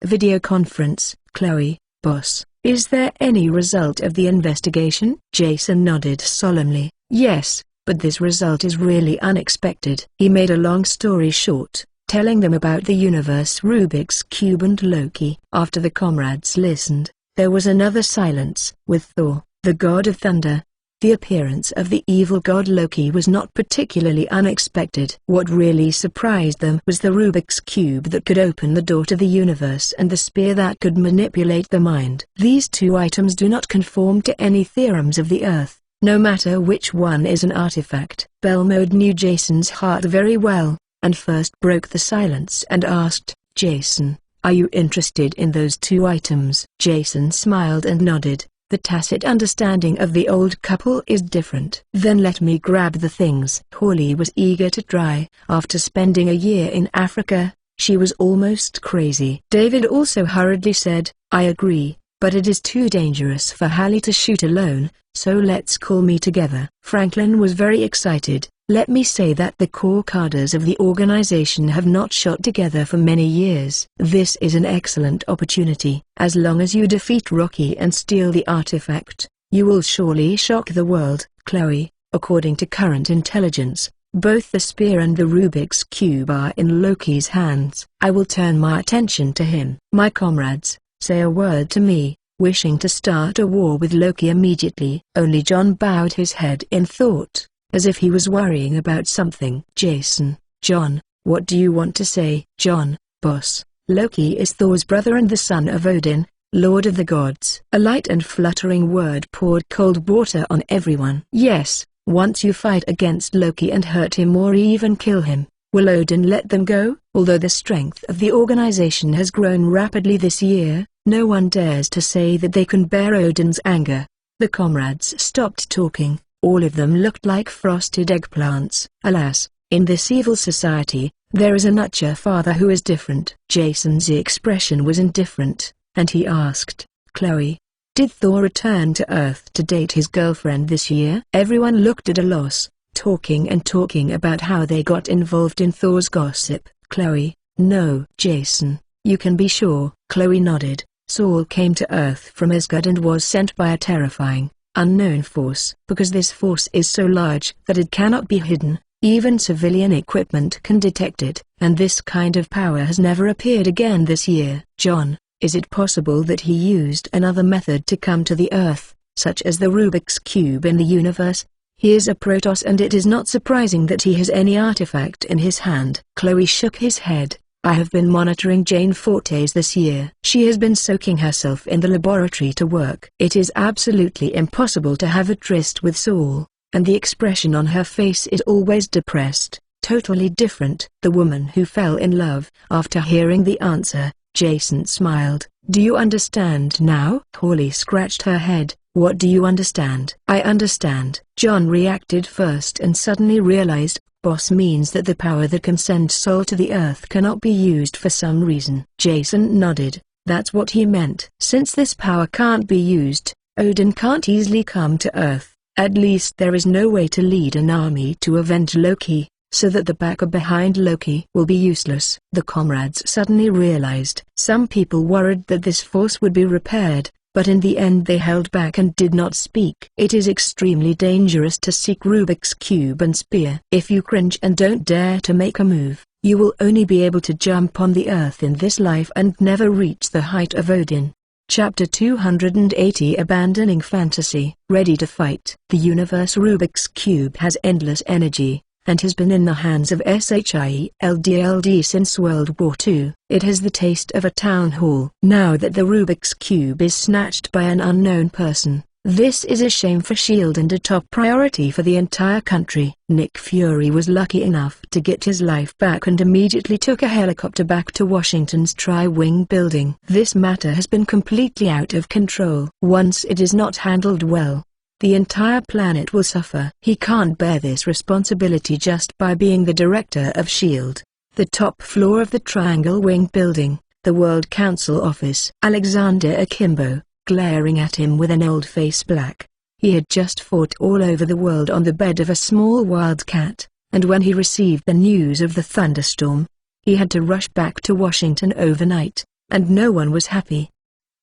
Speaker 1: Video conference. Chloe, boss, is there any result of the investigation? Jason nodded solemnly. Yes, but this result is really unexpected. He made a long story short, telling them about the universe Rubik's Cube and Loki. After the comrades listened, there was another silence. With Thor, the god of thunder, the appearance of the evil god Loki was not particularly unexpected. What really surprised them was the Rubik's Cube that could open the door to the universe and the spear that could manipulate the mind. These two items do not conform to any theorems of the Earth, no matter which one is an artifact. Belmode knew Jason's heart very well, and first broke the silence and asked, "Jason, are you interested in those two items?" Jason smiled and nodded. The tacit understanding of the old couple is different. "Then let me grab the things." Holly was eager to try. After spending a year in Africa, she was almost crazy. David also hurriedly said, "I agree, but it is too dangerous for Hallie to shoot alone, so let's call me together." Franklin was very excited. "Let me say that the core cadres of the organization have not shot together for many years. This is an excellent opportunity. As long as you defeat Rocky and steal the artifact, you will surely shock the world." Chloe, according to current intelligence, both the spear and the Rubik's Cube are in Loki's hands. "I will turn my attention to him." "My comrades, say a word to me," wishing to start a war with Loki immediately. Only John bowed his head in thought, as if he was worrying about something. Jason, John, what do you want to say? John, boss, Loki is Thor's brother and the son of Odin, Lord of the Gods. A light and fluttering word poured cold water on everyone. Yes, once you fight against Loki and hurt him or even kill him, will Odin let them go? Although the strength of the organization has grown rapidly this year, no one dares to say that they can bear Odin's anger. The comrades stopped talking. All of them looked like frosted eggplants. Alas, in this evil society, there is a nutcher father who is different. Jason's expression was indifferent. and he asked, "Chloe, did Thor return to Earth to date his girlfriend this year?" Everyone looked at a loss, talking about how they got involved in Thor's gossip. "Chloe, no." "Jason, you can be sure." Chloe nodded. "Saul came to Earth from Asgard and was sent by a terrifying, unknown force. Because this force is so large that it cannot be hidden, even civilian equipment can detect it. And this kind of power has never appeared again this year." "John, is it possible that he used another method to come to the Earth, such as the Rubik's Cube in the universe? He is a Protoss and it is not surprising that he has any artifact in his hand." Chloe shook his head. "I have been monitoring Jane Fortes this year. She has been soaking herself in the laboratory to work. It is absolutely impossible to have a tryst with Saul, and the expression on her face is always depressed, totally different." "The woman who fell in love." After hearing the answer, Jason smiled. "Do you understand now?" Holly scratched her head. "What do you understand?" "I understand." John reacted first and suddenly realized, "Boss means that the power that can send Saul to the Earth cannot be used for some reason." Jason nodded. "That's what he meant. Since this power can't be used, Odin can't easily come to Earth. At least there is no way to lead an army to avenge Loki, so that the backer behind Loki will be useless." The comrades suddenly realized. Some people worried that this force would be repaired, but in the end they held back and did not speak. "It is extremely dangerous to seek Rubik's Cube and Spear. If you cringe and don't dare to make a move, you will only be able to jump on the Earth in this life and never reach the height of Odin." Chapter 280 Abandoning Fantasy. Ready to fight. The universe Rubik's Cube has endless energy, and has been in the hands of SHIELD since World War II. It has the taste of a town hall. Now that the Rubik's Cube is snatched by an unknown person, this is a shame for SHIELD and a top priority for the entire country. Nick Fury was lucky enough to get his life back and immediately took a helicopter back to Washington's Tri-Wing building. This matter has been completely out of control. Once it is not handled well, the entire planet will suffer. He can't bear this responsibility just by being the director of SHIELD. The top floor of the Triangle Wing building, the World Council office. Alexander Akimbo, glaring at him with an old face black. He had just fought all over the world on the bed of a small wildcat, and when he received the news of the thunderstorm, he had to rush back to Washington overnight, and no one was happy.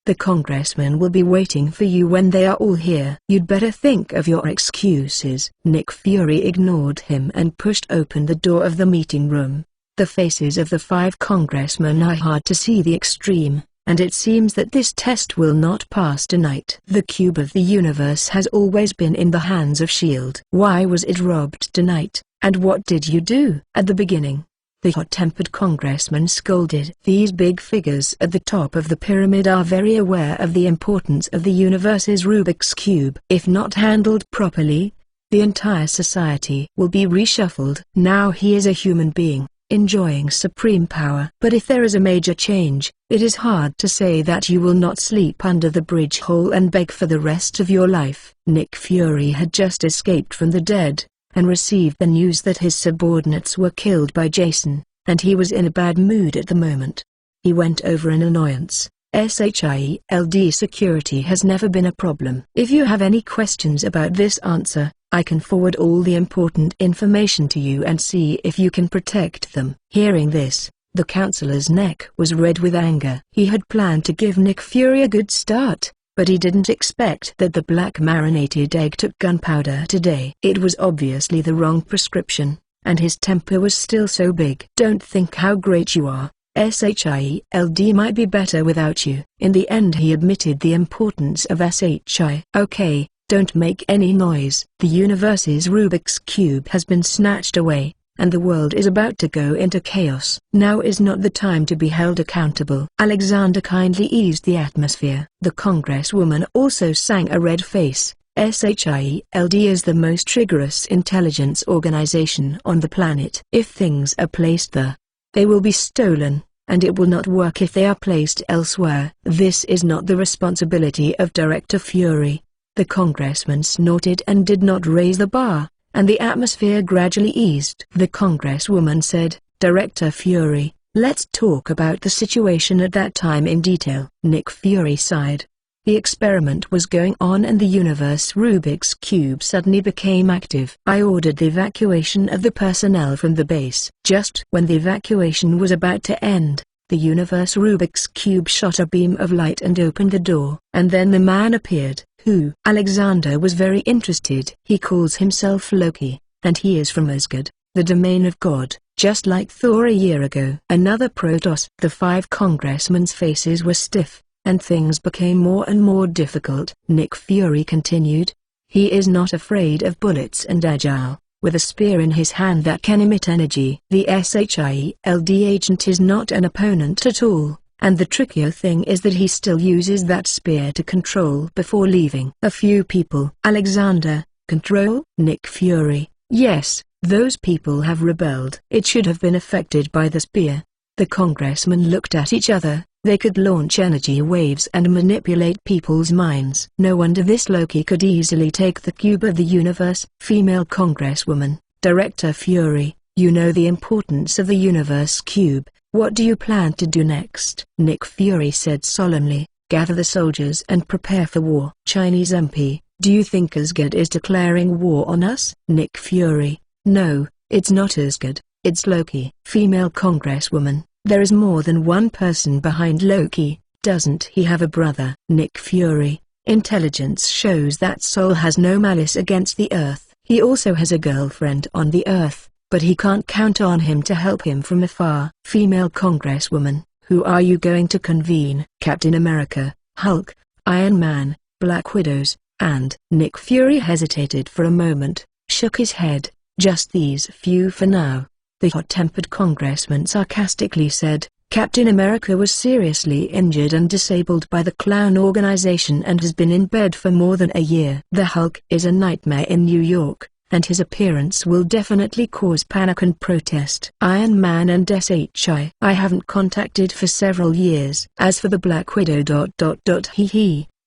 Speaker 1: "The congressmen will be waiting for you when they are all here. You'd better think of your excuses." Nick Fury ignored him and pushed open the door of the meeting room. The faces of the 5 congressmen are hard to see the extreme, and it seems that this test will not pass tonight. "The cube of the universe has always been in the hands of SHIELD. Why was it robbed tonight, and what did you do at the beginning?" The hot-tempered congressman scolded. "These big figures at the top of the pyramid are very aware of the importance of the universe's Rubik's Cube. If not handled properly, the entire society will be reshuffled. Now he is a human being, enjoying supreme power. But if there is a major change, it is hard to say that you will not sleep under the bridge hole and beg for the rest of your life." Nick Fury had just escaped from the dead, and received the news that his subordinates were killed by Jason, and he was in a bad mood at the moment. He went over in annoyance. SHIELD security has never been a problem. "If you have any questions about this answer, I can forward all the important information to you and see if you can protect them." Hearing this, the counselor's neck was red with anger. He had planned to give Nick Fury a good start, but he didn't expect that the black marinated egg took gunpowder today. It was obviously the wrong prescription, and his temper was still so big. "Don't think how great you are. SHIELD might be better without you." In the end he admitted the importance of SHI. "Okay, don't make any noise." The universe's Rubik's Cube has been snatched away, and the world is about to go into chaos. Now is not the time to be held accountable. Alexander kindly eased the atmosphere. The congresswoman also sang a red face. SHIELD is the most rigorous intelligence organization on the planet. If things are placed there, they will be stolen, and it will not work if they are placed elsewhere. This is not the responsibility of Director Fury. The congressman snorted and did not raise the bar, and the atmosphere gradually eased. The congresswoman said, "Director Fury, Let's talk about the situation at that time in detail. Nick Fury sighed. The experiment was going on and the universe Rubik's Cube suddenly became active. I ordered the evacuation of the personnel from the base. Just when the evacuation was about to end, the universe Rubik's Cube shot a beam of light and opened the door. And then the man appeared, who Alexander was very interested. He calls himself Loki, and he is from Asgard, the domain of God, just like Thor a year ago. Another Protoss. The 5 congressmen's faces were stiff, and things became more and more difficult. Nick Fury continued. He is not afraid of bullets and agile, with a spear in his hand that can emit energy. The SHIELD agent is not an opponent at all, and the trickier thing is that he still uses that spear to control before leaving. A few people. Alexander, control? Nick Fury, yes, those people have rebelled. It should have been affected by the spear. The congressmen looked at each other. They could launch energy waves and manipulate people's minds. No wonder this Loki could easily take the cube of the universe. Female Congresswoman, Director Fury, you know the importance of the universe cube. What do you plan to do next? Nick Fury said solemnly, gather the soldiers and prepare for war. Chinese MP, do you think Asgard is declaring war on us? Nick Fury, no, it's not Asgard, it's Loki. Female Congresswoman, there is more than one person behind Loki, doesn't he have a brother? Nick Fury, intelligence shows that Sol has no malice against the Earth. He also has a girlfriend on the Earth, but he can't count on him to help him from afar. Female Congresswoman, who are you going to convene? Captain America, Hulk, Iron Man, Black Widows, and Nick Fury hesitated for a moment, shook his head, just these few for now. The hot-tempered congressman sarcastically said, Captain America was seriously injured and disabled by the clown organization and has been in bed for more than a year. The Hulk is a nightmare in New York, and his appearance will definitely cause panic and protest. Iron Man and SHI I haven't contacted for several years. As for the Black Widow ...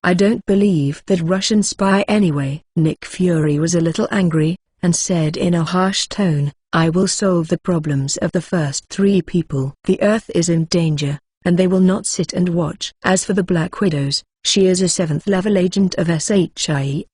Speaker 1: I don't believe that Russian spy anyway. Nick Fury was a little angry, and said in a harsh tone, I will solve the problems of the first 3 people. The Earth is in danger, and they will not sit and watch. As for the Black Widows, she is a 7th-level agent of SHIELD.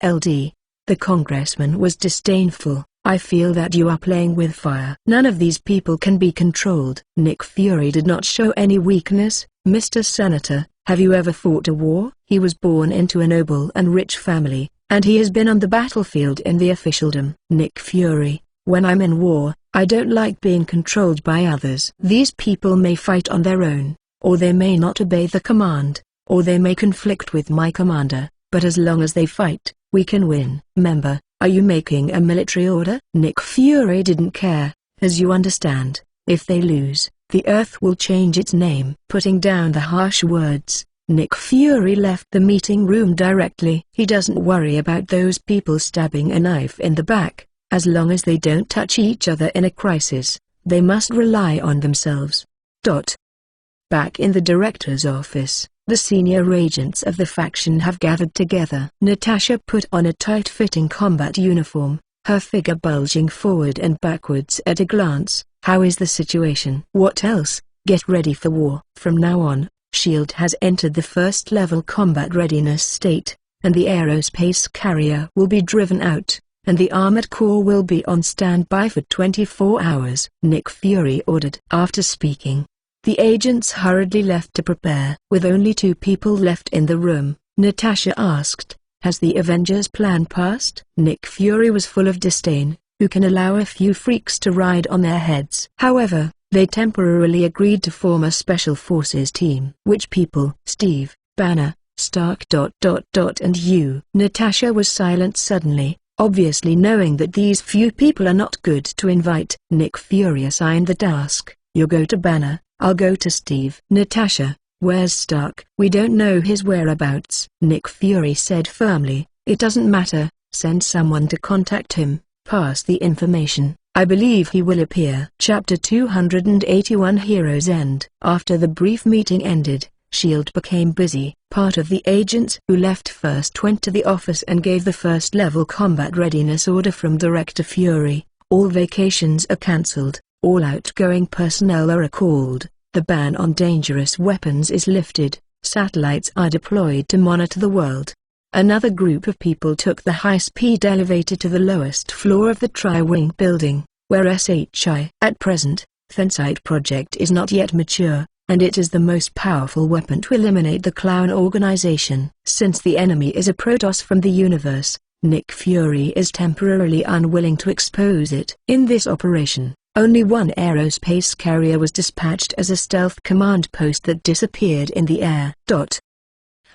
Speaker 1: The congressman was disdainful. I feel that you are playing with fire. None of these people can be controlled. Nick Fury did not show any weakness. Mr. Senator, have you ever fought a war? He was born into a noble and rich family, and he has been on the battlefield in the officialdom. Nick Fury, when I'm in war, I don't like being controlled by others. These people may fight on their own, or they may not obey the command, or they may conflict with my commander, but as long as they fight, we can win. Member, are you making a military order? Nick Fury didn't care, as you understand. If they lose, the Earth will change its name. Putting down the harsh words, Nick Fury left the meeting room directly. He doesn't worry about those people stabbing a knife in the back. As long as they don't touch each other in a crisis, they must rely on themselves. Back in the director's office, the senior agents of the faction have gathered together. Natasha put on a tight-fitting combat uniform, her figure bulging forward and backwards at a glance. How is the situation? What else? Get ready for war. From now on, S.H.I.E.L.D. has entered the first-level combat readiness state, and the aerospace carrier will be driven out, and the armored core will be on standby for 24 hours. Nick Fury ordered. After speaking, the agents hurriedly left to prepare. With only 2 people left in the room, Natasha asked, has the Avengers plan passed? Nick Fury was full of disdain. Who can allow a few freaks to ride on their heads? However, they temporarily agreed to form a special forces team. Which people? Steve, Banner, Stark ... and you. Natasha was silent suddenly, obviously knowing that these few people are not good to invite. Nick Fury assigned the task. You go to Banner, I'll go to Steve. Natasha, where's Stark? We don't know his whereabouts. Nick Fury said firmly, it doesn't matter, send someone to contact him, pass the information. I believe he will appear. Chapter 281 Heroes End. After the brief meeting ended, S.H.I.E.L.D. became busy. Part of the agents who left first went to the office and gave the first-level combat readiness order from Director Fury. All vacations are cancelled, all outgoing personnel are recalled, The ban on dangerous weapons is lifted. Satellites are deployed to monitor the world. Another group of people took the high-speed elevator to the lowest floor of the Tri-Wing building, where SHI. At present, Fensite project is not yet mature, and it is the most powerful weapon to eliminate the Clown organization. Since the enemy is a Protoss from the universe, Nick Fury is temporarily unwilling to expose it. In this operation, only one aerospace carrier was dispatched as a stealth command post that disappeared in the air.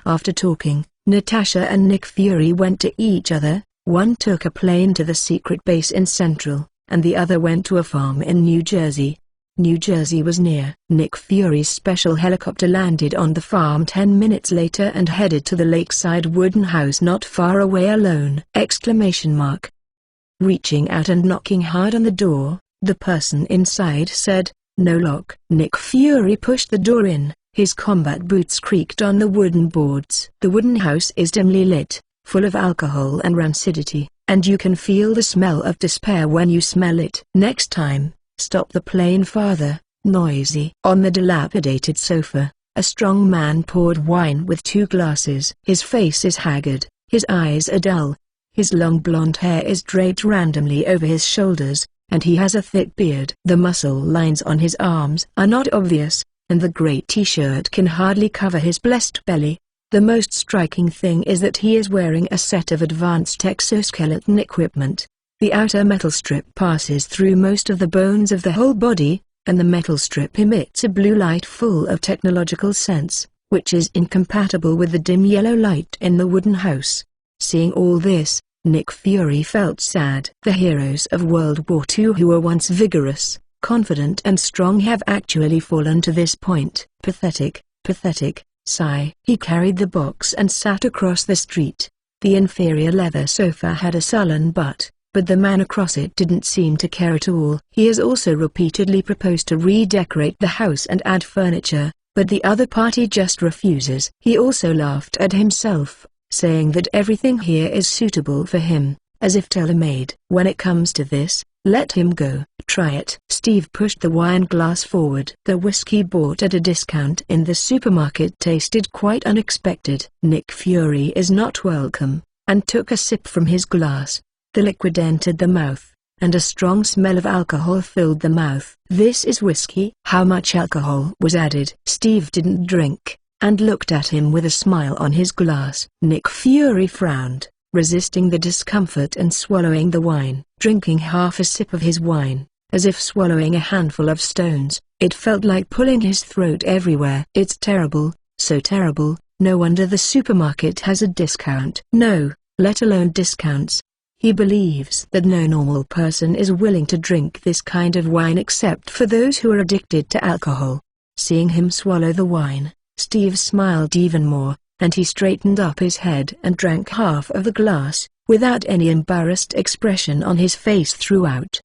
Speaker 1: After talking, Natasha and Nick Fury went to each other. One took a plane to the secret base in Central, and the other went to a farm in New Jersey. New Jersey was near. Nick Fury's special helicopter landed on the farm 10 minutes later and headed to the lakeside wooden house not far away alone! Reaching out and knocking hard on the door, the person inside said, "No lock." Nick Fury pushed the door in. His combat boots creaked on the wooden boards. The wooden house is dimly lit, full of alcohol and rancidity, and you can feel the smell of despair when you smell it. Next time, stop the plane farther. Noisy. On the dilapidated sofa, a strong man poured wine with 2 glasses. His face is haggard, his eyes are dull. His long blonde hair is draped randomly over his shoulders, and he has a thick beard. The muscle lines on his arms are not obvious, and the grey t-shirt can hardly cover his blessed belly. The most striking thing is that he is wearing a set of advanced exoskeleton equipment. The outer metal strip passes through most of the bones of the whole body, and the metal strip emits a blue light full of technological sense, which is incompatible with the dim yellow light in the wooden house. Seeing all this, Nick Fury felt sad. The heroes of World War II who were once vigorous, confident and strong have actually fallen to this point. Pathetic, pathetic, sigh. He carried the box and sat across the street. The inferior leather sofa had a sullen butt, but the man across it didn't seem to care at all. He has also repeatedly proposed to redecorate the house and add furniture, but the other party just refuses. He also laughed at himself, saying that everything here is suitable for him, as if tailor-made. When it comes to this, let him go. Try it. Steve pushed the wine glass forward. The whiskey bought at a discount in the supermarket tasted quite unexpected. Nick Fury is not welcome, and took a sip from his glass. The liquid entered the mouth, and a strong smell of alcohol filled the mouth. This is whiskey? How much alcohol was added? Steve didn't drink, and looked at him with a smile on his glass. Nick Fury frowned, resisting the discomfort and swallowing the wine. Drinking half a sip of his wine, as if swallowing a handful of stones, it felt like pulling his throat everywhere. It's terrible, so terrible, no wonder the supermarket has a discount. No, let alone discounts. He believes that no normal person is willing to drink this kind of wine except for those who are addicted to alcohol. Seeing him swallow the wine, Steve smiled even more, and he straightened up his head and drank half of the glass, without any embarrassed expression on his face throughout.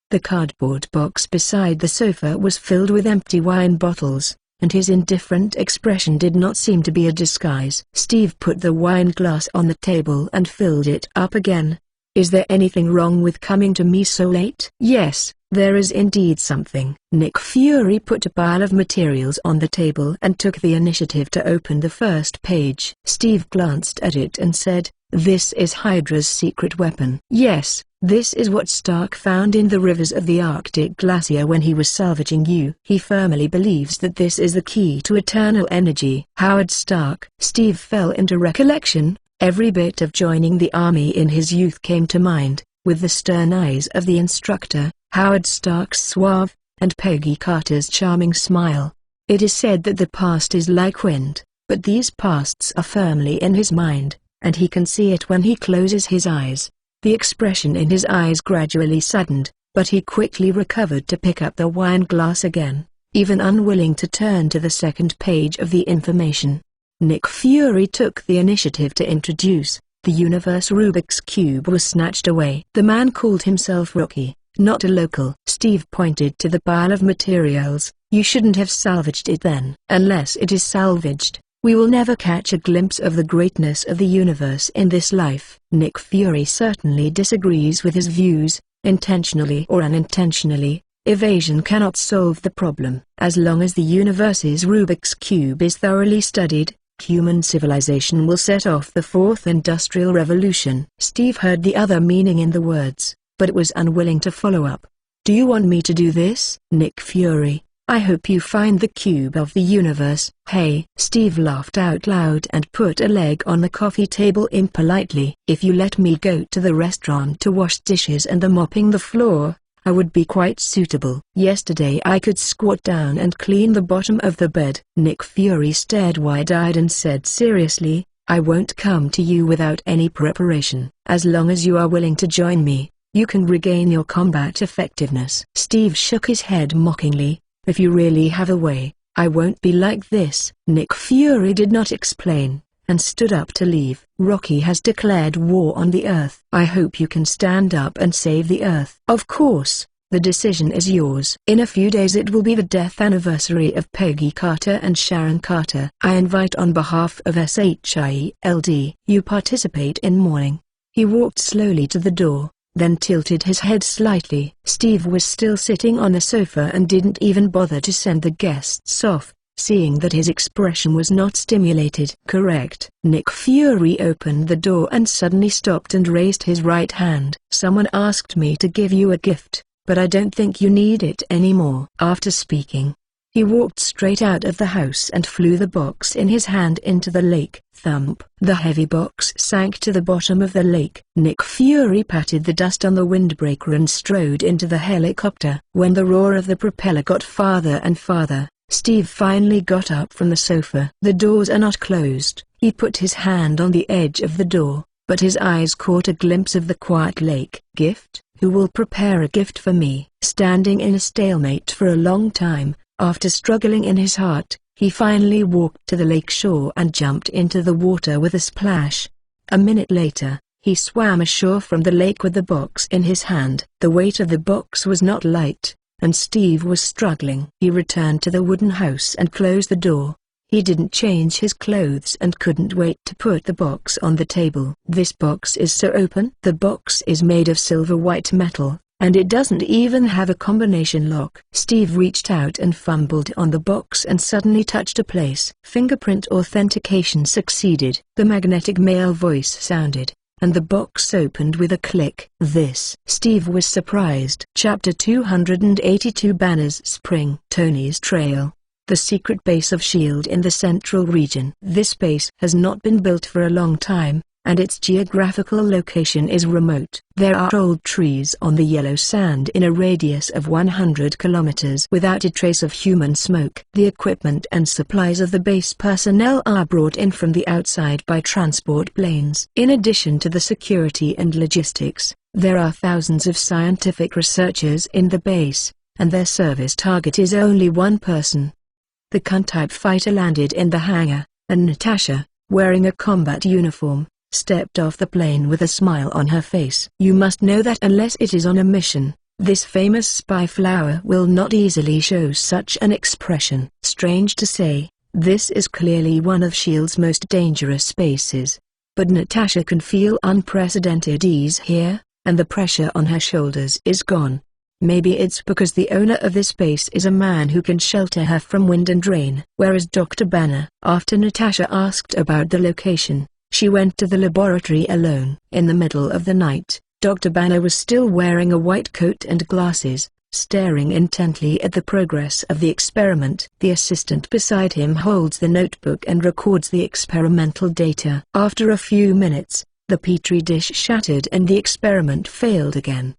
Speaker 1: The cardboard box beside the sofa was filled with empty wine bottles, and his indifferent expression did not seem to be a disguise. Steve put the wine glass on the table and filled it up again. Is there anything wrong with coming to me so late? Yes, there is indeed something. Nick Fury put a pile of materials on the table and took the initiative to open the first page. Steve glanced at it and said, "This is Hydra's secret weapon." Yes, this is what Stark found in the rivers of the Arctic Glacier when he was salvaging you. He firmly believes that this is the key to eternal energy. Howard Stark. Steve fell into recollection. Every bit of joining the army in his youth came to mind, with the stern eyes of the instructor, Howard Stark's suave, and Peggy Carter's charming smile. It is said that the past is like wind, but these pasts are firmly in his mind, and he can see it when he closes his eyes. The expression in his eyes gradually saddened, but he quickly recovered to pick up the wine glass again, even unwilling to turn to the second page of the information. Nick Fury took the initiative to introduce. The universe Rubik's Cube was snatched away. The man called himself Rocky, not a local. Steve pointed to the pile of materials. You shouldn't have salvaged it then. Unless it is salvaged, we will never catch a glimpse of the greatness of the universe in this life. Nick Fury certainly disagrees with his views, intentionally or unintentionally. Evasion cannot solve the problem. As long as the universe's Rubik's Cube is thoroughly studied, human civilization will set off the fourth industrial revolution. Steve heard the other meaning in the words, but was unwilling to follow up. Do you want me to do this? Nick Fury, I hope you find the cube of the universe. Hey! Steve laughed out loud and put a leg on the coffee table impolitely. If you let me go to the restaurant to wash dishes and the mopping the floor, I would be quite suitable. Yesterday I could squat down and clean the bottom of the bed. Nick Fury stared wide-eyed and said seriously, I won't come to you without any preparation. As long as you are willing to join me, you can regain your combat effectiveness. Steve shook his head mockingly. If you really have a way, I won't be like this. Nick Fury did not explain, and stood up to leave. Rocky has declared war on the Earth. I hope you can stand up and save the Earth. Of course, the decision is yours. In a few days it will be the death anniversary of Peggy Carter and Sharon Carter. I invite on behalf of SHIELD you participate in mourning. He walked slowly to the door, then tilted his head slightly. Steve was still sitting on the sofa and didn't even bother to send the guests off, seeing that his expression was not stimulated. Correct. Nick Fury opened the door and suddenly stopped and raised his right hand. Someone asked me to give you a gift, but I don't think you need it anymore. After speaking, he walked straight out of the house and flew the box in his hand into the lake. Thump! The heavy box sank to the bottom of the lake. Nick Fury patted the dust on the windbreaker and strode into the helicopter. When the roar of the propeller got farther and farther, Steve finally got up from the sofa. The doors are not closed. He put his hand on the edge of the door, but his eyes caught a glimpse of the quiet lake. Gift? Who will prepare a gift for me? Standing in a stalemate for a long time, after struggling in his heart, he finally walked to the lake shore and jumped into the water with a splash. A minute later, he swam ashore from the lake with the box in his hand. The weight of the box was not light, and Steve was struggling. He returned to the wooden house and closed the door. He didn't change his clothes and couldn't wait to put the box on the table. This box is so open. The box is made of silver white metal, and it doesn't even have a combination lock. Steve reached out and fumbled on the box and suddenly touched a place. Fingerprint authentication succeeded. The magnetic male voice sounded, and the box opened with a click. Steve was surprised. Chapter 282 Banner's Spring. Tony's Trail. The secret base of S.H.I.E.L.D. in the central region. This base has not been built for a long time, and its geographical location is remote. There are old trees on the yellow sand in a radius of 100 kilometers without a trace of human smoke. The equipment and supplies of the base personnel are brought in from the outside by transport planes. In addition to the security and logistics, there are thousands of scientific researchers in the base, and their service target is only one person. The Kun-type fighter landed in the hangar, and Natasha, wearing a combat uniform, stepped off the plane with a smile on her face. You must know that unless it is on a mission, this famous spy flower will not easily show such an expression. Strange to say, this is clearly one of S.H.I.E.L.D.'s most dangerous bases. But Natasha can feel unprecedented ease here, and the pressure on her shoulders is gone. Maybe it's because the owner of this base is a man who can shelter her from wind and rain. Where is Dr. Banner? After Natasha asked about the location, she went to the laboratory alone. In the middle of the night, Dr. Banner was still wearing a white coat and glasses, staring intently at the progress of the experiment. The assistant beside him holds the notebook and records the experimental data. After a few minutes, the petri dish shattered and the experiment failed again.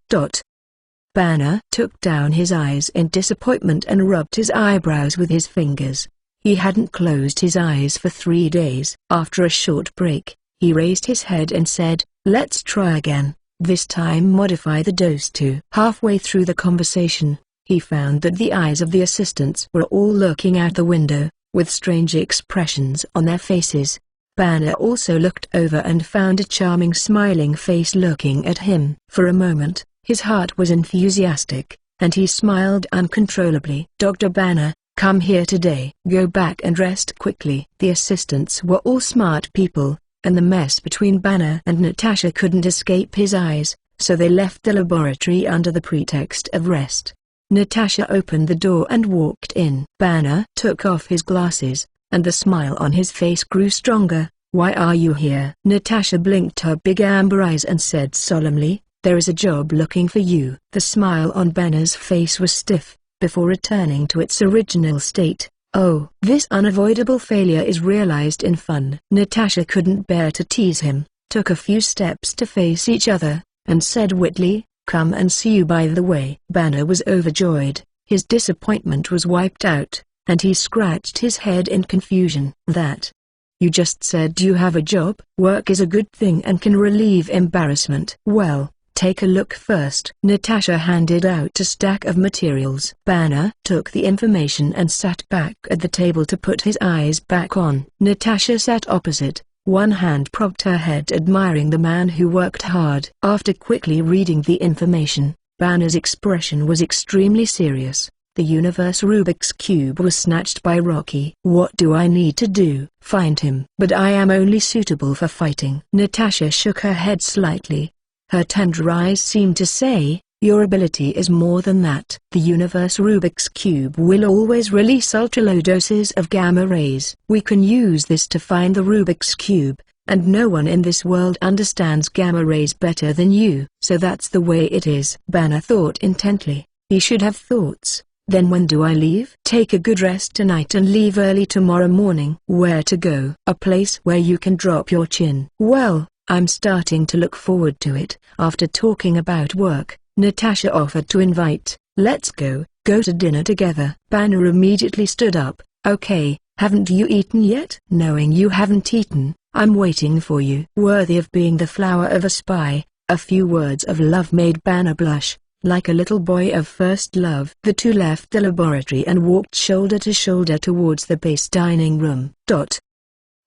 Speaker 1: Banner took down his eyes in disappointment and rubbed his eyebrows with his fingers. He hadn't closed his eyes for 3 days. After a short break, he raised his head and said, "Let's try again. This time modify the dose to." Halfway through the conversation, he found that the eyes of the assistants were all looking out the window, with strange expressions on their faces. Banner also looked over and found a charming smiling face looking at him. For a moment, his heart was enthusiastic, and he smiled uncontrollably. "Dr. Banner, come here today." "Go back and rest quickly." The assistants were all smart people, and the mess between Banner and Natasha couldn't escape his eyes, so they left the laboratory under the pretext of rest. Natasha opened the door and walked in. Banner took off his glasses, and the smile on his face grew stronger. "Why are you here?" Natasha blinked her big amber eyes and said solemnly, "There is a job looking for you." The smile on Banner's face was stiff, before returning to its original state. "Oh." This unavoidable failure is realized in fun. Natasha couldn't bear to tease him, took a few steps to face each other, and said witty, "Come and see you by the way." Banner was overjoyed, his disappointment was wiped out, and he scratched his head in confusion. "That? You just said you have a job." "Work is a good thing and can relieve embarrassment." "Well, take a look first." Natasha handed out a stack of materials. Banner took the information and sat back at the table to put his eyes back on. Natasha sat opposite, one hand propped her head admiring the man who worked hard. After quickly reading the information, Banner's expression was extremely serious. The universe Rubik's Cube was snatched by Rocky. "What do I need to do?" "Find him." "But I am only suitable for fighting." Natasha shook her head slightly. Her tender eyes seemed to say, "Your ability is more than that." "The universe Rubik's Cube will always release ultra-low doses of gamma rays. We can use this to find the Rubik's Cube, and no one in this world understands gamma rays better than you." "So that's the way it is." Banner thought intently. He should have thoughts. "Then when do I leave?" "Take a good rest tonight and leave early tomorrow morning." "Where to go?" "A place where you can drop your chin." "Well, I'm starting to look forward to it." After talking about work, Natasha offered to invite. "Let's go to dinner together." Banner immediately stood up. "Okay, haven't you eaten yet?" "Knowing you haven't eaten, I'm waiting for you." Worthy of being the flower of a spy, a few words of love made Banner blush, like a little boy of first love. The two left the laboratory and walked shoulder to shoulder towards the base dining room.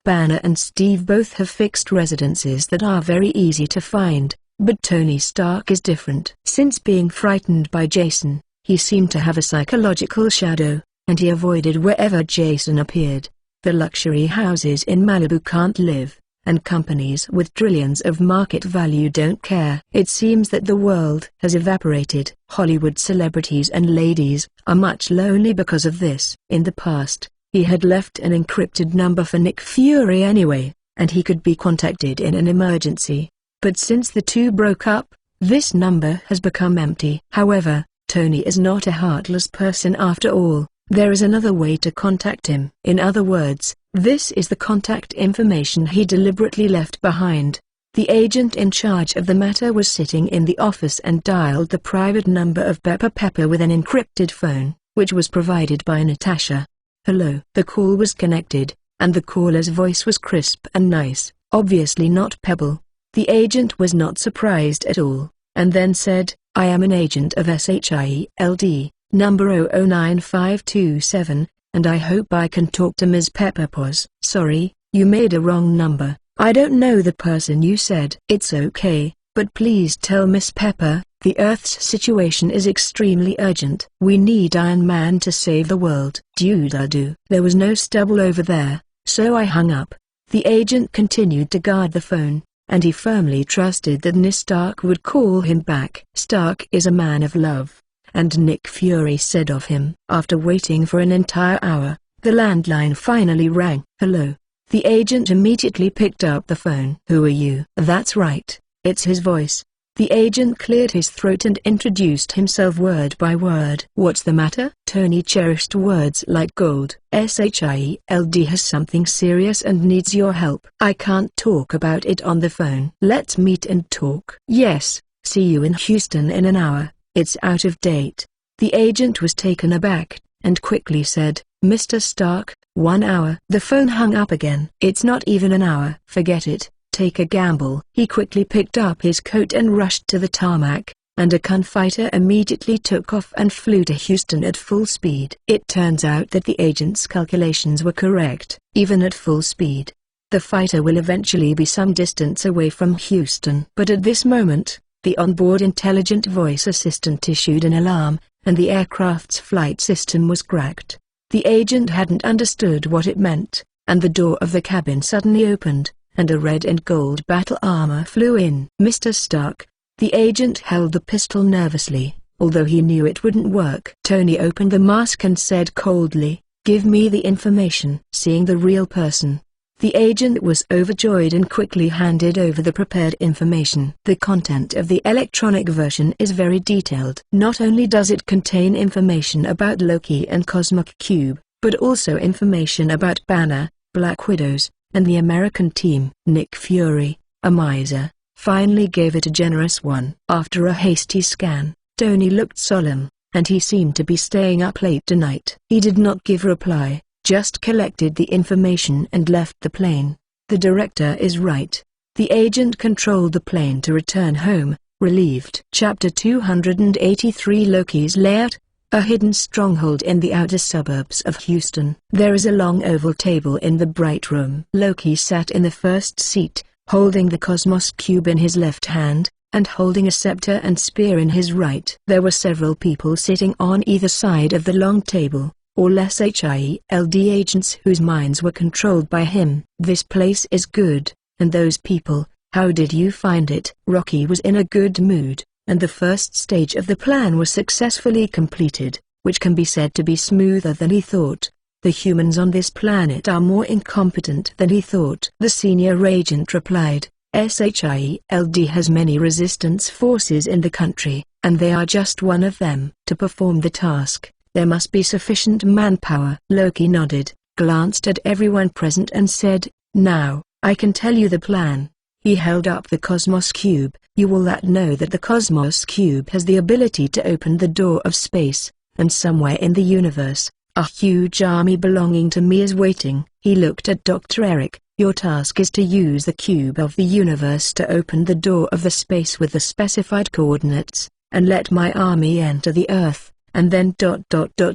Speaker 1: Banner and Steve both have fixed residences that are very easy to find, but Tony Stark is different. Since being frightened by Jason, he seemed to have a psychological shadow, and he avoided wherever Jason appeared. The luxury houses in Malibu can't live, and companies with trillions of market value don't care. It seems that the world has evaporated. Hollywood celebrities and ladies are much lonely because of this. In the past, he had left an encrypted number for Nick Fury anyway, and he could be contacted in an emergency. But since the two broke up, this number has become empty. However, Tony is not a heartless person after all. There is another way to contact him. In other words, this is the contact information he deliberately left behind. The agent in charge of the matter was sitting in the office and dialed the private number of Pepper with an encrypted phone, which was provided by Natasha. "Hello." The call was connected, and the caller's voice was crisp and nice, obviously not Pebble. The agent was not surprised at all, and then said, "I am an agent of SHIELD, number 009527, and I hope I can talk to Ms. Pepper Potts." "Sorry, you made a wrong number. I don't know the person you said." "It's okay, but please tell Miss Pepper, the Earth's situation is extremely urgent. We need Iron Man to save the world." "Do-da-do." There was no stubble over there, so I hung up. The agent continued to guard the phone, and he firmly trusted that Miss Stark would call him back. Stark is a man of love, and Nick Fury said of him. After waiting for an entire hour, the landline finally rang. "Hello." The agent immediately picked up the phone. "Who are you?" "That's right, it's his voice." The agent cleared his throat and introduced himself word by word. "What's the matter?" Tony cherished words like gold. "SHIELD has something serious and needs your help. I can't talk about it on the phone." "Let's meet and talk." "Yes, see you in Houston in an hour. It's out of date." The agent was taken aback, and quickly said, "Mr. Stark, 1 hour." The phone hung up again. "It's not even an hour." "Forget it. Take a gamble." He quickly picked up his coat and rushed to the tarmac, and a gunfighter immediately took off and flew to Houston at full speed. It turns out that the agent's calculations were correct. Even at full speed, the fighter will eventually be some distance away from Houston. But at this moment, the onboard intelligent voice assistant issued an alarm, and the aircraft's flight system was cracked. The agent hadn't understood what it meant, and the door of the cabin suddenly opened, and a red and gold battle armor flew in. "Mr. Stark." The agent held the pistol nervously, although he knew it wouldn't work. Tony opened the mask and said coldly, "Give me the information." Seeing the real person, the agent was overjoyed and quickly handed over the prepared information. The content of the electronic version is very detailed. Not only does it contain information about Loki and Cosmic Cube, but also information about Banner, Black Widows, and the American team. Nick Fury, a miser, finally gave it a generous one. After a hasty scan, Tony looked solemn, and he seemed to be staying up late tonight. He did not give reply, just collected the information and left the plane. The director is right. The agent controlled the plane to return home, relieved. Chapter 283 Loki's Layout, a hidden stronghold in the outer suburbs of Houston. There is a long oval table in the bright room. Loki sat in the first seat, holding the Cosmos Cube in his left hand, and holding a scepter and spear in his right. There were several people sitting on either side of the long table, all SHIELD agents whose minds were controlled by him. "This place is good, and those people, how did you find it?" Rocky was in a good mood, and the first stage of the plan was successfully completed, which can be said to be smoother than he thought. "The humans on this planet are more incompetent than he thought," the senior agent replied. "SHIELD has many resistance forces in the country, and they are just one of them. To perform the task, there must be sufficient manpower." Loki nodded, glanced at everyone present and said, "Now, I can tell you the plan." He held up the Cosmos Cube. "You will know that the Cosmos Cube has the ability to open the door of space, and somewhere in the universe, a huge army belonging to me is waiting." He looked at Dr. Eric. "Your task is to use the cube of the universe to open the door of the space with the specified coordinates, and let my army enter the Earth, and then ...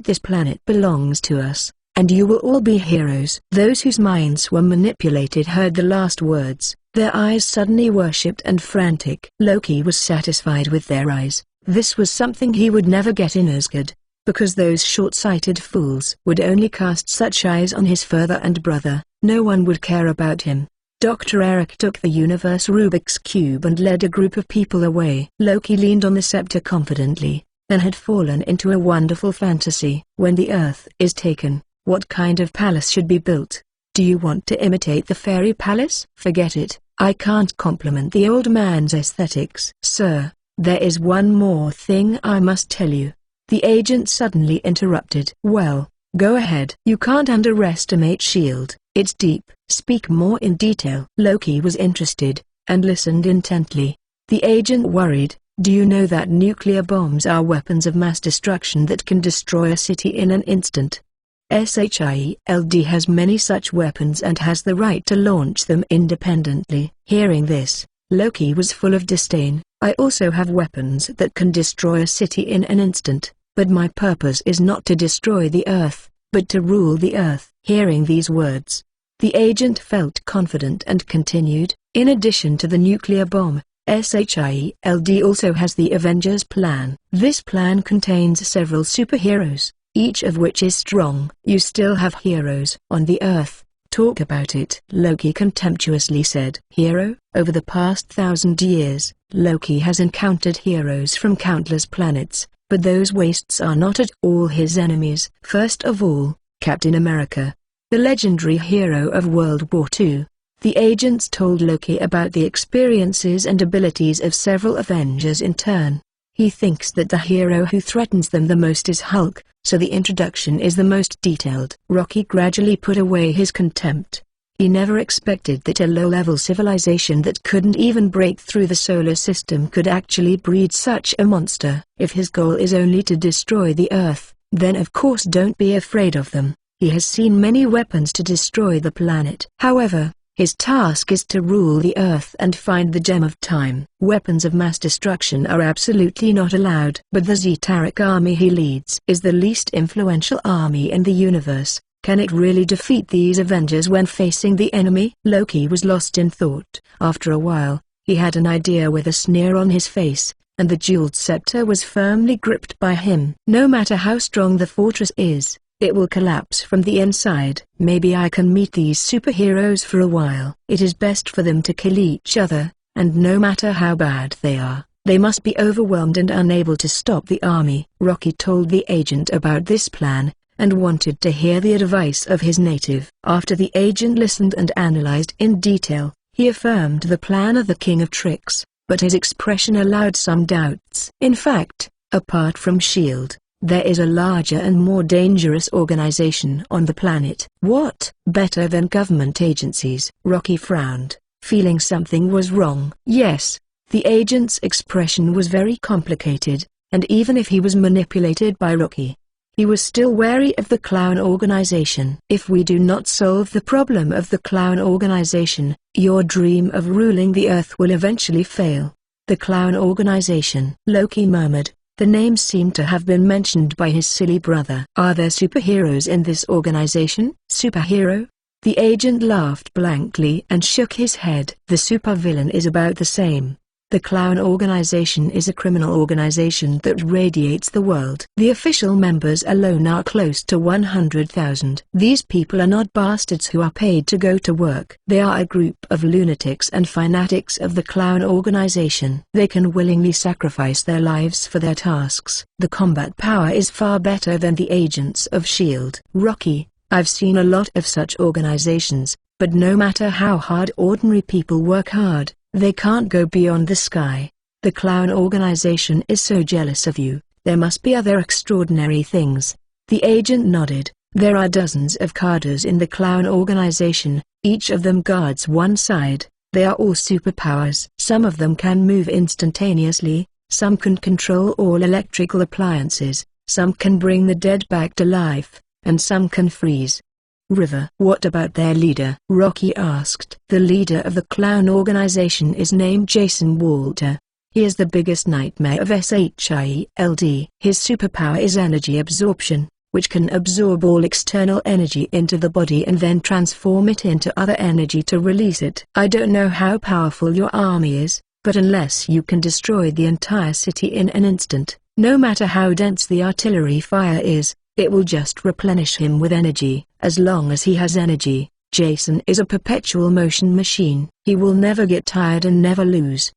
Speaker 1: This planet belongs to us, and you will all be heroes." Those whose minds were manipulated heard the last words. Their eyes suddenly worshipped and frantic. Loki was satisfied with their eyes. This was something he would never get in Asgard, because those short-sighted fools would only cast such eyes on his father and brother. No one would care about him. Dr. Eric took the universe Rubik's Cube and led a group of people away. Loki leaned on the scepter confidently, and had fallen into a wonderful fantasy. When the Earth is taken, what kind of palace should be built? Do you want to imitate the fairy palace? Forget it. I can't compliment the old man's aesthetics. "Sir, there is one more thing I must tell you," the agent suddenly interrupted. "Well, go ahead." "You can't underestimate S.H.I.E.L.D. It's deep." "Speak more in detail." Loki was interested, and listened intently. The agent worried. "Do you know that nuclear bombs are weapons of mass destruction that can destroy a city in an instant? SHIELD has many such weapons and has the right to launch them independently." Hearing this, Loki was full of disdain. "I also have weapons that can destroy a city in an instant, but my purpose is not to destroy the Earth, but to rule the Earth." Hearing these words, the agent felt confident and continued, "In addition to the nuclear bomb, SHIELD also has the Avengers Plan. This plan contains several superheroes, each of which is strong. You still have heroes on the Earth. Talk about it." Loki contemptuously said. "Hero?" Over the past 1,000 years, Loki has encountered heroes from countless planets, but those wastes are not at all his enemies. First of all, Captain America, the legendary hero of World War II. The agents told Loki about the experiences and abilities of several Avengers in turn. He thinks that the hero who threatens them the most is Hulk, so the introduction is the most detailed. Rocky gradually put away his contempt. He never expected that a low-level civilization that couldn't even break through the solar system could actually breed such a monster. If his goal is only to destroy the Earth, then of course don't be afraid of them. He has seen many weapons to destroy the planet. However, his task is to rule the Earth and find the Gem of Time. Weapons of mass destruction are absolutely not allowed. But the Zetarik army he leads is the least influential army in the universe. Can it really defeat these Avengers when facing the enemy? Loki was lost in thought. After a while, he had an idea with a sneer on his face, and the jeweled scepter was firmly gripped by him. "No matter how strong the fortress is, it will collapse from the inside. Maybe I can meet these superheroes for a while. It is best for them to kill each other, and no matter how bad they are, They must be overwhelmed and unable to stop the army. Rocky told the agent about this plan, and wanted to hear the advice of his native. After the agent listened and analyzed in detail, he affirmed the plan of the King of Tricks, but his expression allowed some doubts. In fact, apart from S.H.I.E.L.D., there is a larger and more dangerous organization on the planet. What? Better than government agencies? Rocky frowned, feeling something was wrong. Yes, the agent's expression was very complicated, and even if he was manipulated by Rocky, he was still wary of the Clown Organization. If we do not solve the problem of the Clown Organization, your dream of ruling the Earth will eventually fail. The Clown Organization, Loki murmured. The name seemed to have been mentioned by his silly brother. Are there superheroes in this organization? Superhero? The agent laughed blankly and shook his head. The supervillain is about the same. The Clown Organization is a criminal organization that radiates the world. The official members alone are close to 100,000. These people are not bastards who are paid to go to work. They are a group of lunatics and fanatics of the Clown Organization. They can willingly sacrifice their lives for their tasks. The combat power is far better than the agents of S.H.I.E.L.D. Rocky, I've seen a lot of such organizations, but no matter how hard ordinary people work hard, they can't go beyond the sky. The Clown Organization is so jealous of you, there must be other extraordinary things. The agent nodded. There are dozens of cadres in the Clown Organization, each of them guards one side. They are all superpowers. Some of them can move instantaneously, some can control all electrical appliances, some can bring the dead back to life, and some can freeze. River. What about their leader? Rocky asked. The leader of the Clown Organization is named Jason Walter. He is the biggest nightmare of S.H.I.E.L.D. His superpower is energy absorption, which can absorb all external energy into the body and then transform it into other energy to release it. I don't know how powerful your army is, but unless you can destroy the entire city in an instant, no matter how dense the artillery fire is, it will just replenish him with energy. As long as he has energy, Jason is a perpetual motion machine. He will never get tired and never lose.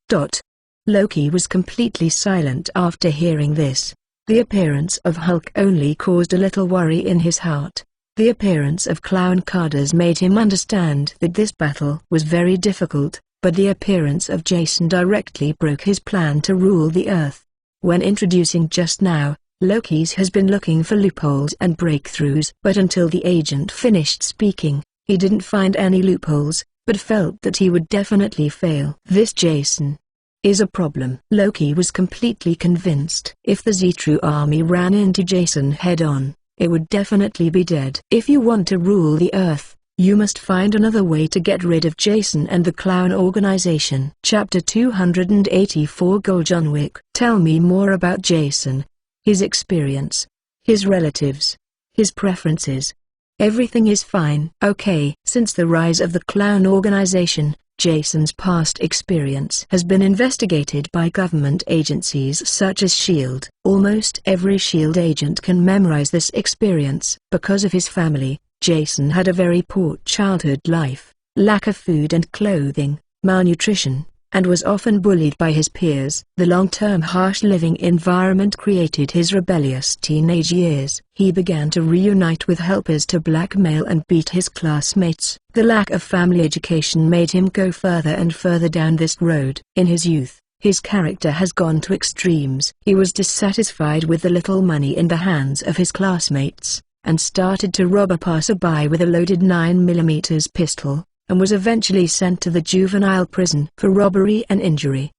Speaker 1: Loki was completely silent after hearing this. The appearance of Hulk only caused a little worry in his heart. The appearance of Clown cadres made him understand that this battle was very difficult, but the appearance of Jason directly broke his plan to rule the Earth. When introducing just now, Loki's has been looking for loopholes and breakthroughs, but until the agent finished speaking, he didn't find any loopholes, but felt that he would definitely fail. This Jason is a problem. Loki was completely convinced. If the Zetru army ran into Jason head-on, it would definitely be dead. If you want to rule the Earth, you must find another way to get rid of Jason and the Clown Organization. Chapter 284 Goal. John Wick. Tell me more about Jason. His experience, his relatives, his preferences. Everything is fine. Okay. Since the rise of the Clown Organization, Jason's past experience has been investigated by government agencies such as S.H.I.E.L.D. Almost every S.H.I.E.L.D. agent can memorize this experience. Because of his family, Jason had a very poor childhood life, lack of food and clothing, malnutrition, and was often bullied by his peers. The long-term harsh living environment created his rebellious teenage years. He began to reunite with helpers to blackmail and beat his classmates. The lack of family education made him go further and further down this road. In his youth, his character has gone to extremes. He was dissatisfied with the little money in the hands of his classmates, and started to rob a passerby with a loaded 9mm pistol, and was eventually sent to the juvenile prison for robbery and injury.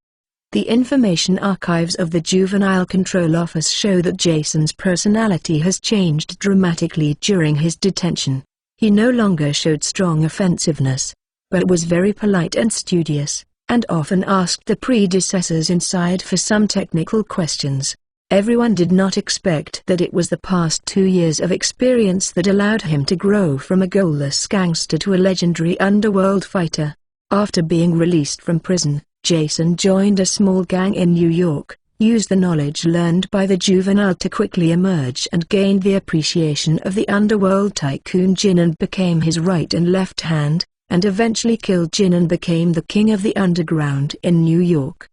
Speaker 1: The information archives of the Juvenile Control Office show that Jason's personality has changed dramatically during his detention. He no longer showed strong offensiveness, but was very polite and studious, and often asked the predecessors inside for some technical questions. Everyone did not expect that it was the past 2 years of experience that allowed him to grow from a goalless gangster to a legendary underworld fighter. After being released from prison, Jason joined a small gang in New York, used the knowledge learned by the juvenile to quickly emerge and gained the appreciation of the underworld tycoon Jin and became his right and left hand, and eventually killed Jin and became the king of the underground in New York.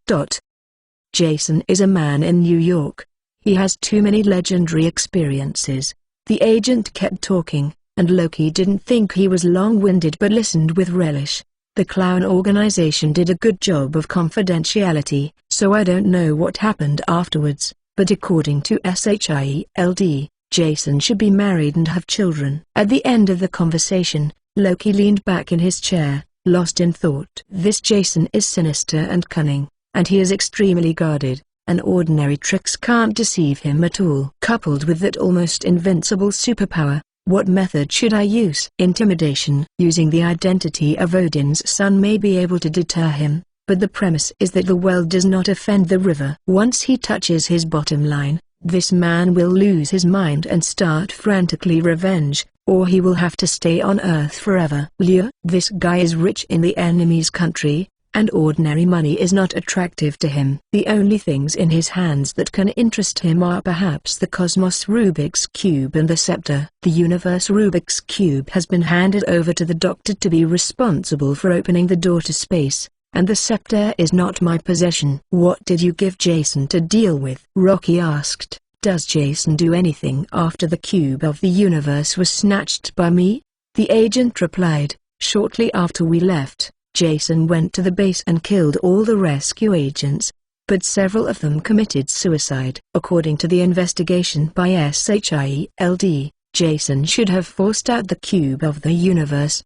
Speaker 1: Jason is a man in New York. He has too many legendary experiences. The agent kept talking, and Loki didn't think he was long-winded but listened with relish. The clown organization did a good job of confidentiality, so I don't know what happened afterwards, but according to SHIELD, Jason should be married and have children. At the end of the conversation, Loki leaned back in his chair, lost in thought. This Jason is sinister and cunning, and he is extremely guarded, and ordinary tricks can't deceive him at all. Coupled with that almost invincible superpower, what method should I use? Intimidation. Using the identity of Odin's son may be able to deter him, but the premise is that the well does not offend the river. Once he touches his bottom line, this man will lose his mind and start frantically revenge, or he will have to stay on Earth forever. Lure. This guy is rich in the enemy's country, and ordinary money is not attractive to him. The only things in his hands that can interest him are perhaps the Cosmos Rubik's Cube and the Scepter. The Universe Rubik's Cube has been handed over to the Doctor to be responsible for opening the door to space, and the Scepter is not my possession. What did you give Jason to deal with? Rocky asked. Does Jason do anything after the Cube of the Universe was snatched by me? The agent replied. Shortly after we left, Jason went to the base and killed all the rescue agents, but several of them committed suicide. According to the investigation by SHIELD, Jason should have forced out the Cube of the Universe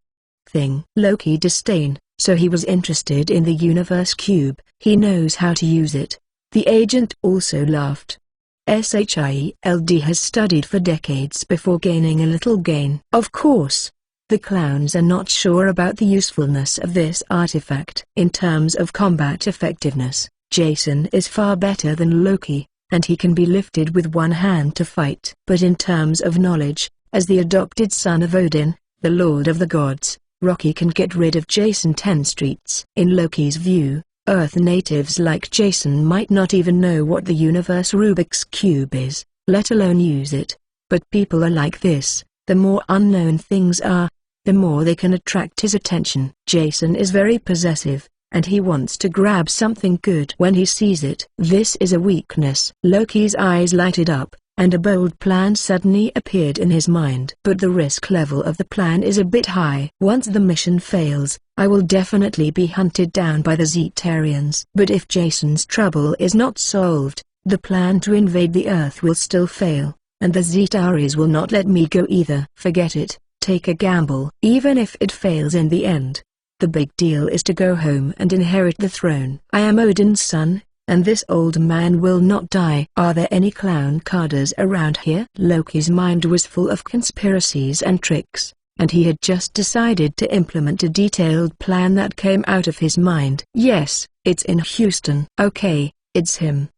Speaker 1: thing. Loki disdained, so he was interested in the Universe Cube. He knows how to use it. The agent also laughed. SHIELD has studied for decades before gaining a little gain. Of course, the clowns are not sure about the usefulness of this artifact. In terms of combat effectiveness, Jason is far better than Loki, and he can be lifted with one hand to fight. But in terms of knowledge, as the adopted son of Odin, the Lord of the Gods, Rocky can get rid of Jason 10 streets. In Loki's view, Earth natives like Jason might not even know what the Universe Rubik's Cube is, let alone use it. But people are like this: the more unknown things are, the more they can attract his attention. Jason is very possessive, and he wants to grab something good when he sees it. This is a weakness. Loki's eyes lighted up, and a bold plan suddenly appeared in his mind. But the risk level of the plan is a bit high. Once the mission fails, I will definitely be hunted down by the Zetarians. But if Jason's trouble is not solved, the plan to invade the Earth will still fail, and the Zetaris will not let me go either. Forget it. Take a gamble. Even if it fails in the end, the big deal is to go home and inherit the throne. I am Odin's son, and this old man will not die. Are there any clown carders around here? Loki's mind was full of conspiracies and tricks, and he had just decided to implement a detailed plan that came out of his mind. Yes, it's in Houston. Okay, it's him.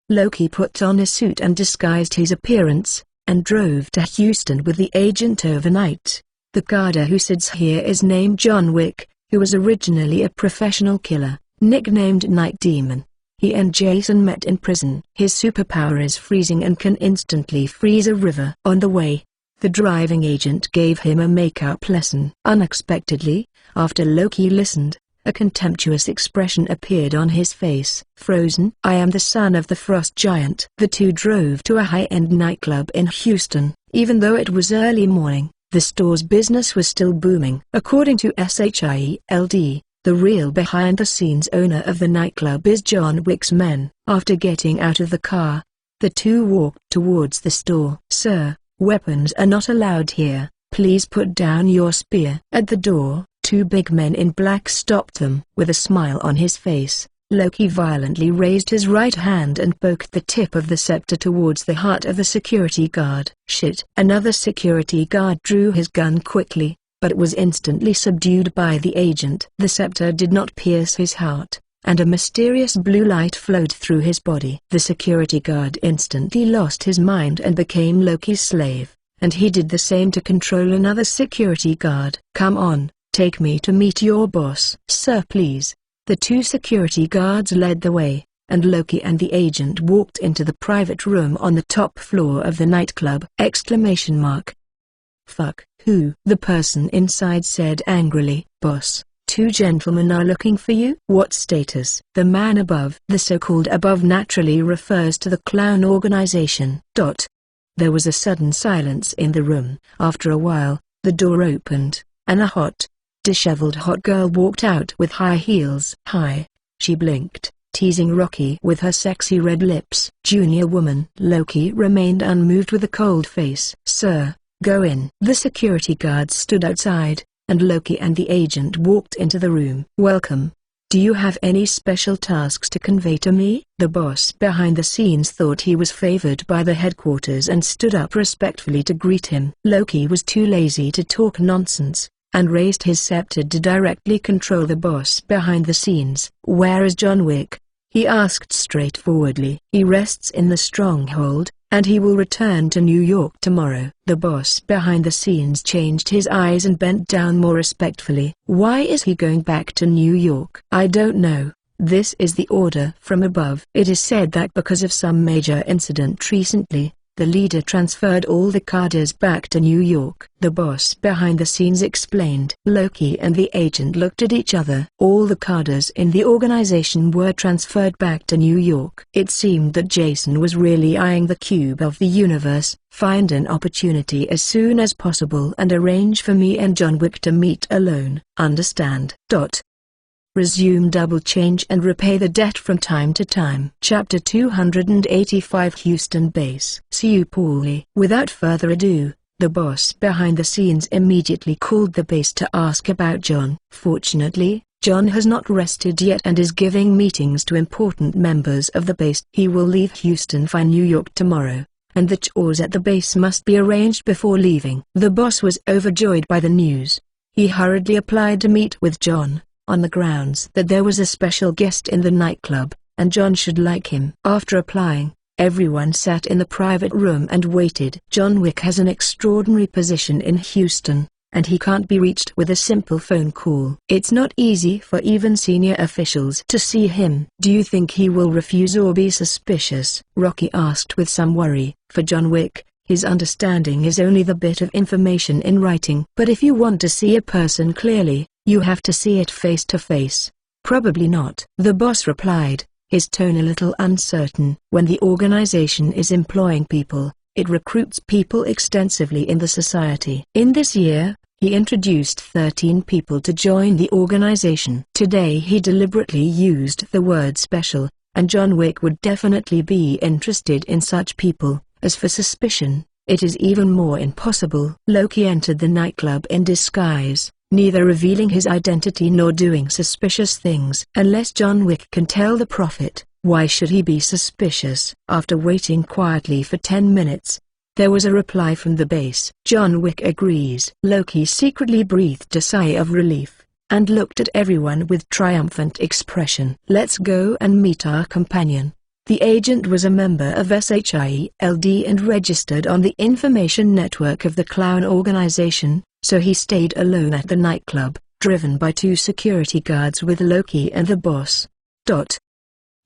Speaker 1: Loki put on a suit and disguised his appearance, and drove to Houston with the agent overnight. The carder who sits here is named John Wick, who was originally a professional killer, nicknamed Night Demon. He and Jason met in prison. His superpower is freezing and can instantly freeze a river. On the way, the driving agent gave him a makeup lesson. Unexpectedly, after Loki listened, a contemptuous expression appeared on his face. Frozen? I am the son of the Frost Giant. The two drove to a high-end nightclub in Houston. Even though it was early morning, the store's business was still booming. According to SHIELD, the real behind-the-scenes owner of the nightclub is John Wick's men. After getting out of the car, the two walked towards the store. Sir, weapons are not allowed here. Please put down your spear. At the door, two big men in black stopped them. With a smile on his face, Loki violently raised his right hand and poked the tip of the scepter towards the heart of the security guard. Shit! Another security guard drew his gun quickly, but it was instantly subdued by the agent. The scepter did not pierce his heart, and a mysterious blue light flowed through his body. The security guard instantly lost his mind and became Loki's slave, and he did the same to control another security guard. Come on, take me to meet your boss. Sir, please. The two security guards led the way, and Loki and the agent walked into the private room on the top floor of the nightclub. Fuck. Who? The person inside said angrily. Boss, two gentlemen are looking for you." "What status?" "The man above." The so-called above naturally refers to the clown organization. There was a sudden silence in the room. After a while, the door opened, and a hot, disheveled hot girl walked out with high heels. "Hi." She blinked, teasing Rocky with her sexy red lips. "Junior woman." Loki remained unmoved with a cold face. "Sir, go in." The security guards stood outside, and Loki and the agent walked into the room. "Welcome. Do you have any special tasks to convey to me?" The boss behind the scenes thought he was favored by the headquarters and stood up respectfully to greet him. Loki was too lazy to talk nonsense, and raised his scepter to directly control the boss behind the scenes. "Where is John Wick?" he asked straightforwardly. "He rests in the stronghold, and he will return to New York tomorrow." The boss behind the scenes changed his eyes and bent down more respectfully. "Why is he going back to New York?" "I don't know. This is the order from above." It is said that because of some major incident recently, the leader transferred all the cadres back to New York. The boss behind the scenes explained. Loki and the agent looked at each other. All the cadres in the organization were transferred back to New York. It seemed that Jason was really eyeing the cube of the universe. "Find an opportunity as soon as possible and arrange for me and John Wick to meet alone. Understand?" Resume double change and repay the debt from time to time. Chapter 285 Houston Base. "See you, Paulie." Without further ado, the boss behind the scenes immediately called the base to ask about John. Fortunately, John has not rested yet and is giving meetings to important members of the base. He will leave Houston for New York tomorrow, and the chores at the base must be arranged before leaving. The boss was overjoyed by the news. He hurriedly applied to meet with John, on the grounds that there was a special guest in the nightclub, and John should like him. After applying, everyone sat in the private room and waited. John Wick has an extraordinary position in Houston, and he can't be reached with a simple phone call. It's not easy for even senior officials to see him. "Do you think he will refuse or be suspicious?" Rocky asked with some worry. For John Wick, his understanding is only the bit of information in writing. "But if you want to see a person clearly, you have to see it face to face." "Probably not," the boss replied, his tone a little uncertain. "When the organization is employing people, it recruits people extensively in the society. In this year, he introduced 13 people to join the organization. Today he deliberately used the word special, and John Wick would definitely be interested in such people. As for suspicion, it is even more impossible." Loki entered the nightclub in disguise, neither revealing his identity nor doing suspicious things. Unless John Wick can tell the Prophet, why should he be suspicious? After waiting quietly for 10 minutes, there was a reply from the base. "John Wick agrees." Loki secretly breathed a sigh of relief, and looked at everyone with triumphant expression. "Let's go and meet our companion." The agent was a member of SHIELD and registered on the information network of the clown organization, so he stayed alone at the nightclub, driven by two security guards with Loki and the boss.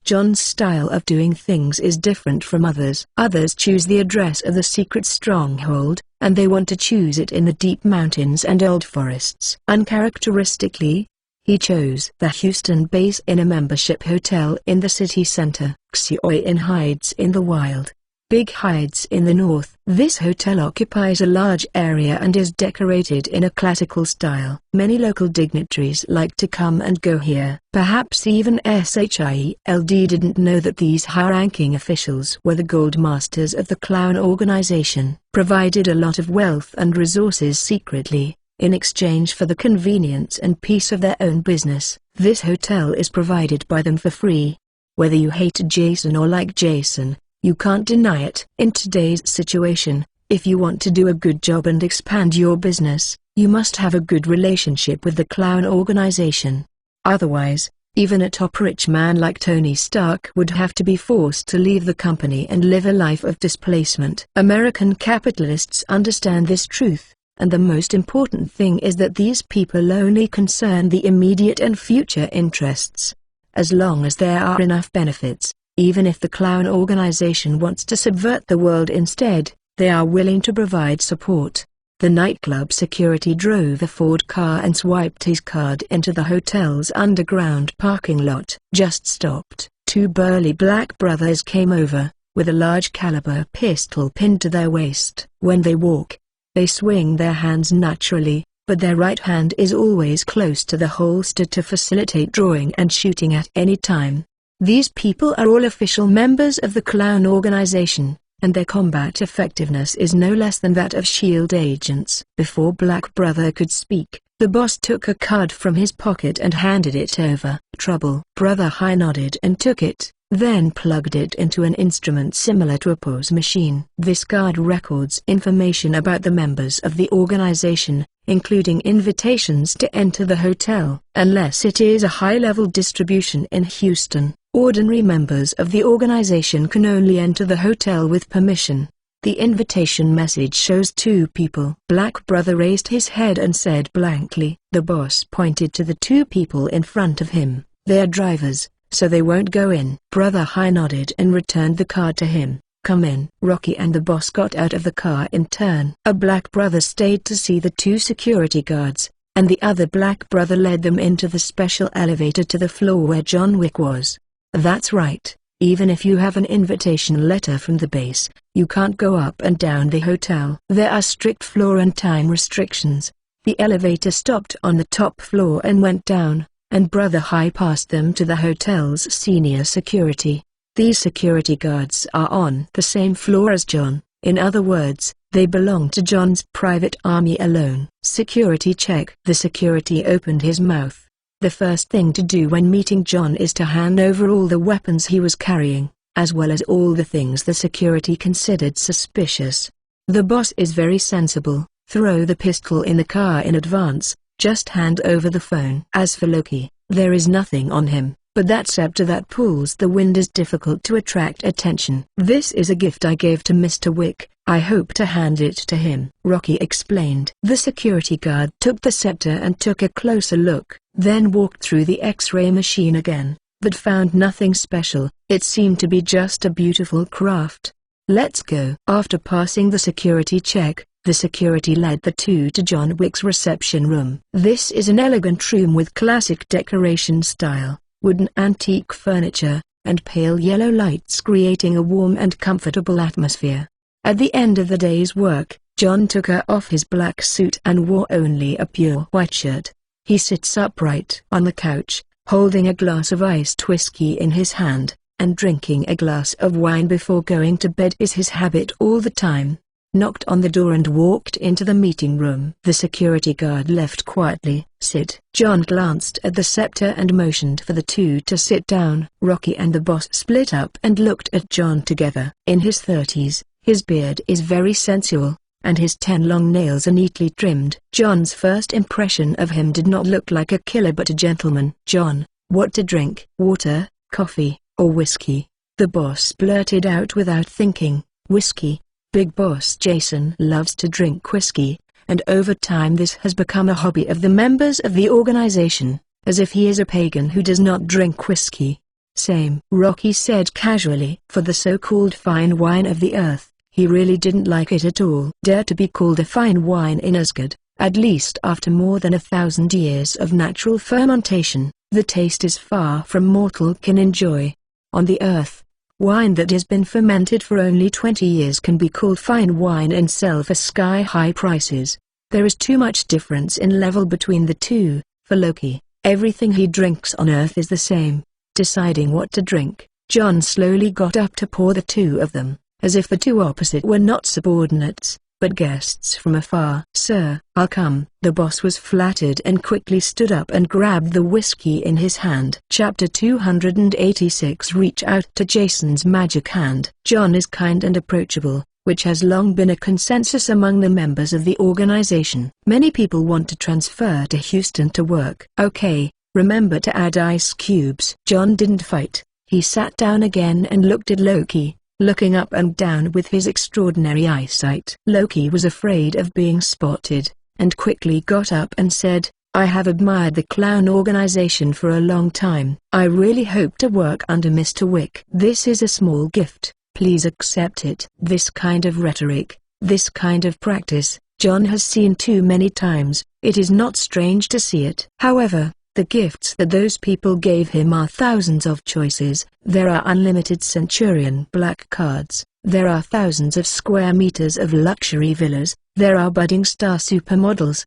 Speaker 1: John's style of doing things is different from others. Others choose the address of the secret stronghold, and they want to choose it in the deep mountains and old forests. Uncharacteristically, he chose the Houston base in a membership hotel in the city center. Xioi Inn hides in the wild. Big hides in the north. This hotel occupies a large area and is decorated in a classical style. Many local dignitaries like to come and go here. Perhaps even SHIELD didn't know that these high-ranking officials were the gold masters of the clown organization, provided a lot of wealth and resources secretly, in exchange for the convenience and peace of their own business. This hotel is provided by them for free. Whether you hate Jason or like Jason, you can't deny it. In today's situation, if you want to do a good job and expand your business, you must have a good relationship with the clown organization. Otherwise, even a top-rich man like Tony Stark would have to be forced to leave the company and live a life of displacement. American capitalists understand this truth, and the most important thing is that these people only concern the immediate and future interests. As long as there are enough benefits, even if the clown organization wants to subvert the world instead, they are willing to provide support. The nightclub security drove a Ford car and swiped his card into the hotel's underground parking lot. Just stopped. Two burly black brothers came over, with a large caliber pistol pinned to their waist. When they walk, they swing their hands naturally, but their right hand is always close to the holster to facilitate drawing and shooting at any time. These people are all official members of the Clown organization, and their combat effectiveness is no less than that of SHIELD agents. Before Black Brother could speak, the boss took a card from his pocket and handed it over. Trouble. Brother High nodded and took it, then plugged it into an instrument similar to a POS machine. This card records information about the members of the organization, including invitations to enter the hotel. Unless it is a high-level distribution in Houston, ordinary members of the organization can only enter the hotel with permission. The invitation message shows two people. Black Brother raised his head and said blankly. The boss pointed to the two people in front of him. They are drivers, so they won't go in. Brother High nodded and returned the card to him. Come in. Rocky and the boss got out of the car in turn. A black brother stayed to see the two security guards, and the other black brother led them into the special elevator to the floor where John Wick was. That's right, even if you have an invitation letter from the base, you can't go up and down the hotel. There are strict floor and time restrictions. The elevator stopped on the top floor and went down, and Brother High passed them to the hotel's senior security. These security guards are on the same floor as John. In other words, they belong to John's private army alone. Security check. The security opened his mouth. The first thing to do when meeting John is to hand over all the weapons he was carrying, as well as all the things the security considered suspicious. The boss is very sensible. Throw the pistol in the car in advance, just hand over the phone. As for Loki, there is nothing on him, but that scepter that pulls the wind is difficult to attract attention. This is a gift I gave to Mr. Wick. I hope to hand it to him, Rocky explained. The security guard took the scepter and took a closer look, then walked through the X-ray machine again, but found nothing special. It seemed to be just a beautiful craft. Let's go. After passing the security check, the security led the two to John Wick's reception room. This is an elegant room with classic decoration style, wooden antique furniture, and pale yellow lights creating a warm and comfortable atmosphere. At the end of the day's work, John took off his black suit and wore only a pure white shirt. He sits upright on the couch, holding a glass of iced whiskey in his hand, and drinking a glass of wine before going to bed is his habit all the time. Knocked on the door and walked into the meeting room. The security guard left quietly. Sit. John glanced at the scepter and motioned for the two to sit down. Rocky and the boss split up and looked at John together. In his 30s, his beard is very sensual, and his 10 long nails are neatly trimmed. John's first impression of him did not look like a killer but a gentleman. John, what to drink? Water, coffee, or whiskey? The boss blurted out without thinking. Whiskey. Big Boss Jason loves to drink whiskey, and over time this has become a hobby of the members of the organization, as if he is a pagan who does not drink whiskey. Same, Rocky said casually. For the so-called fine wine of the earth, he really didn't like it at all. Dare to be called a fine wine in Asgard, at least after more than 1,000 years of natural fermentation, the taste is far from mortal can enjoy. On the earth, wine that has been fermented for only 20 years can be called fine wine and sell for sky-high prices. There is too much difference in level between the two. For Loki, everything he drinks on Earth is the same. Deciding what to drink, John slowly got up to pour the two of them, as if the two opposite were not subordinates, but guests from afar. Sir, I'll come. The boss was flattered and quickly stood up and grabbed the whiskey in his hand. Chapter 286. Reach out to Jason's magic hand. John is kind and approachable, which has long been a consensus among the members of the organization. Many people want to transfer to Houston to work. Okay, remember to add ice cubes. John didn't fight. He sat down again and looked at Loki, looking up and down with his extraordinary eyesight. Loki was afraid of being spotted, and quickly got up and said, I have admired the Clown organization for a long time. I really hope to work under Mr. Wick. This is a small gift, please accept it. This kind of rhetoric, this kind of practice, John has seen too many times. It is not strange to see it. However, the gifts that those people gave him are thousands of choices. There are unlimited Centurion black cards. There are thousands of square meters of luxury villas. There are budding star supermodels.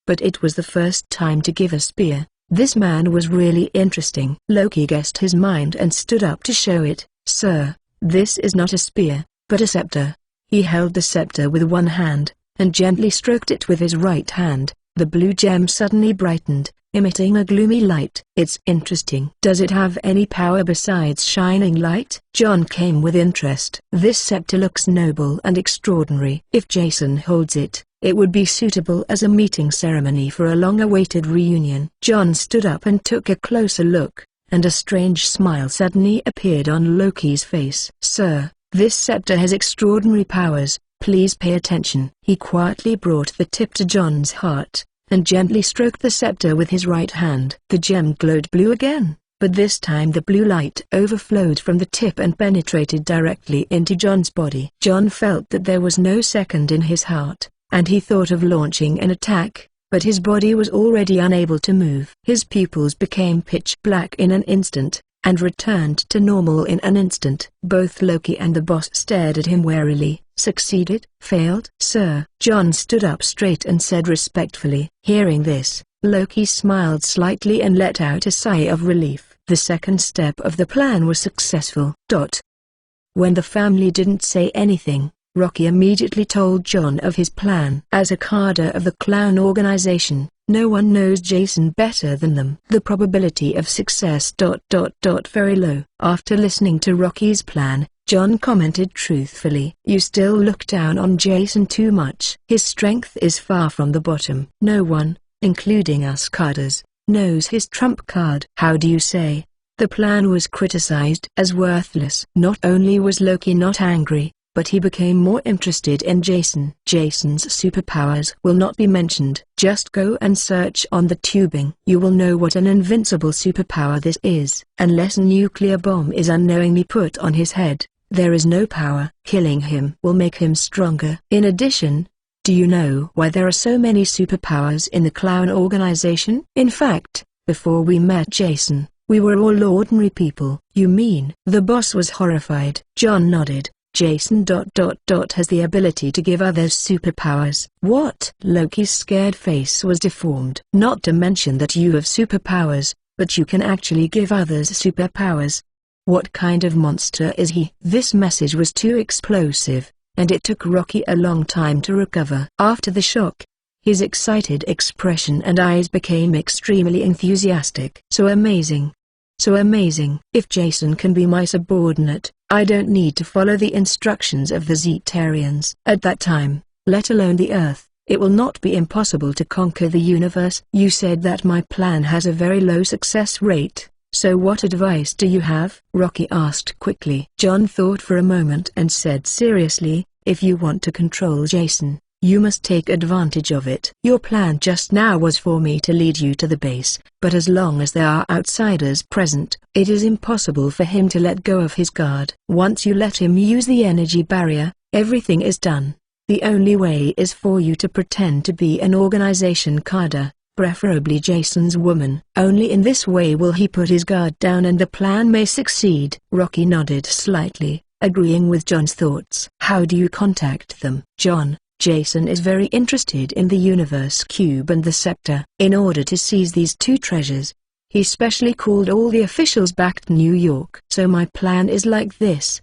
Speaker 1: But it was the first time to give a spear. This man was really interesting. Loki guessed his mind and stood up to show it. Sir, this is not a spear, but a scepter. He held the scepter with one hand, and gently stroked it with his right hand. The blue gem suddenly brightened, emitting a gloomy light. It's interesting. Does it have any power besides shining light? John came with interest. This scepter looks noble and extraordinary. If Jason holds it, it would be suitable as a meeting ceremony for a long-awaited reunion. John stood up and took a closer look, and a strange smile suddenly appeared on Loki's face. Sir, this scepter has extraordinary powers. Please pay attention. He quietly brought the tip to John's heart, and gently stroked the scepter with his right hand. The gem glowed blue again, but this time the blue light overflowed from the tip and penetrated directly into John's body. John felt that there was no second in his heart, and he thought of launching an attack, but his body was already unable to move. His pupils became pitch black in an instant, and returned to normal in an instant. Both Loki and the boss stared at him warily. Succeeded? Failed? Sir. John stood up straight and said respectfully. Hearing this, Loki smiled slightly and let out a sigh of relief. The second step of the plan was successful. When the family didn't say anything, Rocky immediately told John of his plan. As a cadre of the clown organization, no one knows Jason better than them. The probability of success ... very low. After listening to Rocky's plan, John commented truthfully. You still look down on Jason too much. His strength is far from the bottom. No one, including us cadres, knows his trump card. How do you say? The plan was criticized as worthless. Not only was Loki not angry, but he became more interested in Jason. Jason's superpowers will not be mentioned. Just go and search on the tubing. You will know what an invincible superpower this is. Unless a nuclear bomb is unknowingly put on his head, there is no power. Killing him will make him stronger. In addition, do you know why there are so many superpowers in the clown organization? In fact, before we met Jason, we were all ordinary people. You mean? The boss was horrified. John nodded. Jason ... has the ability to give others superpowers. What? Loki's scared face was deformed. Not to mention that you have superpowers, but you can actually give others superpowers. What kind of monster is he? This message was too explosive, and it took Rocky a long time to recover. After the shock, his excited expression and eyes became extremely enthusiastic. So amazing. So amazing. If Jason can be my subordinate, I don't need to follow the instructions of the Zeetarians. At that time, let alone the Earth, it will not be impossible to conquer the universe. You said that my plan has a very low success rate, so what advice do you have? Rocky asked quickly. John thought for a moment and said seriously, if you want to control Jason, you must take advantage of it. Your plan just now was for me to lead you to the base, but as long as there are outsiders present, it is impossible for him to let go of his guard. Once you let him use the energy barrier, everything is done. The only way is for you to pretend to be an organization cadre, preferably Jason's woman. Only in this way will he put his guard down and the plan may succeed. Rocky nodded slightly, agreeing with John's thoughts. How do you contact them? John, Jason is very interested in the Universe Cube and the Scepter. In order to seize these two treasures, he specially called all the officials back to New York. So my plan is like this.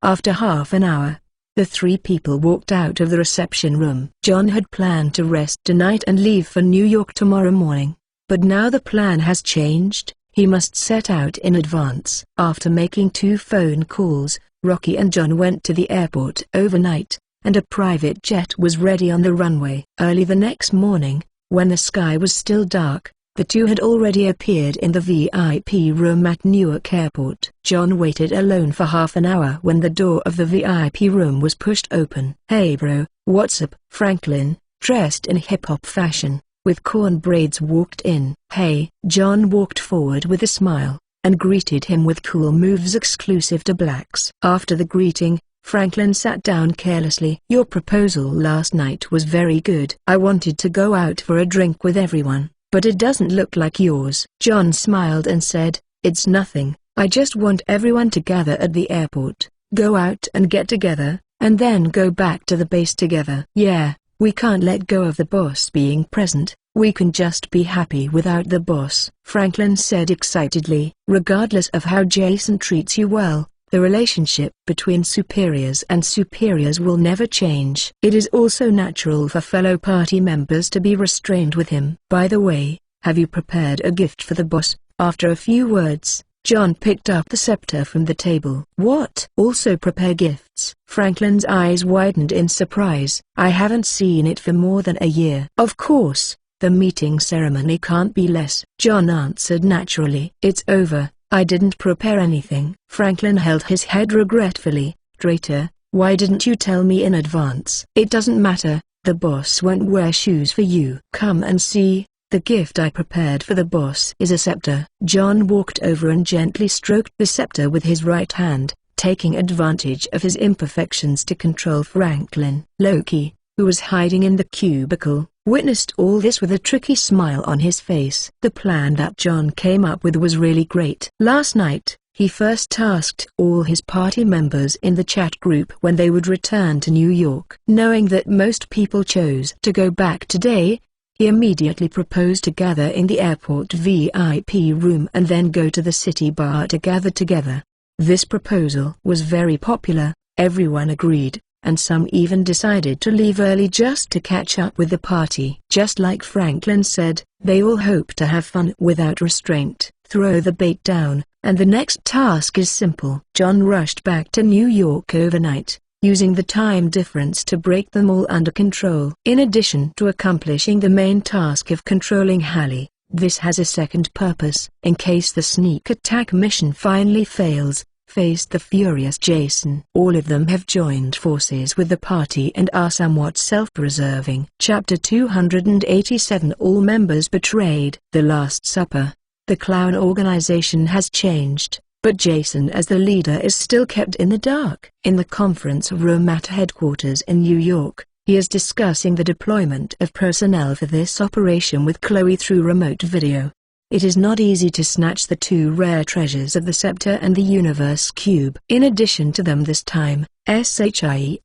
Speaker 1: After half an hour, the three people walked out of the reception room. John had planned to rest tonight and leave for New York tomorrow morning, but now the plan has changed. He must set out in advance. After making 2 phone calls, Rocky and John went to the airport overnight, and a private jet was ready on the runway. Early the next morning, when the sky was still dark, the two had already appeared in the VIP room at Newark Airport. John waited alone for half an hour when the door of the VIP room was pushed open. Hey bro, what's up? Franklin, dressed in hip-hop fashion, with corn braids walked in. Hey, John walked forward with a smile, and greeted him with cool moves exclusive to blacks. After the greeting, Franklin sat down carelessly. "Your proposal last night was very good. I wanted to go out for a drink with everyone, but it doesn't look like yours." John smiled and said, "It's nothing. I just want everyone to gather at the airport, go out and get together, and then go back to the base together." "Yeah, we can't let go of the boss being present. We can just be happy without the boss," Franklin said excitedly. "Regardless of how Jason treats you, well, the relationship between superiors and superiors will never change. It is also natural for fellow party members to be restrained with him. By the way, have you prepared a gift for the boss?" After a few words, John picked up the scepter from the table. "What? Also prepare gifts?" Franklin's eyes widened in surprise. "I haven't seen it for more than a year." "Of course, the meeting ceremony can't be less," John answered naturally. "It's over. I didn't prepare anything." Franklin held his head regretfully. "Traitor, why didn't you tell me in advance?" "It doesn't matter, the boss won't wear shoes for you." "Come and see, the gift I prepared for the boss is a scepter." John walked over and gently stroked the scepter with his right hand, taking advantage of his imperfections to control Franklin. Loki, who was hiding in the cubicle, witnessed all this with a tricky smile on his face. The plan that John came up with was really great. Last night, he first tasked all his party members in the chat group when they would return to New York. Knowing that most people chose to go back today, he immediately proposed to gather in the airport VIP room and then go to the city bar to gather together. This proposal was very popular, everyone agreed, and some even decided to leave early just to catch up with the party. Just like Franklin said, they all hope to have fun without restraint. Throw the bait down, and the next task is simple. John rushed back to New York overnight, using the time difference to break them all under control. In addition to accomplishing the main task of controlling Hallie, this has a second purpose. In case the sneak attack mission finally fails, face the furious Jason. All of them have joined forces with the party and are somewhat self-preserving. Chapter 287 All members betrayed. The Last Supper. The clown organization has changed, but Jason as the leader is still kept in the dark. In the conference room at headquarters in New York, he is discussing the deployment of personnel for this operation with Chloe through remote video. It is not easy to snatch the two rare treasures of the scepter and the universe cube. In addition to them this time, SHIELD,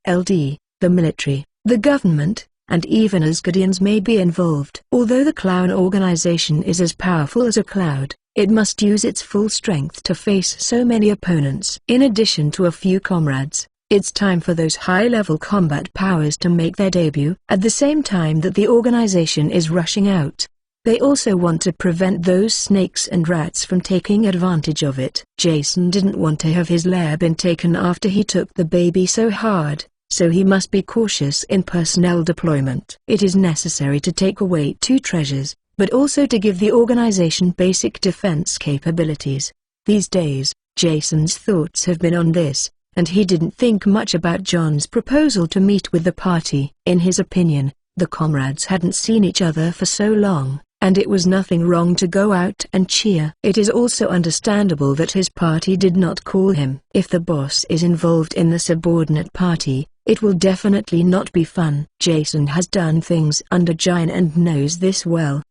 Speaker 1: the military, the government, and even Asgardians may be involved. Although the clown organization is as powerful as a cloud, it must use its full strength to face so many opponents. In addition to a few comrades, it's time for those high-level combat powers to make their debut. At the same time that the organization is rushing out, they also want to prevent those snakes and rats from taking advantage of it. Jason didn't want to have his lair been taken after he took the baby so hard, so he must be cautious in personnel deployment. It is necessary to take away two treasures, but also to give the organization basic defense capabilities. These days, Jason's thoughts have been on this, and he didn't think much about John's proposal to meet with the party. In his opinion, the comrades hadn't seen each other for so long, and it was nothing wrong to go out and cheer. It is also understandable that his party did not call him. If the boss is involved in the subordinate party, it will definitely not be fun. Jason has done things under Jin and knows this well.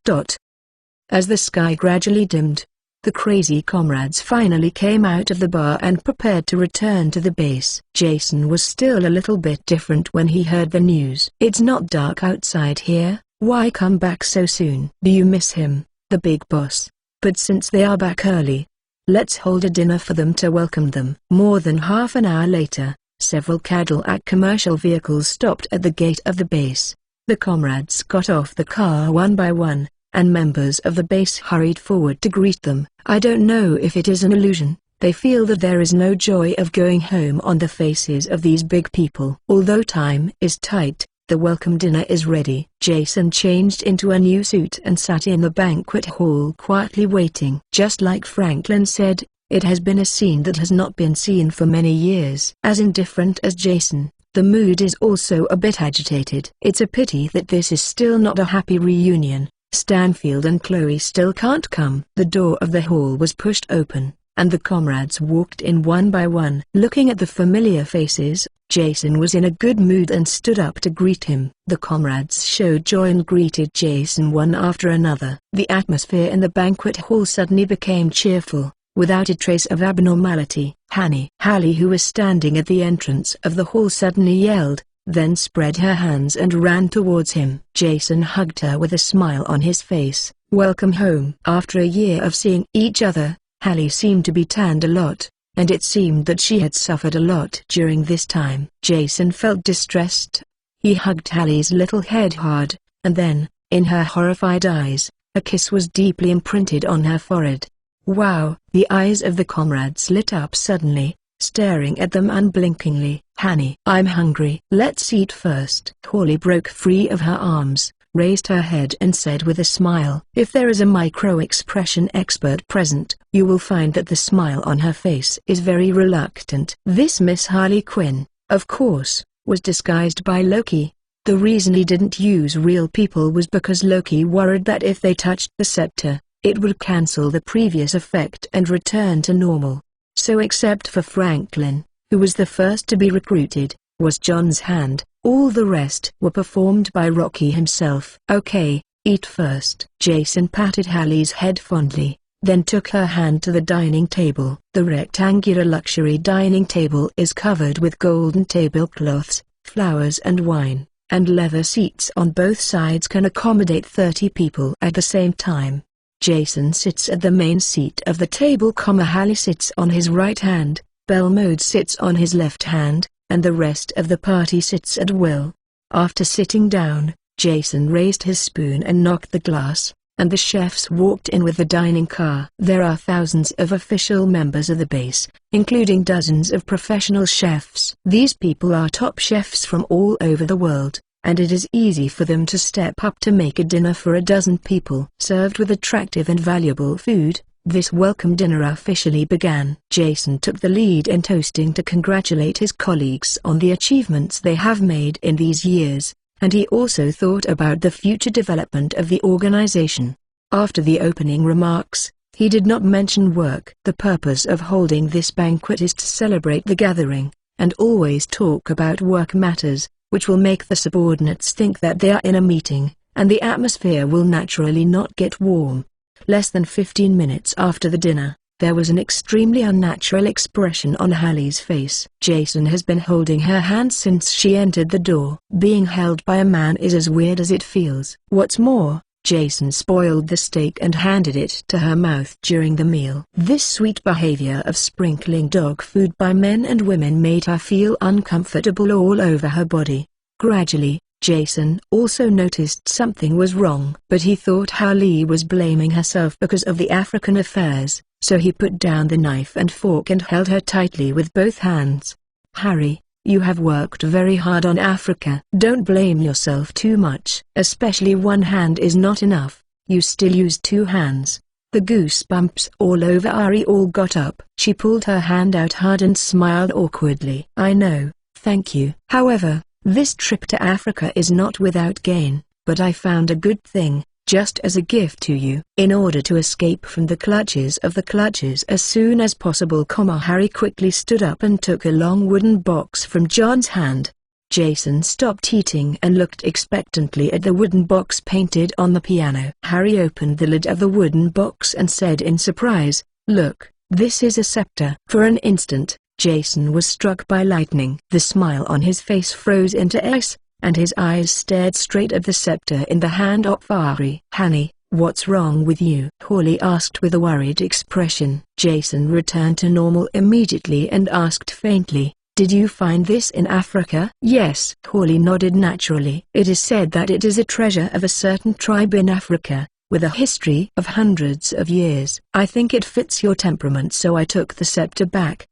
Speaker 1: As the sky gradually dimmed, the crazy comrades finally came out of the bar and prepared to return to the base. Jason was still a little bit different when he heard the news. "It's not dark outside here. Why come back so soon? Do you miss him, the big boss? But since they are back early, let's hold a dinner for them to welcome them." More than half an hour later, several Cadillac commercial vehicles stopped at the gate of the base. The comrades got off the car one by one, and members of the base hurried forward to greet them. I don't know if it is an illusion, they feel that there is no joy of going home on the faces of these big people. Although time is tight, the welcome dinner is ready. Jason changed into a new suit and sat in the banquet hall quietly waiting. Just like Franklin said, it has been a scene that has not been seen for many years. As indifferent as Jason, the mood is also a bit agitated. It's a pity that this is still not a happy reunion. Stanfield and Chloe still can't come. The door of the hall was pushed open, and the comrades walked in one by one. Looking at the familiar faces, Jason was in a good mood and stood up to greet him. The comrades showed joy and greeted Jason one after another. The atmosphere in the banquet hall suddenly became cheerful, without a trace of abnormality. Hallie, who was standing at the entrance of the hall, suddenly yelled, then spread her hands and ran towards him. Jason hugged her with a smile on his face. "Welcome home." After a year of seeing each other, Hallie seemed to be tanned a lot, and it seemed that she had suffered a lot during this time. Jason felt distressed. He hugged Hallie's little head hard, and then, in her horrified eyes, a kiss was deeply imprinted on her forehead. "Wow!" The eyes of the comrades lit up suddenly, staring at them unblinkingly. "Honey, I'm hungry." "Let's eat first." Holly broke free of her arms, raised her head and said with a smile. If there is a micro-expression expert present, you will find that the smile on her face is very reluctant. This Miss Harley Quinn, of course, was disguised by Loki. The reason he didn't use real people was because Loki worried that if they touched the scepter, it would cancel the previous effect and return to normal. So except for Franklin, who was the first to be recruited, was John's hand, all the rest were performed by Rocky himself. "Okay, eat first." Jason patted Hallie's head fondly, then took her hand to the dining table. The rectangular luxury dining table is covered with golden tablecloths, flowers and wine, and leather seats on both sides can accommodate 30 people at the same time. Jason sits at the main seat of the table, Hallie sits on his right hand, Belmode sits on his left hand, and the rest of the party sits at will. After sitting down, Jason raised his spoon and knocked the glass, and the chefs walked in with the dining car. There are thousands of official members of the base, including dozens of professional chefs. These people are top chefs from all over the world, and it is easy for them to step up to make a dinner for a dozen people. Served with attractive and valuable food, this welcome dinner officially began. Jason took the lead in toasting to congratulate his colleagues on the achievements they have made in these years, and he also thought about the future development of the organization. After the opening remarks, he did not mention work. The purpose of holding this banquet is to celebrate the gathering, and always talk about work matters, which will make the subordinates think that they are in a meeting, and the atmosphere will naturally not get warm. Less than 15 minutes after the dinner, there was an extremely unnatural expression on Hallie's face. Jason has been holding her hand since she entered the door. Being held by a man is as weird as it feels. What's more, Jason spoiled the steak and handed it to her mouth during the meal. This sweet behavior of sprinkling dog food by men and women made her feel uncomfortable all over her body. Gradually, Jason also noticed something was wrong. But he thought Hallie was blaming herself because of the African affairs, so he put down the knife and fork and held her tightly with both hands. "Harry, you have worked very hard on Africa. Don't blame yourself too much. Especially one hand is not enough, you still used 2 hands." The goosebumps all over Ari all got up. She pulled her hand out hard and smiled awkwardly. "I know, thank you. However, this trip to Africa is not without gain, but I found a good thing, just as a gift to you." In order to escape from the clutches of the clutches as soon as possible, Harry quickly stood up and took a long wooden box from John's hand. Jason stopped eating and looked expectantly at the wooden box painted on the piano. Harry opened the lid of the wooden box and said in surprise, "Look, this is a scepter." For an instant, Jason was struck by lightning. The smile on his face froze into ice, and his eyes stared straight at the scepter in the hand of Ari. "Honey, what's wrong with you?" Holly asked with a worried expression. Jason returned to normal immediately and asked faintly, "Did you find this in Africa?" "Yes." Holly nodded naturally. "It is said that it is a treasure of a certain tribe in Africa, with a history of hundreds of years. I think it fits your temperament, so I took the scepter back."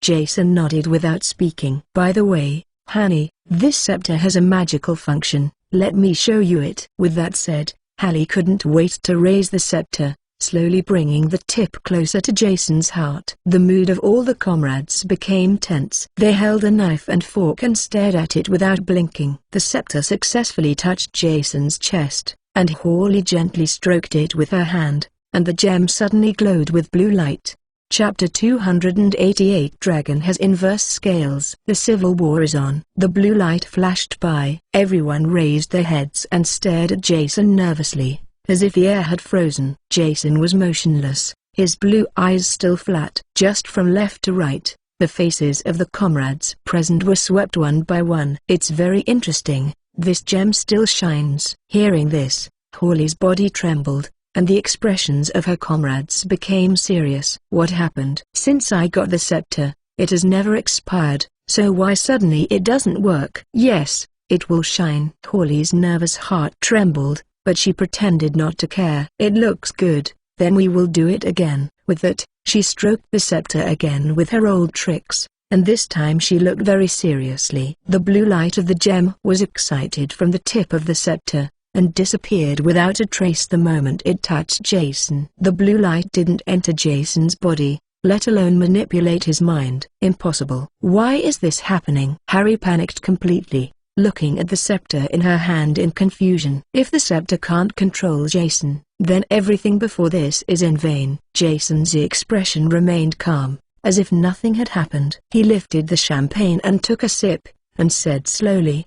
Speaker 1: Jason nodded without speaking. "By the way, honey, this scepter has a magical function. Let me show you it." With that said, Hallie couldn't wait to raise the scepter, slowly bringing the tip closer to Jason's heart. The mood of all the comrades became tense. They held a knife and fork and stared at it without blinking. The scepter successfully touched Jason's chest, and Holly gently stroked it with her hand, and the gem suddenly glowed with blue light. Chapter 288 Dragon has inverse scales. The civil war is on. The blue light flashed by. Everyone raised their heads and stared at Jason nervously, as if the air had frozen. Jason was motionless, his blue eyes still flat. Just from left to right, the faces of the comrades present were swept one by one. It's very interesting, this gem still shines. Hearing this, Holly's body trembled, and the expressions of her comrades became serious. What happened? Since I got the scepter, it has never expired, so why suddenly it doesn't work? Yes, it will shine. Holly's nervous heart trembled, but she pretended not to care. It looks good, then we will do it again. With that, she stroked the scepter again with her old tricks, and this time she looked very seriously. The blue light of the gem was excited from the tip of the scepter, and disappeared without a trace the moment it touched Jason. The blue light didn't enter Jason's body, let alone manipulate his mind. Impossible. Why is this happening? Harry panicked completely, looking at the scepter in her hand in confusion. If the scepter can't control Jason, then everything before this is in vain. Jason's expression remained calm, as if nothing had happened. He lifted the champagne and took a sip, and said slowly,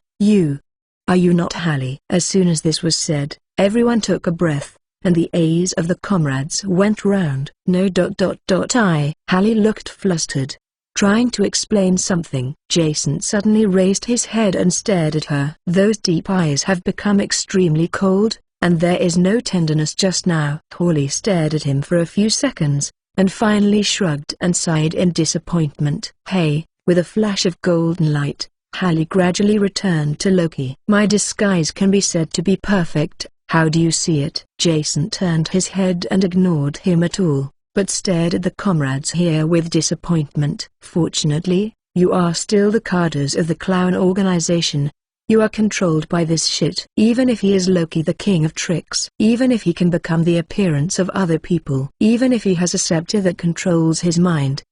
Speaker 1: Are you not Hallie? As soon as this was said, everyone took a breath, and the eyes of the comrades went round. No. Hallie looked flustered, trying to explain something. Jason suddenly raised his head and stared at her. Those deep eyes have become extremely cold, and there is no tenderness just now. Holly stared at him for a few seconds, and finally shrugged and sighed in disappointment. Hey, with a flash of golden light, Hallie gradually returned to Loki. My disguise can be said to be perfect, how do you see it? Jason turned his head and ignored him at all, but stared at the comrades here with disappointment. Fortunately, you are still the cadres of the clown organization. You are controlled by this shit. Even if he is Loki, the king of tricks, even if he can become the appearance of other people, even if he has a scepter that controls his mind.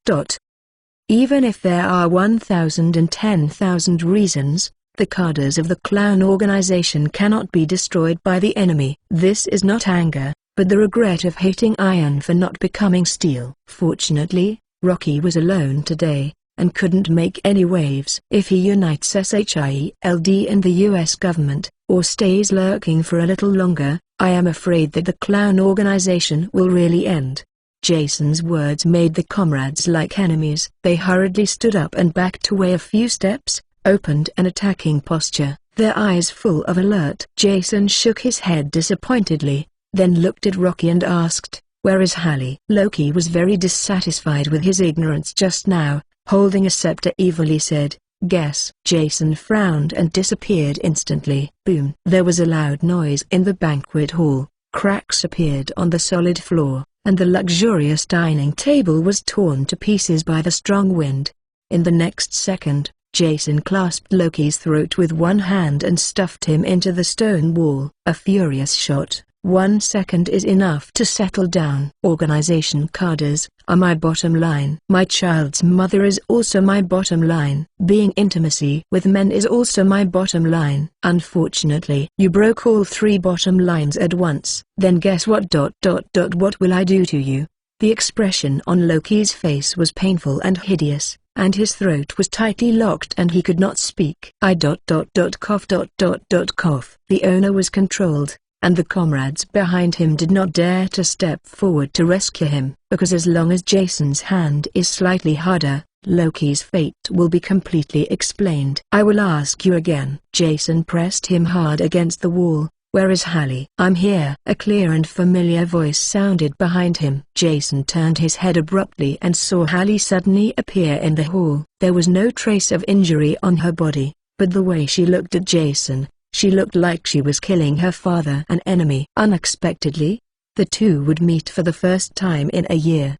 Speaker 1: Even if there are 1,010,000 reasons, the cadres of the clown organization cannot be destroyed by the enemy. This is not anger, but the regret of hating iron for not becoming steel. Fortunately, Rocky was alone today, and couldn't make any waves. If he unites SHIELD and the US government, or stays lurking for a little longer, I am afraid that the clown organization will really end. Jason's words made the comrades like enemies. They hurriedly stood up and backed away a few steps, opened an attacking posture, their eyes full of alert. Jason shook his head disappointedly, then looked at Rocky and asked, Where is Hallie? Loki was very dissatisfied with his ignorance just now, holding a scepter evilly said, Guess. Jason frowned and disappeared instantly. Boom. There was a loud noise in the banquet hall, cracks appeared on the solid floor, and the luxurious dining table was torn to pieces by the strong wind. In the next second, Jason clasped Loki's throat with one hand and stuffed him into the stone wall. A furious shot. 1 second is enough to settle down. Organization cadres are my bottom line. My child's mother is also my bottom line. Being intimacy with men is also my bottom line. Unfortunately, you broke all 3 bottom lines at once. Then guess what? What will I do to you? The expression on Loki's face was painful and hideous, and his throat was tightly locked and he could not speak. Cough. The owner was controlled, and the comrades behind him did not dare to step forward to rescue him, because as long as Jason's hand is slightly harder, Loki's fate will be completely explained. I will ask you again. Jason pressed him hard against the wall. Where is Hallie? I'm here. A clear and familiar voice sounded behind him. Jason turned his head abruptly and saw Hallie suddenly appear in the hall. There was no trace of injury on her body, but the way she looked at Jason, she looked like she was killing her father, an enemy. Unexpectedly, the two would meet for the first time in a year.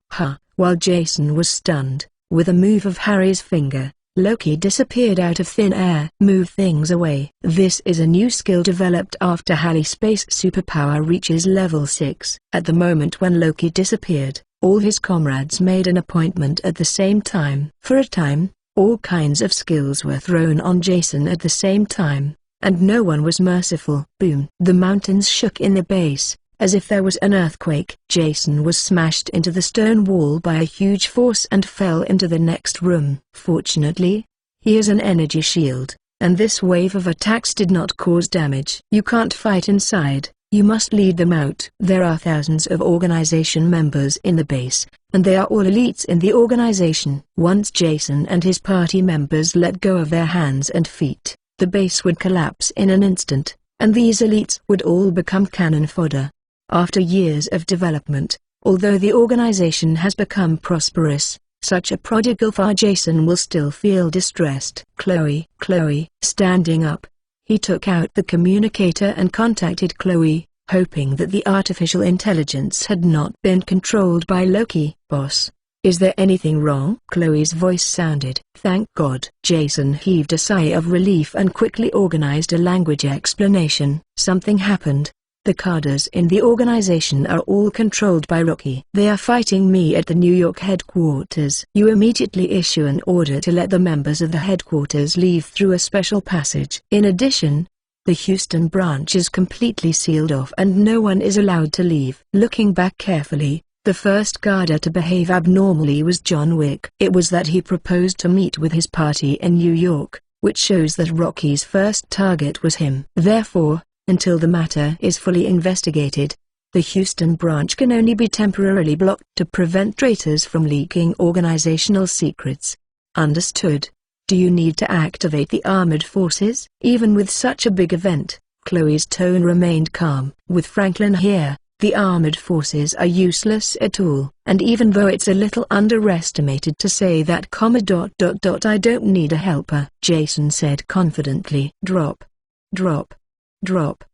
Speaker 1: While Jason was stunned, with a move of Harry's finger, Loki disappeared out of thin air. Move things away. This is a new skill developed after Hallie Space superpower reaches level 6. At the moment when Loki disappeared, all his comrades made an appointment at the same time. For a time, all kinds of skills were thrown on Jason at the same time, and no one was merciful. Boom. The mountains shook in the base, as if there was an earthquake. Jason was smashed into the stone wall by a huge force and fell into the next room. Fortunately, he is an energy shield, and this wave of attacks did not cause damage. You can't fight inside, you must lead them out. There are thousands of organization members in the base, and they are all elites in the organization. Once Jason and his party members let go of their hands and feet, the base would collapse in an instant, and these elites would all become cannon fodder. After years of development, although the organization has become prosperous, such a prodigal father Jason will still feel distressed. Chloe, standing up. He took out the communicator and contacted Chloe, hoping that the artificial intelligence had not been controlled by Loki. Boss, is there anything wrong? Chloe's voice sounded. Thank God. Jason heaved a sigh of relief and quickly organized a language explanation. Something happened. The cadres in the organization are all controlled by Rocky. They are fighting me at the New York headquarters. You immediately issue an order to let the members of the headquarters leave through a special passage. In addition, the Houston branch is completely sealed off and no one is allowed to leave. Looking back carefully, the first guarder to behave abnormally was John Wick. It was that he proposed to meet with his party in New York, which shows that Rocky's first target was him. Therefore, until the matter is fully investigated, the Houston branch can only be temporarily blocked to prevent traitors from leaking organizational secrets. Understood? Do you need to activate the armored forces? Even with such a big event, Chloe's tone remained calm. With Franklin here, the armored forces are useless at all. And even though it's a little underestimated to say that, I don't need a helper, Jason said confidently. Drop.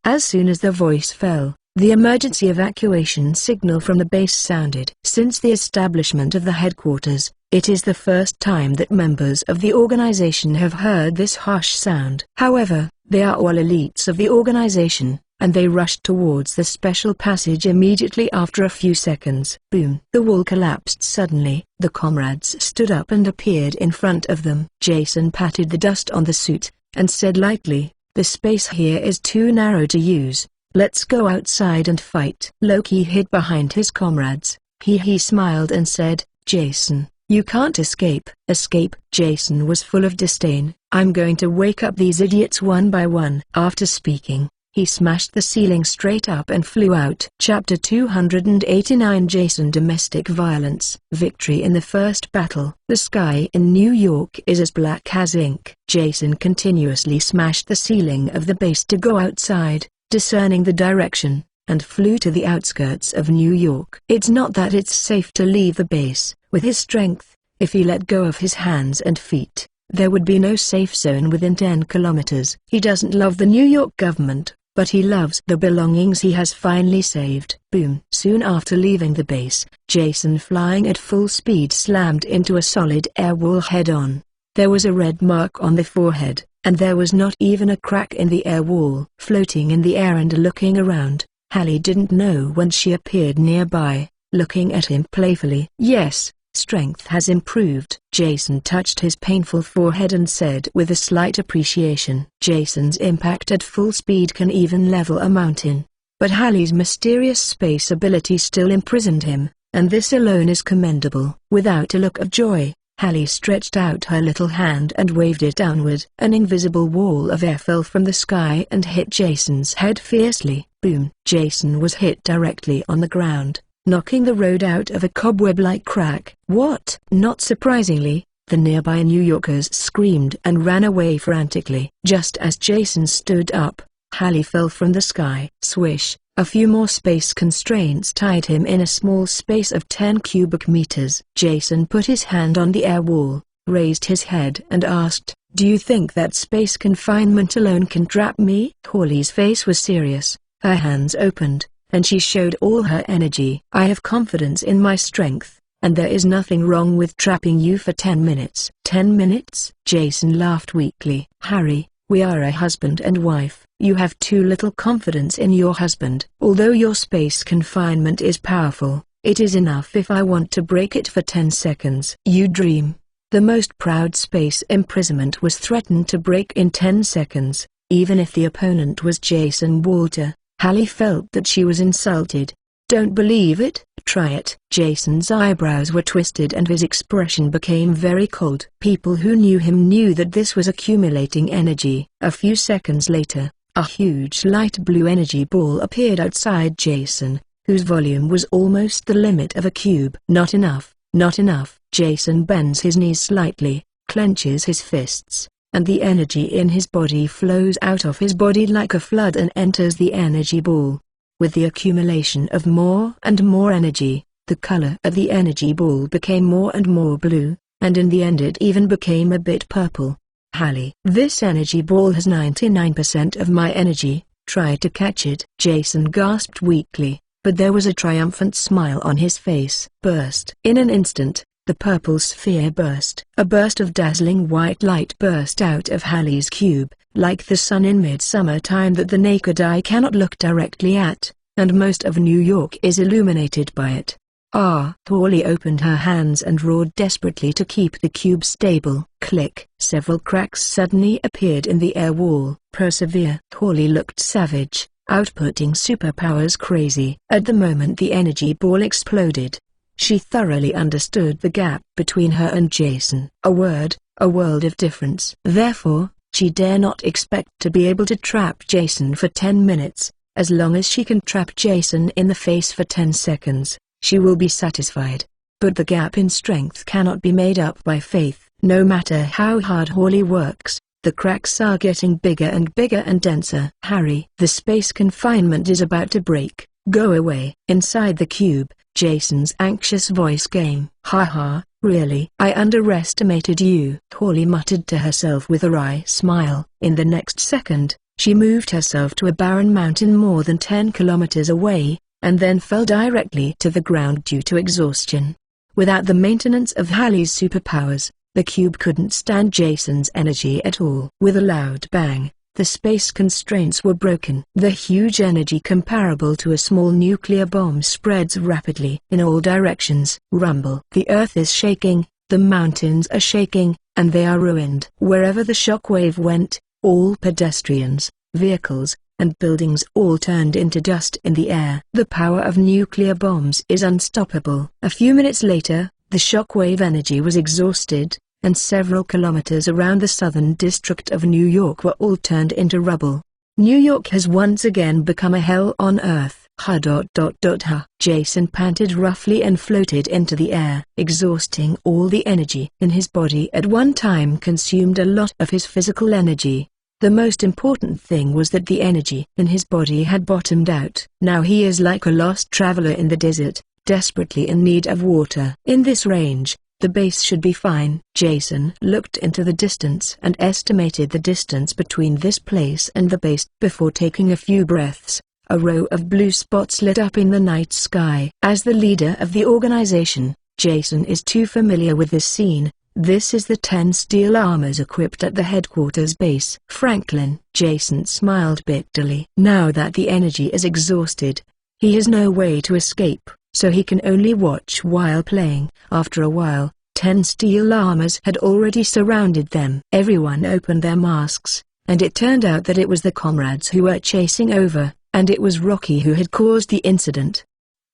Speaker 1: As soon as the voice fell, the emergency evacuation signal from the base sounded. Since the establishment of the headquarters, it is the first time that members of the organization have heard this harsh sound. However, they are all elites of the organization, and they rushed towards the special passage immediately after a few seconds. Boom! The wall collapsed suddenly. The comrades stood up and appeared in front of them. Jason patted the dust on the suit, and said lightly, "The space here is too narrow to use. Let's go outside and fight." Loki hid behind his comrades. He smiled and said, "Jason, you can't escape." Escape? Jason was full of disdain. "I'm going to wake up these idiots one by one." After speaking, he smashed the ceiling straight up and flew out. Chapter 289 Jason Domestic Violence. Victory in the first battle. The sky in New York is as black as ink. Jason continuously smashed the ceiling of the base to go outside, discerning the direction, and flew to the outskirts of New York. It's not that it's safe to leave the base. With his strength, if he let go of his hands and feet, there would be no safe zone within 10 kilometers. He doesn't love the New York government, but he loves the belongings he has finally saved. Boom! Soon after leaving the base, Jason, flying at full speed, slammed into a solid air wall head-on. There was a red mark on the forehead, and there was not even a crack in the air wall. Floating in the air and looking around, Hallie didn't know when she appeared nearby, looking at him playfully. "Yes, strength has improved." Jason touched his painful forehead and said with a slight appreciation. Jason's impact at full speed can even level a mountain. But Hallie's mysterious space ability still imprisoned him, and this alone is commendable. Without a look of joy, Hallie stretched out her little hand and waved it downward. An invisible wall of air fell from the sky and hit Jason's head fiercely. Boom! Jason was hit directly on the ground, knocking the road out of a cobweb-like crack. What? Not surprisingly, the nearby New Yorkers screamed and ran away frantically. Just as Jason stood up, Hallie fell from the sky. Swish! A few more space constraints tied him in a small space of 10 cubic meters. Jason put his hand on the air wall, raised his head and asked, "Do you think that space confinement alone can trap me?" Hallie's face was serious. Her hands opened, and she showed all her energy. "I have confidence in my strength, and there is nothing wrong with trapping you for 10 minutes. 10 minutes? Jason laughed weakly. "Harry, we are a husband and wife. You have too little confidence in your husband. Although your space confinement is powerful, it is enough if I want to break it for 10 seconds. You dream." The most proud space imprisonment was threatened to break in 10 seconds, even if the opponent was Jason Walter. Hallie felt that she was insulted. "Don't believe it, try it." Jason's eyebrows were twisted and his expression became very cold. People who knew him knew that this was accumulating energy. A few seconds later, a huge light blue energy ball appeared outside Jason, whose volume was almost the limit of a cube. "Not enough, not enough." Jason bends his knees slightly, clenches his fists, and the energy in his body flows out of his body like a flood and enters the energy ball. With the accumulation of more and more energy, the color of the energy ball became more and more blue, and in the end it even became a bit purple. "Hallie, this energy ball has 99% of my energy, try to catch it." Jason gasped weakly, but there was a triumphant smile on his face. Burst. In an instant, the purple sphere burst. A burst of dazzling white light burst out of Hallie's cube, like the sun in midsummer time that the naked eye cannot look directly at, and most of New York is illuminated by it. "Ah!" Hallie opened her hands and roared desperately to keep the cube stable. Click! Several cracks suddenly appeared in the air wall. "Persevere." Hallie looked savage, outputting superpowers crazy. At the moment the energy ball exploded, she thoroughly understood the gap between her and Jason. A world of difference. Therefore, she dare not expect to be able to trap Jason for 10 minutes. As long as she can trap Jason in the face for 10 seconds, she will be satisfied. But the gap in strength cannot be made up by faith. No matter how hard Hallie works, the cracks are getting bigger and bigger and denser. "Harry, the space confinement is about to break. Go away." Inside the cube, Jason's anxious voice came. "Ha ha, really? I underestimated you," Hallie muttered to herself with a wry smile. In the next second, she moved herself to a barren mountain more than 10 kilometers away, and then fell directly to the ground due to exhaustion. Without the maintenance of Hallie's superpowers, the cube couldn't stand Jason's energy at all. With a loud bang, the space constraints were broken. The huge energy comparable to a small nuclear bomb spreads rapidly in all directions. Rumble. The earth is shaking, the mountains are shaking, and they are ruined. Wherever the shockwave went, all pedestrians, vehicles, and buildings all turned into dust in the air. The power of nuclear bombs is unstoppable. A few minutes later, the shockwave energy was exhausted, and several kilometers around the southern district of New York were all turned into rubble. New York has once again become a hell on earth. Ha. Jason panted roughly and floated into the air. Exhausting all the energy in his body at one time consumed a lot of his physical energy. The most important thing was that the energy in his body had bottomed out. Now he is like a lost traveler in the desert, desperately in need of water. In this range, the base should be fine. Jason looked into the distance and estimated the distance between this place and the base. Before taking a few breaths, a row of blue spots lit up in the night sky. As the leader of the organization, Jason is too familiar with this scene. This is the 10 steel armors equipped at the headquarters base. "Franklin." Jason smiled bitterly. Now that the energy is exhausted, he has no way to escape, so he can only watch while playing. After a while, 10 steel armors had already surrounded them. Everyone opened their masks, and it turned out that it was the comrades who were chasing over, and it was Rocky who had caused the incident.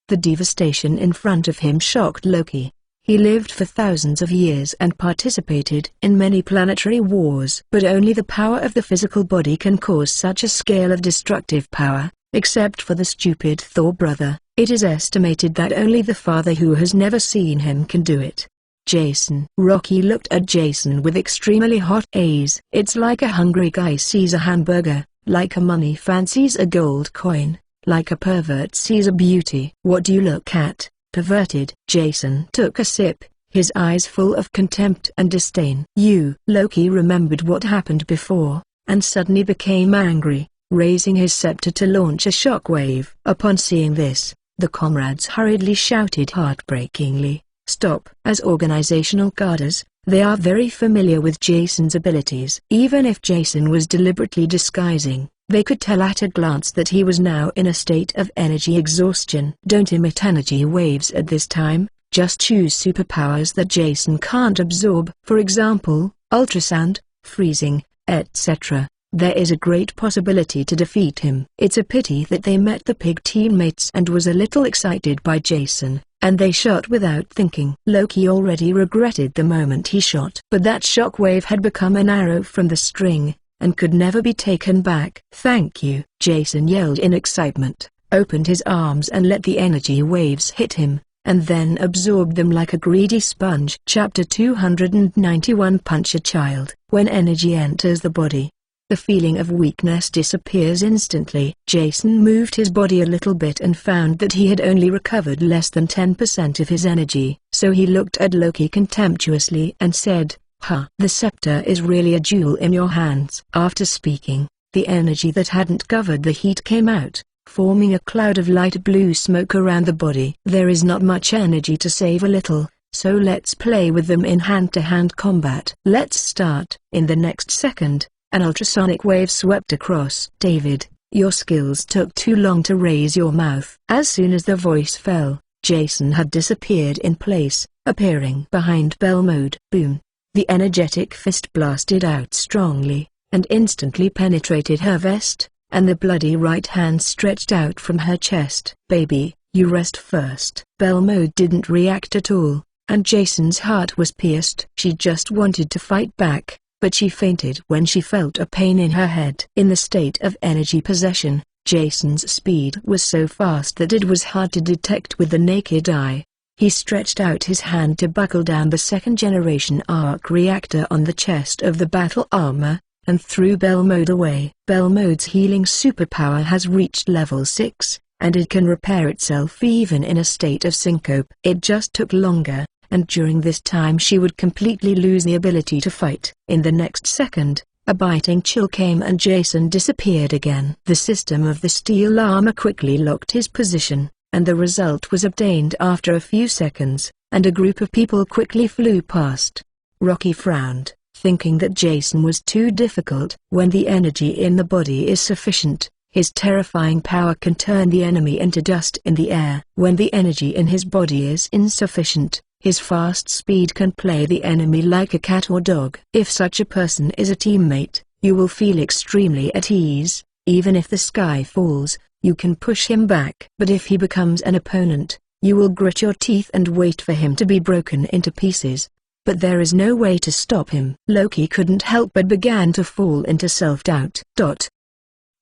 Speaker 1: The devastation in front of him shocked Loki. He lived for thousands of years and participated in many planetary wars. But only the power of the physical body can cause such a scale of destructive power, except for the stupid Thor brother. It is estimated that only the father who has never seen him can do it. Jason. Rocky looked at Jason with extremely hot eyes. It's like a hungry guy sees a hamburger, like a money fancies a gold coin, like a pervert sees a beauty. "What do you look at, perverted?" Jason took a sip, his eyes full of contempt and disdain. "You." Loki remembered what happened before, and suddenly became angry, raising his scepter to launch a shockwave. Upon seeing this, the comrades hurriedly shouted heartbreakingly, "Stop!" As organizational guards, they are very familiar with Jason's abilities. Even if Jason was deliberately disguising, they could tell at a glance that he was now in a state of energy exhaustion. Don't emit energy waves at this time, just choose superpowers that Jason can't absorb. For example, ultrasound, freezing, etc. There is a great possibility to defeat him. It's a pity that they met the pig teammates and was a little excited by Jason, and they shot without thinking. Loki already regretted the moment he shot. But that shockwave had become an arrow from the string, and could never be taken back. "Thank you," Jason yelled in excitement, opened his arms and let the energy waves hit him, and then absorbed them like a greedy sponge. Chapter 291 Punch a Child. When energy enters the body, the feeling of weakness disappears instantly. Jason moved his body a little bit and found that he had only recovered less than 10% of his energy. So he looked at Loki contemptuously and said, "Ha! The scepter is really a jewel in your hands." After speaking, the energy that hadn't covered the heat came out, forming a cloud of light blue smoke around the body. There is not much energy to save a little, so let's play with them in hand-to-hand combat. Let's start. In the next second, an ultrasonic wave swept across. "David, your skills took too long to raise your mouth." As soon as the voice fell, Jason had disappeared in place, appearing behind Belmode. Boom! The energetic fist blasted out strongly, and instantly penetrated her vest, and the bloody right hand stretched out from her chest. "Baby, you rest first." Belmode didn't react at all, and Jason's heart was pierced. She just wanted to fight back, but she fainted when she felt a pain in her head. In the state of energy possession, Jason's speed was so fast that it was hard to detect with the naked eye. He stretched out his hand to buckle down the second-generation arc reactor on the chest of the battle armor, and threw Belmode away. Belmode's healing superpower has reached level 6, and it can repair itself even in a state of syncope. It just took longer, and during this time she would completely lose the ability to fight. In the next second, a biting chill came and Jason disappeared again. The system of the steel armor quickly locked his position, and the result was obtained after a few seconds, and a group of people quickly flew past. Rocky frowned, thinking that Jason was too difficult. When the energy in the body is sufficient, his terrifying power can turn the enemy into dust in the air. When the energy in his body is insufficient, his fast speed can play the enemy like a cat or dog. If such a person is a teammate, you will feel extremely at ease. Even if the sky falls, you can push him back. But if he becomes an opponent, you will grit your teeth and wait for him to be broken into pieces. But there is no way to stop him. Loki couldn't help but began to fall into self-doubt.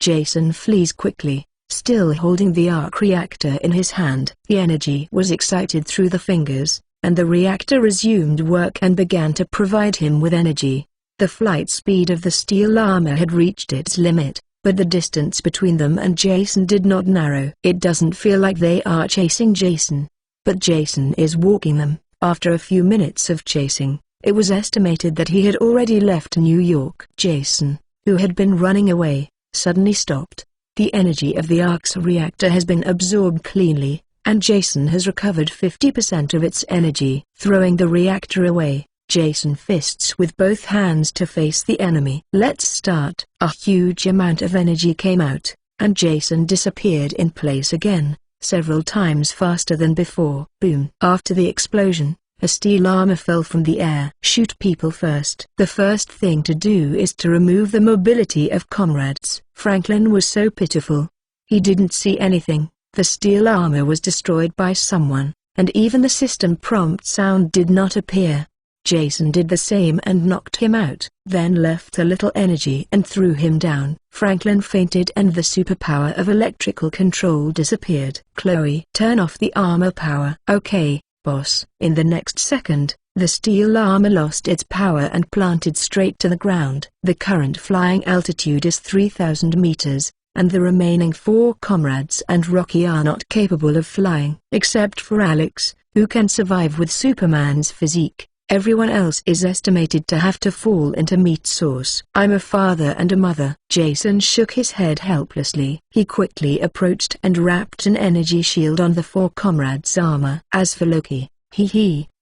Speaker 1: Jason flees quickly, still holding the arc reactor in his hand. The energy was excited through the fingers, and the reactor resumed work and began to provide him with energy. The flight speed of the steel armor had reached its limit, but the distance between them and Jason did not narrow. It doesn't feel like they are chasing Jason, but Jason is walking them. After a few minutes of chasing, it was estimated that he had already left New York. Jason, who had been running away, suddenly stopped. The energy of the arc's reactor has been absorbed cleanly, and Jason has recovered 50% of its energy. Throwing the reactor away, Jason fists with both hands to face the enemy. Let's start. A huge amount of energy came out, and Jason disappeared in place again, several times faster than before. Boom! After the explosion, a steel armor fell from the air. Shoot people first. The first thing to do is to remove the mobility of comrades. Franklin was so pitiful. He didn't see anything. The steel armor was destroyed by someone, and even the system prompt sound did not appear. Jason did the same and knocked him out, then left a little energy and threw him down. Franklin fainted and the superpower of electrical control disappeared. Chloe, turn off the armor power. Okay, boss. In the next second, the steel armor lost its power and planted straight to the ground. The current flying altitude is 3,000 meters. And the remaining 4 comrades and Rocky are not capable of flying. Except for Alex, who can survive with Superman's physique, everyone else is estimated to have to fall into meat sauce. I'm a father and a mother. Jason shook his head helplessly. He quickly approached and wrapped an energy shield on the 4 comrades' armor. As for Loki,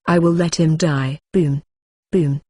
Speaker 1: I will let him die. Boom. Boom.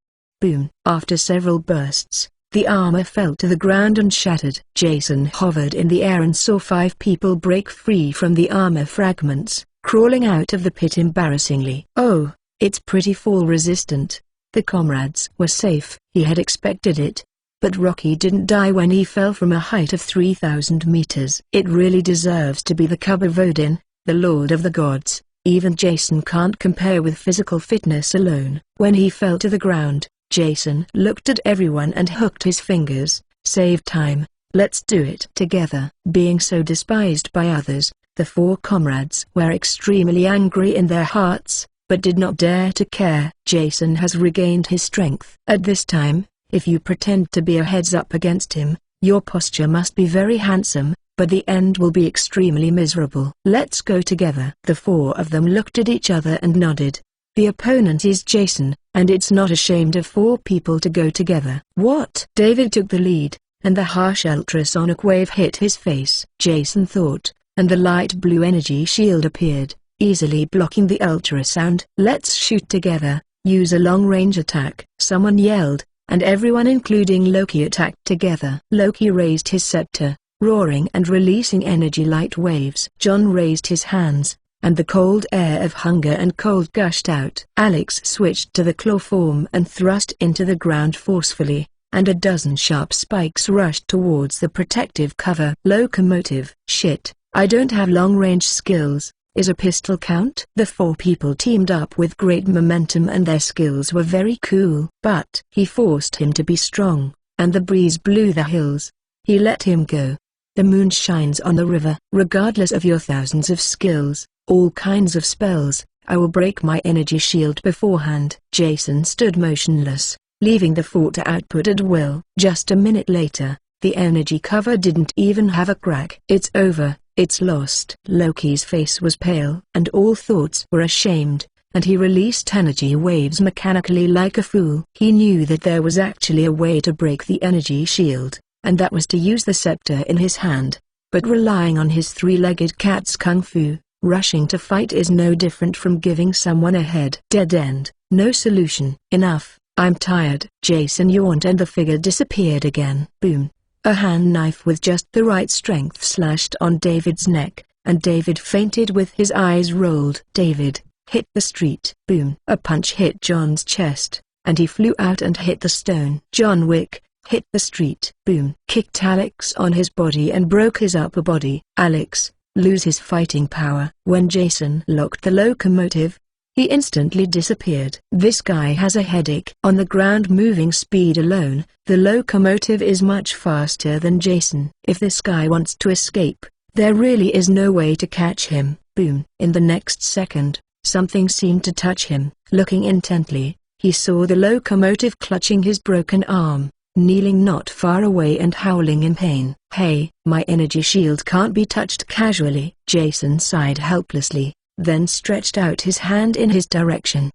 Speaker 1: Boom. After several bursts, the armor fell to the ground and shattered. Jason hovered in the air and saw 5 people break free from the armor fragments, crawling out of the pit embarrassingly. Oh, it's pretty fall resistant. The comrades were safe. He had expected it. But Rocky didn't die when he fell from a height of 3,000 meters. It really deserves to be the cub of Odin, the Lord of the Gods. Even Jason can't compare with physical fitness alone. When he fell to the ground, Jason looked at everyone and hooked his fingers. Save time, let's do it together. Being so despised by others, the four comrades were extremely angry in their hearts, but did not dare to care. Jason has regained his strength. At this time, if you pretend to be a heads-up against him, your posture must be very handsome, but the end will be extremely miserable. Let's go together. The four of them looked at each other and nodded. The opponent is Jason, and it's not ashamed of four people to go together. What? David took the lead, and the harsh ultrasonic wave hit his face. Jason thought, and the light blue energy shield appeared, easily blocking the ultrasound. Let's shoot together, use a long-range attack. Someone yelled, and everyone including Loki attacked together. Loki raised his scepter, roaring and releasing energy light waves. John raised his hands, and the cold air of hunger and cold gushed out. Alex switched to the claw form and thrust into the ground forcefully, and a dozen sharp spikes rushed towards the protective cover. Locomotive. Shit, I don't have long-range skills. Is a pistol count? The four people teamed up with great momentum and their skills were very cool. But he forced him to be strong, and the breeze blew the hills. He let him go. The moon shines on the river. Regardless of your thousands of skills, all kinds of spells, I will break my energy shield beforehand. Jason stood motionless, leaving the fort to output at will. Just a minute later, the energy cover didn't even have a crack. It's over. It's lost. Loki's face was pale and all thoughts were ashamed, and he released energy waves mechanically like a fool. He knew that there was actually a way to break the energy shield, and that was to use the scepter in his hand. But relying on his three-legged cat's kung fu, rushing to fight is no different from giving someone a head. Dead end. No solution. Enough. I'm tired. Jason yawned and the figure disappeared again. Boom. A hand knife with just the right strength slashed on David's neck, and David fainted with his eyes rolled. David hit the street. Boom. A punch hit John's chest, and he flew out and hit the stone. John Wick hit the street. Boom. Kicked Alex on his body and broke his upper body. Alex lose his fighting power. When Jason locked the locomotive, he instantly disappeared. This guy has a headache. On the ground moving speed alone, the locomotive is much faster than Jason. If this guy wants to escape, there really is no way to catch him. Boom. In the next second, something seemed to touch him. Looking intently, he saw the locomotive clutching his broken arm, kneeling not far away and howling in pain. Hey, my energy shield can't be touched casually. Jason sighed helplessly, then stretched out his hand in his direction.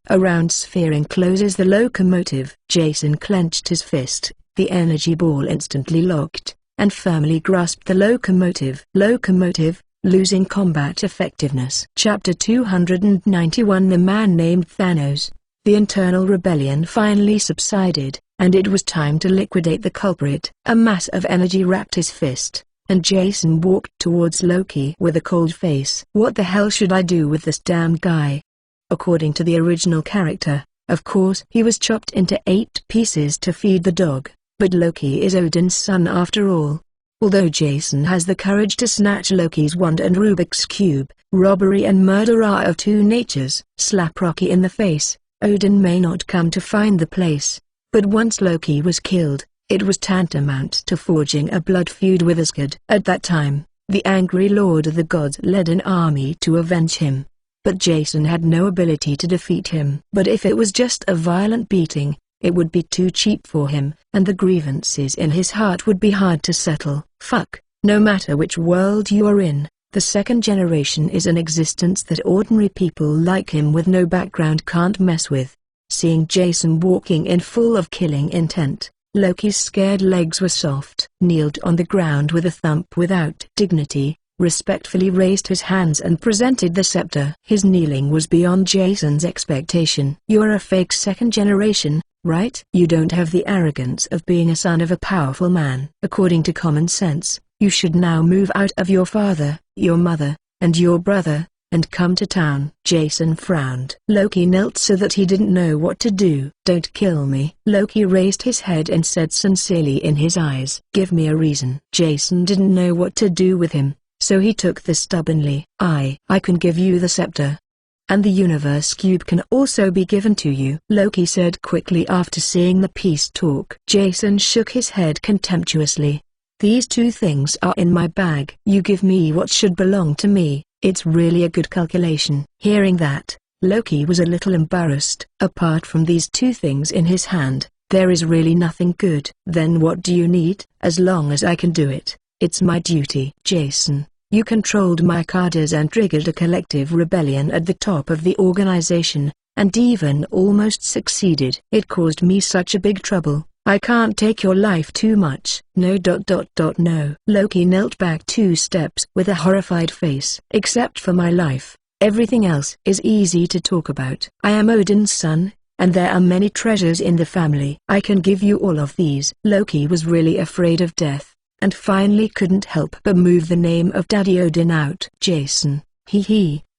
Speaker 1: A round sphere encloses the locomotive. Jason clenched his fist. The energy ball instantly locked, and firmly grasped the locomotive. Locomotive, losing combat effectiveness. Chapter 291. The man named Thanos. The internal rebellion finally subsided, and it was time to liquidate the culprit. A mass of energy wrapped his fist, and Jason walked towards Loki with a cold face. What the hell should I do with this damn guy? According to the original character, of course he was chopped into 8 pieces to feed the dog, but Loki is Odin's son after all. Although Jason has the courage to snatch Loki's wand and Rubik's Cube, robbery and murder are of two natures. Slap Rocky in the face, Odin may not come to find the place. But once Loki was killed, it was tantamount to forging a blood feud with Asgard. At that time, the angry Lord of the Gods led an army to avenge him. But Jason had no ability to defeat him. But if it was just a violent beating, it would be too cheap for him, and the grievances in his heart would be hard to settle. Fuck, no matter which world you are in, the second generation is an existence that ordinary people like him with no background can't mess with. Seeing Jason walking in full of killing intent, Loki's scared legs were soft. Kneeled on the ground with a thump without dignity, respectfully raised his hands and presented the scepter. His kneeling was beyond Jason's expectation. You're a fake second generation, right? You don't have the arrogance of being a son of a powerful man. According to common sense, you should now move out of your father, your mother, and your brother, and come to town." Jason frowned. Loki knelt so that he didn't know what to do. "Don't kill me." Loki raised his head and said sincerely in his eyes, "Give me a reason." Jason didn't know what to do with him, so he took this stubbornly. I can give you the scepter. And the universe cube can also be given to you," Loki said quickly after seeing the peace talk. Jason shook his head contemptuously. "These two things are in my bag. You give me what should belong to me. It's really a good calculation." Hearing that, Loki was a little embarrassed. "Apart from these two things in his hand, there is really nothing good." "Then what do you need?" "As long as I can do it, it's my duty." "Jason, you controlled my cadres and triggered a collective rebellion at the top of the organization, and even almost succeeded. It caused me such a big trouble. I can't take your life too much." No. No. Loki knelt back 2 steps with a horrified face. "Except for my life, everything else is easy to talk about. I am Odin's son, and there are many treasures in the family. I can give you all of these." Loki was really afraid of death, and finally couldn't help but move the name of Daddy Odin out. "Jason,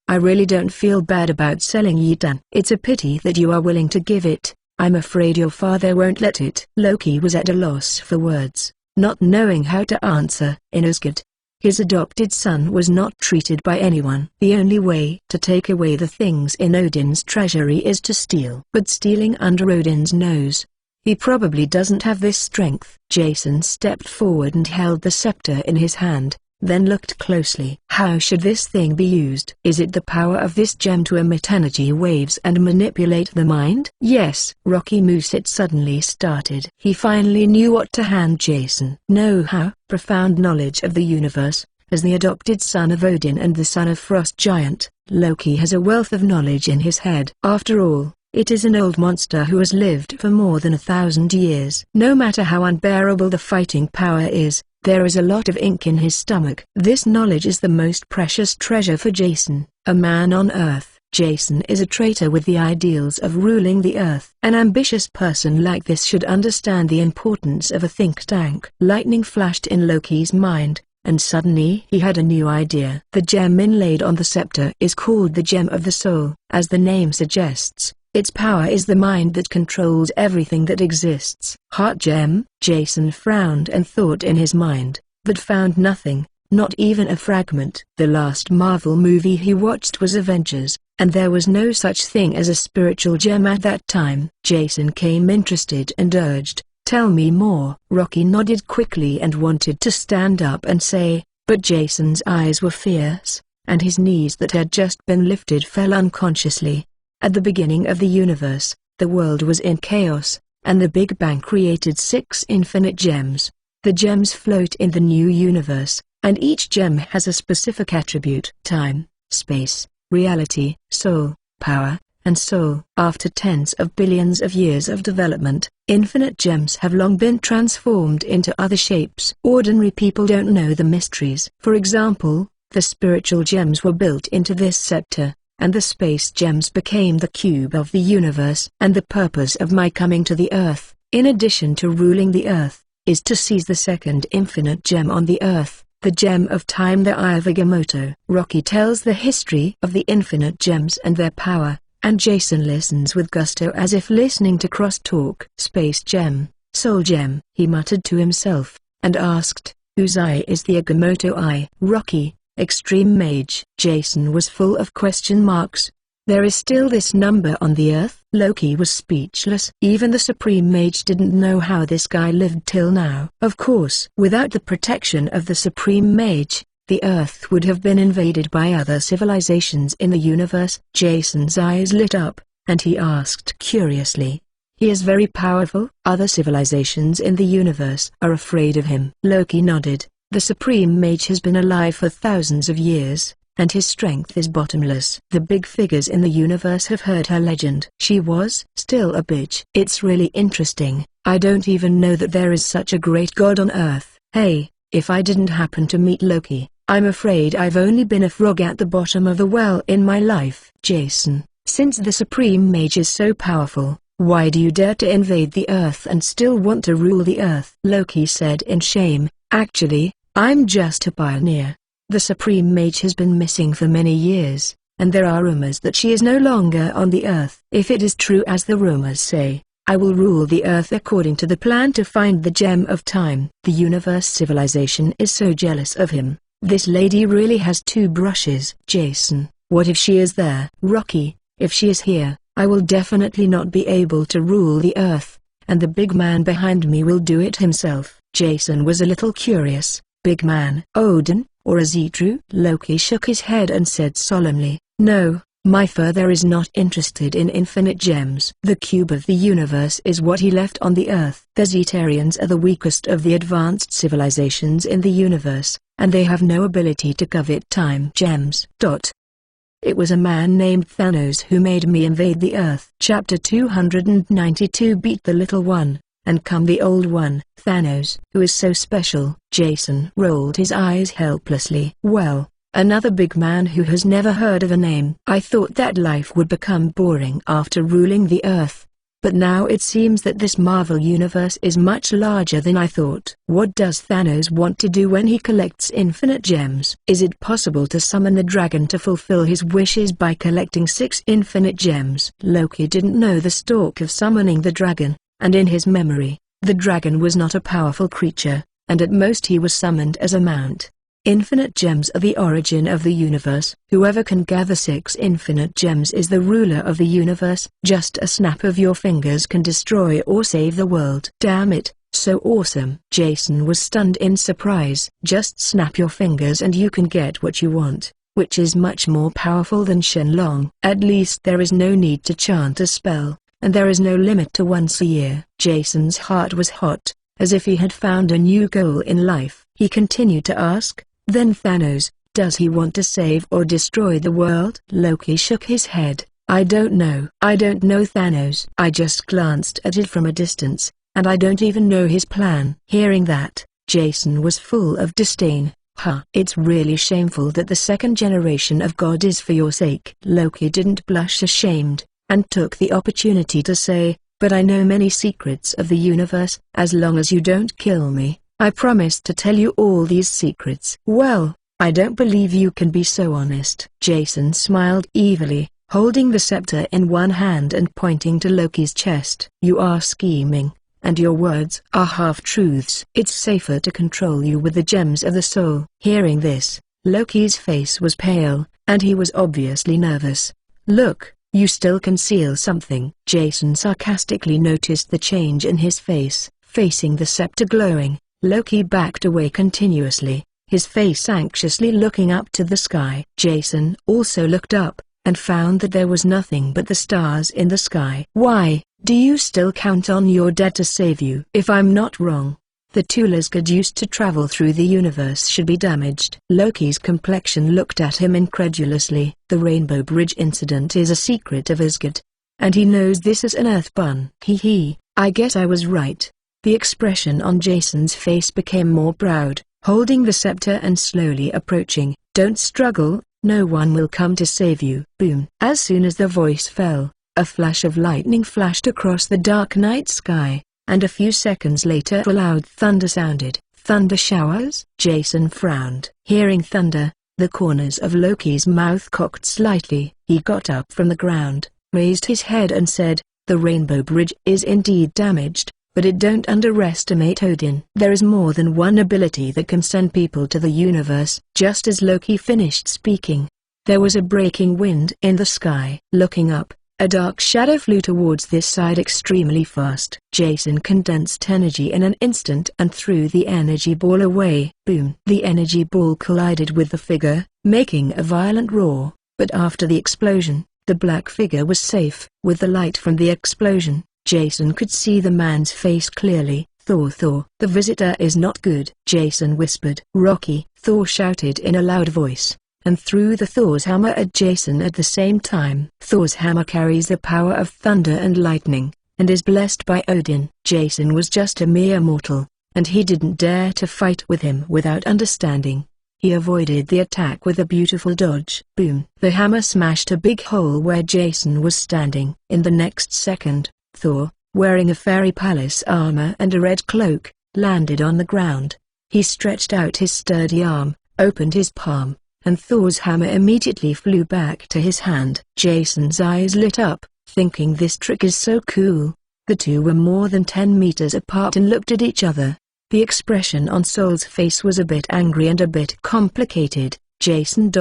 Speaker 1: I really don't feel bad about selling Yitan. It's a pity that you are willing to give it. I'm afraid your father won't let it." Loki was at a loss for words, not knowing how to answer. In Asgard, his adopted son was not treated by anyone. The only way to take away the things in Odin's treasury is to steal. But stealing under Odin's nose, he probably doesn't have this strength. Jason stepped forward and held the scepter in his hand, then looked closely. "How should this thing be used?" "Is it the power of this gem to emit energy waves and manipulate the mind?" "Yes." Rocky Moosit suddenly started. He finally knew what to hand Jason. Know-how, profound knowledge of the universe. As the adopted son of Odin and the son of Frost Giant, Loki has a wealth of knowledge in his head. After all, it is an old monster who has lived for more than 1,000 years. No matter how unbearable the fighting power is, there is a lot of ink in his stomach. This knowledge is the most precious treasure for Jason. A man on Earth, Jason is a traitor with the ideals of ruling the Earth. An ambitious person like this should understand the importance of a think tank. Lightning flashed in Loki's mind, and suddenly he had a new idea. The gem inlaid on the scepter is called the Gem of the Soul. As the name suggests, its power is the mind that controls everything that exists. Heart gem? Jason frowned and thought in his mind, but found nothing, not even a fragment. The last Marvel movie he watched was Avengers, and there was no such thing as a spiritual gem at that time. Jason became interested and urged, "Tell me more." Rocky nodded quickly and wanted to stand up and say, but Jason's eyes were fierce, and his knees that had just been lifted fell unconsciously. At the beginning of the universe, the world was in chaos, and the Big Bang created 6 infinite gems. The gems float in the new universe, and each gem has a specific attribute: time, space, reality, soul, power, and soul. After tens of billions of years of development, infinite gems have long been transformed into other shapes. Ordinary people don't know the mysteries. For example, the spiritual gems were built into this scepter, and the space gems became the cube of the universe. And the purpose of my coming to the Earth, in addition to ruling the Earth, is to seize the second infinite gem on the Earth, the gem of time, the Eye of Agamotto. Rocky tells the history of the infinite gems and their power, and Jason listens with gusto as if listening to cross-talk. Space gem, soul gem, he muttered to himself, and asked, whose eye is the Agamotto eye? Rocky, extreme mage. Jason was full of question marks. There is still this number on the Earth? Loki was speechless. Even the Supreme Mage didn't know how this guy lived till now. Of course, without the protection of the Supreme Mage, the Earth would have been invaded by other civilizations in the universe. Jason's eyes lit up, and he asked curiously, "He is very powerful? Other civilizations in the universe are afraid of him?" Loki nodded. The Supreme Mage has been alive for thousands of years, and his strength is bottomless. The big figures in the universe have heard her legend. She was still a bitch. It's really interesting. I don't even know that there is such a great god on Earth. Hey, if I didn't happen to meet Loki, I'm afraid I've only been a frog at the bottom of the well in my life. Jason, since the Supreme Mage is so powerful, why do you dare to invade the Earth and still want to rule the Earth? Loki said in shame, actually, I'm just a pioneer. The Supreme Mage has been missing for many years, and there are rumors that she is no longer on the earth. If it is true as the rumors say, I will rule the earth according to the plan to find the gem of time. The universe civilization is so jealous of him. This lady really has two brushes. Jason, what if she is there? Rocky, if she is here, I will definitely not be able to rule the earth, and the big man behind me will do it himself. Jason was a little curious. Big man? Odin, or is he true? Loki shook his head and said solemnly, no, my father is not interested in infinite gems. The cube of the universe is what he left on the earth. The Zeetarians are the weakest of the advanced civilizations in the universe, and they have no ability to covet time gems. It was a man named Thanos who made me invade the earth. Chapter 292. Beat the little one, and come the old one. Thanos, who is so special? Jason rolled his eyes helplessly. Well, another big man who has never heard of a name. I thought that life would become boring after ruling the earth, but now it seems that this Marvel universe is much larger than I thought. What does Thanos want to do when he collects infinite gems? Is it possible to summon the dragon to fulfill his wishes by collecting 6 infinite gems? Loki didn't know the stalk of summoning the dragon, and in his memory, the dragon was not a powerful creature, and at most he was summoned as a mount. Infinite gems are the origin of the universe. Whoever can gather 6 infinite gems is the ruler of the universe. Just a snap of your fingers can destroy or save the world. Damn it, so awesome. Jason was stunned in surprise. Just snap your fingers and you can get what you want, which is much more powerful than Shenlong. At least there is no need to chant a spell, and there is no limit to once a year. Jason's heart was hot, as if he had found a new goal in life. He continued to ask, then Thanos, does he want to save or destroy the world? Loki shook his head. I don't know. I don't know Thanos. I just glanced at it from a distance, and I don't even know his plan. Hearing that, Jason was full of disdain. It's really shameful that the second generation of God is for your sake. Loki didn't blush ashamed, and took the opportunity to say, but I know many secrets of the universe. As long as you don't kill me, I promise to tell you all these secrets. Well, I don't believe you can be so honest. Jason smiled evilly, holding the scepter in one hand and pointing to Loki's chest. You are scheming, and your words are half-truths. It's safer to control you with the gems of the soul. Hearing this, Loki's face was pale, and he was obviously nervous. Look, you still conceal something. Jason sarcastically noticed the change in his face. Facing the scepter glowing, Loki backed away continuously, his face anxiously looking up to the sky. Jason also looked up, and found that there was nothing but the stars in the sky. Why, do you still count on your dad to save you? If I'm not wrong, the tool Asgard used to travel through the universe should be damaged. Loki's complexion looked at him incredulously. The Rainbow Bridge incident is a secret of Asgard, and he knows this is an Earth bun. I guess I was right. The expression on Jason's face became more proud, holding the scepter and slowly approaching. Don't struggle, no one will come to save you. Boom. As soon as the voice fell, a flash of lightning flashed across the dark night sky, and a few seconds later a loud thunder sounded. Thunder showers? Jason frowned. Hearing thunder, the corners of Loki's mouth cocked slightly. He got up from the ground, raised his head and said, the Rainbow Bridge is indeed damaged, but don't underestimate Odin. There is more than one ability that can send people to the universe. Just as Loki finished speaking, there was a breaking wind in the sky. Looking up, a dark shadow flew towards this side extremely fast. Jason condensed energy in an instant and threw the energy ball away. Boom! The energy ball collided with the figure, making a violent roar, but after the explosion, the black figure was safe. With the light from the explosion, Jason could see the man's face clearly. Thor, the visitor is not good, Jason whispered. Rocky, Thor shouted in a loud voice, and threw the Thor's hammer at Jason at the same time. Thor's hammer carries the power of thunder and lightning, and is blessed by Odin. Jason was just a mere mortal, and he didn't dare to fight with him without understanding. He avoided the attack with a beautiful dodge. Boom! The hammer smashed a big hole where Jason was standing. In the next second, Thor, wearing a fairy palace armor and a red cloak, landed on the ground. He stretched out his sturdy arm, opened his palm, and Thor's hammer immediately flew back to his hand. Jason's eyes lit up, thinking this trick is so cool. The two were more than 10 meters apart and looked at each other. The expression on Sol's face was a bit angry and a bit complicated. Jason ...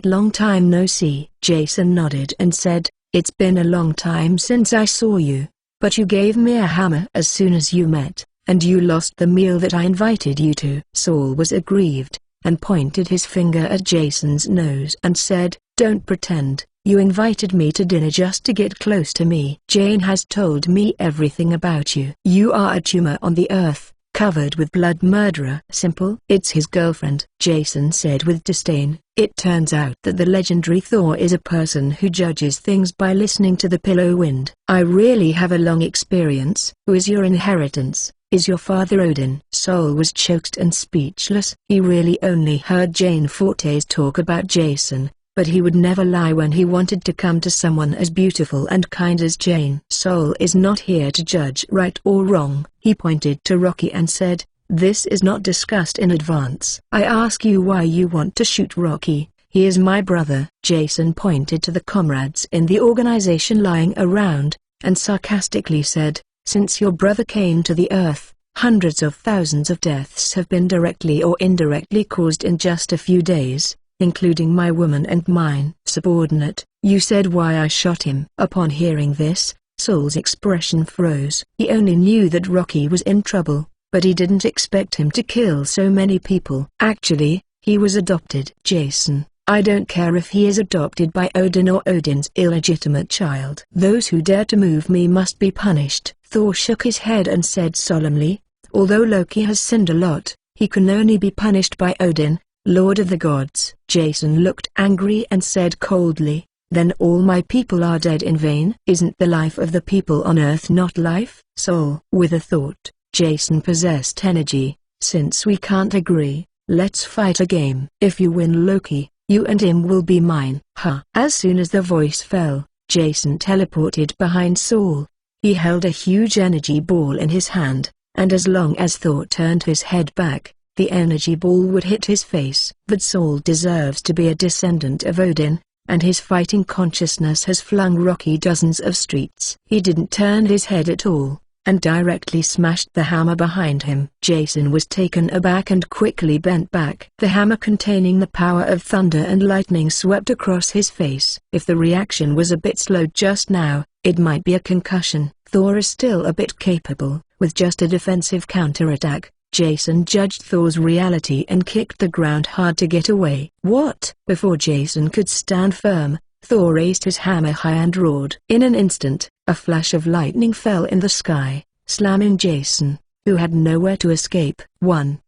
Speaker 1: long time no see. Jason nodded and said, "It's been a long time since I saw you. But you gave me a hammer as soon as you met, and you lost the meal that I invited you to." Sol was aggrieved, and pointed his finger at Jason's nose and said, "Don't pretend. You invited me to dinner just to get close to me. Jane has told me everything about you. You are a tumor on the earth, covered with blood, murderer." "Simple." "It's his girlfriend," Jason said with disdain. "It turns out that the legendary Thor is a person who judges things by listening to the pillow wind. I really have a long experience." "Who is your inheritance? Is your father Odin?" Sol was choked and speechless. He really only heard Jane Fortes talk about Jason, but he would never lie when he wanted to come to someone as beautiful and kind as Jane. "Sol is not here to judge right or wrong." He pointed to Rocky and said, "This is not discussed in advance. I ask you why you want to shoot Rocky. He is my brother." Jason pointed to the comrades in the organization lying around, and sarcastically said, "Since your brother came to the earth, hundreds of thousands of deaths have been directly or indirectly caused in just a few days, including my woman and mine." "Subordinate, you said why I shot him." Upon hearing this, Sol's expression froze. He only knew that Rocky was in trouble, but he didn't expect him to kill so many people. "Actually, he was adopted." "Jason, I don't care if he is adopted by Odin or Odin's illegitimate child. Those who dare to move me must be punished." Thor shook his head and said solemnly, "Although Loki has sinned a lot, he can only be punished by Odin, Lord of the Gods." Jason looked angry and said coldly, "Then all my people are dead in vain? Isn't the life of the people on Earth not life?" Sol. With a thought, Jason possessed energy. "Since we can't agree, let's fight a game. If you win Loki, you and him will be mine." "Huh." As soon as the voice fell, Jason teleported behind Sol. He held a huge energy ball in his hand, and as long as Thor turned his head back, the energy ball would hit his face. But Sol deserves to be a descendant of Odin, and his fighting consciousness has flung Rocky dozens of streets. He didn't turn his head at all, and directly smashed the hammer behind him. Jason was taken aback and quickly bent back. The hammer containing the power of thunder and lightning swept across his face. If the reaction was a bit slow just now, it might be a concussion. Thor is still a bit capable. With just a defensive counterattack, Jason judged Thor's reality and kicked the ground hard to get away. "What?" Before Jason could stand firm, Thor raised his hammer high and roared. In an instant, a flash of lightning fell in the sky, slamming Jason, who had nowhere to escape.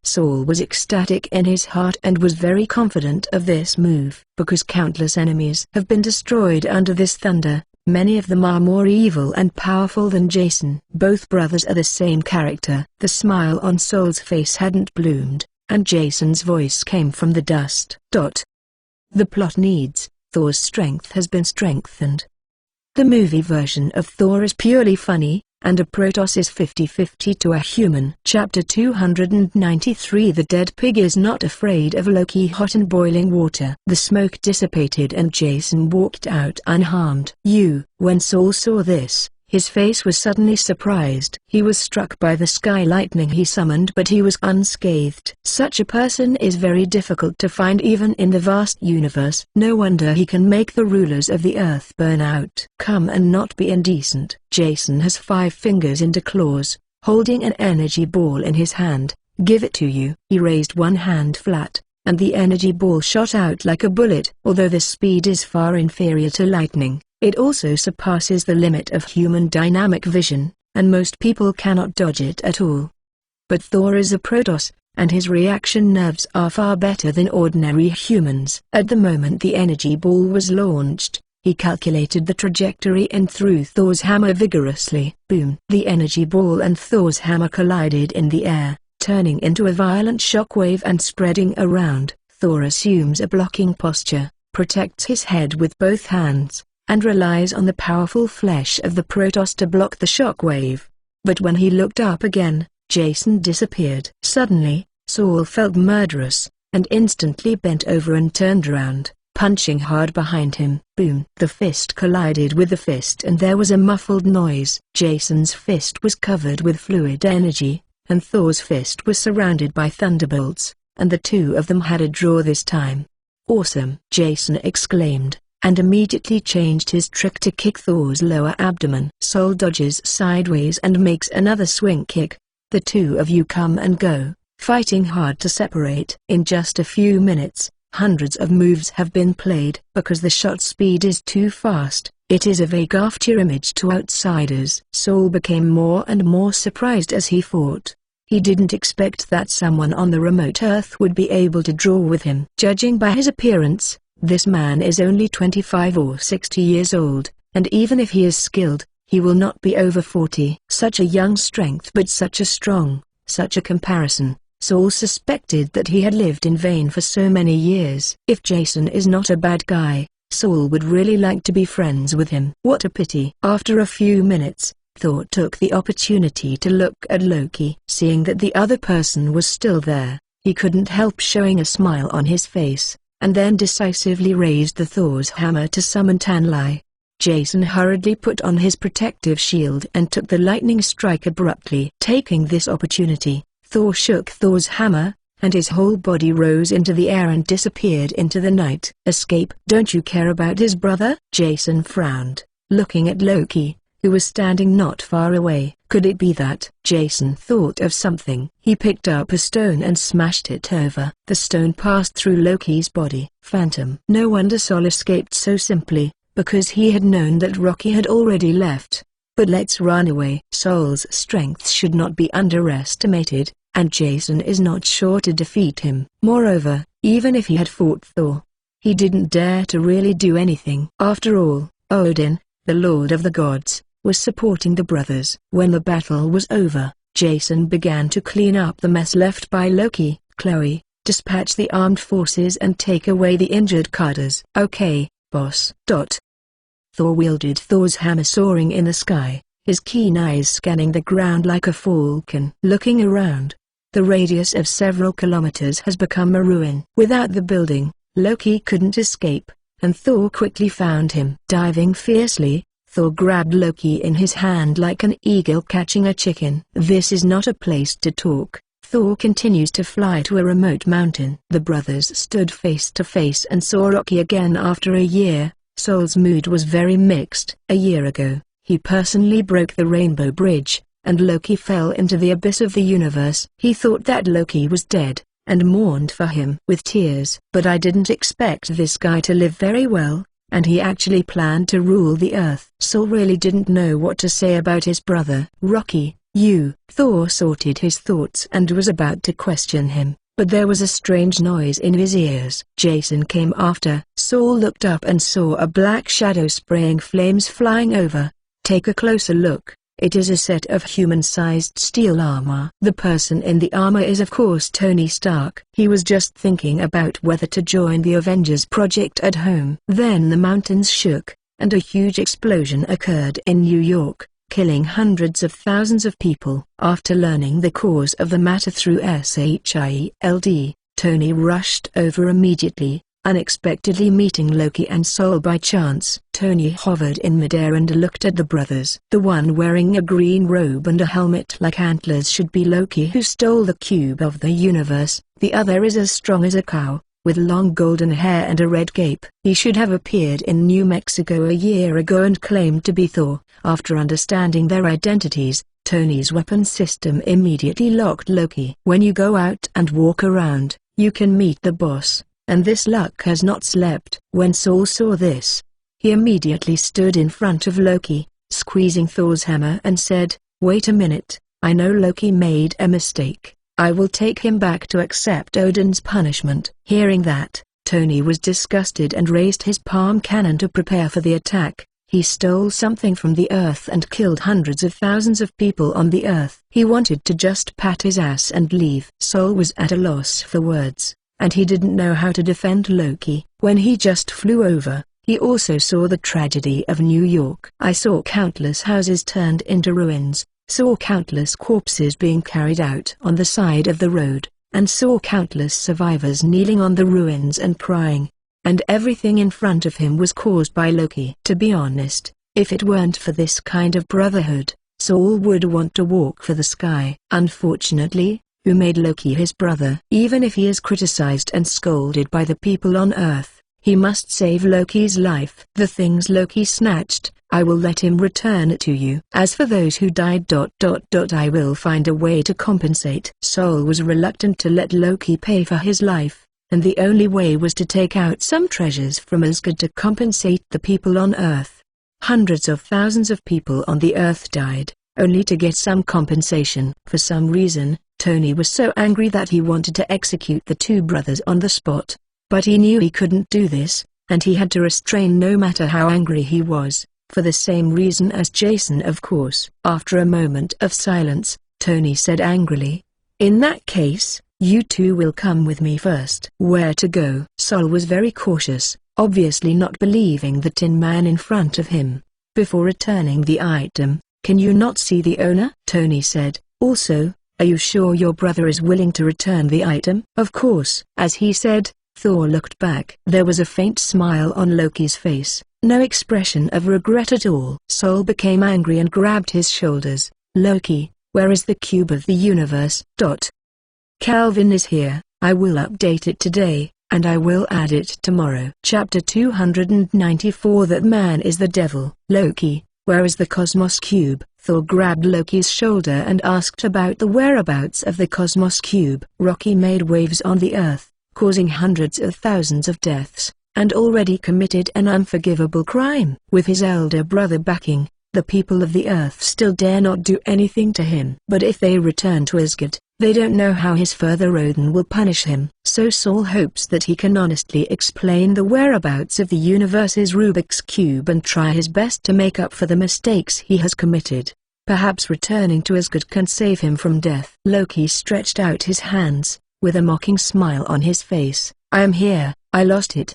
Speaker 1: Sol was ecstatic in his heart and was very confident of this move. Because countless enemies have been destroyed under this thunder, many of them are more evil and powerful than Jason. Both brothers are the same character. The smile on Sol's face hadn't bloomed, and Jason's voice came from the dust. The plot needs, Thor's strength has been strengthened. The movie version of Thor is purely funny, and a Protoss is 50-50 to a human. Chapter 293. The dead pig is not afraid of Loki. Hot and boiling water. The smoke dissipated and Jason walked out unharmed. When Sol saw this, his face was suddenly surprised. He was struck by the sky lightning he summoned, but he was unscathed. Such a person is very difficult to find even in the vast universe. No wonder he can make the rulers of the earth burn out. Come and not be indecent. Jason has 5 fingers and claws, holding an energy ball in his hand. Give it to you. He raised one hand flat, and the energy ball shot out like a bullet. Although the speed is far inferior to lightning, it also surpasses the limit of human dynamic vision, and most people cannot dodge it at all. But Thor is a Protoss, and his reaction nerves are far better than ordinary humans. At the moment the energy ball was launched, he calculated the trajectory and threw Thor's hammer vigorously. Boom! The energy ball and Thor's hammer collided in the air, turning into a violent shockwave and spreading around. Thor assumes a blocking posture, protects his head with both hands, and relies on the powerful flesh of the Protoss to block the shockwave. But when he looked up again, Jason disappeared. Suddenly, Sol felt murderous, and instantly bent over and turned around, punching hard behind him. Boom! The fist collided with the fist and there was a muffled noise. Jason's fist was covered with fluid energy, and Thor's fist was surrounded by thunderbolts, and the two of them had a draw this time. "Awesome!" Jason exclaimed, and immediately changed his trick to kick Thor's lower abdomen. Sol dodges sideways and makes another swing kick. The two of you come and go, fighting hard to separate. In just a few minutes, hundreds of moves have been played. Because the shot speed is too fast, it is a vague after-image to outsiders. Sol became more and more surprised as he fought. He didn't expect that someone on the remote Earth would be able to draw with him. Judging by his appearance, this man is only 25 or 60 years old, and even if he is skilled, he will not be over 40. Such a young strength but such a strong, such a comparison. Sol suspected that he had lived in vain for so many years. If Jason is not a bad guy, Sol would really like to be friends with him. What a pity. After a few minutes, Thor took the opportunity to look at Loki. Seeing that the other person was still there, he couldn't help showing a smile on his face, and then decisively raised the Thor's hammer to summon Tanlai. Jason hurriedly put on his protective shield and took the lightning strike abruptly. Taking this opportunity, Thor shook Thor's hammer, and his whole body rose into the air and disappeared into the night. Escape? Don't you care about his brother? Jason frowned, looking at Loki, who was standing not far away. Could it be that? Jason thought of something. He picked up a stone and smashed it over. The stone passed through Loki's body. Phantom. No wonder Sol escaped so simply, because he had known that Rocky had already left. But let's run away. Sol's strength should not be underestimated, and Jason is not sure to defeat him. Moreover, even if he had fought Thor, he didn't dare to really do anything. After all, Odin, the Lord of the Gods, was supporting the brothers. When the battle was over, Jason began to clean up the mess left by Loki. Chloe, dispatch the armed forces and take away the injured cadres. Okay, boss. Thor wielded Thor's hammer soaring in the sky, his keen eyes scanning the ground like a falcon. Looking around, the radius of several kilometers has become a ruin. Without the building, Loki couldn't escape, and Thor quickly found him. Diving fiercely, Thor grabbed Loki in his hand like an eagle catching a chicken. This is not a place to talk. Thor continues to fly to a remote mountain. The brothers stood face to face and saw Rocky again after a year. Sol's mood was very mixed. A year ago, he personally broke the Rainbow Bridge, and Loki fell into the abyss of the universe. He thought that Loki was dead, and mourned for him with tears. But I didn't expect this guy to live very well, and he actually planned to rule the earth. Sol really didn't know what to say about his brother. Rocky, you. Thor sorted his thoughts and was about to question him, but there was a strange noise in his ears. Jason came after. Sol looked up and saw a black shadow spraying flames flying over. Take a closer look. It is a set of human-sized steel armor. The person in the armor is of course Tony Stark. He was just thinking about whether to join the Avengers project at home. Then the mountains shook, and a huge explosion occurred in New York, killing hundreds of thousands of people. After learning the cause of the matter through SHIELD, Tony rushed over immediately, unexpectedly meeting Loki and Sol by chance. Tony hovered in midair and looked at the brothers. The one wearing a green robe and a helmet like antlers should be Loki, who stole the cube of the universe. The other is as strong as a cow, with long golden hair and a red cape. He should have appeared in New Mexico a year ago and claimed to be Thor. After understanding their identities, Tony's weapon system immediately locked Loki. When you go out and walk around, you can meet the boss, and this luck has not slept. When Sol saw this, he immediately stood in front of Loki, squeezing Thor's hammer and said, "Wait a minute, I know Loki made a mistake. I will take him back to accept Odin's punishment." Hearing that, Tony was disgusted and raised his palm cannon to prepare for the attack. He stole something from the earth and killed hundreds of thousands of people on the earth. He wanted to just pat his ass and leave. Sol was at a loss for words, and he didn't know how to defend Loki. When he just flew over, he also saw the tragedy of New York. I saw countless houses turned into ruins, saw countless corpses being carried out on the side of the road, and saw countless survivors kneeling on the ruins and crying. And everything in front of him was caused by Loki. To be honest, if it weren't for this kind of brotherhood, Saul would want to walk for the sky. Unfortunately, who made Loki his brother? Even if he is criticized and scolded by the people on Earth, he must save Loki's life. The things Loki snatched, I will let him return it to you. As for those who died ... I will find a way to compensate. Saul was reluctant to let Loki pay for his life, and the only way was to take out some treasures from Asgard to compensate the people on Earth. Hundreds of thousands of people on the Earth died, only to get some compensation. For some reason, Tony was so angry that he wanted to execute the two brothers on the spot. But he knew he couldn't do this, and he had to restrain no matter how angry he was, for the same reason as Jason, of course. After a moment of silence, Tony said angrily, "In that case, you two will come with me first." Where to go? Saul was very cautious, obviously not believing the Tin Man in front of him. Before returning the item, "Can you not see the owner?" Tony said. "Also, are you sure your brother is willing to return the item?" "Of course." As he said, Thor looked back. There was a faint smile on Loki's face, no expression of regret at all. Saul became angry and grabbed his shoulders. "Loki, where is the cube of the universe?" "Calvin is here. I will update it today, and I will add it tomorrow." Chapter 294. That man is the devil. "Loki, where is the Cosmos Cube?" Thor grabbed Loki's shoulder and asked about the whereabouts of the Cosmos Cube. Rocky made waves on the Earth, causing hundreds of thousands of deaths, and already committed an unforgivable crime. With his elder brother backing, the people of the Earth still dare not do anything to him. But if they return to Asgard, they don't know how his father Odin will punish him. So Saul hopes that he can honestly explain the whereabouts of the universe's Rubik's Cube and try his best to make up for the mistakes he has committed. Perhaps returning to Asgard can save him from death. Loki stretched out his hands, with a mocking smile on his face. "I am here. I lost it."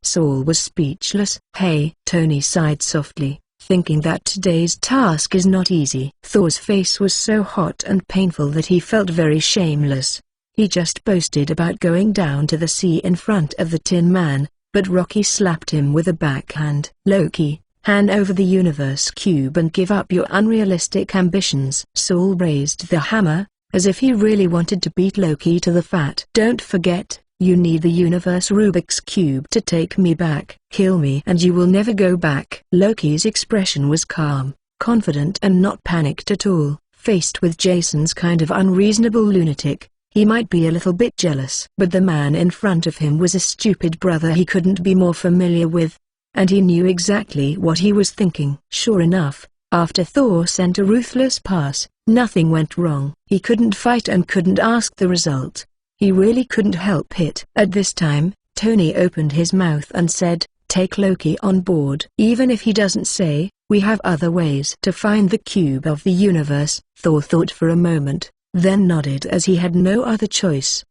Speaker 1: Saul was speechless. "Hey." Tony sighed softly, thinking that today's task is not easy. Thor's face was so hot and painful that he felt very shameless. He just boasted about going down to the sea in front of the Tin Man, but Rocky slapped him with a backhand. "Loki, hand over the universe cube and give up your unrealistic ambitions." Saul raised the hammer, as if he really wanted to beat Loki to the fat. "Don't forget, you need the universe Rubik's Cube to take me back. Kill me and you will never go back." Loki's expression was calm, confident and not panicked at all. Faced with Jason's kind of unreasonable lunatic, he might be a little bit jealous. But the man in front of him was a stupid brother he couldn't be more familiar with, and he knew exactly what he was thinking. Sure enough, after Thor sent a ruthless pass, nothing went wrong. He couldn't fight and couldn't ask the result. He really couldn't help it. At this time, Tony opened his mouth and said, "Take Loki on board." "Even if he doesn't say, we have other ways to find the cube of the universe." Thor thought for a moment, then nodded as he had no other choice.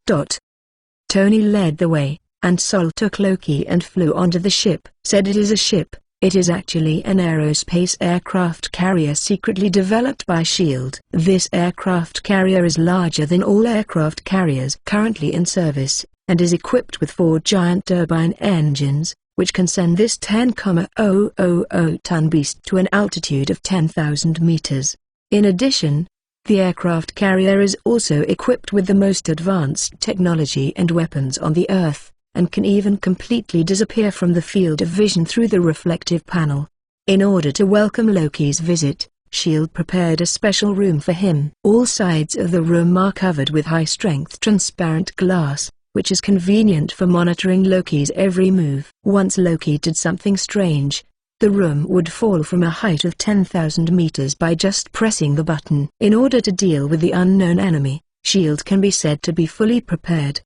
Speaker 1: Tony led the way, and Sol took Loki and flew onto the ship. "Said it is a ship. It is actually an aerospace aircraft carrier secretly developed by S.H.I.E.L.D. This aircraft carrier is larger than all aircraft carriers currently in service, and is equipped with 4 giant turbine engines, which can send this 10,000-ton beast to an altitude of 10,000 meters. In addition, the aircraft carrier is also equipped with the most advanced technology and weapons on the Earth, and can even completely disappear from the field of vision through the reflective panel. In order to welcome Loki's visit, S.H.I.E.L.D. prepared a special room for him. All sides of the room are covered with high-strength transparent glass, which is convenient for monitoring Loki's every move. Once Loki did something strange, the room would fall from a height of 10,000 meters by just pressing the button. In order to deal with the unknown enemy, S.H.I.E.L.D. can be said to be fully prepared.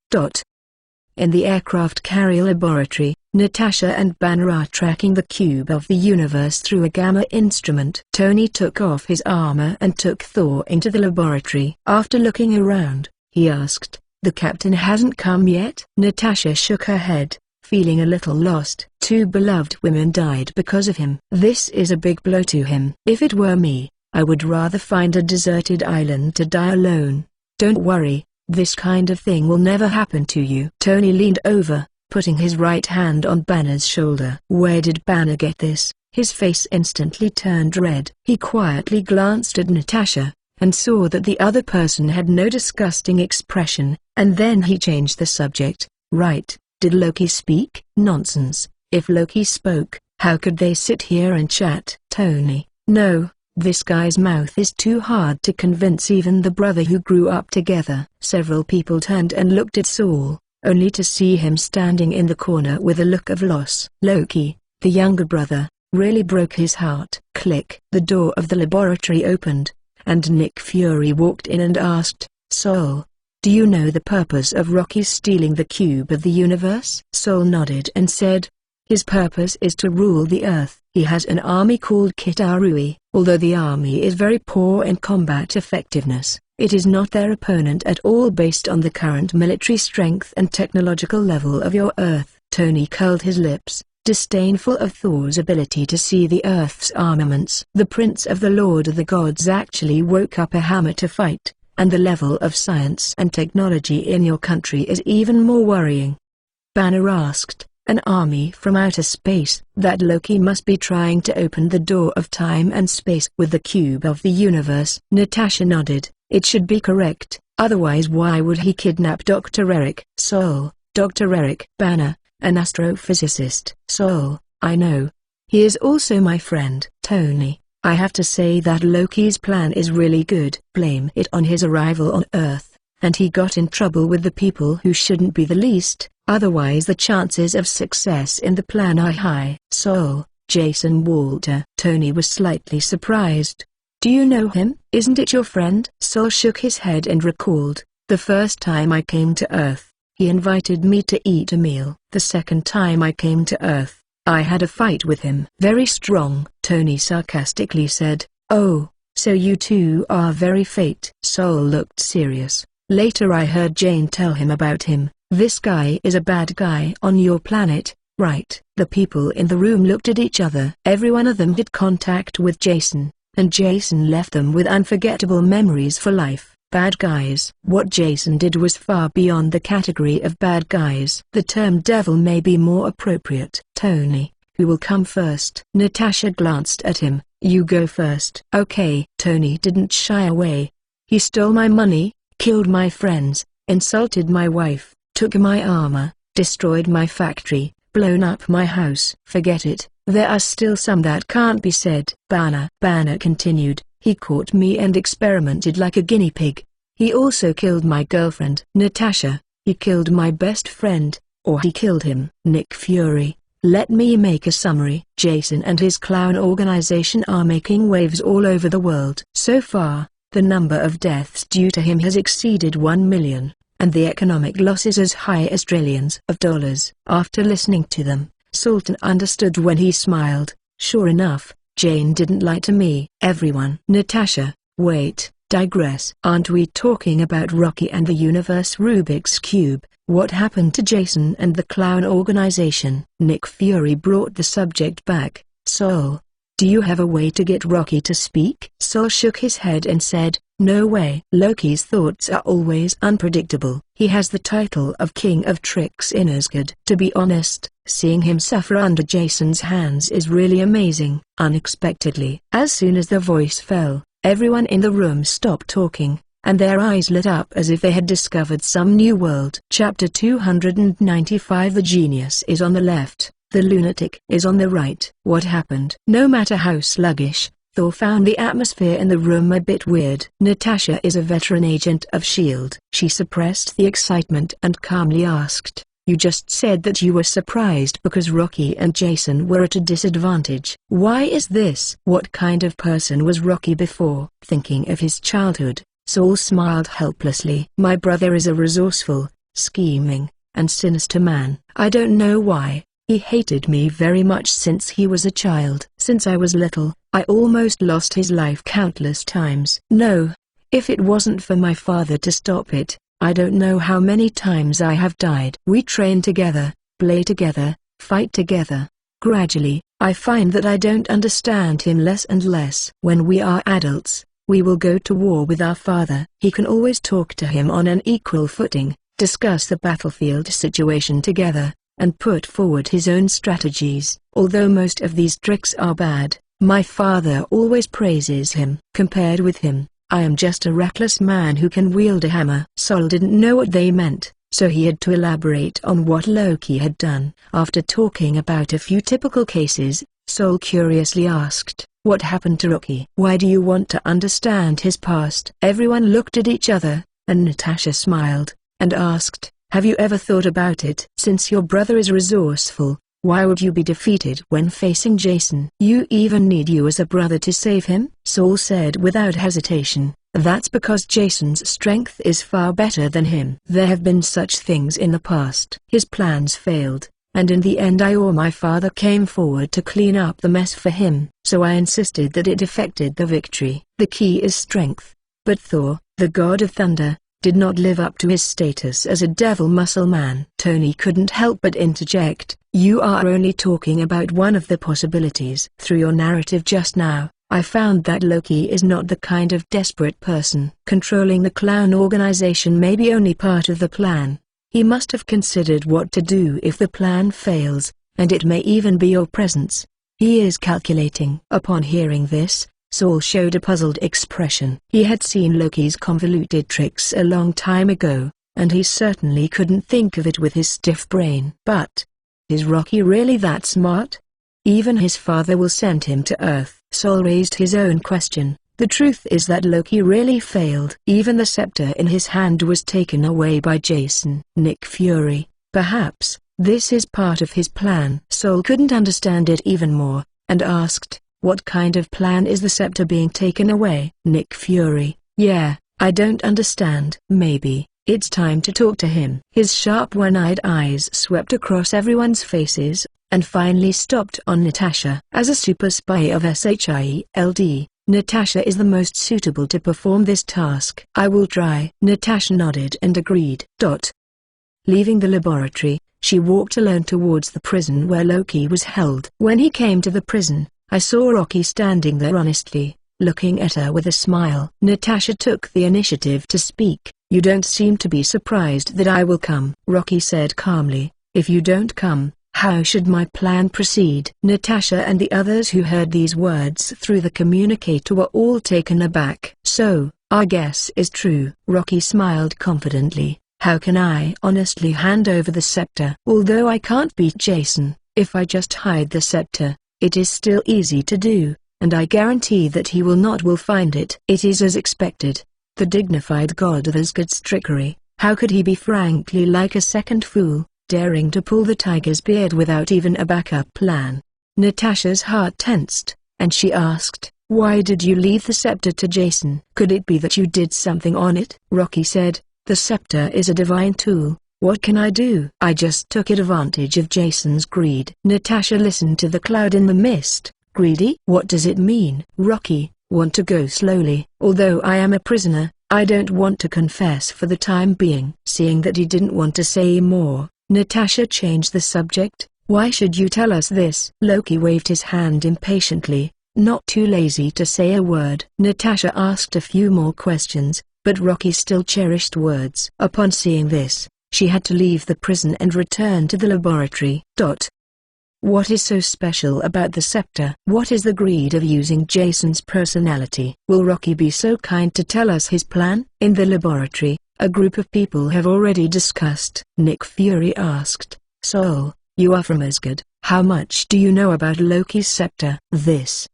Speaker 1: In the aircraft carrier laboratory, Natasha and Banner are tracking the cube of the universe through a gamma instrument. Tony took off his armor and took Thor into the laboratory. After looking around, he asked, "The captain hasn't come yet?" Natasha shook her head, feeling a little lost. 2 beloved women died because of him. This is a big blow to him. "If it were me, I would rather find a deserted island to die alone. Don't worry, This kind of thing will never happen to you. Tony leaned over, putting his right hand on Banner's shoulder. Where did Banner get this? His face instantly turned red. He quietly glanced at Natasha, and saw that the other person had no disgusting expression, and then he changed the subject. Right, did Loki speak? Nonsense. If Loki spoke, how could they sit here and chat? Tony, no, this guy's mouth is too hard to convince even the brother who grew up together. Several people turned and looked at Saul, only to see him standing in the corner with a look of loss. Loki, the younger brother, really broke his heart. Click. The door of the laboratory opened, and Nick Fury walked in and asked, Saul, do you know the purpose of Rocky stealing the cube of the universe? Saul nodded and said, his purpose is to rule the Earth. He has an army called Kitarui. Although the army is very poor in combat effectiveness, it is not their opponent at all based on the current military strength and technological level of your Earth. Tony curled his lips, disdainful of Thor's ability to see the Earth's armaments. The Prince of the Lord of the Gods actually woke up a hammer to fight, and the level of science and technology in your country is even more worrying. Banner asked, an army from outer space? That Loki must be trying to open the door of time and space with the cube of the universe. Natasha nodded. It should be correct, otherwise why would he kidnap Dr. Eric? Saul, Dr. Eric. Banner, an astrophysicist. Saul, I know. He is also my friend. Tony, I have to say that Loki's plan is really good. Blame it on his arrival on Earth, and he got in trouble with the people who shouldn't be the least, otherwise the chances of success in the plan are high. Saul, Jason Walter. Tony was slightly surprised. Do you know him? Isn't it your friend? Saul shook his head and recalled, the first time I came to Earth, he invited me to eat a meal. The second time I came to Earth, I had a fight with him. Very strong. Tony sarcastically said, oh, so you two are very fate. Saul looked serious. Later I heard Jane tell him about him. This guy is a bad guy on your planet, right? The people in the room looked at each other. Every one of them had contact with Jason, and Jason left them with unforgettable memories for life. Bad guys. What Jason did was far beyond the category of bad guys. The term devil may be more appropriate. Tony, who will come first? Natasha glanced at him. You go first. Okay. Tony didn't shy away. He stole my money, killed my friends, insulted my wife, took my armor, destroyed my factory, blown up my house. Forget it. There are still some that can't be said. Banner continued. He caught me and experimented like a guinea pig. He also killed my girlfriend. Natasha, he killed my best friend, or he killed him. Nick Fury, let me make a summary. Jason and his clown organization are making waves all over the world. So far, the number of deaths due to him has exceeded 1 million, and the economic losses as high as trillions of dollars. After listening to them, Sultan understood when he smiled. Sure enough, Jane didn't lie to me. Everyone. Natasha, wait, digress. Aren't we talking about Rocky and the Universe Rubik's Cube? What happened to Jason and the clown organization? Nick Fury brought the subject back. Saul, do you have a way to get Rocky to speak? Saul shook his head and said, no way. Loki's thoughts are always unpredictable. He has the title of King of Tricks in Asgard. To be honest, seeing him suffer under Jason's hands is really amazing. Unexpectedly, as soon as the voice fell, everyone in the room stopped talking, and their eyes lit up as if they had discovered some new world. Chapter 295. The genius is on the left, the lunatic is on the right. What happened? No matter how sluggish, Thor found the atmosphere in the room a bit weird. Natasha is a veteran agent of S.H.I.E.L.D. She suppressed the excitement and calmly asked, you just said that you were surprised because Rocky and Jason were at a disadvantage. Why is this? What kind of person was Rocky before? Thinking of his childhood, Saul smiled helplessly. My brother is a resourceful, scheming, and sinister man. I don't know why. He hated me very much since he was a child. Since I was little, I almost lost his life countless times. No, if it wasn't for my father to stop it, I don't know how many times I have died. We train together, play together, fight together. Gradually, I find that I don't understand him less and less. When we are adults, We will go to war with our father. He can always talk to him on an equal footing, discuss the battlefield situation together, and put forward his own strategies. Although most of these tricks are bad, my father always praises him. Compared with him, I am just a reckless man who can wield a hammer. Sol didn't know what they meant, so he had to elaborate on what Loki had done. After talking about a few typical cases, Sol curiously asked, "What happened to Rocky? Why do you want to understand his past?" Everyone looked at each other, and Natasha smiled, and asked, "Have you ever thought about it? Since your brother is resourceful, why would you be defeated when facing Jason? You even need you as a brother to save him?" Sol said without hesitation, "That's because Jason's strength is far better than him. There have been such things in the past. His plans failed, and in the end I or my father came forward to clean up the mess for him. So I insisted that it affected the victory. The key is strength. But Thor, the god of thunder, did not live up to his status as a devil muscle man." Tony couldn't help but interject, "You are only talking about one of the possibilities. Through your narrative just now, I found that Loki is not the kind of desperate person. Controlling the clown organization may be only part of the plan. He must have considered what to do if the plan fails, and it may even be your presence. He is calculating." Upon hearing this, Saul showed a puzzled expression. He had seen Loki's convoluted tricks a long time ago, and he certainly couldn't think of it with his stiff brain. But is Rocky really that smart? Even his father will send him to Earth. Saul raised his own question. The truth is that Loki really failed. Even the scepter in his hand was taken away by Jason. Nick Fury, perhaps, this is part of his plan. Saul couldn't understand it even more, and asked, "What kind of plan is the scepter being taken away?" Nick Fury, "Yeah, I don't understand." "Maybe it's time to talk to him." His sharp one-eyed eyes swept across everyone's faces, and finally stopped on Natasha. As a super spy of SHIELD, Natasha is the most suitable to perform this task. "I will try." Natasha nodded and agreed. Leaving the laboratory, she walked alone towards the prison where Loki was held. When he came to the prison, I saw Rocky standing there honestly, looking at her with a smile. Natasha took the initiative to speak. "You don't seem to be surprised that I will come," Rocky said calmly. "If you don't come, how should my plan proceed?" Natasha and the others who heard these words through the communicator were all taken aback. "So, our guess is true." Rocky smiled confidently. "How can I honestly hand over the scepter? Although I can't beat Jason, if I just hide the scepter, it is still easy to do, and I guarantee that he will find it." It is as expected. The dignified god of Asgard's trickery. How could he be frankly like a second fool, daring to pull the tiger's beard without even a backup plan? Natasha's heart tensed, and she asked, "Why did you leave the scepter to Jason? Could it be that you did something on it?" Rocky said, "The scepter is a divine tool. What can I do? I just took advantage of Jason's greed." Natasha listened to the cloud in the mist. "Greedy? What does it mean?" "Rocky, want to go slowly. Although I am a prisoner, I don't want to confess for the time being." Seeing that he didn't want to say more, Natasha changed the subject. "Why should you tell us this?" Loki waved his hand impatiently, not too lazy to say a word. Natasha asked a few more questions, but Rocky still cherished words. Upon seeing this, she had to leave the prison and return to the laboratory. What is so special about the scepter? What is the greed of using Jason's personality? Will Rocky be so kind to tell us his plan? In the laboratory, a group of people have already discussed. Nick Fury asked, "Sol, you are from Asgard. How much do you know about Loki's scepter?"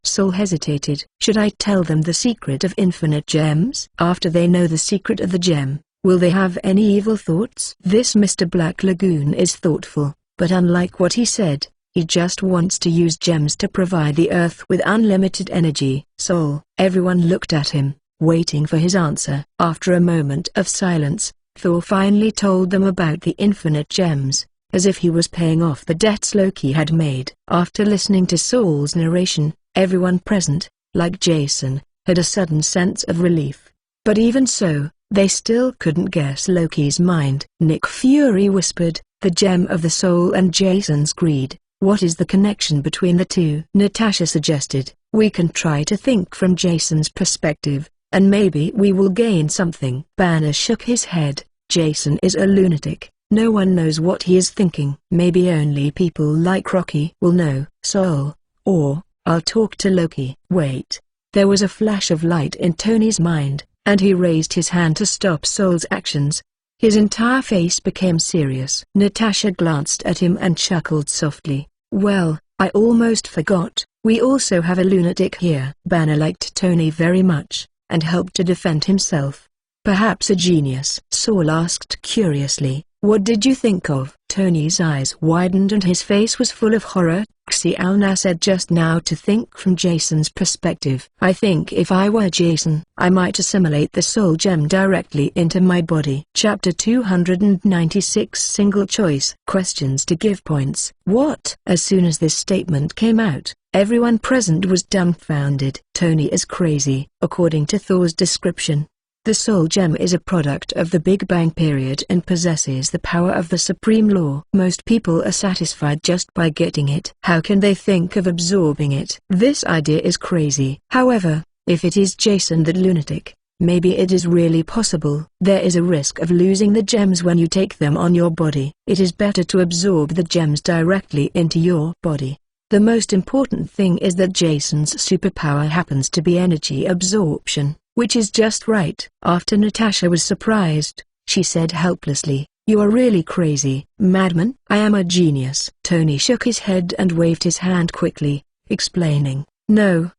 Speaker 1: Sol hesitated. "Should I tell them the secret of infinite gems? After they know the secret of the gem, will they have any evil thoughts?" This Mr. Black Lagoon is thoughtful, but unlike what he said, he just wants to use gems to provide the Earth with unlimited energy. Sol. Everyone looked at him, waiting for his answer. After a moment of silence, Thor finally told them about the infinite gems, as if he was paying off the debts Loki had made. After listening to Sol's narration, everyone present, like Jason, had a sudden sense of relief. But even so, they still couldn't guess Loki's mind. Nick Fury whispered, "The gem of the soul and Jason's greed. What is the connection between the two?" Natasha suggested, "We can try to think from Jason's perspective. and maybe we will gain something." Banner shook his head. "Jason is a lunatic. No one knows what he is thinking. Maybe only people like Rocky will know." "Sol, or, I'll talk to Loki." "Wait." There was a flash of light in Tony's mind, and he raised his hand to stop Sol's actions. His entire face became serious. Natasha glanced at him and chuckled softly. "Well, I almost forgot, we also have a lunatic here." Banner liked Tony very much, and helped to defend himself. "Perhaps a genius?" Sol asked curiously. "What did you think of?" Tony's eyes widened and his face was full of horror. Xiaona said just now to think from Jason's perspective. "I think if I were Jason, I might assimilate the soul gem directly into my body." Chapter 296 Single Choice Questions to give points. "What?" As soon as this statement came out, everyone present was dumbfounded. Tony is crazy. According to Thor's description, the soul gem is a product of the Big Bang period and possesses the power of the supreme law. Most people are satisfied just by getting it. How can they think of absorbing it? This idea is crazy. However, if it is Jason the lunatic, maybe it is really possible. There is a risk of losing the gems when you take them on your body. It is better to absorb the gems directly into your body. The most important thing is that Jason's superpower happens to be energy absorption, which is just right. After Natasha was surprised, she said helplessly, "You are really crazy, madman." "I am a genius." Tony shook his head and waved his hand quickly, explaining, No,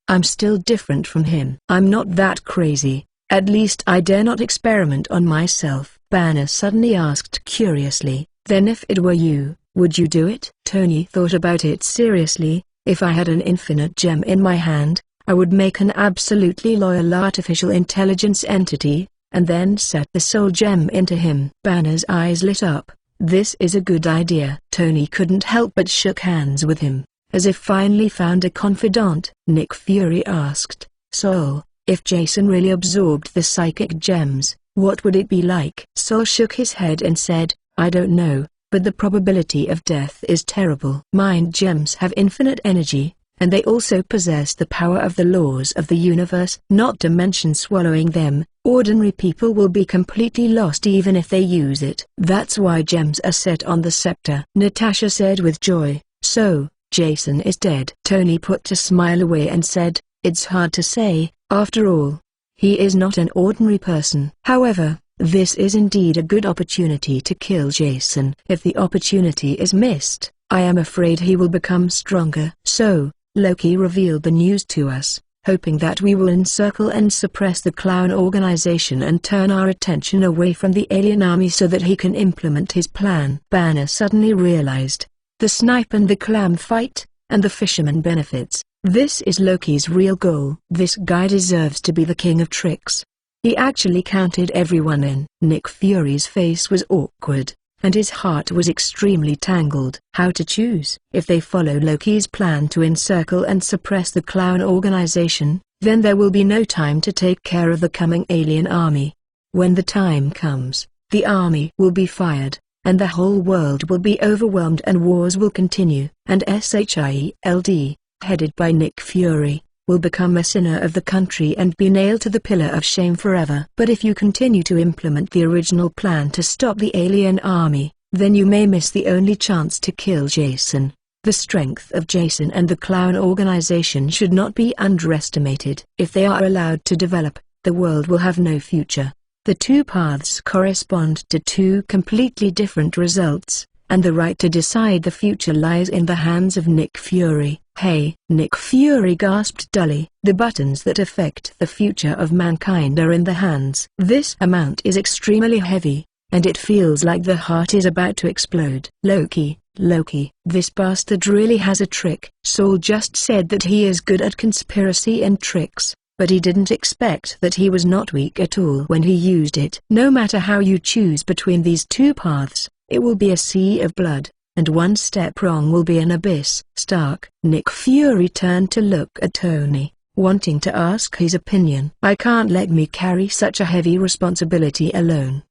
Speaker 1: I'm still different from him. I'm not that crazy, at least I dare not experiment on myself." Banner suddenly asked curiously, "Then if it were you, would you do it?" Tony thought about it seriously. "If I had an infinite gem in my hand, I would make an absolutely loyal artificial intelligence entity, and then set the soul gem into him." Banner's eyes lit up. "This is a good idea." Tony couldn't help but shook hands with him, as if finally found a confidant. Nick Fury asked, "Sol, if Jason really absorbed the psychic gems, what would it be like?" Sol shook his head and said, "I don't know, but the probability of death is terrible. Mind gems have infinite energy, and they also possess the power of the laws of the universe. Not to mention swallowing them, ordinary people will be completely lost even if they use it. That's why gems are set on the scepter." Natasha said with joy, "So, Jason is dead." Tony put a smile away and said, "It's hard to say, after all. He is not an ordinary person. However, this is indeed a good opportunity to kill Jason. If the opportunity is missed, I am afraid he will become stronger." So, Loki revealed the news to us, hoping that we will encircle and suppress the clown organization and turn our attention away from the alien army so that he can implement his plan. Banner suddenly realized, the snipe and the clam fight, and the fisherman benefits. This is Loki's real goal. This guy deserves to be the king of tricks. He actually counted everyone in. Nick Fury's face was awkward, and his heart was extremely tangled. How to choose? If they follow Loki's plan to encircle and suppress the clown organization, then there will be no time to take care of the coming alien army. When the time comes, the army will be fired, and the whole world will be overwhelmed and wars will continue. And SHIELD, headed by Nick Fury, will become a sinner of the country and be nailed to the pillar of shame forever. But if you continue to implement the original plan to stop the alien army, then you may miss the only chance to kill Jason. The strength of Jason and the clown organization should not be underestimated. If they are allowed to develop, the world will have no future. The two paths correspond to two completely different results, and the right to decide the future lies in the hands of Nick Fury. "Hey!" Nick Fury gasped dully. "The buttons that affect the future of mankind are in the hands." This amount is extremely heavy, and it feels like the heart is about to explode. Loki, this bastard really has a trick. Saul just said that he is good at conspiracy and tricks, but he didn't expect that he was not weak at all when he used it. No matter how you choose between these two paths, it will be a sea of blood, and one step wrong will be an abyss. Stark. Nick Fury turned to look at Tony, wanting to ask his opinion. "I can't let me carry such a heavy responsibility alone."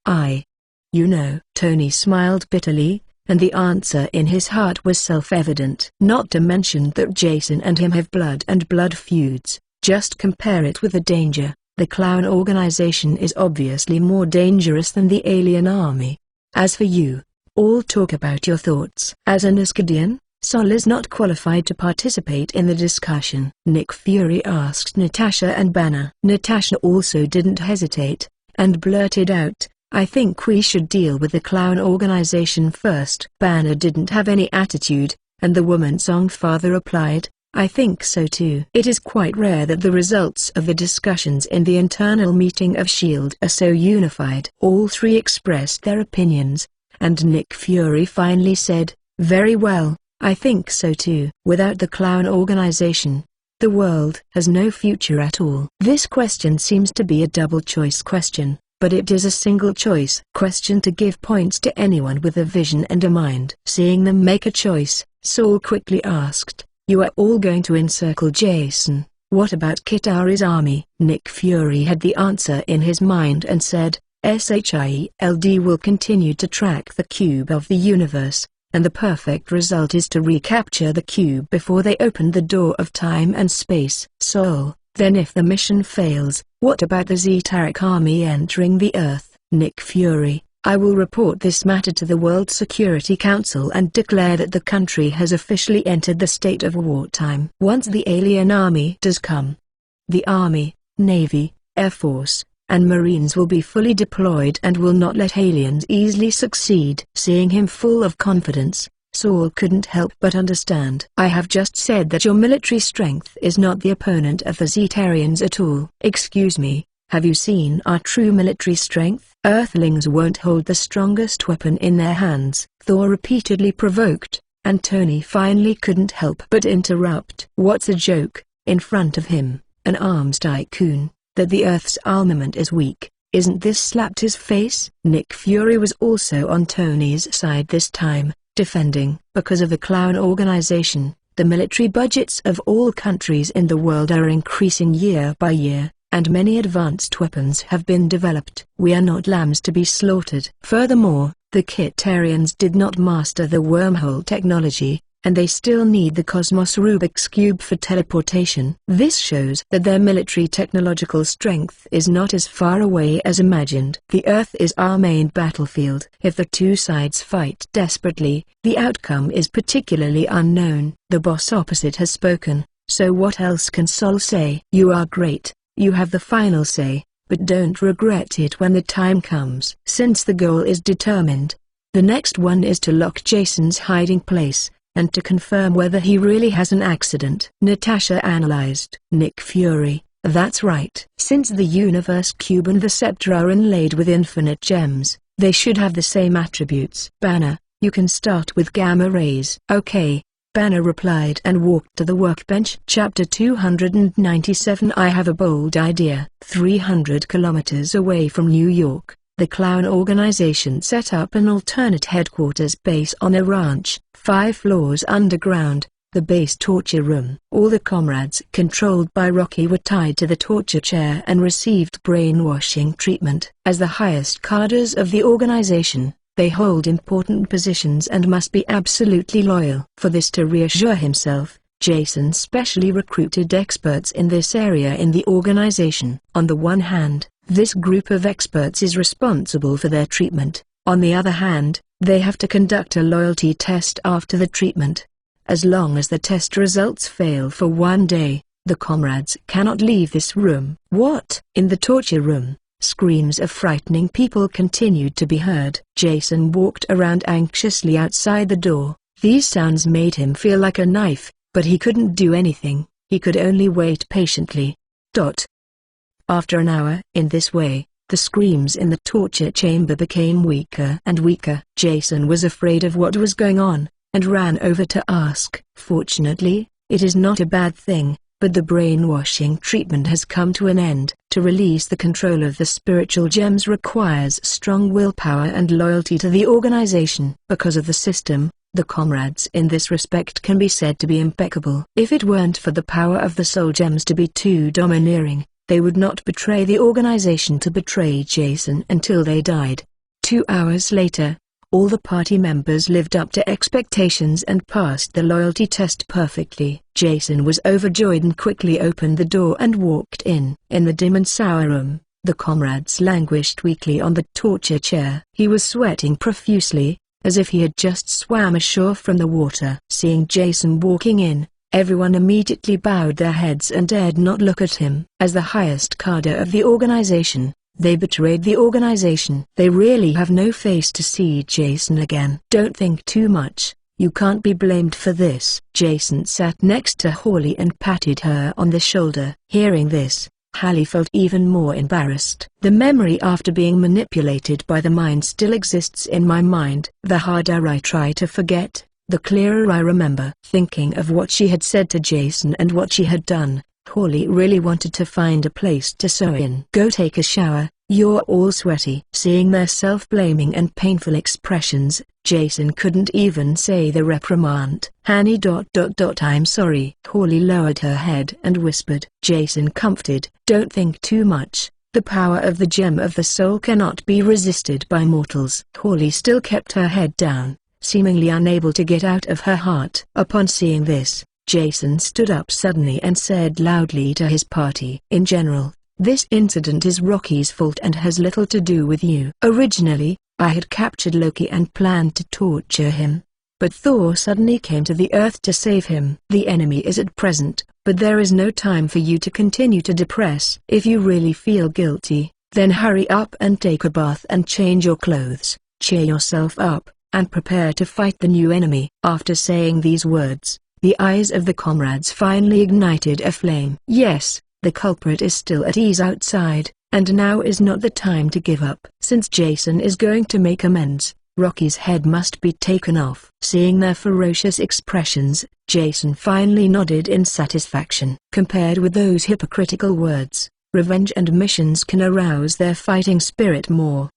Speaker 1: Tony smiled bitterly, and the answer in his heart was self-evident. Not to mention that Jason and him have blood and blood feuds. Just compare it with the danger. The clown organization is obviously more dangerous than the alien army. As for you, all talk about your thoughts. As an Asgardian, Sol is not qualified to participate in the discussion. Nick Fury asked Natasha and Banner. Natasha also didn't hesitate, and blurted out, "I think we should deal with the clown organization first." Banner didn't have any attitude, and the woman Song father replied, "I think so too." It is quite rare that the results of the discussions in the internal meeting of S.H.I.E.L.D. are so unified. All three expressed their opinions, and Nick Fury finally said, "Very well, I think so too." Without the clown organization, the world has no future at all. This question seems to be a double-choice question, but it is a single-choice question to give points to anyone with a vision and a mind. Seeing them make a choice, Saul quickly asked, "You are all going to encircle Jason. What about Kitari's army?" Nick Fury had the answer in his mind and said, "SHIELD will continue to track the cube of the universe, and the perfect result is to recapture the cube before they open the door of time and space." Saul, "Then if the mission fails, what about the Zetarek army entering the Earth?" Nick Fury, "I will report this matter to the World Security Council and declare that the country has officially entered the state of wartime. Once the alien army does come, the Army, Navy, Air Force, and Marines will be fully deployed and will not let aliens easily succeed." Seeing him full of confidence, Saul couldn't help but understand. "I have just said that your military strength is not the opponent of the Zetarians at all." "Excuse me, have you seen our true military strength? Earthlings won't hold the strongest weapon in their hands," Thor repeatedly provoked, and Tony finally couldn't help but interrupt. "What's a joke?" In front of him, an arms tycoon, "that the Earth's armament is weak, isn't this?" slapped his face. Nick Fury was also on Tony's side this time, defending. "Because of the clown organization, the military budgets of all countries in the world are increasing year by year, and many advanced weapons have been developed. We are not lambs to be slaughtered." Furthermore, the Kitarians did not master the wormhole technology, and they still need the Cosmos Rubik's Cube for teleportation. This shows that their military technological strength is not as far away as imagined. "The Earth is our main battlefield. If the two sides fight desperately, the outcome is particularly unknown." The boss opposite has spoken, so what else can Sol say? "You are great. You have the final say, but don't regret it when the time comes." Since the goal is determined, the next one is to lock Jason's hiding place, and to confirm whether he really has an accident. Natasha analyzed. Nick Fury, "That's right. Since the universe cube and the scepter are inlaid with infinite gems, they should have the same attributes." Banner, "You can start with gamma rays." "Okay," Banner replied and walked to the workbench. Chapter 297. I have a bold idea. 300 kilometers away from New York, the clown organization set up an alternate headquarters base on a ranch, 5 floors underground, the base torture room. All the comrades controlled by Rocky were tied to the torture chair and received brainwashing treatment. As the highest cadres of the organization, they hold important positions and must be absolutely loyal. For this to reassure himself, Jason specially recruited experts in this area in the organization. On the one hand, this group of experts is responsible for their treatment. On the other hand, they have to conduct a loyalty test after the treatment. As long as the test results fail for 1 day, the comrades cannot leave this room. What? In the torture room, screams of frightening people continued to be heard. Jason walked around anxiously outside the door. These sounds made him feel like a knife, but he couldn't do anything. He could only wait patiently. After an hour in this way, the screams in the torture chamber became weaker and weaker. Jason was afraid of what was going on, and ran over to ask. Fortunately, it is not a bad thing, but the brainwashing treatment has come to an end. To release the control of the spiritual gems requires strong willpower and loyalty to the organization. Because of the system, the comrades in this respect can be said to be impeccable. If it weren't for the power of the soul gems to be too domineering, they would not betray the organization to betray Jason until they died. 2 hours later, All the party members lived up to expectations and passed the loyalty test perfectly. Jason was overjoyed and quickly opened the door and walked in. In the dim and sour room, the comrades languished weakly on the torture chair. He was sweating profusely, as if he had just swam ashore from the water. Seeing Jason walking in, everyone immediately bowed their heads and dared not look at him. As the highest cadre of the organization, they betrayed the organization. They really have no face to see Jason again. Don't think too much, you can't be blamed for this. Jason sat next to Holly and patted her on the shoulder. Hearing this, Holly felt even more embarrassed. The memory after being manipulated by the mind still exists in my mind. The harder I try to forget, the clearer I remember. Thinking of what she had said to Jason and what she had done, Holly really wanted to find a place to sew in. Go take a shower, you're all sweaty. Seeing their self-blaming and painful expressions, Jason couldn't even say the reprimand. Honey. I'm sorry. Holly lowered her head and whispered. Jason comforted. Don't think too much. The power of the gem of the soul cannot be resisted by mortals. Holly still kept her head down, seemingly unable to get out of her heart. Upon seeing this, Jason stood up suddenly and said loudly to his party. In general, this incident is Rocky's fault and has little to do with you. Originally, I had captured Loki and planned to torture him. But Thor suddenly came to the Earth to save him. The enemy is at present, but there is no time for you to continue to depress. If you really feel guilty, then hurry up and take a bath and change your clothes. Cheer yourself up, and prepare to fight the new enemy. After saying these words, the eyes of the comrades finally ignited a flame. Yes, the culprit is still at ease outside, and now is not the time to give up. Since Jason is going to make amends, Rocky's head must be taken off. Seeing their ferocious expressions, Jason finally nodded in satisfaction. Compared with those hypocritical words, revenge and missions can arouse their fighting spirit more.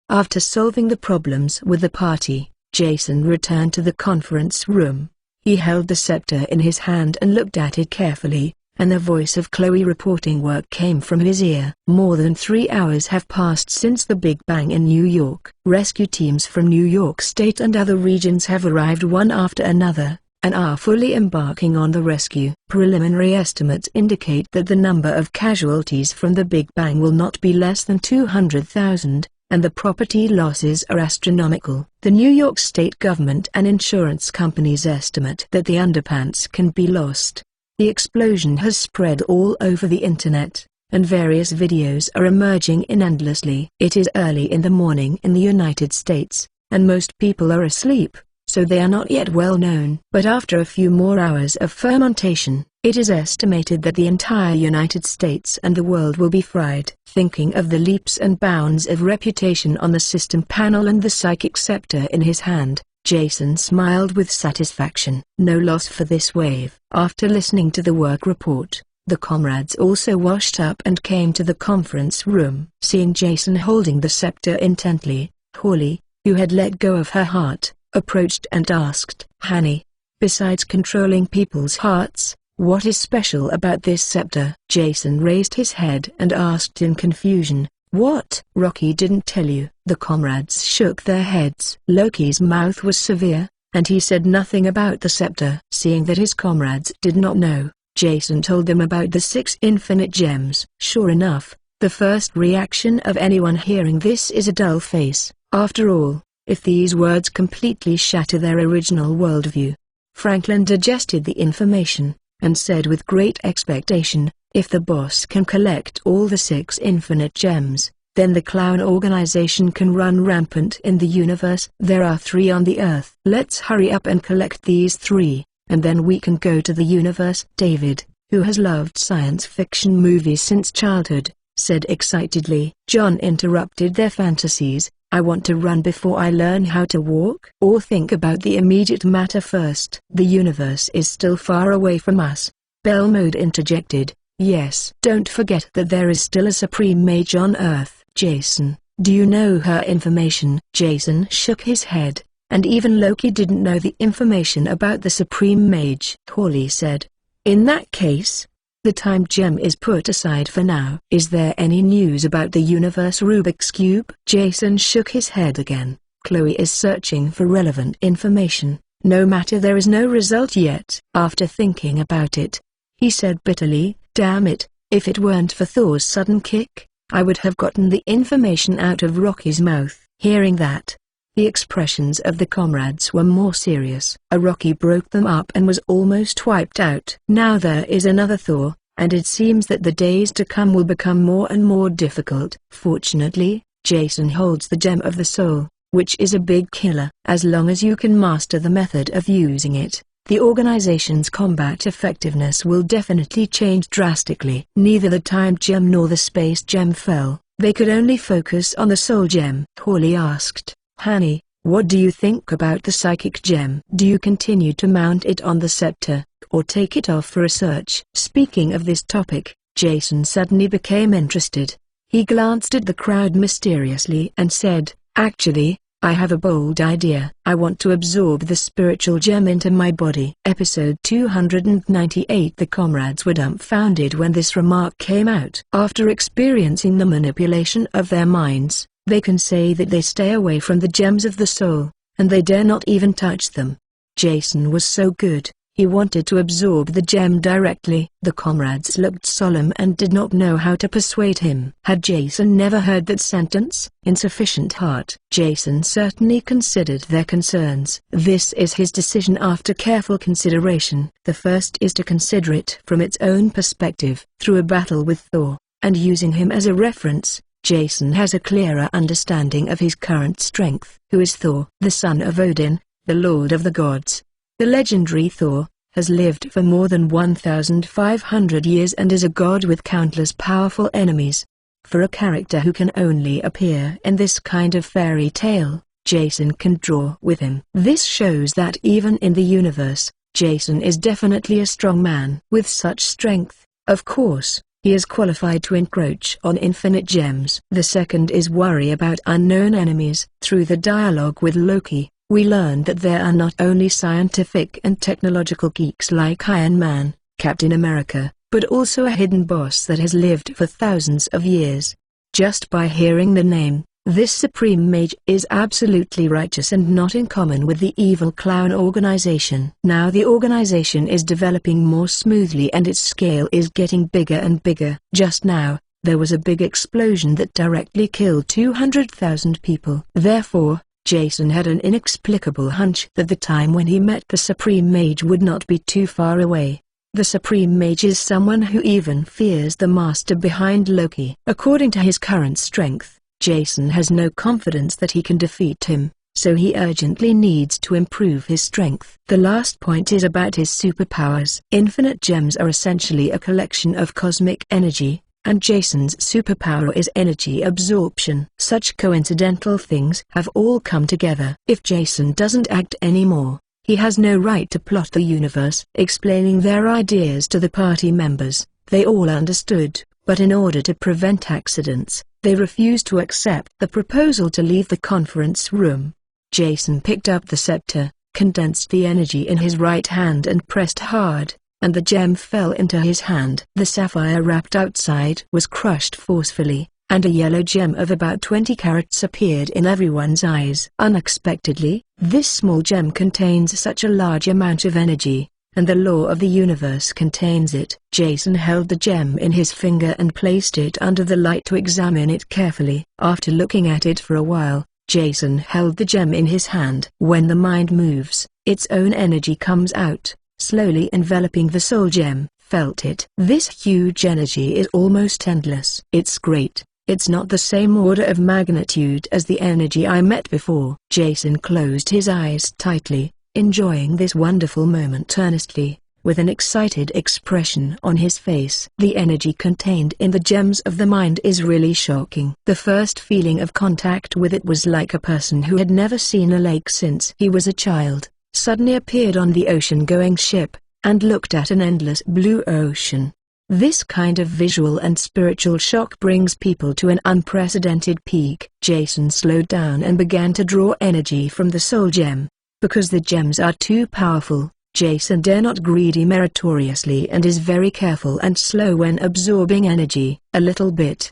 Speaker 1: After solving the problems with the party, Jason returned to the conference room. He held the scepter in his hand and looked at it carefully, and the voice of Chloe reporting work came from his ear. More than 3 hours have passed since the Big Bang in New York. Rescue teams from New York State and other regions have arrived one after another, and are fully embarking on the rescue. Preliminary estimates indicate that the number of casualties from the Big Bang will not be less than 200,000. And the property losses are astronomical. The New York State government and insurance companies estimate that the underpants can be lost. The explosion has spread all over the internet, and various videos are emerging endlessly. It is early in the morning in the United States, and most people are asleep, so they are not yet well known. But after a few more hours of fermentation, it is estimated that the entire United States and the world will be fried. Thinking of the leaps and bounds of reputation on the system panel and the psychic scepter in his hand, Jason smiled with satisfaction. No loss for this wave. After listening to the work report, the comrades also washed up and came to the conference room. Seeing Jason holding the scepter intently, Holly, who had let go of her heart, approached and asked, Honey, besides controlling people's hearts, what is special about this scepter? Jason raised his head and asked in confusion, What? Rocky didn't tell you. The comrades shook their heads. Loki's mouth was severe, and he said nothing about the scepter. Seeing that his comrades did not know, Jason told them about the 6 infinite gems. Sure enough, the first reaction of anyone hearing this is a dull face. After all, if these words completely shatter their original worldview. Franklin digested the information, and said with great expectation, if the boss can collect all the 6 infinite gems, then the clown organization can run rampant in the universe. There are 3 on the Earth. Let's hurry up and collect these 3, and then we can go to the universe. David, who has loved science fiction movies since childhood, said excitedly. John interrupted their fantasies. I want to run before I learn how to walk. Or think about the immediate matter first. The universe is still far away from us. Belmode interjected. Yes. Don't forget that there is still a supreme mage on Earth. Jason, do you know her information? Jason shook his head, and even Loki didn't know the information about the supreme mage. Holly said. In that case, the time gem is put aside for now. Is there any news about the universe Rubik's Cube? Jason shook his head again. Chloe is searching for relevant information, no matter there is no result yet. After thinking about it, he said bitterly, "Damn it, if it weren't for Thor's sudden kick, I would have gotten the information out of Rocky's mouth." Hearing that, the expressions of the comrades were more serious. Rocky broke them up and was almost wiped out. Now there is another Thor, and it seems that the days to come will become more and more difficult. Fortunately, Jason holds the Gem of the Soul, which is a big killer. As long as you can master the method of using it, the organization's combat effectiveness will definitely change drastically. Neither the Time Gem nor the Space Gem fell. They could only focus on the Soul Gem. Hawley asked, "Hanny, what do you think about the Psychic Gem? Do you continue to mount it on the scepter, or take it off for research?" Speaking of this topic, Jason suddenly became interested. He glanced at the crowd mysteriously and said, "Actually, I have a bold idea. I want to absorb the spiritual gem into my body." Episode 298. The comrades were dumbfounded when this remark came out. After experiencing the manipulation of their minds, they can say that they stay away from the gems of the soul, and they dare not even touch them. Jason was so good, he wanted to absorb the gem directly. The comrades looked solemn and did not know how to persuade him. Had Jason never heard that sentence? Insufficient heart. Jason certainly considered their concerns. This is his decision after careful consideration. The first is to consider it from its own perspective. Through a battle with Thor, and using him as a reference, Jason has a clearer understanding of his current strength. Who is Thor? The son of Odin, the lord of the gods. The legendary Thor has lived for more than 1,500 years and is a god with countless powerful enemies. For a character who can only appear in this kind of fairy tale, Jason can draw with him. This shows that even in the universe, Jason is definitely a strong man. With such strength, of course, he is qualified to encroach on infinite gems. The second is worry about unknown enemies. Through the dialogue with Loki, we learn that there are not only scientific and technological geeks like Iron Man, Captain America, but also a hidden boss that has lived for thousands of years. Just by hearing the name, this Supreme Mage is absolutely righteous and not in common with the evil clown organization. Now the organization is developing more smoothly and its scale is getting bigger and bigger. Just now, there was a big explosion that directly killed 200,000 people. Therefore, Jason had an inexplicable hunch that the time when he met the Supreme Mage would not be too far away. The Supreme Mage is someone who even fears the master behind Loki. According to his current strength, Jason has no confidence that he can defeat him, so he urgently needs to improve his strength. The last point is about his superpowers. Infinite gems are essentially a collection of cosmic energy, and Jason's superpower is energy absorption. Such coincidental things have all come together. If Jason doesn't act anymore, he has no right to plot the universe. Explaining their ideas to the party members, they all understood, but in order to prevent accidents, they refused to accept the proposal to leave the conference room. Jason picked up the scepter, condensed the energy in his right hand and pressed hard, and the gem fell into his hand. The sapphire wrapped outside was crushed forcefully, and a yellow gem of about 20 carats appeared in everyone's eyes. Unexpectedly, this small gem contains such a large amount of energy, and the law of the universe contains it. Jason held the gem in his finger and placed it under the light to examine it carefully. After looking at it for a while, Jason held the gem in his hand. When the mind moves, its own energy comes out, slowly enveloping the soul gem. Felt it. This huge energy is almost endless. It's great. It's not the same order of magnitude as the energy I met before. Jason closed his eyes tightly, enjoying this wonderful moment earnestly, with an excited expression on his face. The energy contained in the gems of the mind is really shocking. The first feeling of contact with it was like a person who had never seen a lake since he was a child, suddenly appeared on the ocean-going ship, and looked at an endless blue ocean. This kind of visual and spiritual shock brings people to an unprecedented peak. Jason slowed down and began to draw energy from the soul gem. Because the gems are too powerful, Jason dare not greedy meritoriously and is very careful and slow when absorbing energy. A little bit,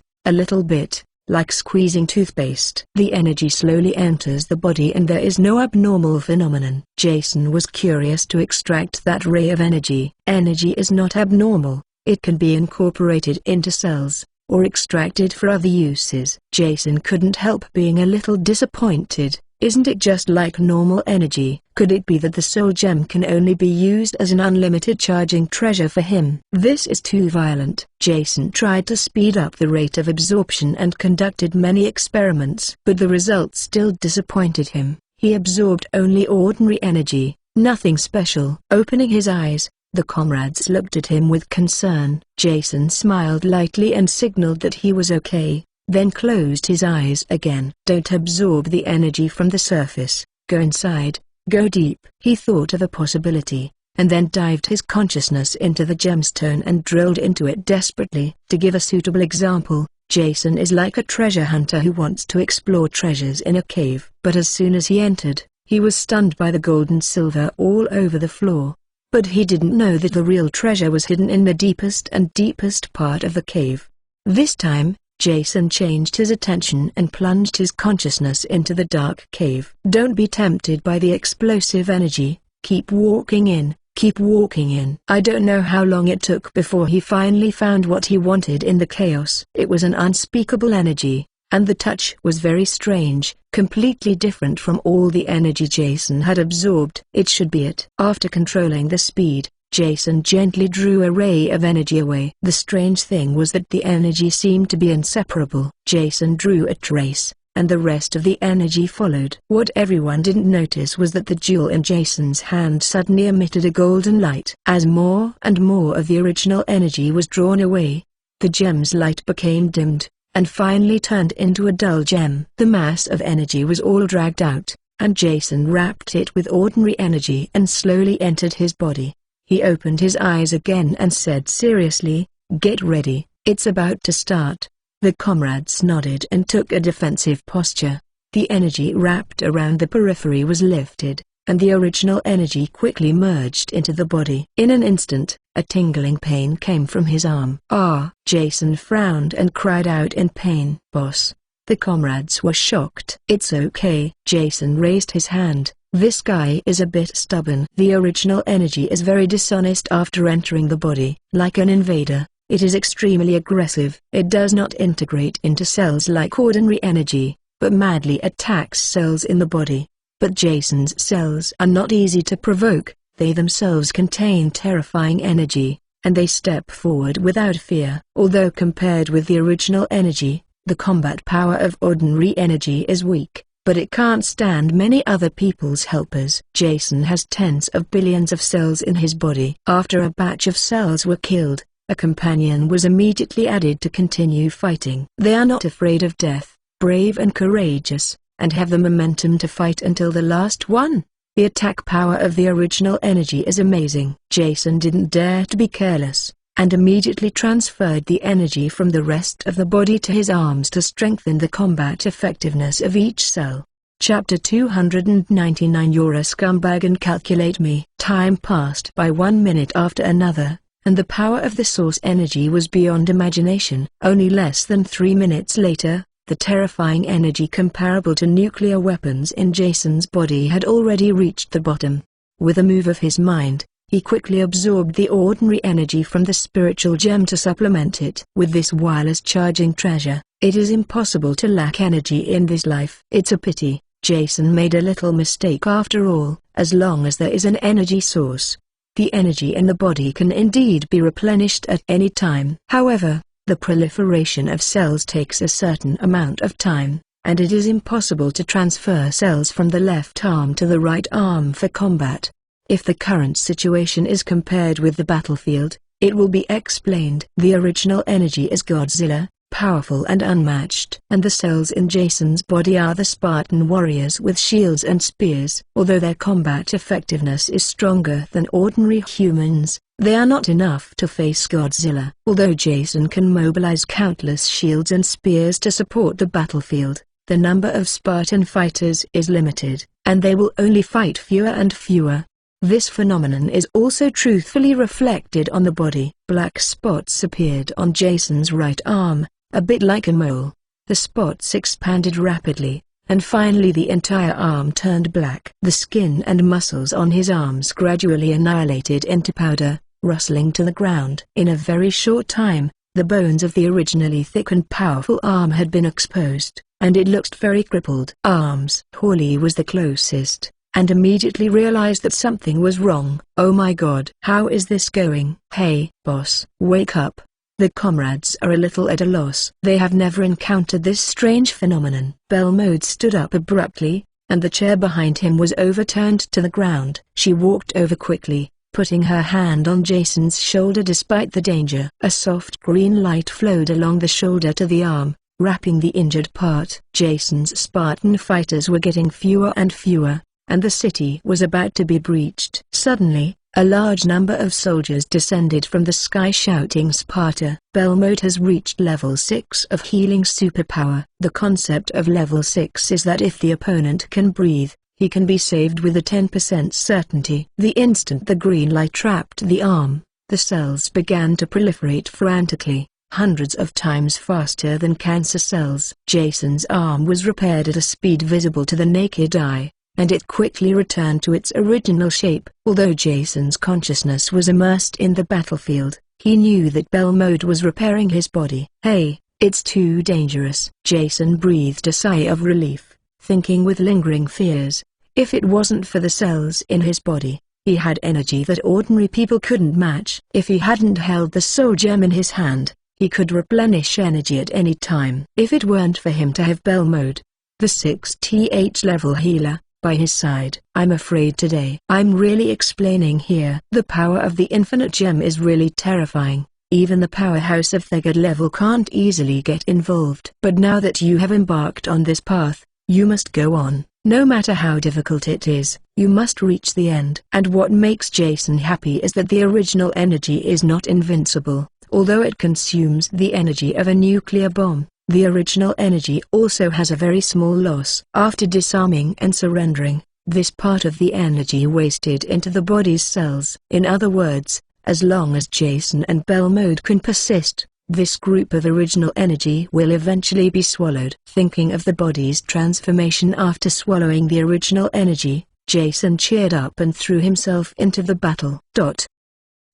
Speaker 1: like squeezing toothpaste. The energy slowly enters the body and there is no abnormal phenomenon. Jason was curious to extract that ray of energy. Energy is not abnormal, it can be incorporated into cells, or extracted for other uses. Jason couldn't help being a little disappointed. Isn't it just like normal energy? Could it be that the soul gem can only be used as an unlimited charging treasure for him? This is too violent. Jason tried to speed up the rate of absorption and conducted many experiments, but the results still disappointed him. He absorbed only ordinary energy, nothing special. Opening his eyes, the comrades looked at him with concern. Jason smiled lightly and signaled that he was okay, then closed his eyes again. Don't absorb the energy from the surface, go inside, go deep. He thought of a possibility, and then dived his consciousness into the gemstone and drilled into it desperately. To give a suitable example, Jason is like a treasure hunter who wants to explore treasures in a cave. But as soon as he entered, he was stunned by the gold and silver all over the floor. But he didn't know that the real treasure was hidden in the deepest and deepest part of the cave. This time, Jason changed his attention and plunged his consciousness into the dark cave. Don't be tempted by the explosive energy, keep walking in, keep walking in. I don't know how long it took before he finally found what he wanted in the chaos. It was an unspeakable energy, and the touch was very strange, completely different from all the energy Jason had absorbed. It should be it. After controlling the speed, Jason gently drew a ray of energy away. The strange thing was that the energy seemed to be inseparable. Jason drew a trace, and the rest of the energy followed. What everyone didn't notice was that the jewel in Jason's hand suddenly emitted a golden light. As more and more of the original energy was drawn away, the gem's light became dimmed, and finally turned into a dull gem. The mass of energy was all dragged out, and Jason wrapped it with ordinary energy and slowly entered his body. He opened his eyes again and said seriously, "Get ready, it's about to start." The comrades nodded and took a defensive posture. The energy wrapped around the periphery was lifted, and the original energy quickly merged into the body. In an instant, a tingling pain came from his arm. "Ah!" Jason frowned and cried out in pain. "Boss!" The comrades were shocked. "It's okay." Jason raised his hand. "This guy is a bit stubborn." The original energy is very dishonest after entering the body. Like an invader, it is extremely aggressive. It does not integrate into cells like ordinary energy, but madly attacks cells in the body. But Jason's cells are not easy to provoke, they themselves contain terrifying energy, and they step forward without fear. Although compared with the original energy, the combat power of ordinary energy is weak, but it can't stand many other people's helpers. Jason has tens of billions of cells in his body. After a batch of cells were killed, a companion was immediately added to continue fighting. They are not afraid of death, brave and courageous, and have the momentum to fight until the last one. The attack power of the original energy is amazing. Jason didn't dare to be careless, and immediately transferred the energy from the rest of the body to his arms to strengthen the combat effectiveness of each cell. Chapter 299. You're a scumbag and calculate me. Time passed by 1 minute after another, and the power of the source energy was beyond imagination. Only less than 3 minutes later, the terrifying energy comparable to nuclear weapons in Jason's body had already reached the bottom. With a move of his mind, he quickly absorbed the ordinary energy from the spiritual gem to supplement it. With this wireless charging treasure, it is impossible to lack energy in this life. It's a pity Jason made a little mistake after all. As long as there is an energy source, the energy in the body can indeed be replenished at any time. However, the proliferation of cells takes a certain amount of time, and it is impossible to transfer cells from the left arm to the right arm for combat. If the current situation is compared with the battlefield, it will be explained. The original energy is Godzilla, powerful and unmatched. And the cells in Jason's body are the Spartan warriors with shields and spears. Although their combat effectiveness is stronger than ordinary humans, they are not enough to face Godzilla. Although Jason can mobilize countless shields and spears to support the battlefield, the number of Spartan fighters is limited, and they will only fight fewer and fewer. This phenomenon is also truthfully reflected on the body. Black spots appeared on Jason's right arm, a bit like a mole. The spots expanded rapidly, and finally the entire arm turned black. The skin and muscles on his arms gradually annihilated into powder, rustling to the ground. In a very short time, the bones of the originally thick and powerful arm had been exposed, and it looked very crippled. Arms. Hawley was the closest, and immediately realized that something was wrong. "Oh my God! How is this going?" "Hey, boss, wake up." The comrades are a little at a loss. They have never encountered this strange phenomenon. Belmode stood up abruptly, and the chair behind him was overturned to the ground. She walked over quickly, putting her hand on Jason's shoulder despite the danger. A soft green light flowed along the shoulder to the arm, wrapping the injured part. Jason's Spartan fighters were getting fewer and fewer, and the city was about to be breached. Suddenly, a large number of soldiers descended from the sky shouting, "Sparta!" Belmode has reached level 6 of healing superpower. The concept of level 6 is that if the opponent can breathe, he can be saved with a 10% certainty. The instant the green light trapped the arm, the cells began to proliferate frantically, hundreds of times faster than cancer cells. Jason's arm was repaired at a speed visible to the naked eye, and it quickly returned to its original shape. Although Jason's consciousness was immersed in the battlefield, he knew that Belmode was repairing his body. "Hey, it's too dangerous." Jason breathed a sigh of relief, thinking with lingering fears, if it wasn't for the cells in his body, he had energy that ordinary people couldn't match. If he hadn't held the soul gem in his hand, he could replenish energy at any time. If it weren't for him to have Belmode, the 6th level healer, by his side. "I'm afraid today I'm really explaining here. The power of the infinite gem is really terrifying. Even the powerhouse of Third level can't easily get involved. But now that you have embarked on this path, you must go on. No matter how difficult it is, you must reach the end." And what makes Jason happy is that the original energy is not invincible. Although it consumes the energy of a nuclear bomb, the original energy also has a very small loss. After disarming and surrendering, this part of the energy wasted into the body's cells. In other words, as long as Jason and Belmode can persist, this group of original energy will eventually be swallowed. Thinking of the body's transformation after swallowing the original energy, Jason cheered up and threw himself into the battle.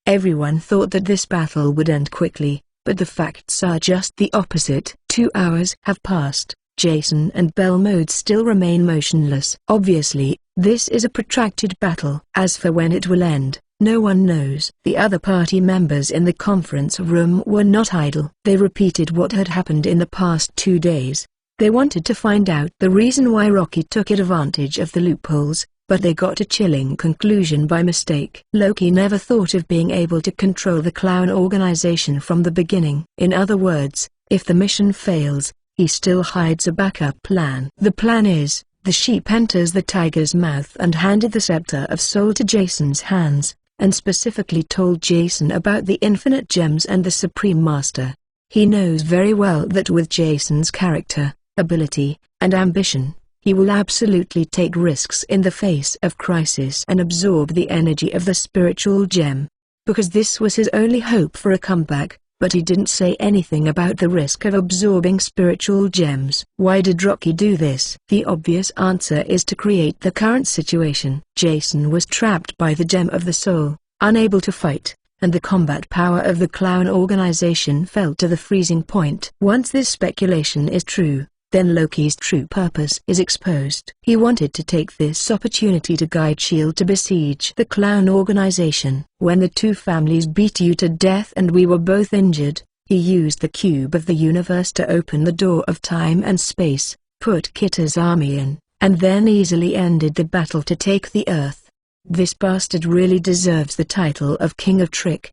Speaker 1: Everyone thought that this battle would end quickly, but the facts are just the opposite. 2 hours have passed. Jason and Belmode still remain motionless. Obviously, this is a protracted battle. As for when it will end, no one knows. The other party members in the conference room were not idle. They repeated what had happened in the past 2 days. They wanted to find out the reason why Rocky took advantage of the loopholes, but they got a chilling conclusion by mistake. Loki never thought of being able to control the clown organization from the beginning. In other words, if the mission fails, he still hides a backup plan. The plan is, the sheep enters the tiger's mouth and handed the scepter of soul to Jason's hands, and specifically told Jason about the infinite gems and the Supreme Master. He knows very well that with Jason's character, ability, and ambition, he will absolutely take risks in the face of crisis and absorb the energy of the spiritual gem. Because this was his only hope for a comeback, but he didn't say anything about the risk of absorbing spiritual gems. Why did Rocky do this? The obvious answer is to create the current situation. Jason was trapped by the Gem of the Soul, unable to fight, and the combat power of the clown organization fell to the freezing point. Once this speculation is true, then Loki's true purpose is exposed. He wanted to take this opportunity to guide S.H.I.E.L.D. to besiege the clown organization. When the two families beat you to death and we were both injured, he used the cube of the universe to open the door of time and space, put Kitter's army in, and then easily ended the battle to take the Earth. This bastard really deserves the title of King of Trick.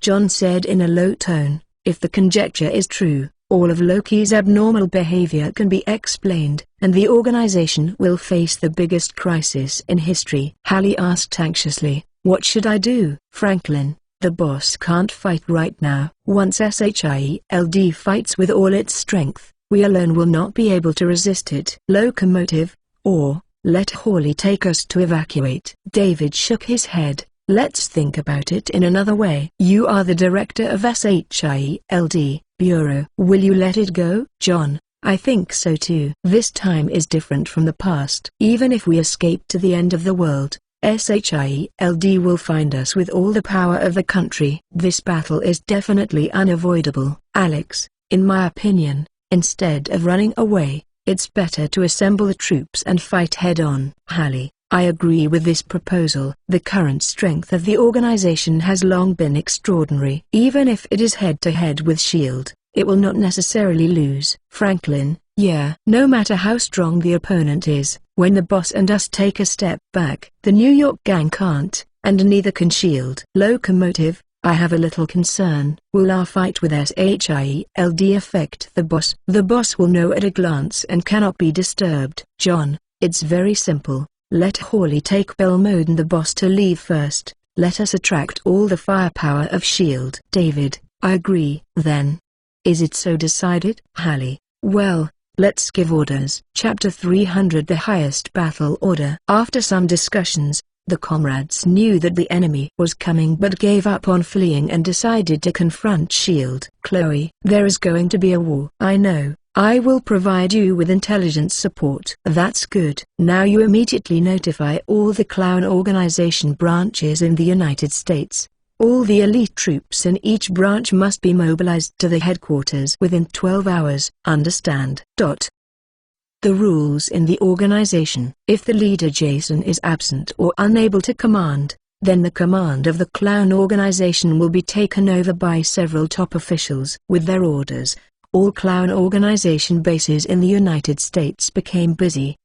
Speaker 1: John said in a low tone, if the conjecture is true, all of Loki's abnormal behavior can be explained, and the organization will face the biggest crisis in history. Hallie asked anxiously, what should I do? Franklin, the boss can't fight right now. Once S.H.I.E.L.D. fights with all its strength, we alone will not be able to resist it. Locomotive, or, let Hawley take us to evacuate. David shook his head. Let's think about it in another way. You are the director of S.H.I.E.L.D., Bureau. Will you let it go? John, I think so too. This time is different from the past. Even if we escape to the end of the world, SHIELD will find us with all the power of the country. This battle is definitely unavoidable. Alex, in my opinion, instead of running away, it's better to assemble the troops and fight head-on. Hallie, I agree with this proposal. The current strength of the organization has long been extraordinary. Even if it is head-to-head with SHIELD, it will not necessarily lose. Franklin, yeah. No matter how strong the opponent is, when the boss and us take a step back, the New York gang can't, and neither can SHIELD. Locomotive, I have a little concern. Will our fight with SHIELD affect the boss? The boss will know at a glance and cannot be disturbed. John, it's very simple. Let Hawley take Belmode and the boss to leave first. Let us attract all the firepower of SHIELD. David, I agree. Then, is it so decided? Hallie, well, let's give orders. Chapter 300 The Highest Battle Order. After some discussions, the comrades knew that the enemy was coming but gave up on fleeing and decided to confront SHIELD. Chloe, there is going to be a war. I know. I will provide you with intelligence support. That's good. Now you immediately notify all the Clown Organization branches in the United States. All the elite troops in each branch must be mobilized to the headquarters within 12 hours. Understand? The rules in the organization. If the leader Jason is absent or unable to command, then the command of the Clown Organization will be taken over by several top officials. With their orders, all Clown Organization bases in the United States became busy.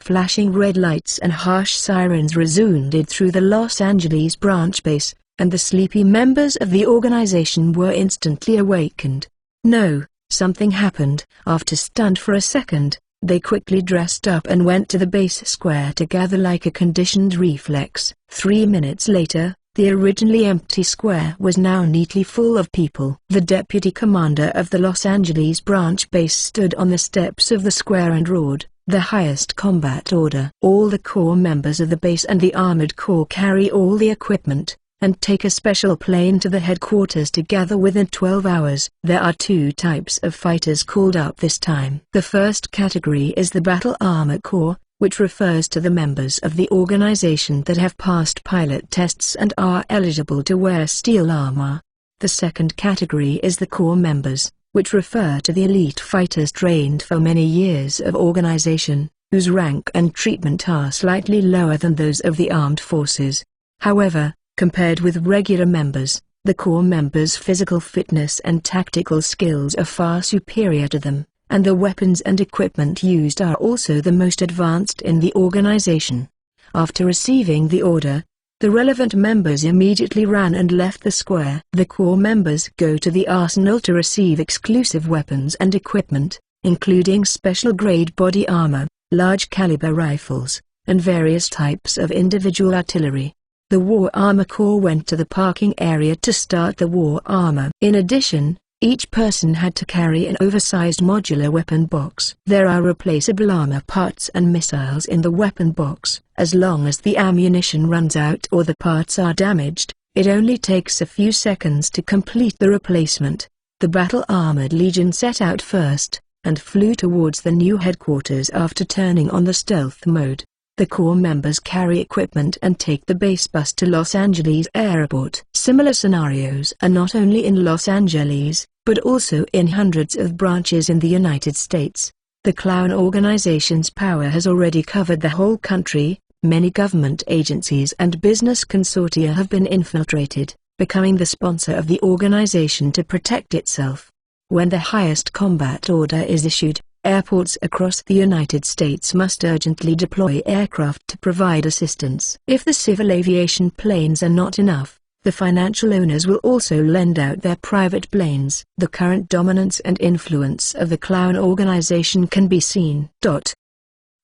Speaker 1: Flashing red lights and harsh sirens resounded through the Los Angeles branch base, and the sleepy members of the organization were instantly awakened. No, something happened. After stunned for a second, they quickly dressed up and went to the base square to gather like a conditioned reflex. 3 minutes later, the originally empty square was now neatly full of people. The deputy commander of the Los Angeles branch base stood on the steps of the square and roared, "The highest combat order. All the corps members of the base and the armored corps carry all the equipment, and take a special plane to the headquarters to gather within 12 hours. There are 2 types of fighters called up this time. The first category is the Battle Armor Corps, which refers to the members of the organization that have passed pilot tests and are eligible to wear steel armor. The second category is the Corps members, which refer to the elite fighters trained for many years of organization, whose rank and treatment are slightly lower than those of the armed forces. However, compared with regular members, the Corps members' physical fitness and tactical skills are far superior to them, and the weapons and equipment used are also the most advanced in the organization. After receiving the order, the relevant members immediately ran and left the square. The Corps members go to the arsenal to receive exclusive weapons and equipment, including special-grade body armor, large-caliber rifles, and various types of individual artillery. The War Armor Corps went to the parking area to start the war armor. In addition, each person had to carry an oversized modular weapon box. There are replaceable armor parts and missiles in the weapon box. As long as the ammunition runs out or the parts are damaged, it only takes a few seconds to complete the replacement. The Battle Armored Legion set out first, and flew towards the new headquarters after turning on the stealth mode. The Corps members carry equipment and take the base bus to Los Angeles Airport. Similar scenarios are not only in Los Angeles, but also in hundreds of branches in the United States. The Clown Organization's power has already covered the whole country. Many government agencies and business consortia have been infiltrated, becoming the sponsor of the organization to protect itself. When the highest combat order is issued, airports across the United States must urgently deploy aircraft to provide assistance. If the civil aviation planes are not enough, the financial owners will also lend out their private planes. The current dominance and influence of the Clown Organization can be seen.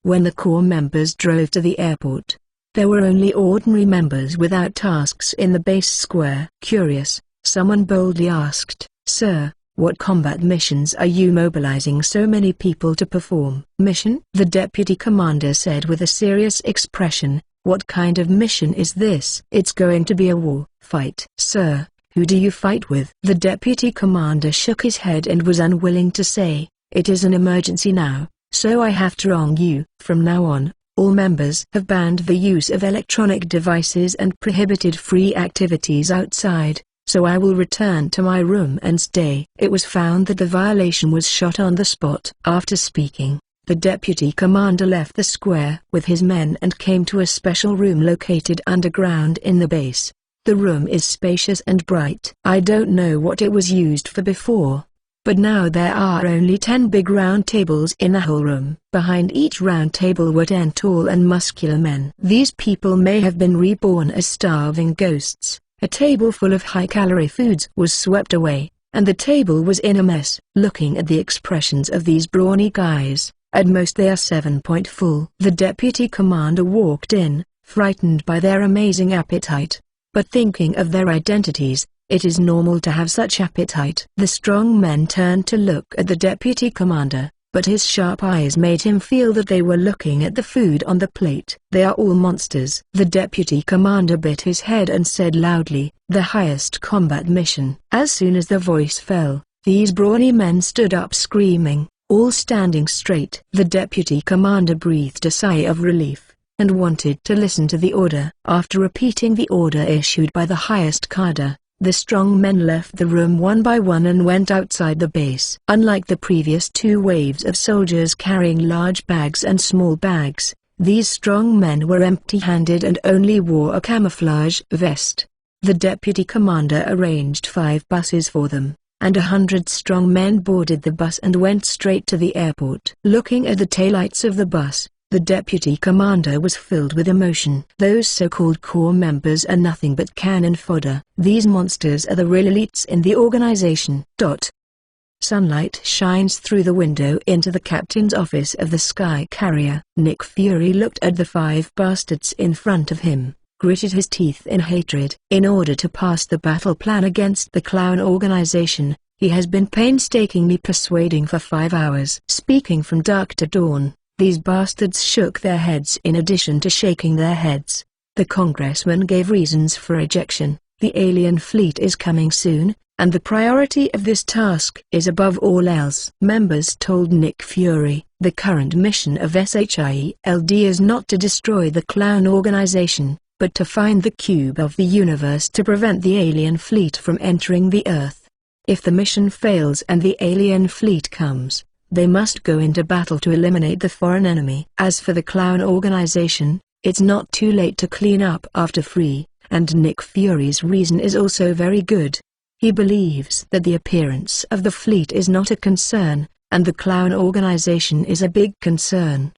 Speaker 1: When the Corps members drove to the airport, there were only ordinary members without tasks in the base square. Curious, someone boldly asked, "Sir, what combat missions are you mobilizing so many people to perform?" "Mission?" the deputy commander said with a serious expression. "What kind of mission is this?" "It's going to be a war fight." "Sir, Who do you fight with?" The deputy commander shook his head and was unwilling to say, "It is an emergency now, so I have to wrong you. From now on, all members have banned the use of electronic devices and prohibited free activities outside, so I will return to my room and stay." It was found that the violation was shot on the spot. After speaking, the deputy commander left the square with his men and came to a special room located underground in the base. The room is spacious and bright. I don't know what it was used for before, but now there are only 10 big round tables in the whole room. Behind each round table were 10 tall and muscular men. These people may have been reborn as starving ghosts. A table full of high-calorie foods was swept away, and the table was in a mess. Looking at the expressions of these brawny guys, at most they are 7-point full. The deputy commander walked in, frightened by their amazing appetite. But thinking of their identities, it is normal to have such appetite. The strong men turned to look at the deputy commander, but his sharp eyes made him feel that they were looking at the food on the plate. "They are all monsters." The deputy commander bit his head and said loudly, "The highest combat mission." As soon as the voice fell, these brawny men stood up screaming, all standing straight. The deputy commander breathed a sigh of relief and wanted to listen to the order. After repeating the order issued by the highest cadre, the strong men left the room one by one and went outside the base. Unlike the previous 2 waves of soldiers carrying large bags and small bags, these strong men were empty-handed and only wore a camouflage vest. The deputy commander arranged 5 buses for them, and 100 strong men boarded the bus and went straight to the airport. Looking at the taillights of the bus, the deputy commander was filled with emotion. Those so-called core members are nothing but cannon fodder. These monsters are the real elites in the organization. Sunlight shines through the window into the captain's office of the Sky Carrier. Nick Fury looked at the 5 bastards in front of him, gritted his teeth in hatred. In order to pass the battle plan against the clown organization, he has been painstakingly persuading for 5 hours. Speaking from dark to dawn, these bastards shook their heads. In addition to shaking their heads, the congressman gave reasons for ejection. The alien fleet is coming soon, and the priority of this task is above all else. Members told Nick Fury, the current mission of SHIELD is not to destroy the clown organization, but to find the cube of the universe to prevent the alien fleet from entering the Earth. If the mission fails and the alien fleet comes, they must go into battle to eliminate the foreign enemy. As for the clown organization, it's not too late to clean up after Free, and Nick Fury's reason is also very good. He believes that the appearance of the fleet is not a concern, and the clown organization is a big concern.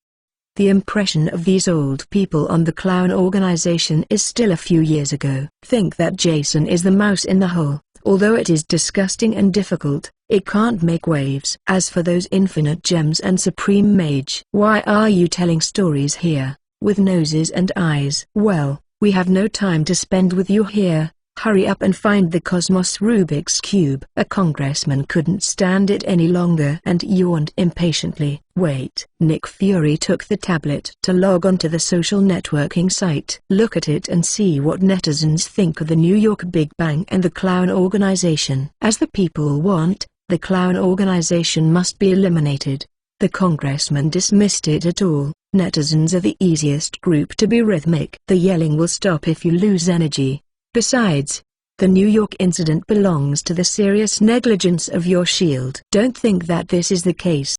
Speaker 1: The impression of these old people on the clown organization is still a few years ago. Think that Jason is the mouse in the hole. Although it is disgusting and difficult, it can't make waves. As for those infinite gems and supreme mage, why are you telling stories here, with noses and eyes? Well, we have no time to spend with you here. Hurry up and find the Cosmos Rubik's Cube. A congressman couldn't stand it any longer and yawned impatiently. Wait. Nick Fury took the tablet to log on to the social networking site. Look at it and see what netizens think of the New York Big Bang and the clown organization. As the people want, the clown organization must be eliminated. The congressman dismissed it at all. Netizens are the easiest group to be rhythmic. The yelling will stop if you lose energy. Besides, the New York incident belongs to the serious negligence of your shield. Don't think that this is the case.